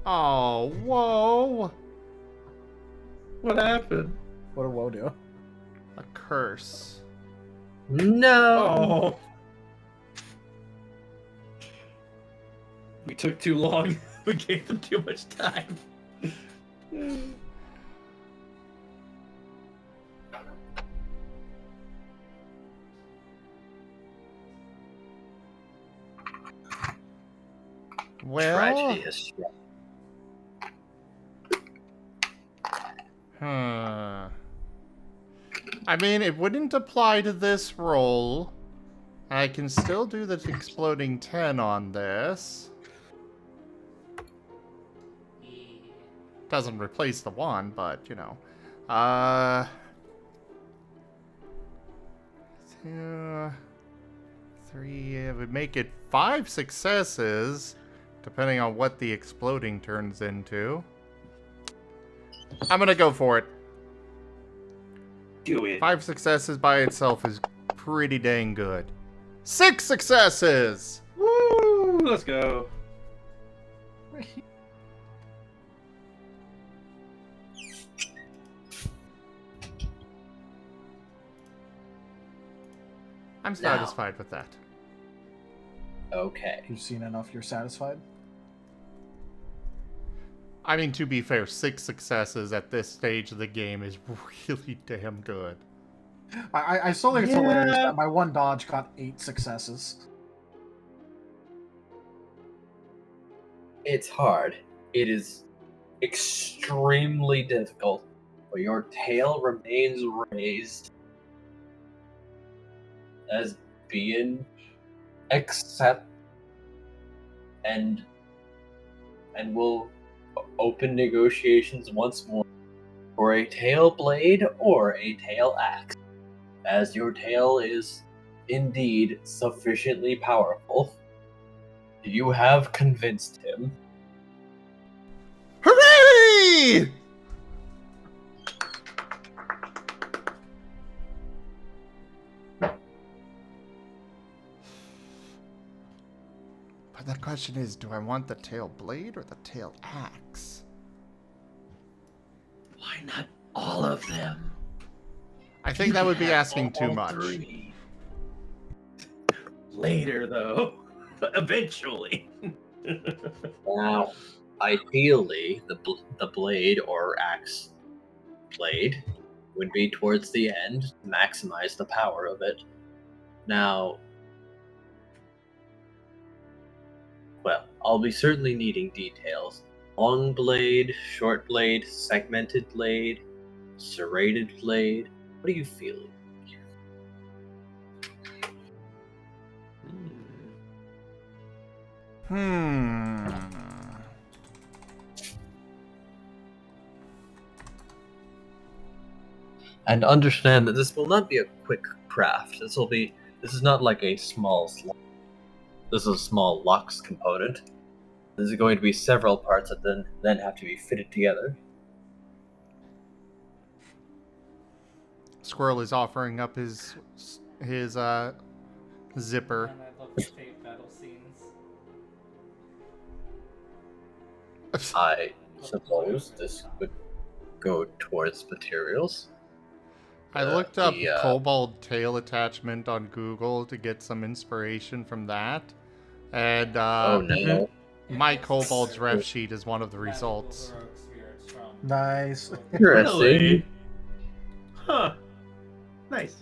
Oh, whoa! What happened? What did Woe do? A curse. No. Oh. We took too long. We gave them too much time. Well... Tragedy has struck. I mean, it wouldn't apply to this roll. I can still do the exploding 10 on this. Doesn't replace the 1, but, you know. 3, it would make it 5 successes, depending on what the exploding turns into. I'm gonna go for it. Do it. 5 successes by itself is pretty dang good. 6 successes! Woo! Let's go. I'm satisfied with that. Okay. You've seen enough, you're satisfied? I mean, to be fair, 6 successes at this stage of the game is really damn good. I still think it's hilarious that my one dodge got 8 successes. It's hard. It is extremely difficult, but your tail remains raised as being accept and will open negotiations once more for a tail blade or a tail axe, as your tail is indeed sufficiently powerful. You have convinced him. Hooray! But the question is, do I want the tail blade or the tail axe? Why not all of them? I think that would be asking too much. 3. Later, though. Eventually. Now, ideally, the blade or axe blade would be towards the end to maximize the power of it. Now, well, I'll be certainly needing details. Long blade, short blade, segmented blade, serrated blade. What are you feeling? And understand that this will not be a quick craft. This is not like a small slot. This is a small locks component. This is going to be several parts that then have to be fitted together. Squirrel is offering up his zipper. And I love the fake battle scenes. I suppose this would go towards materials. I looked up kobold tail attachment on Google to get some inspiration from that. And oh no. my kobold's ref sheet is one of the results. Nice. Really? Huh. Nice.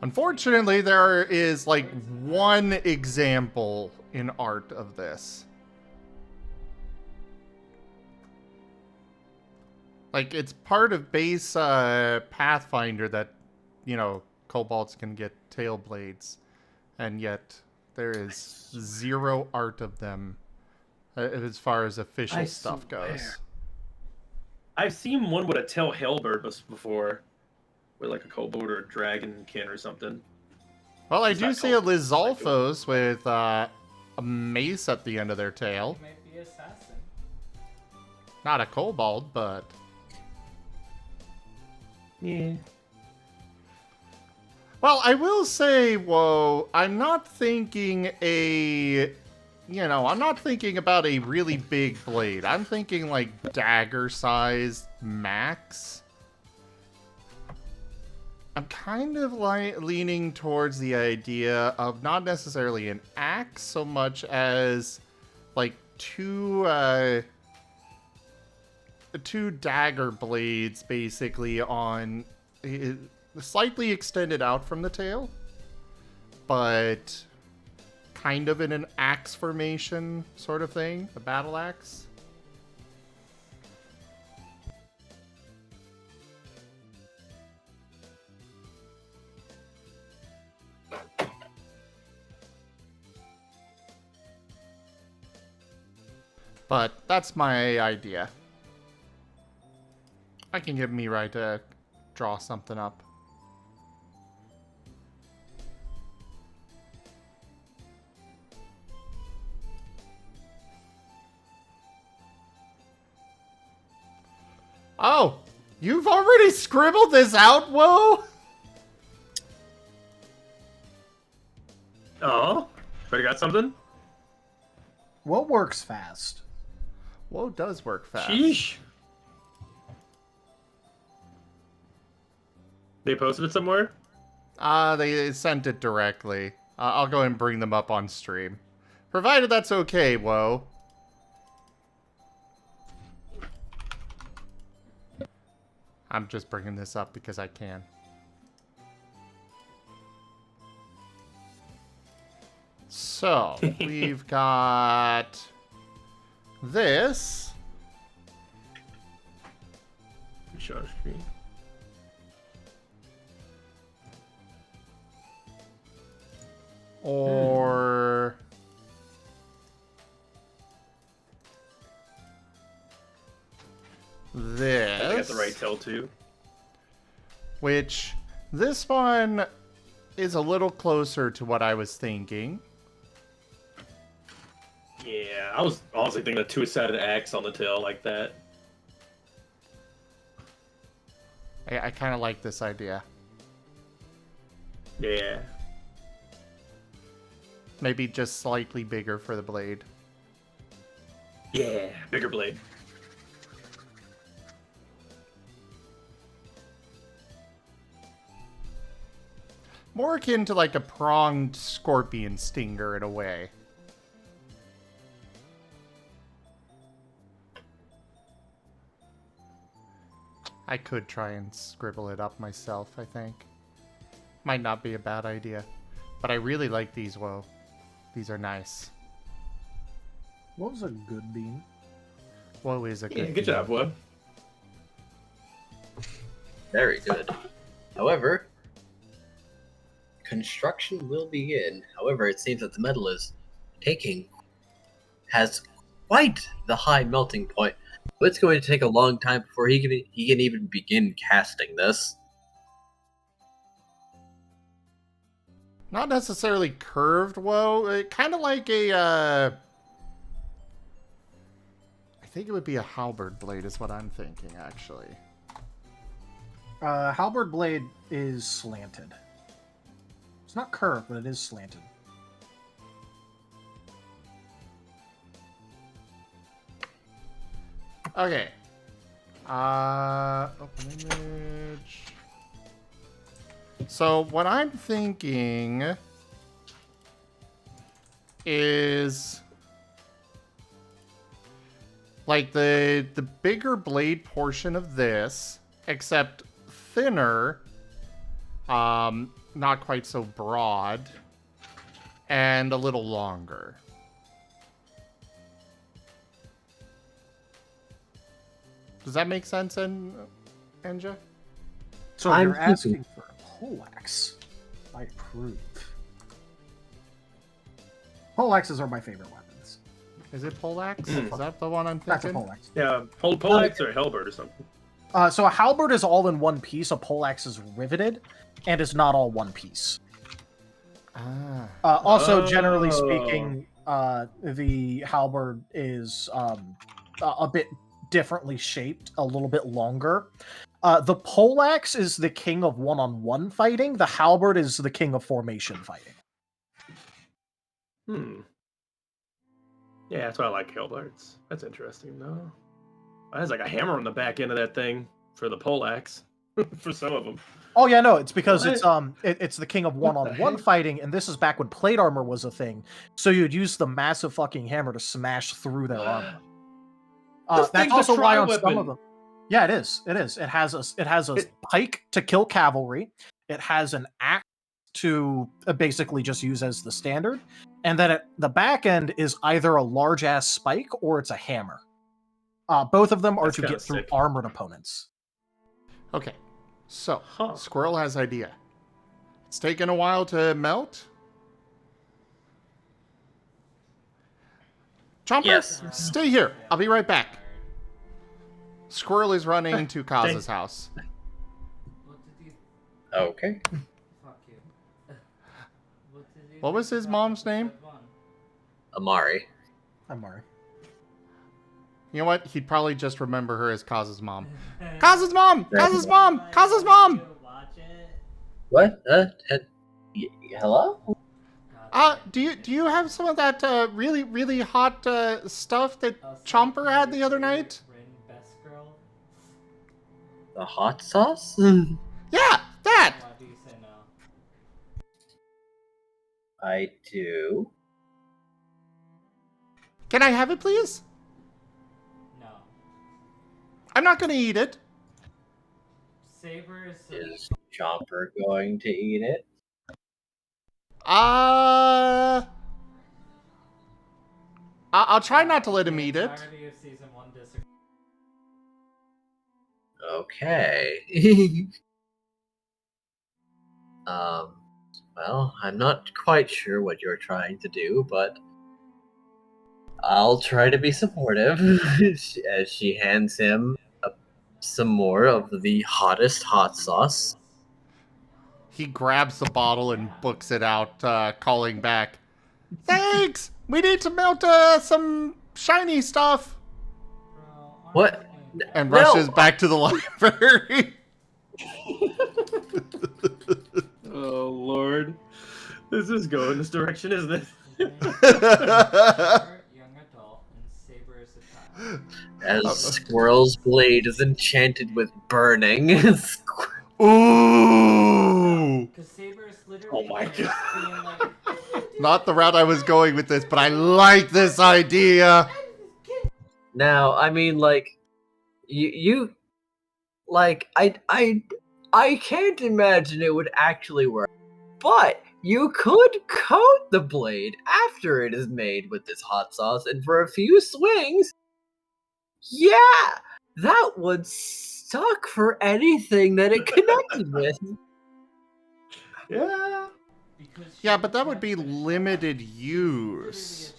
Unfortunately, there is like one example in art of this. Like, it's part of base Pathfinder that, you know, kobolds can get tail blades. And yet, there is 0 art of them as far as official stuff goes. I've seen one with a tail halberd before. With like a kobold or a dragonkin or something. Well, I do see a Lizalfos with a mace at the end of their tail. He might be assassin. Not a kobold, but... Yeah. Well, I will say, whoa, I'm not thinking I'm not thinking about a really big blade. I'm thinking like dagger-sized max. I'm kind of leaning towards the idea of not necessarily an axe so much as like two dagger blades basically on slightly extended out from the tail, but kind of in an axe formation sort of thing, a battle axe. But that's my idea. I can give me right to draw something up. Oh, you've already scribbled this out, Whoa? Oh, already got something? What works fast? Whoa does work fast. Sheesh. They posted it somewhere? They sent it directly. I'll go and bring them up on stream. Provided that's okay, Whoa. I'm just bringing this up because I can. So, we've got this. Share screen. Or this. I got the right tail too. Which, this one is a little closer to what I was thinking. Yeah, I was honestly thinking a two-sided axe on the tail like that. I kind of like this idea. Yeah. Maybe just slightly bigger for the blade. Yeah, bigger blade. More akin to like a pronged scorpion stinger in a way. I could try and scribble it up myself, I think. Might not be a bad idea. But I really like these, Whoa. These are nice. What was a good bean? Whoa is a good Good bean. job, Whoa. Very good. However, construction will begin. However, it seems that the metal has quite the high melting point. So it's going to take a long time before he can even begin casting this. Not necessarily curved, Whoa. Kind of like a, I think it would be a halberd blade is what I'm thinking, actually. Halberd blade is slanted. It's not curved, but it is slanted. Okay. Open image. So what I'm thinking is like the bigger blade portion of this, except thinner, not quite so broad, and a little longer. Does that make sense, Enja? So you're asking for a poleaxe. I approve. Poleaxes are my favorite weapons. Is it poleaxe? Is that the one I'm thinking? That's a poleaxe. Yeah, poleaxe or a halberd or something. So a halberd is all in one piece. A poleaxe is riveted, and is not all one piece. Also, generally speaking, the halberd is a bit differently shaped, a little bit longer. The poleaxe is the king of one-on-one fighting. The halberd is the king of formation fighting. Yeah, that's why I like halberds. That's interesting, though. There's like a hammer on the back end of that thing for the poleaxe. For some of them. Oh yeah, no, it's because it's the king of one-on-one fighting, and this is back when plate armor was a thing. So you'd use the massive fucking hammer to smash through their armor. That's also why on some of them. Yeah, it is. It is. It has a pike to kill cavalry. It has an axe to basically just use as the standard, and then at the back end is either a large ass spike or it's a hammer. Both of them are to get through armored opponents. Okay, so Squirrel has idea. It's taken a while to melt. Chomper, Yes. stay here. I'll be right back. Squirrel is running to Kaz's house. Okay. Fuck you. What was his mom's name? Amari. I'm Mari. You know what? He'd probably just remember her as Kaz's mom. Kaz's mom! Kaz's mom! Kaz's mom! What? Hello? Do you have some of that really, really hot stuff that Chomper had the other night? The hot sauce? Yeah, that! Why do you say no? I do. Can I have it, please? No. I'm not gonna eat it. Saber Is Chomper going to eat it? I'll try not to let him eat it. entirety of season 1 disagree. Okay. Well, I'm not quite sure what you're trying to do, but I'll try to be supportive as she hands him some more of the hottest hot sauce. He grabs the bottle and books it out, calling back, "Thanks! We need to melt some shiny stuff." What? And rushes back to the library. Oh, Lord. This is going this direction, isn't it? Young adult and Saber is a child. As Squirrel's blade is enchanted with burning. Ooh! Saber is literally Oh my God. being like, Not the route I was going with this, but I like this idea. Now, I mean, like, you like, I can't imagine it would actually work, but you could coat the blade after it is made with this hot sauce, and for a few swings, yeah, that would suck for anything that it connected with. Yeah. Yeah, but that would be limited use.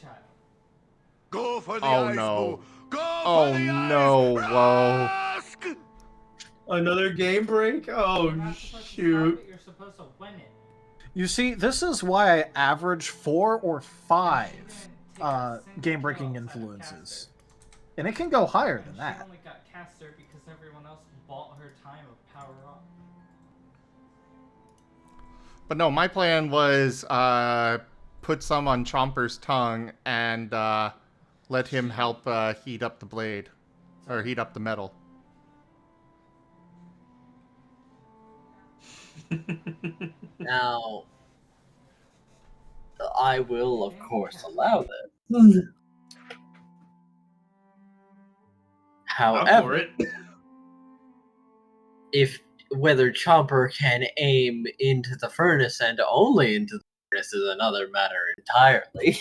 Go for the Oh eyes, no. boo. Go Oh for the no, whoa. Ask! Another game break? Oh, shoot. you're supposed to win it. You see, this is why I average 4 or 5 game-breaking influences. And it can go higher than She that. only got caster because everyone else bought her time of power up. But no, my plan was put some on Chomper's tongue and let him help heat up the blade. Or heat up the metal. Now, I will, of course, allow this. However, if whether Chomper can aim into the furnace and only into the furnace is another matter entirely.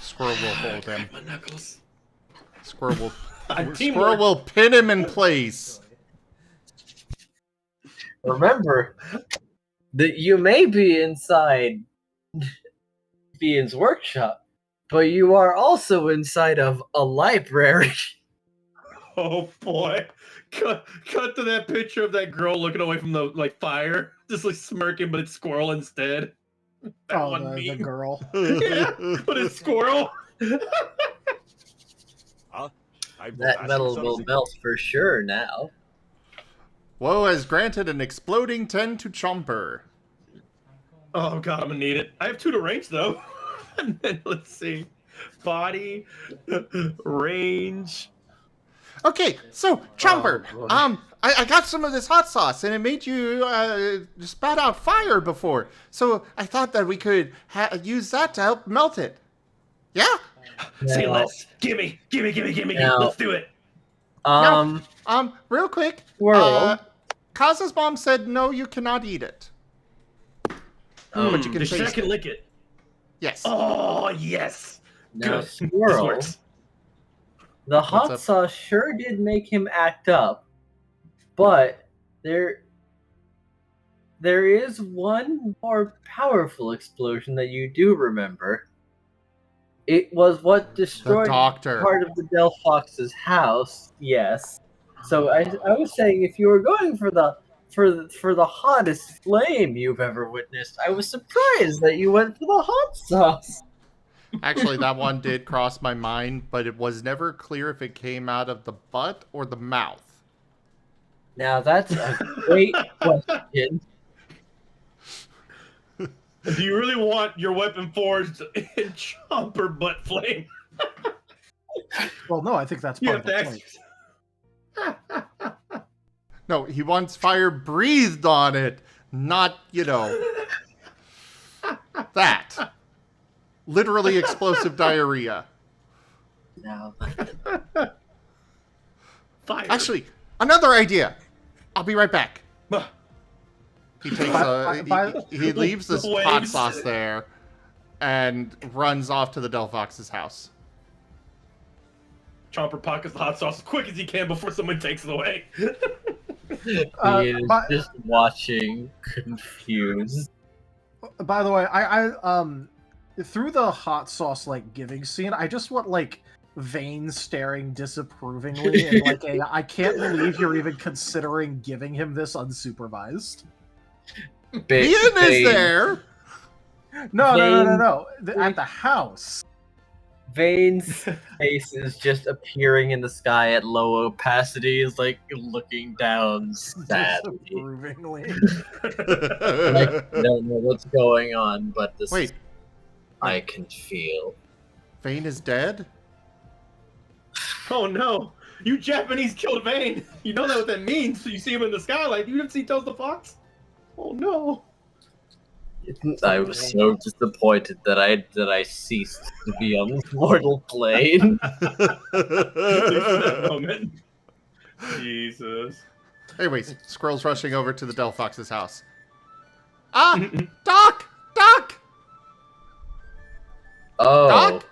Squirrel will hold him. My knuckles. Squirrel will pin him in place. Remember that you may be inside Ian's workshop, but you are also inside of a library. Oh boy. Cut to that picture of that girl looking away from the fire. Just like smirking, but it's Squirrel instead. That Oh, one the meme. girl. Yeah, but it's Squirrel. That metal will melt for sure now. Woe has granted an exploding 10 to Chomper. Oh god, I'm gonna need it. I have 2 to range though. And then let's see. Body, range. Okay, so Chomper, I got some of this hot sauce and it made you spat out fire before. So I thought that we could use that to help melt it. Yeah? Say less. Gimme. Now, Let's do it. Real quick. Squirrel. Kaz's mom said no, you cannot eat it. But you can the taste shark can it. lick it. Yes. Oh yes. Now, Good. Squirrel, This works. the hot up? sauce sure did make him act up, but there is one more powerful explosion that you do remember. It was what destroyed doctor. part of the Delphox's house. Yes. So I was saying, if you were going for the hottest flame you've ever witnessed, I was surprised that you went for the hot sauce. Actually, that one did cross my mind, but it was never clear if it came out of the butt or the mouth. Now that's a great question. Do you really want your weapon forged in Chomper butt flame? Well, no, I think that's You part of have the to point. No, he wants fire breathed on it, not, that. Literally explosive diarrhea. Now, fire. Actually, another idea. I'll be right back. He takes he leaves this hot sauce there and runs off to the Delphox's house. Chomper pockets the hot sauce as quick as he can before someone takes it away. he is just watching, confused. By the way, I through the hot sauce giving scene, I just want Vane staring disapprovingly and I can't believe you're even considering giving him this unsupervised. Ian is there. No. At the house. Vane's face is just appearing in the sky at low opacity, is looking down sadly. Disapprovingly. I don't know what's going on, but this Wait. I can feel. Vane is dead? Oh no! You Japanese killed Vane! You don't know what that means, so you see him in the skylight. You didn't see Toes the Fox? Oh no! I was so disappointed that I ceased to be on this mortal plane. That moment. Jesus. Anyways, Squirrel's rushing over to the Delphox's house. Ah! Doc! Doc! Oh, Doc?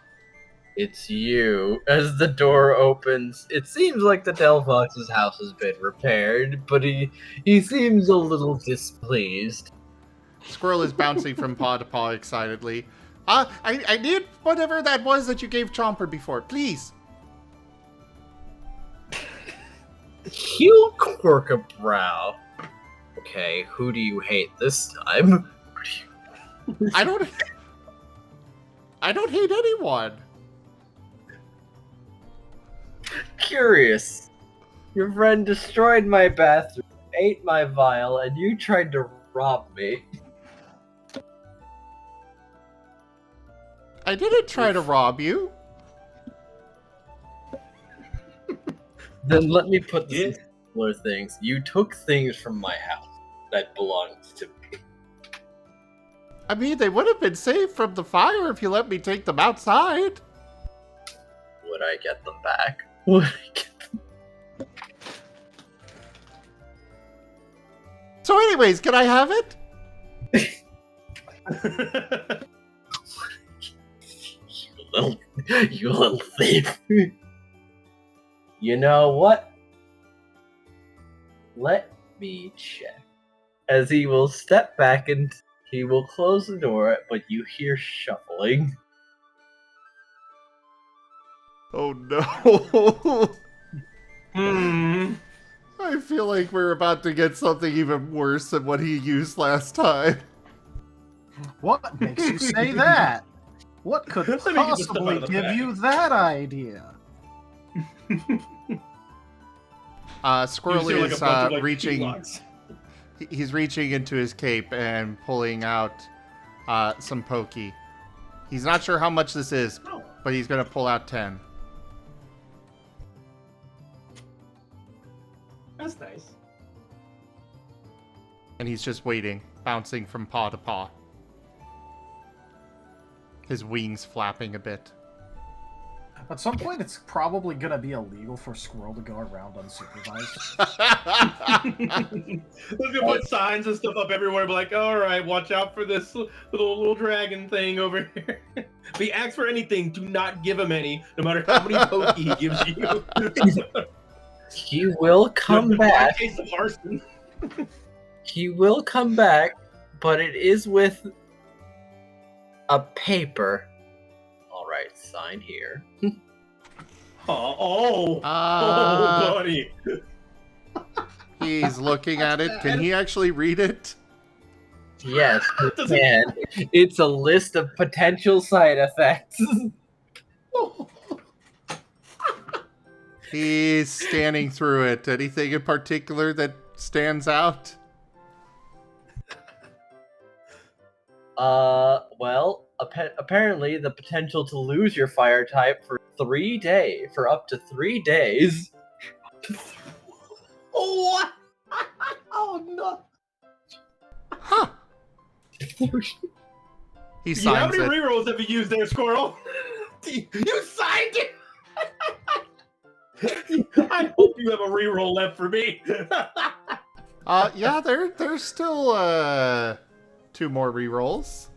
It's you. As the door opens, it seems like the Delphox's house has been repaired, but he seems a little displeased. Squirrel is bouncing from paw to paw excitedly. I need whatever that was that you gave Chomper before, please. He'll quirk a brow. Okay, who do you hate this time? I don't hate anyone. Curious. Your friend destroyed my bathroom, ate my vial, and you tried to rob me. I didn't try to rob you. Then let me put this in simpler things. You took things from my house that belonged to me. I mean, they would have been saved from the fire if you let me take them outside. Would I get them back? Would I get them? So anyways, can I have it? You little thief. You know what? Let me check. As he will step back and he will close the door, but you hear shuffling. Oh no. I feel like we're about to get something even worse than what he used last time. What makes you say that? What could possibly give you that idea? Squirrel is reaching. He's reaching into his cape and pulling out some pokey. He's not sure how much this is, but he's gonna pull out 10. That's nice. And he's just waiting, bouncing from paw to paw. His wings flapping a bit. At some point, it's probably gonna be illegal for Squirrel to go around unsupervised. We're gonna put signs and stuff up everywhere, be like, all right, watch out for this little dragon thing over here. If he asks for anything, do not give him any, no matter how many pokey he gives you. He will come back. Case of arson. He will come back, but it is with a paper. Alright, sign here. Oh, buddy. He's looking at it. Can he actually read it? Yes, you can. It's a list of potential side effects. He's scanning through it. Anything in particular that stands out? Well, apparently the potential to lose your fire type for up to 3 days. Oh, oh no. Huh. He signs How many it. rerolls have you used there, Squirrel? You signed it! I hope you have a reroll left for me. Yeah, there's still 2 more rerolls.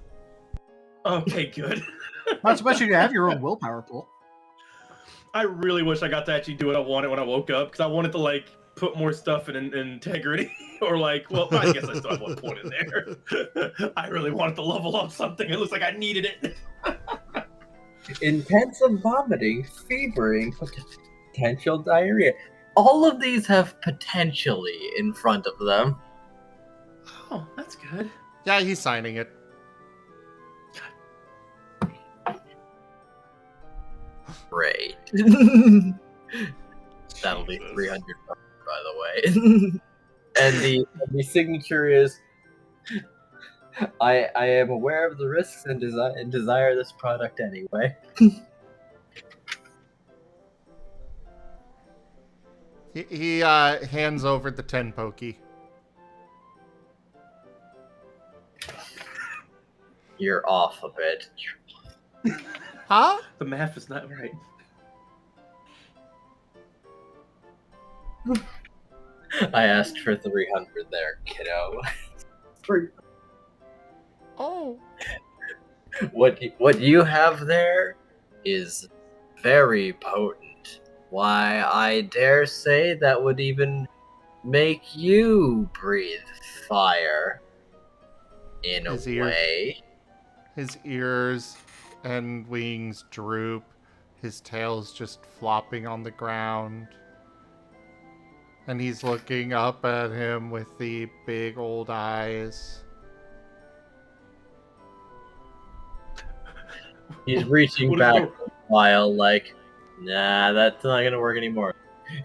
Okay, good. Not to mention you have your own willpower pool. I really wish I got to actually do what I wanted when I woke up, because I wanted to, like, put more stuff in integrity. Or, like, well, I guess I still have 1 point in there. I really wanted to level up something. It looks like I needed it. Intensive vomiting, fevering, potential diarrhea. All of these have potentially in front of them. Oh, that's good. Yeah, he's signing it. Great. That'll be 300 bucks, by the way. And the signature is, I am aware of the risks and desire this product anyway. He hands over the 10 pokey. You're off a bit. Huh? The math is not right. I asked for 300 there, kiddo. Oh. What you have there is very potent. Why, I dare say that would even make you breathe fire. In a way. His ears and wings droop. His tail's just flopping on the ground. And he's looking up at him with the big old eyes. He's reaching back while like, nah, that's not gonna work anymore.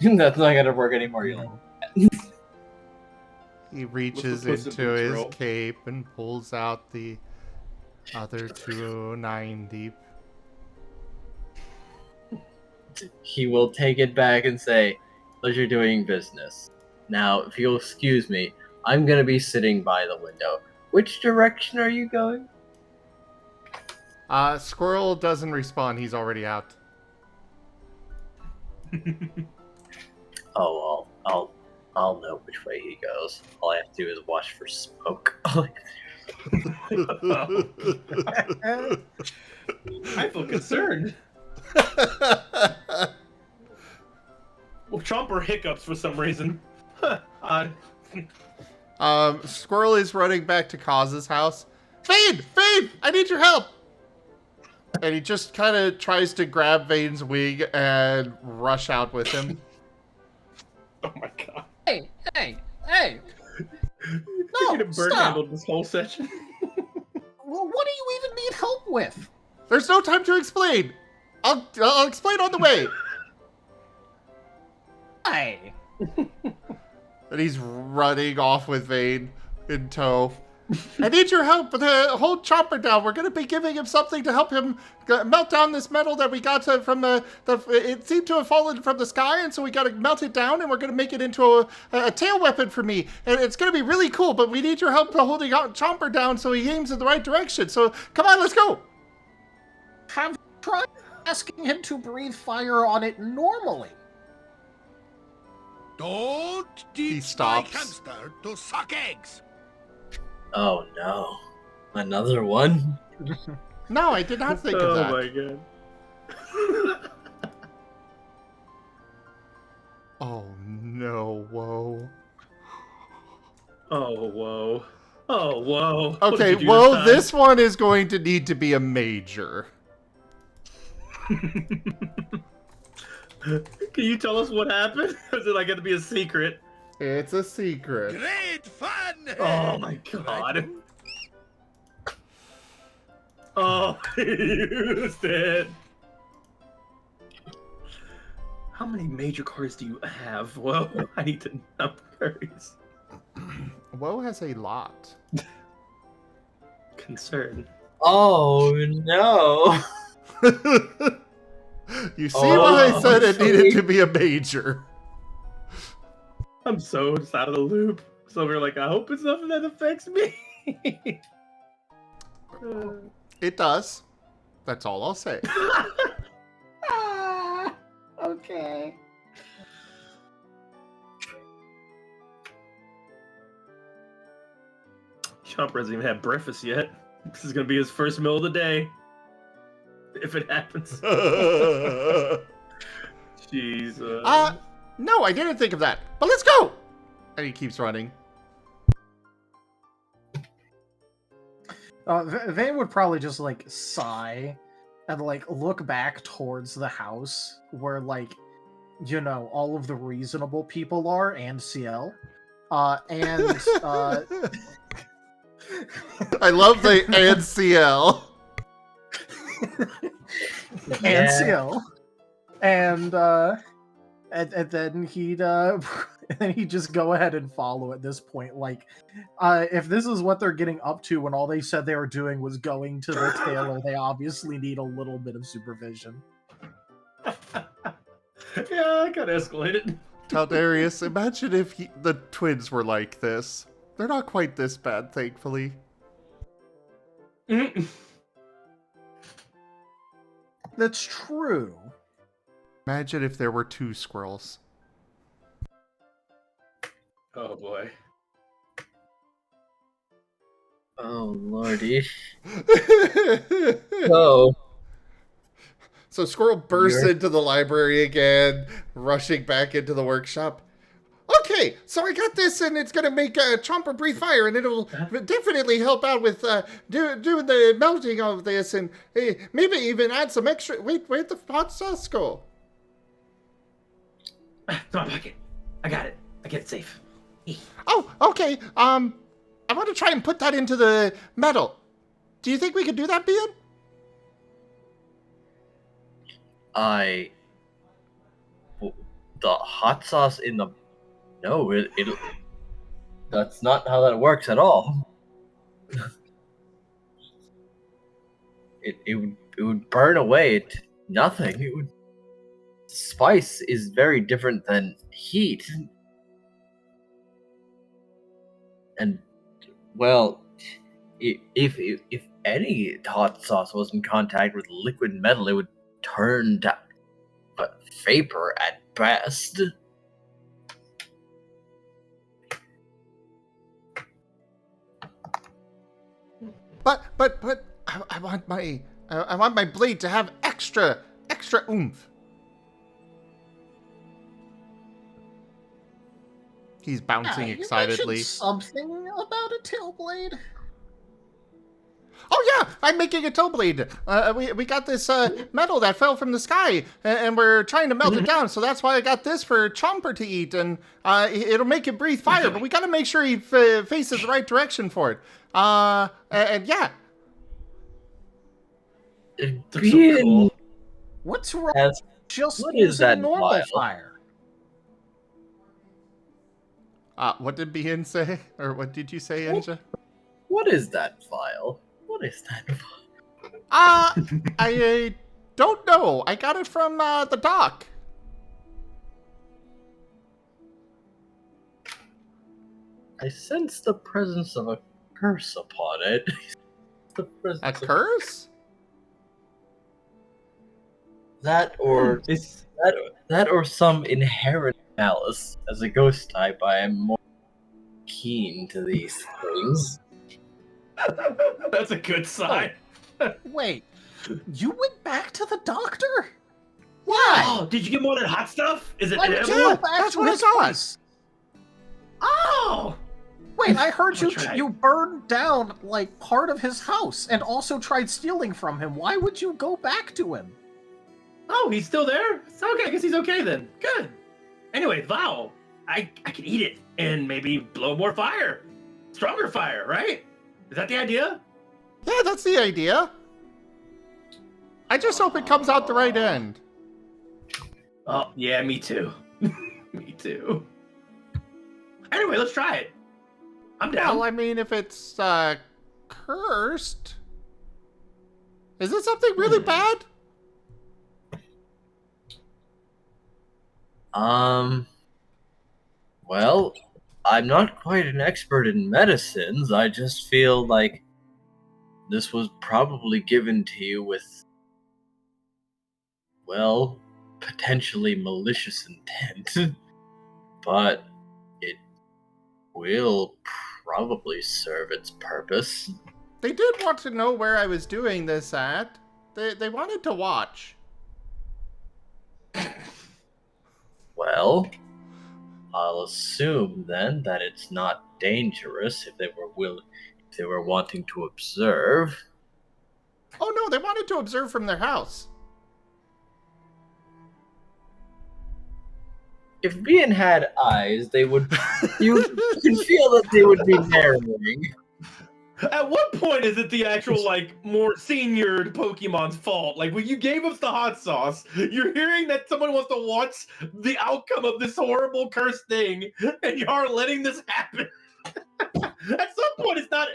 That's not gonna work anymore. He reaches into his cape and pulls out the other 290. He will take it back and say, pleasure doing business. Now, if you'll excuse me, I'm gonna be sitting by the window. Which direction are you going? Squirrel doesn't respond. He's already out. Oh, I'll know which way he goes. All I have to do is watch for smoke. I feel concerned. Well, Chomper hiccups for some reason. Odd. Squirrel is running back to Kaz's house. Vane! Vane! I need your help! And he just kind of tries to grab Vane's wing and rush out with him. Oh my god. Hey! No, bird stop! handled this whole session. Well, what do you even need help with? There's no time to explain. I'll explain on the way. Hey! And he's running off with Vane in tow. I need your help with the whole Chomper down. We're going to be giving him something to help him melt down this metal that we got from it seemed to have fallen from the sky, and so we got to melt it down, and we're going to make it into a tail weapon for me. And it's going to be really cool, but we need your help holding Chomper down so he aims in the right direction. So come on, let's go. Have you tried asking him to breathe fire on it normally? Don't teach my hamster to suck eggs. Oh no. Another one? No, I did not think of that. Oh my god. Oh no, whoa. Oh, whoa. Oh, whoa. Okay, well, this one is going to need to be a major. Can you tell us what happened? Is it like going to be a secret? It's a secret. Great fun! Oh my god. Oh, he used it. How many major cards do you have? Whoa, I need to know furries. WoW has a lot. Concern. Oh no! You see why I said it needed to be a major. I'm so just out of the loop. So we're like, I hope it's nothing that affects me. It does. That's all I'll say. Okay. Chomper hasn't even had breakfast yet. This is gonna be his first meal of the day. If it happens. Jesus. No, I didn't think of that. But let's go! And he keeps running. Vane would probably just, like, sigh and, like, look back towards the house where, like, you know, all of the reasonable people are, and CL. And I love the and CL. And CL. And then he'd just go ahead and follow at this point. Like, if this is what they're getting up to when all they said they were doing was going to the tailor, they obviously need a little bit of supervision. Yeah, I got escalated. Taldarius, imagine if the twins were like this. They're not quite this bad, thankfully. That's true. Imagine if there were two squirrels. Oh boy. Oh lordy. Oh. So Squirrel bursts into the library again, rushing back into the workshop. Okay, so I got this, and it's gonna make Chomper breathe fire, and it'll definitely help out with doing the melting of this, and maybe even add some extra. Wait, where'd the hot sauce go? It's my pocket. I got it. I get it safe. Oh, okay. I want to try and put that into the metal. Do you think we could do that, Bean? The hot sauce in the... No, that's not how that works at all. It would burn away to nothing. Spice is very different than heat. And, well, if any hot sauce was in contact with liquid metal, it would turn to vapor at best. But I want my blade to have extra oomph. He's bouncing excitedly. You mentioned something about a tail blade. Oh yeah, I'm making a toe blade. We got this metal that fell from the sky, and we're trying to melt it down. So that's why I got this for Chomper to eat, and it'll make him breathe fire. But we got to make sure he faces the right direction for it. And yeah. That's so cool. What's wrong? Just what is that normal fire. What did Bien say, or what did you say, Enja? What is that file? What is that? I don't know. I got it from the dock. I sense the presence of a curse upon it. A curse? That or some inherent malice. As a ghost type, I am more keen to these things. That's a good sign. Wait, you went back to the doctor? Why? Oh, did you get more than hot stuff? Is it edible? Yeah, that's what I thought. Oh! Wait, I heard you burned down, like, part of his house and also tried stealing from him. Why would you go back to him? Oh, he's still there? It's okay, I guess he's okay then. Good. Anyway, Vow, I can eat it and maybe blow more fire. Stronger fire, right? Is that the idea? Yeah, that's the idea. I just hope it comes out the right end. Oh, yeah, me too. Me too. Anyway, let's try it. I'm down. Well, I mean, if it's cursed, is it something really bad? Well, I'm not quite an expert in medicines. I just feel like this was probably given to you with, well, potentially malicious intent. But it will probably serve its purpose. They did want to know where I was doing this at. They wanted to watch. Well, I'll assume then that it's not dangerous if they were wanting to observe. Oh no, they wanted to observe from their house. If Vane had eyes, they would. You can feel that they would be narrowing. At what point is it the actual, like, more senior Pokemon's fault? Like, when you gave us the hot sauce, you're hearing that someone wants to watch the outcome of this horrible cursed thing, and you're letting this happen. At some point, it's not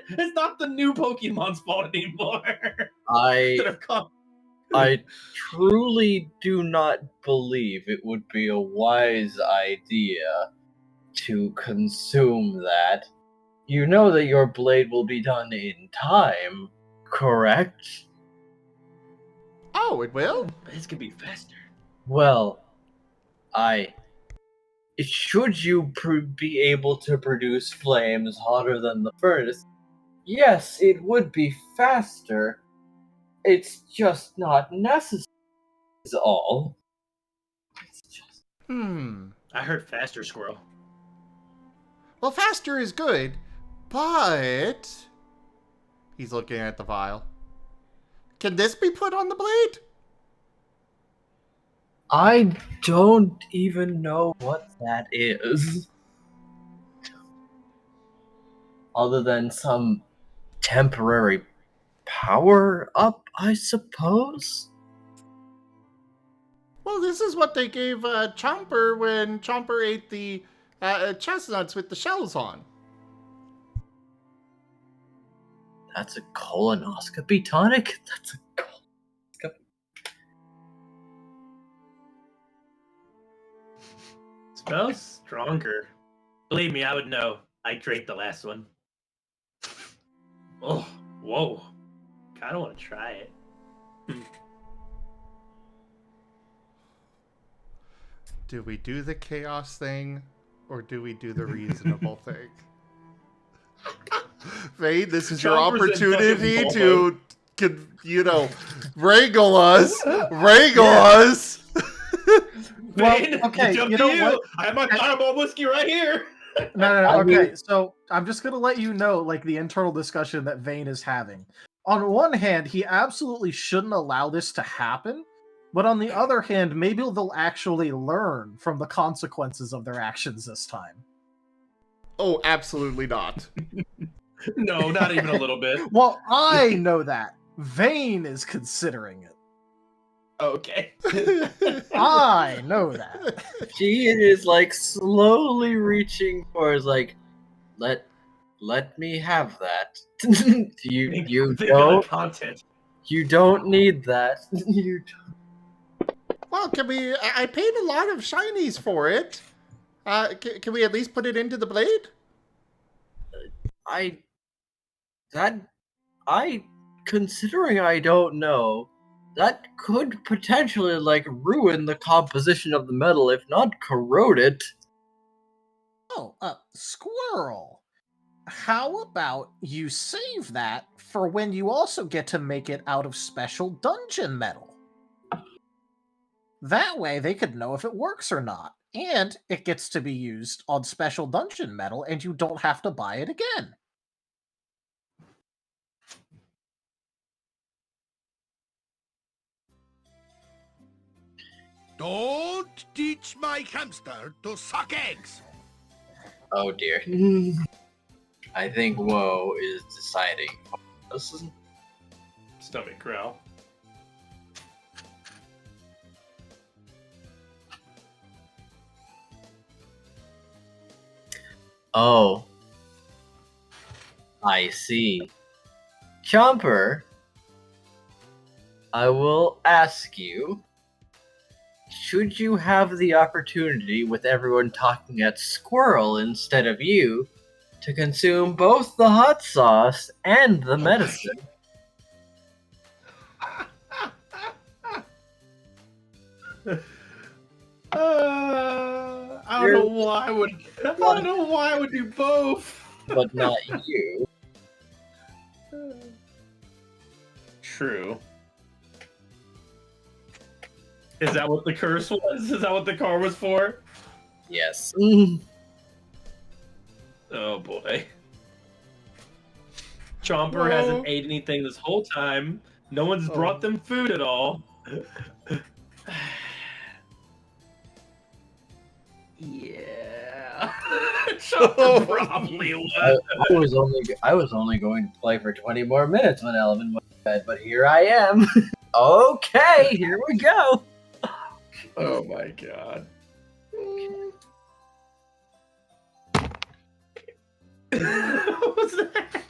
the new Pokemon's fault anymore. I truly do not believe it would be a wise idea to consume that. You know that your blade will be done in time, correct? Oh, it will? This could be faster. Well, should you be able to produce flames hotter than the furnace, yes, it would be faster. It's just not necessary, is all. I heard faster, Squirrel. Well, faster is good, but... He's looking at the vial. Can this be put on the blade? I don't even know what that is. Other than some temporary power up, I suppose? Well, this is what they gave Chomper when Chomper ate the chestnuts with the shells on. That's a colonoscopy tonic? That's a colonoscopy. Smells stronger. Believe me, I would know. I drank the last one. Oh, whoa. Kinda want to try it. Do we do the chaos thing, or do we do the reasonable thing? Vane, this is your opportunity to, wrangle us. Wrangle us. Vane, well, okay, you know what? I have my fireball whiskey right here. No. Okay, so I'm just gonna let you know, like, the internal discussion that Vane is having. On one hand, he absolutely shouldn't allow this to happen, but on the other hand, maybe they'll actually learn from the consequences of their actions this time. Oh, absolutely not. No, not even a little bit. Well, I know that. Vane is considering it. Okay. I know that. She is, like, slowly reaching towards, like, let me have that. You don't content. You don't need that. You don't. Well, I paid a lot of shinies for it. Can we at least put it into the blade? Considering I don't know, that could potentially, like, ruin the composition of the metal, if not corrode it. Oh, Squirrel. How about you save that for when you also get to make it out of special dungeon metal? That way they could know if it works or not. And it gets to be used on special dungeon metal, and you don't have to buy it again. Don't teach my hamster to suck eggs. Oh dear. I think Woe is deciding. Stomach growl. Oh. I see. Chomper, I will ask you, should you have the opportunity with everyone talking at Squirrel instead of you to consume both the hot sauce and the medicine? I don't know why I would do both. But not you. True. Is that what the curse was? Is that what the car was for? Yes. Oh boy. Chomper hasn't ate anything this whole time. No one's brought them food at all. Yeah. Chomper probably was. I was only going to play for 20 more minutes when Elvin went to bed, but here I am. Okay, here we go. Oh my god. What was that?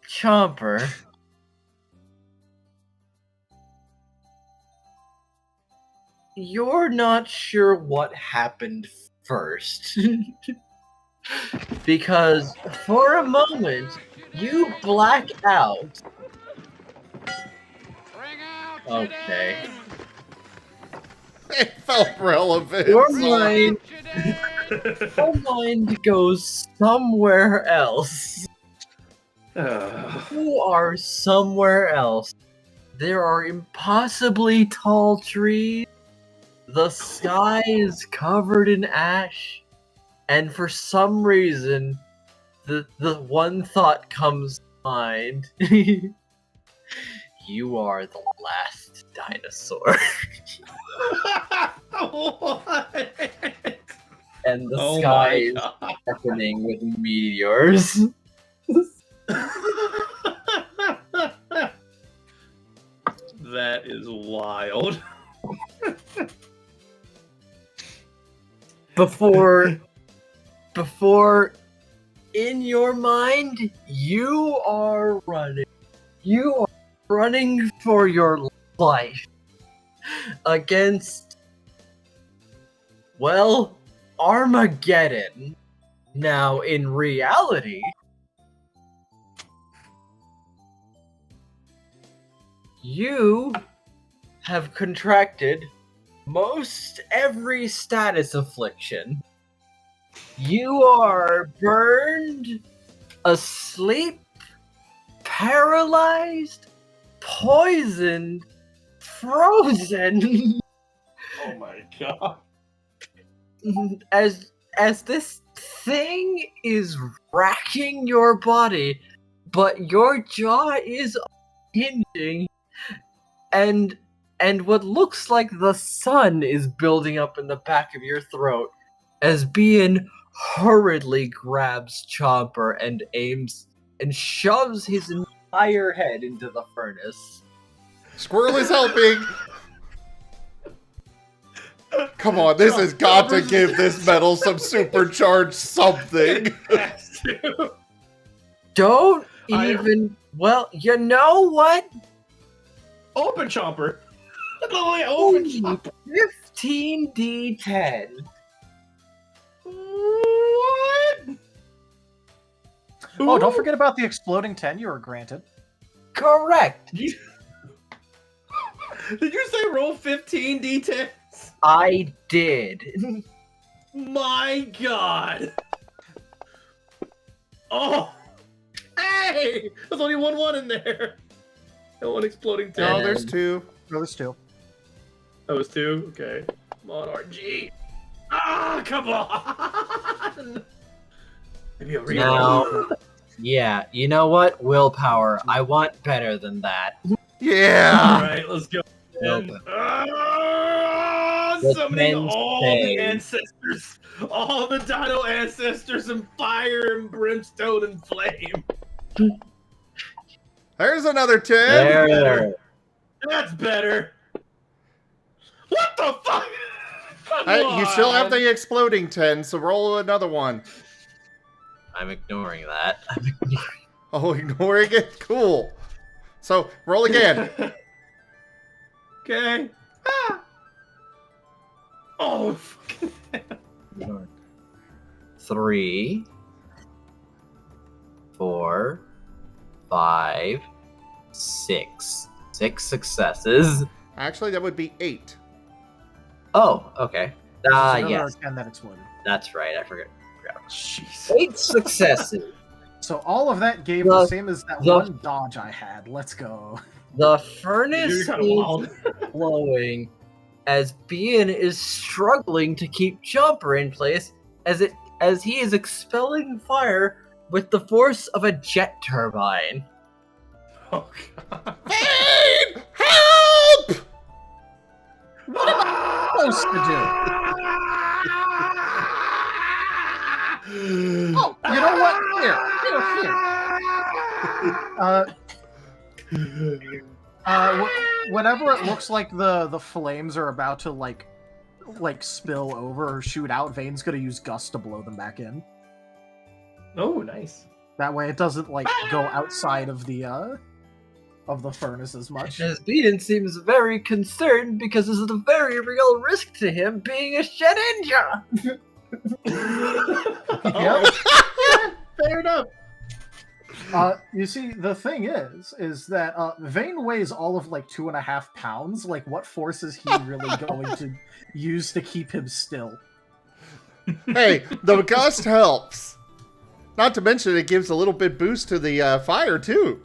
Chomper. You're not sure what happened first. Because for a moment, you black out. Okay. It felt relevant. Your mind goes somewhere else. You are somewhere else. There are impossibly tall trees. The sky is covered in ash. And for some reason, the one thought comes to mind. You are the last dinosaur. What? And the sky is happening with meteors. That is wild. Before in your mind, you are running. You are running for your life against, well, Armageddon. Now, in reality, you have contracted most every status affliction. You are burned, asleep, paralyzed, poisoned, frozen. Oh my god. As this thing is racking your body, but your jaw is hinging, and what looks like the sun is building up in the back of your throat as Bean hurriedly grabs Chomper and aims and shoves his entire head into the furnace. Squirrel is helping! Come on, this has got to give this metal some supercharged something. Don't even... Well, you know what? Open Chomper! Open Chomper! 15d10. What? Oh, don't forget about the exploding 10 you were granted. Correct. Did you say roll 15 d10s? I did. My god. Oh. Hey! There's only one in there. And one exploding 10. No, there's two. No, there's two. Oh, it's two? Okay. Come on, RG. Ah, come on! Maybe a real Now, yeah, you know what? Willpower. I want better than that. Yeah! Alright, let's go. The summoning 10 all say- the ancestors, all the dino ancestors in fire and brimstone and flame. There's another 10. There. That's better. What the fuck? Come Hey, you still have on. the exploding 10, so roll another one. I'm ignoring that. Oh, ignoring it? Cool. So, roll again. Okay. Ah. Oh, fucking hell. 3, 4, 5, 6. 6 successes. Actually, that would be 8. Oh, okay. Yes. 10 that exploded. That's right. I forgot. Jeez. 8 successes. So all of that gave the same as that one dodge I had. Let's go. The furnace You're kinda wild. is glowing as Bean is struggling to keep Chomper in place as he is expelling fire with the force of a jet turbine. Oh, God. Vane! Help! What am I supposed to do? Oh, you know what? Here. Whenever it looks like the flames are about to like spill over or shoot out, Vane's gonna use Gust to blow them back in. Oh, nice. That way, it doesn't like go outside of the furnace as much. As Bean seems very concerned because this is a very real risk to him being a shed Enja. Yep. Fair enough. You see, the thing is that Vane weighs all of like 2.5 pounds. Like, what force is he really going to use to keep him still? Hey, the gust helps. Not to mention, it gives a little bit boost to the fire too.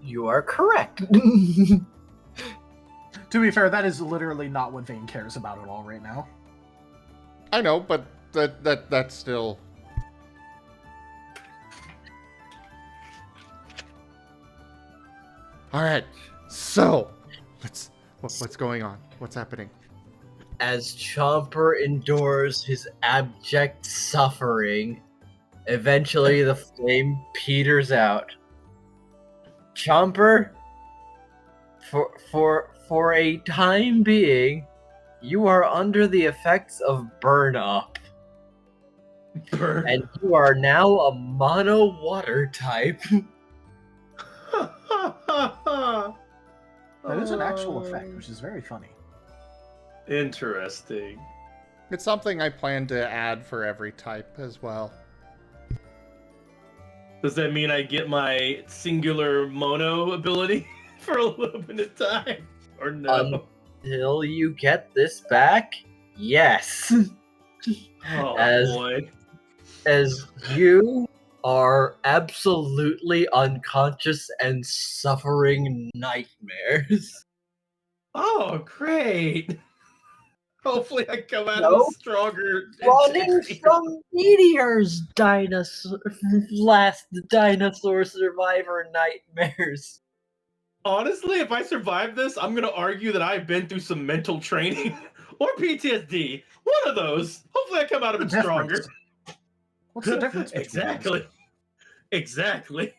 You are correct. To be fair, that is literally not what Vane cares about at all right now. I know, but that's still. All right, so what's going on? What's happening? As Chomper endures his abject suffering, eventually the flame peters out. Chomper, for a time being, you are under the effects of burn up. And you are now a mono water type. That is an actual effect, which is very funny. Interesting. It's something I plan to add for every type as well. Does that mean I get my singular mono ability for a little bit of time? Or no? Until you get this back, yes. Oh, boy. As you are absolutely unconscious and suffering nightmares. Oh, great. Hopefully I come out of this stronger. Running from meteors, last dinosaur survivor nightmares. Honestly, if I survive this, I'm going to argue that I've been through some mental training or PTSD. One of those. Hopefully I come out of it stronger. What's the difference? Exactly.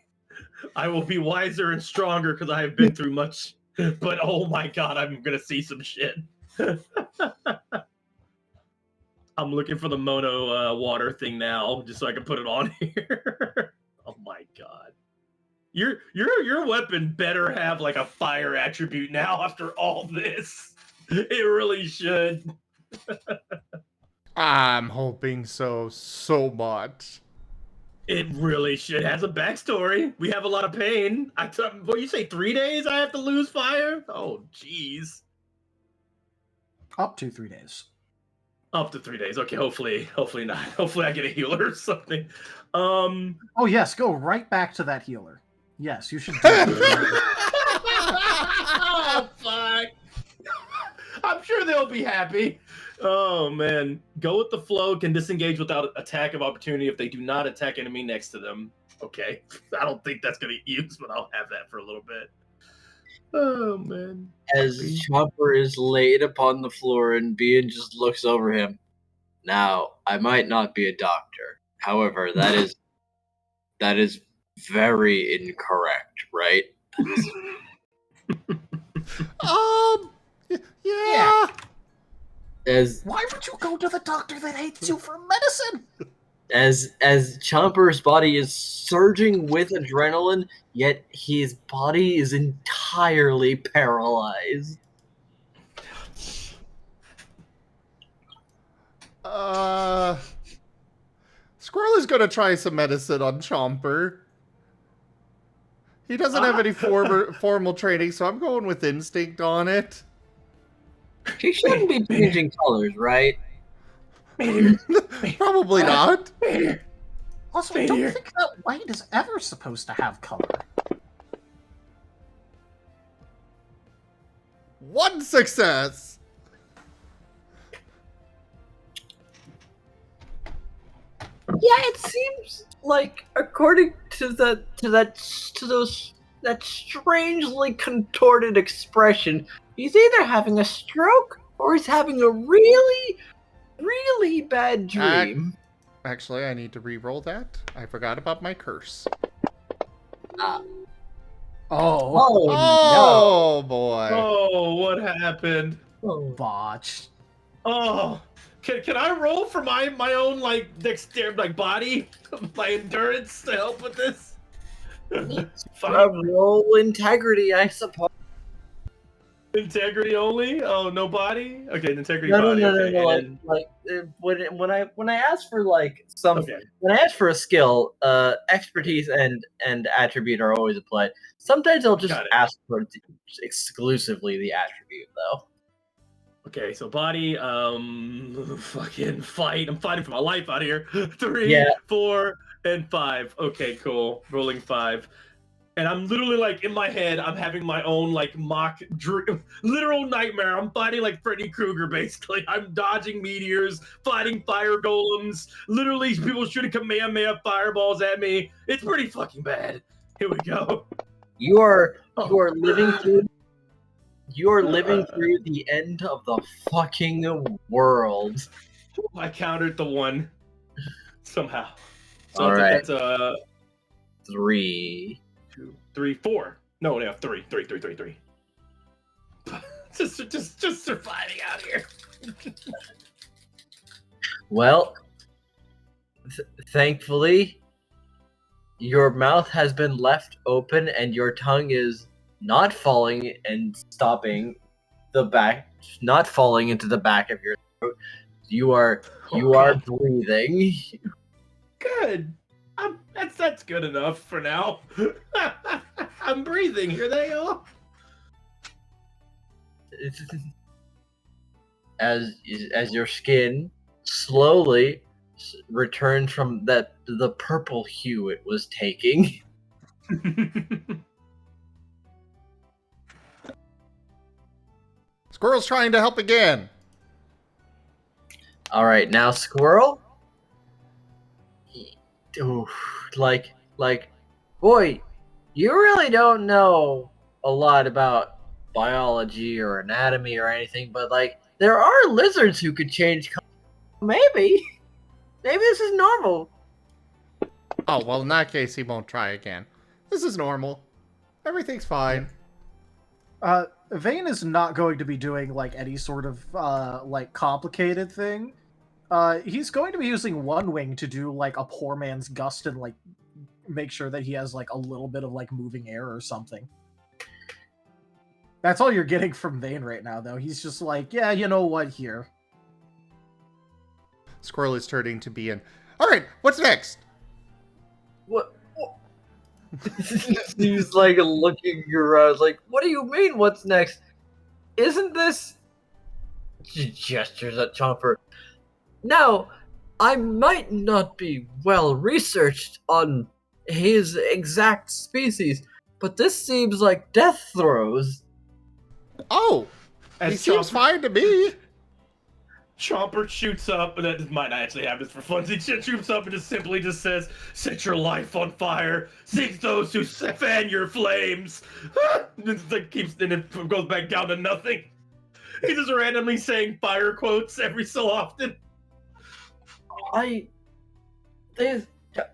I will be wiser and stronger because I have been through much. But oh my god, I'm going to see some shit. I'm looking for the mono water thing now, just so I can put it on here. Oh my god. Your weapon better have like a fire attribute now after all this. It really should. I'm hoping so much. It really should. It has a backstory. We have a lot of pain. What you say, 3 days I have to lose fire? Oh, jeez. Up to 3 days. Up to 3 days. Okay, hopefully not. Hopefully I get a healer or something. Oh yes, go right back to that healer. Yes, you should do that. Oh, fuck. I'm sure they'll be happy. Oh, man. Go with the flow. Can disengage without attack of opportunity if they do not attack enemy next to them. Okay. I don't think that's going to use, but I'll have that for a little bit. Oh, man. as Chomper is laid upon the floor and Bean just looks over him. Now, I might not be a doctor. However, that is very incorrect, right? Yeah. Why would you go to the doctor that hates you for medicine? As Chomper's body is surging with adrenaline, yet his body is entirely paralyzed. Squirrel is gonna try some medicine on Chomper. He doesn't have any formal training, so I'm going with instinct on it. He shouldn't be changing colors, right? Probably not. Also, I don't think that white is ever supposed to have color. 1 success. Yeah, it seems like, according to that strangely contorted expression, he's either having a stroke or he's having a really, really bad dream. Actually, I need to re-roll that. I forgot about my curse. Oh, boy. Oh, what happened? Botched. Oh, can I roll for my own like dexterity, like body, my endurance to help with this? Roll integrity, I suppose. Integrity only? Oh, no body? Okay, integrity No, body. No. When I ask for like when I ask for a skill, expertise and attribute are always applied. Sometimes I'll just ask for exclusively the attribute though. Okay, so body, fucking fight. I'm fighting for my life out here. 3, 4, and 5. Okay, cool. Rolling 5. And I'm literally like in my head, I'm having my own like mock literal nightmare. I'm fighting like Freddy Krueger, basically. I'm dodging meteors, fighting fire golems. Literally, people shooting Kamehameha fireballs at me. It's pretty fucking bad. Here we go. You are living through. You're living through the end of the fucking world. I countered the 1 somehow. So all right. That's 3. 2, 3, 4. No, yeah, 3. just surviving out here. Well, thankfully, your mouth has been left open and your tongue is not falling and stopping not falling into the back of your throat. You are breathing. Good. That's good enough for now. I'm breathing. Here they are. As your skin slowly returns from the purple hue it was taking. Squirrel's trying to help again. All right, now Squirrel. Ooh, boy, you really don't know a lot about biology or anatomy or anything, but like there are lizards who could change color. Maybe this is normal. Oh, well, in that case, he won't try again. This is normal. Everything's fine. Vane is not going to be doing like any sort of like complicated thing. He's going to be using one wing to do like a poor man's gust and like make sure that he has like a little bit of like moving air or something. That's all you're getting from Vane right now, though. He's just like, yeah, you know what, here. Squirrel is turning to be in. All right, what's next? What? He's like looking around, like, what do you mean? What's next? Isn't this? She gestures at Chomper. Now, I might not be well researched on his exact species, but this seems like death throes. Oh, he seems fine to me. Chomper shoots up, and that might not actually happen for fun. He shoots up and just simply just says, "Set your life on fire. Seek those who fan your flames." And it goes back down to nothing. He's just randomly saying fire quotes every so often.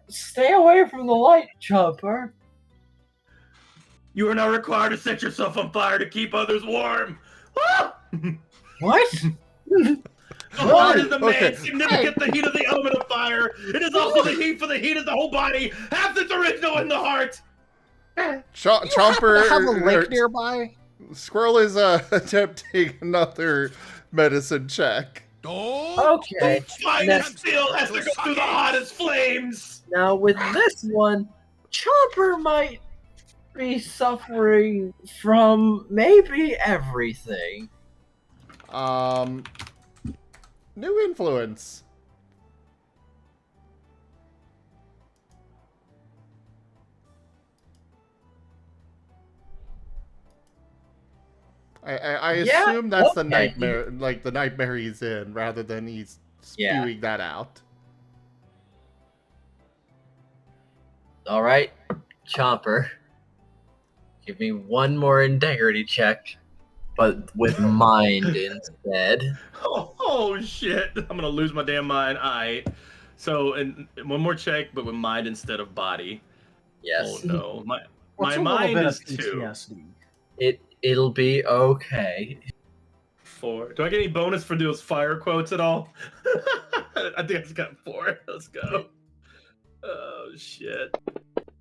Stay away from the light, Chomper. You are not required to set yourself on fire to keep others warm. What? The heart is the main significant, the heat of the element of fire. It is also the heat for the heat of the whole body. Half its original in the heart. Chomper have a lake nearby. Squirrel is attempting another medicine check. Okay. Finest steel has to go through the hottest flames. Now with this one, Chomper might be suffering from maybe everything. New influence. I assume that's the nightmare, like the nightmare he's in, rather than he's spewing that out. All right, Chomper. Give me one more integrity check, but with mind instead. Oh shit! I'm gonna lose my damn mind. Alright. So, and one more check, but with mind instead of body. Yes. Oh no. My What's a mind little bit is of 2. PTSD? It'll be okay. 4. Do I get any bonus for those fire quotes at all? I think I just got 4. Let's go. Oh shit.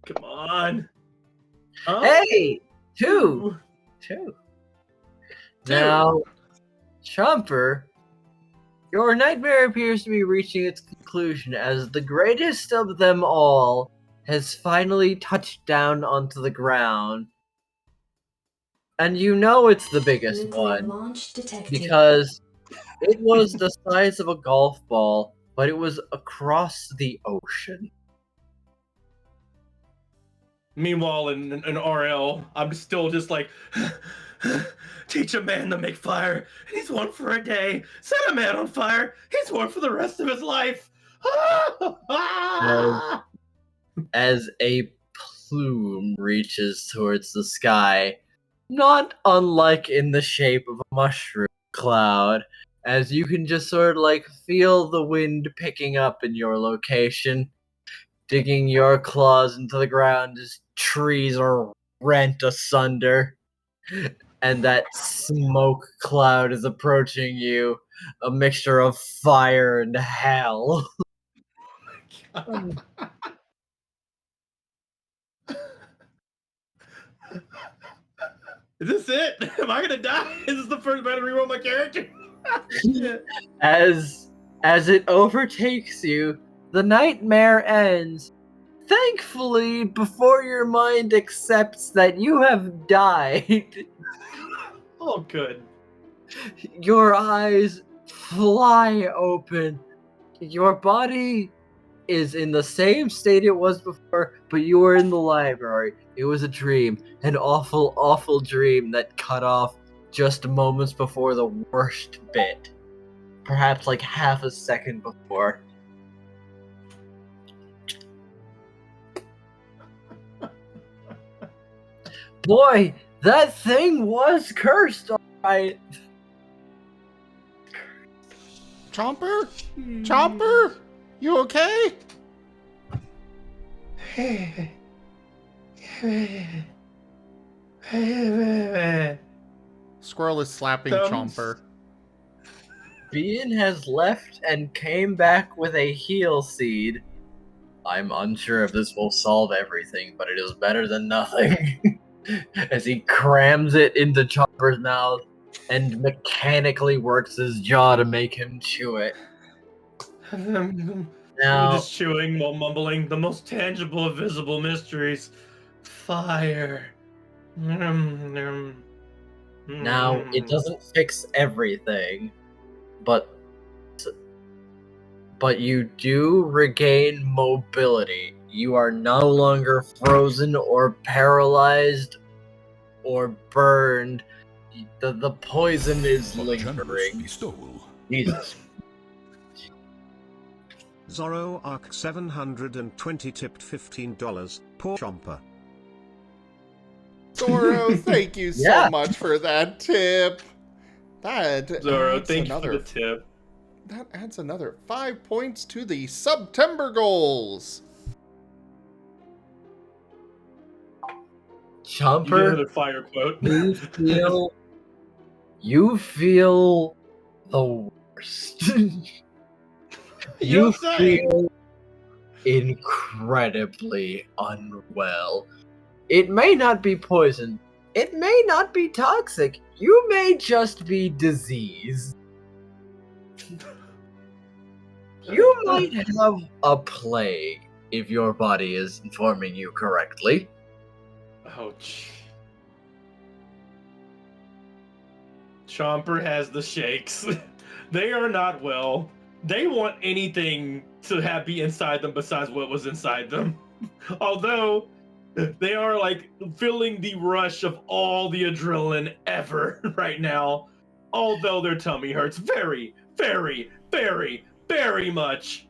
Come on. Oh. Hey! 2! Now, Chomper, your nightmare appears to be reaching its conclusion as the greatest of them all has finally touched down onto the ground. And you know it's the biggest one because it was the size of a golf ball, but it was across the ocean. Meanwhile, in RL, I'm still just like, teach a man to make fire, and he's one for a day. Set a man on fire, he's one for the rest of his life. As a plume reaches towards the sky, not unlike in the shape of a mushroom cloud, as you can just sort of like feel the wind picking up in your location, digging your claws into the ground as trees are rent asunder, and that smoke cloud is approaching you, a mixture of fire and hell. Oh Is this it? Am I gonna die? Is this the first time to reroll my character? As it overtakes you, the nightmare ends. Thankfully, before your mind accepts that you have died. Oh, good. Your eyes fly open. Your body is in the same state it was before, but you were in the library. It was a dream, an awful, awful dream that cut off just moments before the worst bit. Perhaps like half a second before. Boy, that thing was cursed, alright. Chomper? Chomper? You okay? Squirrel is slapping Chomper. Bean has left and came back with a heal seed. I'm unsure if this will solve everything, but it is better than nothing. As he crams it into Chomper's mouth and mechanically works his jaw to make him chew it. Now, just chewing while mumbling the most tangible of visible mysteries. Fire. Now, it doesn't fix everything, but you do regain mobility. You are no longer frozen or paralyzed or burned. The poison is lingering. Jesus. Zorro Arc 720 tipped $15. Poor Chomper. Zoro, thank you so much for that tip. That Zoro, adds thank you another, for the tip. That adds another 5 points to the September goals. Chomper, You get another fire quote. you feel the worst. You feel incredibly unwell. It may not be poison. It may not be toxic. You may just be diseased. You might have a plague if your body is informing you correctly. Ouch. Chomper has the shakes. They are not well. They want anything to be inside them besides what was inside them. Although they are like feeling the rush of all the adrenaline ever right now. Although their tummy hurts very, very, very, very much.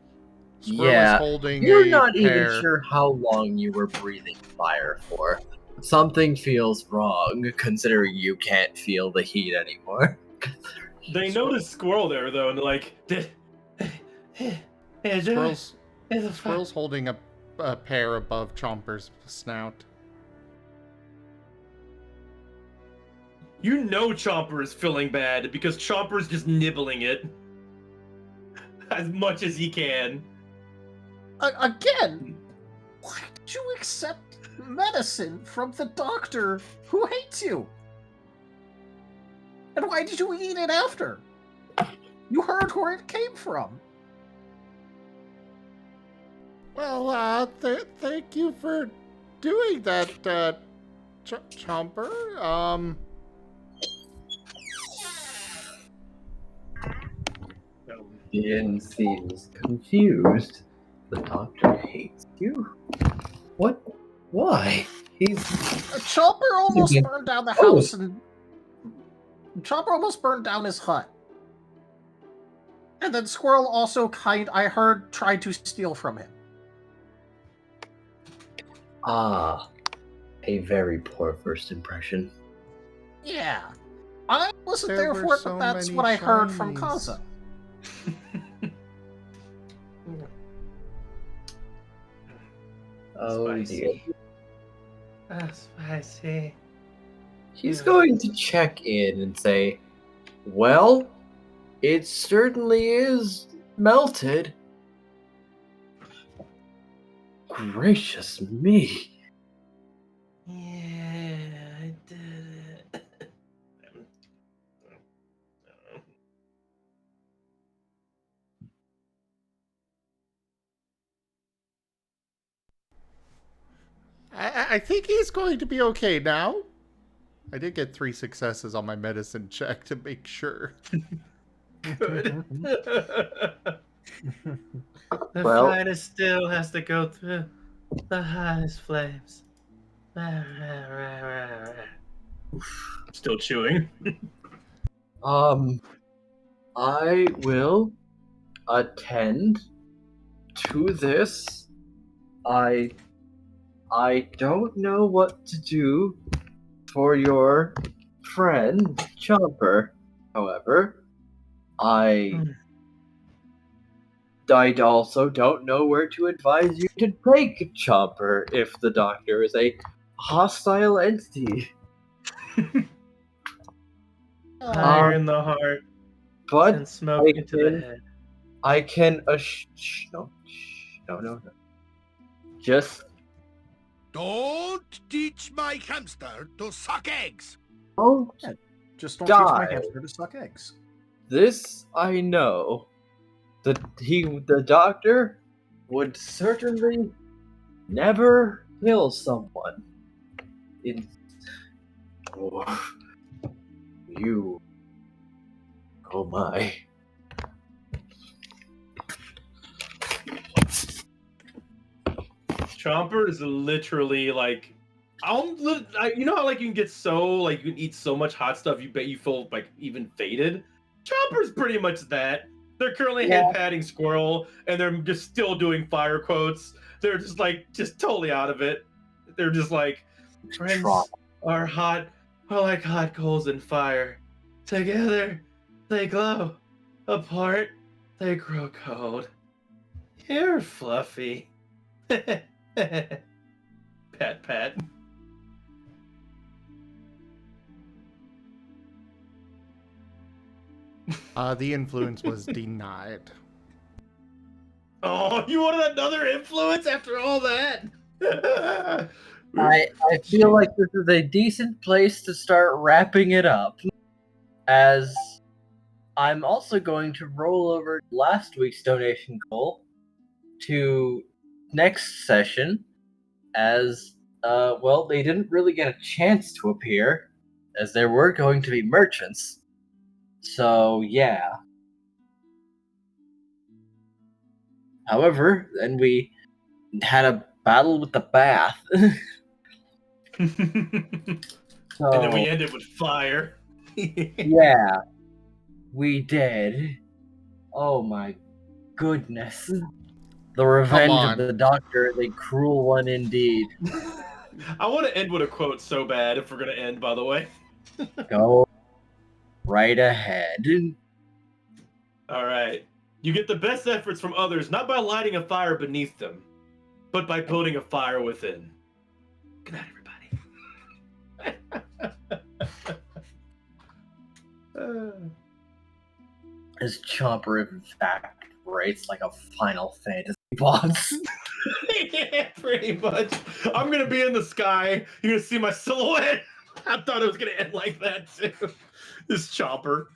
You're not even sure how long you were breathing fire for. Something feels wrong, considering you can't feel the heat anymore. They noticed Squirrel there, though, and they're like, Squirrel's holding a pear above Chomper's snout. You know Chomper is feeling bad because Chomper's just nibbling it as much as he can. Again, why did you accept medicine from the doctor who hates you? And why did you eat it after? You heard where it came from. Well, thank you for doing that, Chomper. Ian seems confused. The doctor hates you? What? Why? Chomper almost burned down the house, and Chomper almost burned down his hut. And then Squirrel also I heard, tried to steal from him. Ah, a very poor first impression. Yeah. I wasn't there for it, but that's what I heard from Kaza. Oh dear. Spicy. He's going to check in and say, well, it certainly is melted. Gracious me. Yeah, I did it. I think he's going to be okay now. I did get 3 successes on my medicine check to make sure. Good. The fighter still has to go through the highest flames. Still chewing. I will attend to this. I don't know what to do for your friend Chomper. However, I also don't know where to advise you to take Chomper if the doctor is a hostile entity. Fire in the heart, but and smoke into the head. I can no. Just don't teach my hamster to suck eggs. Oh, yeah, just don't teach my hamster to suck eggs. This I know. The doctor would certainly never kill someone. You. Oh my. Chomper is literally like, you know how like you can get so like you can eat so much hot stuff you bet you feel like even faded. Chomper's pretty much that. They're currently head patting Squirrel, and they're just still doing fire quotes. They're just totally out of it. They're just like, friends are hot, are like hot coals in fire. Together, they glow. Apart, they grow cold. You're fluffy. Pat, pat. The influence was denied. Oh, you wanted another influence after all that? I feel like this is a decent place to start wrapping it up, as I'm also going to roll over last week's donation goal to next session, as, well, they didn't really get a chance to appear, as there were going to be merchants. So, yeah. However, then we had a battle with the bath. And then we ended with fire. Yeah, we did. Oh my goodness. The revenge of the doctor, the cruel one indeed. I want to end with a quote so bad if we're going to end, by the way. Go right ahead. All right. You get the best efforts from others, not by lighting a fire beneath them, but by building a fire within. Good night, everybody. As Chomper, in fact, writes like a Final Fantasy boss. Yeah, pretty much. I'm going to be in the sky. You're going to see my silhouette. I thought it was going to end like that, too. This Chomper.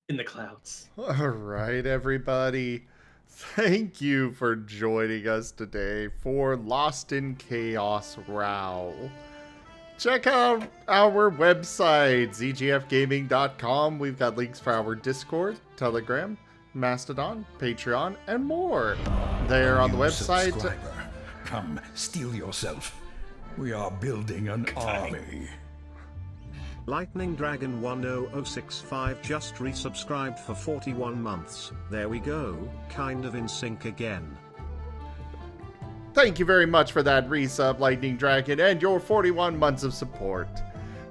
In the clouds. All right, everybody. Thank you for joining us today for Lost in Chaos RAOW. Check out our website, zgfgaming.com. We've got links for our Discord, Telegram, Mastodon, Patreon, and more. There on the website. Subscriber. Come, steel yourself. We are building an army. Lightning Dragon 10065 just resubscribed for 41 months. There we go, kind of in sync again. Thank you very much for that resub, Lightning Dragon, and your 41 months of support.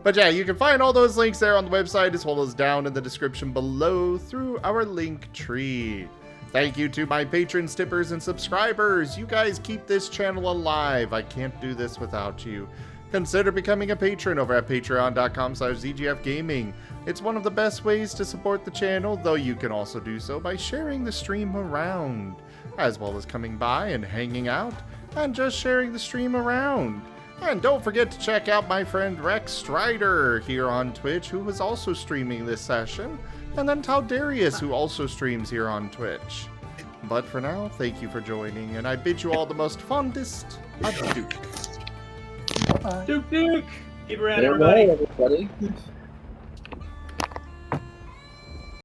But yeah, you can find all those links there on the website as well as down in the description below through our link tree. Thank you to my patrons, tippers, and subscribers. You guys keep this channel alive. I can't do this without you. Consider becoming a patron over at patreon.com/zgfgaming. It's one of the best ways to support the channel, though you can also do so by sharing the stream around, as well as coming by and hanging out, and just sharing the stream around. And don't forget to check out my friend Rex Strider here on Twitch, who was also streaming this session, and then Taldarius, who also streams here on Twitch. But for now, thank you for joining, and I bid you all the most fondest adieu. Duke! Keep around, Farewell, everybody. everybody.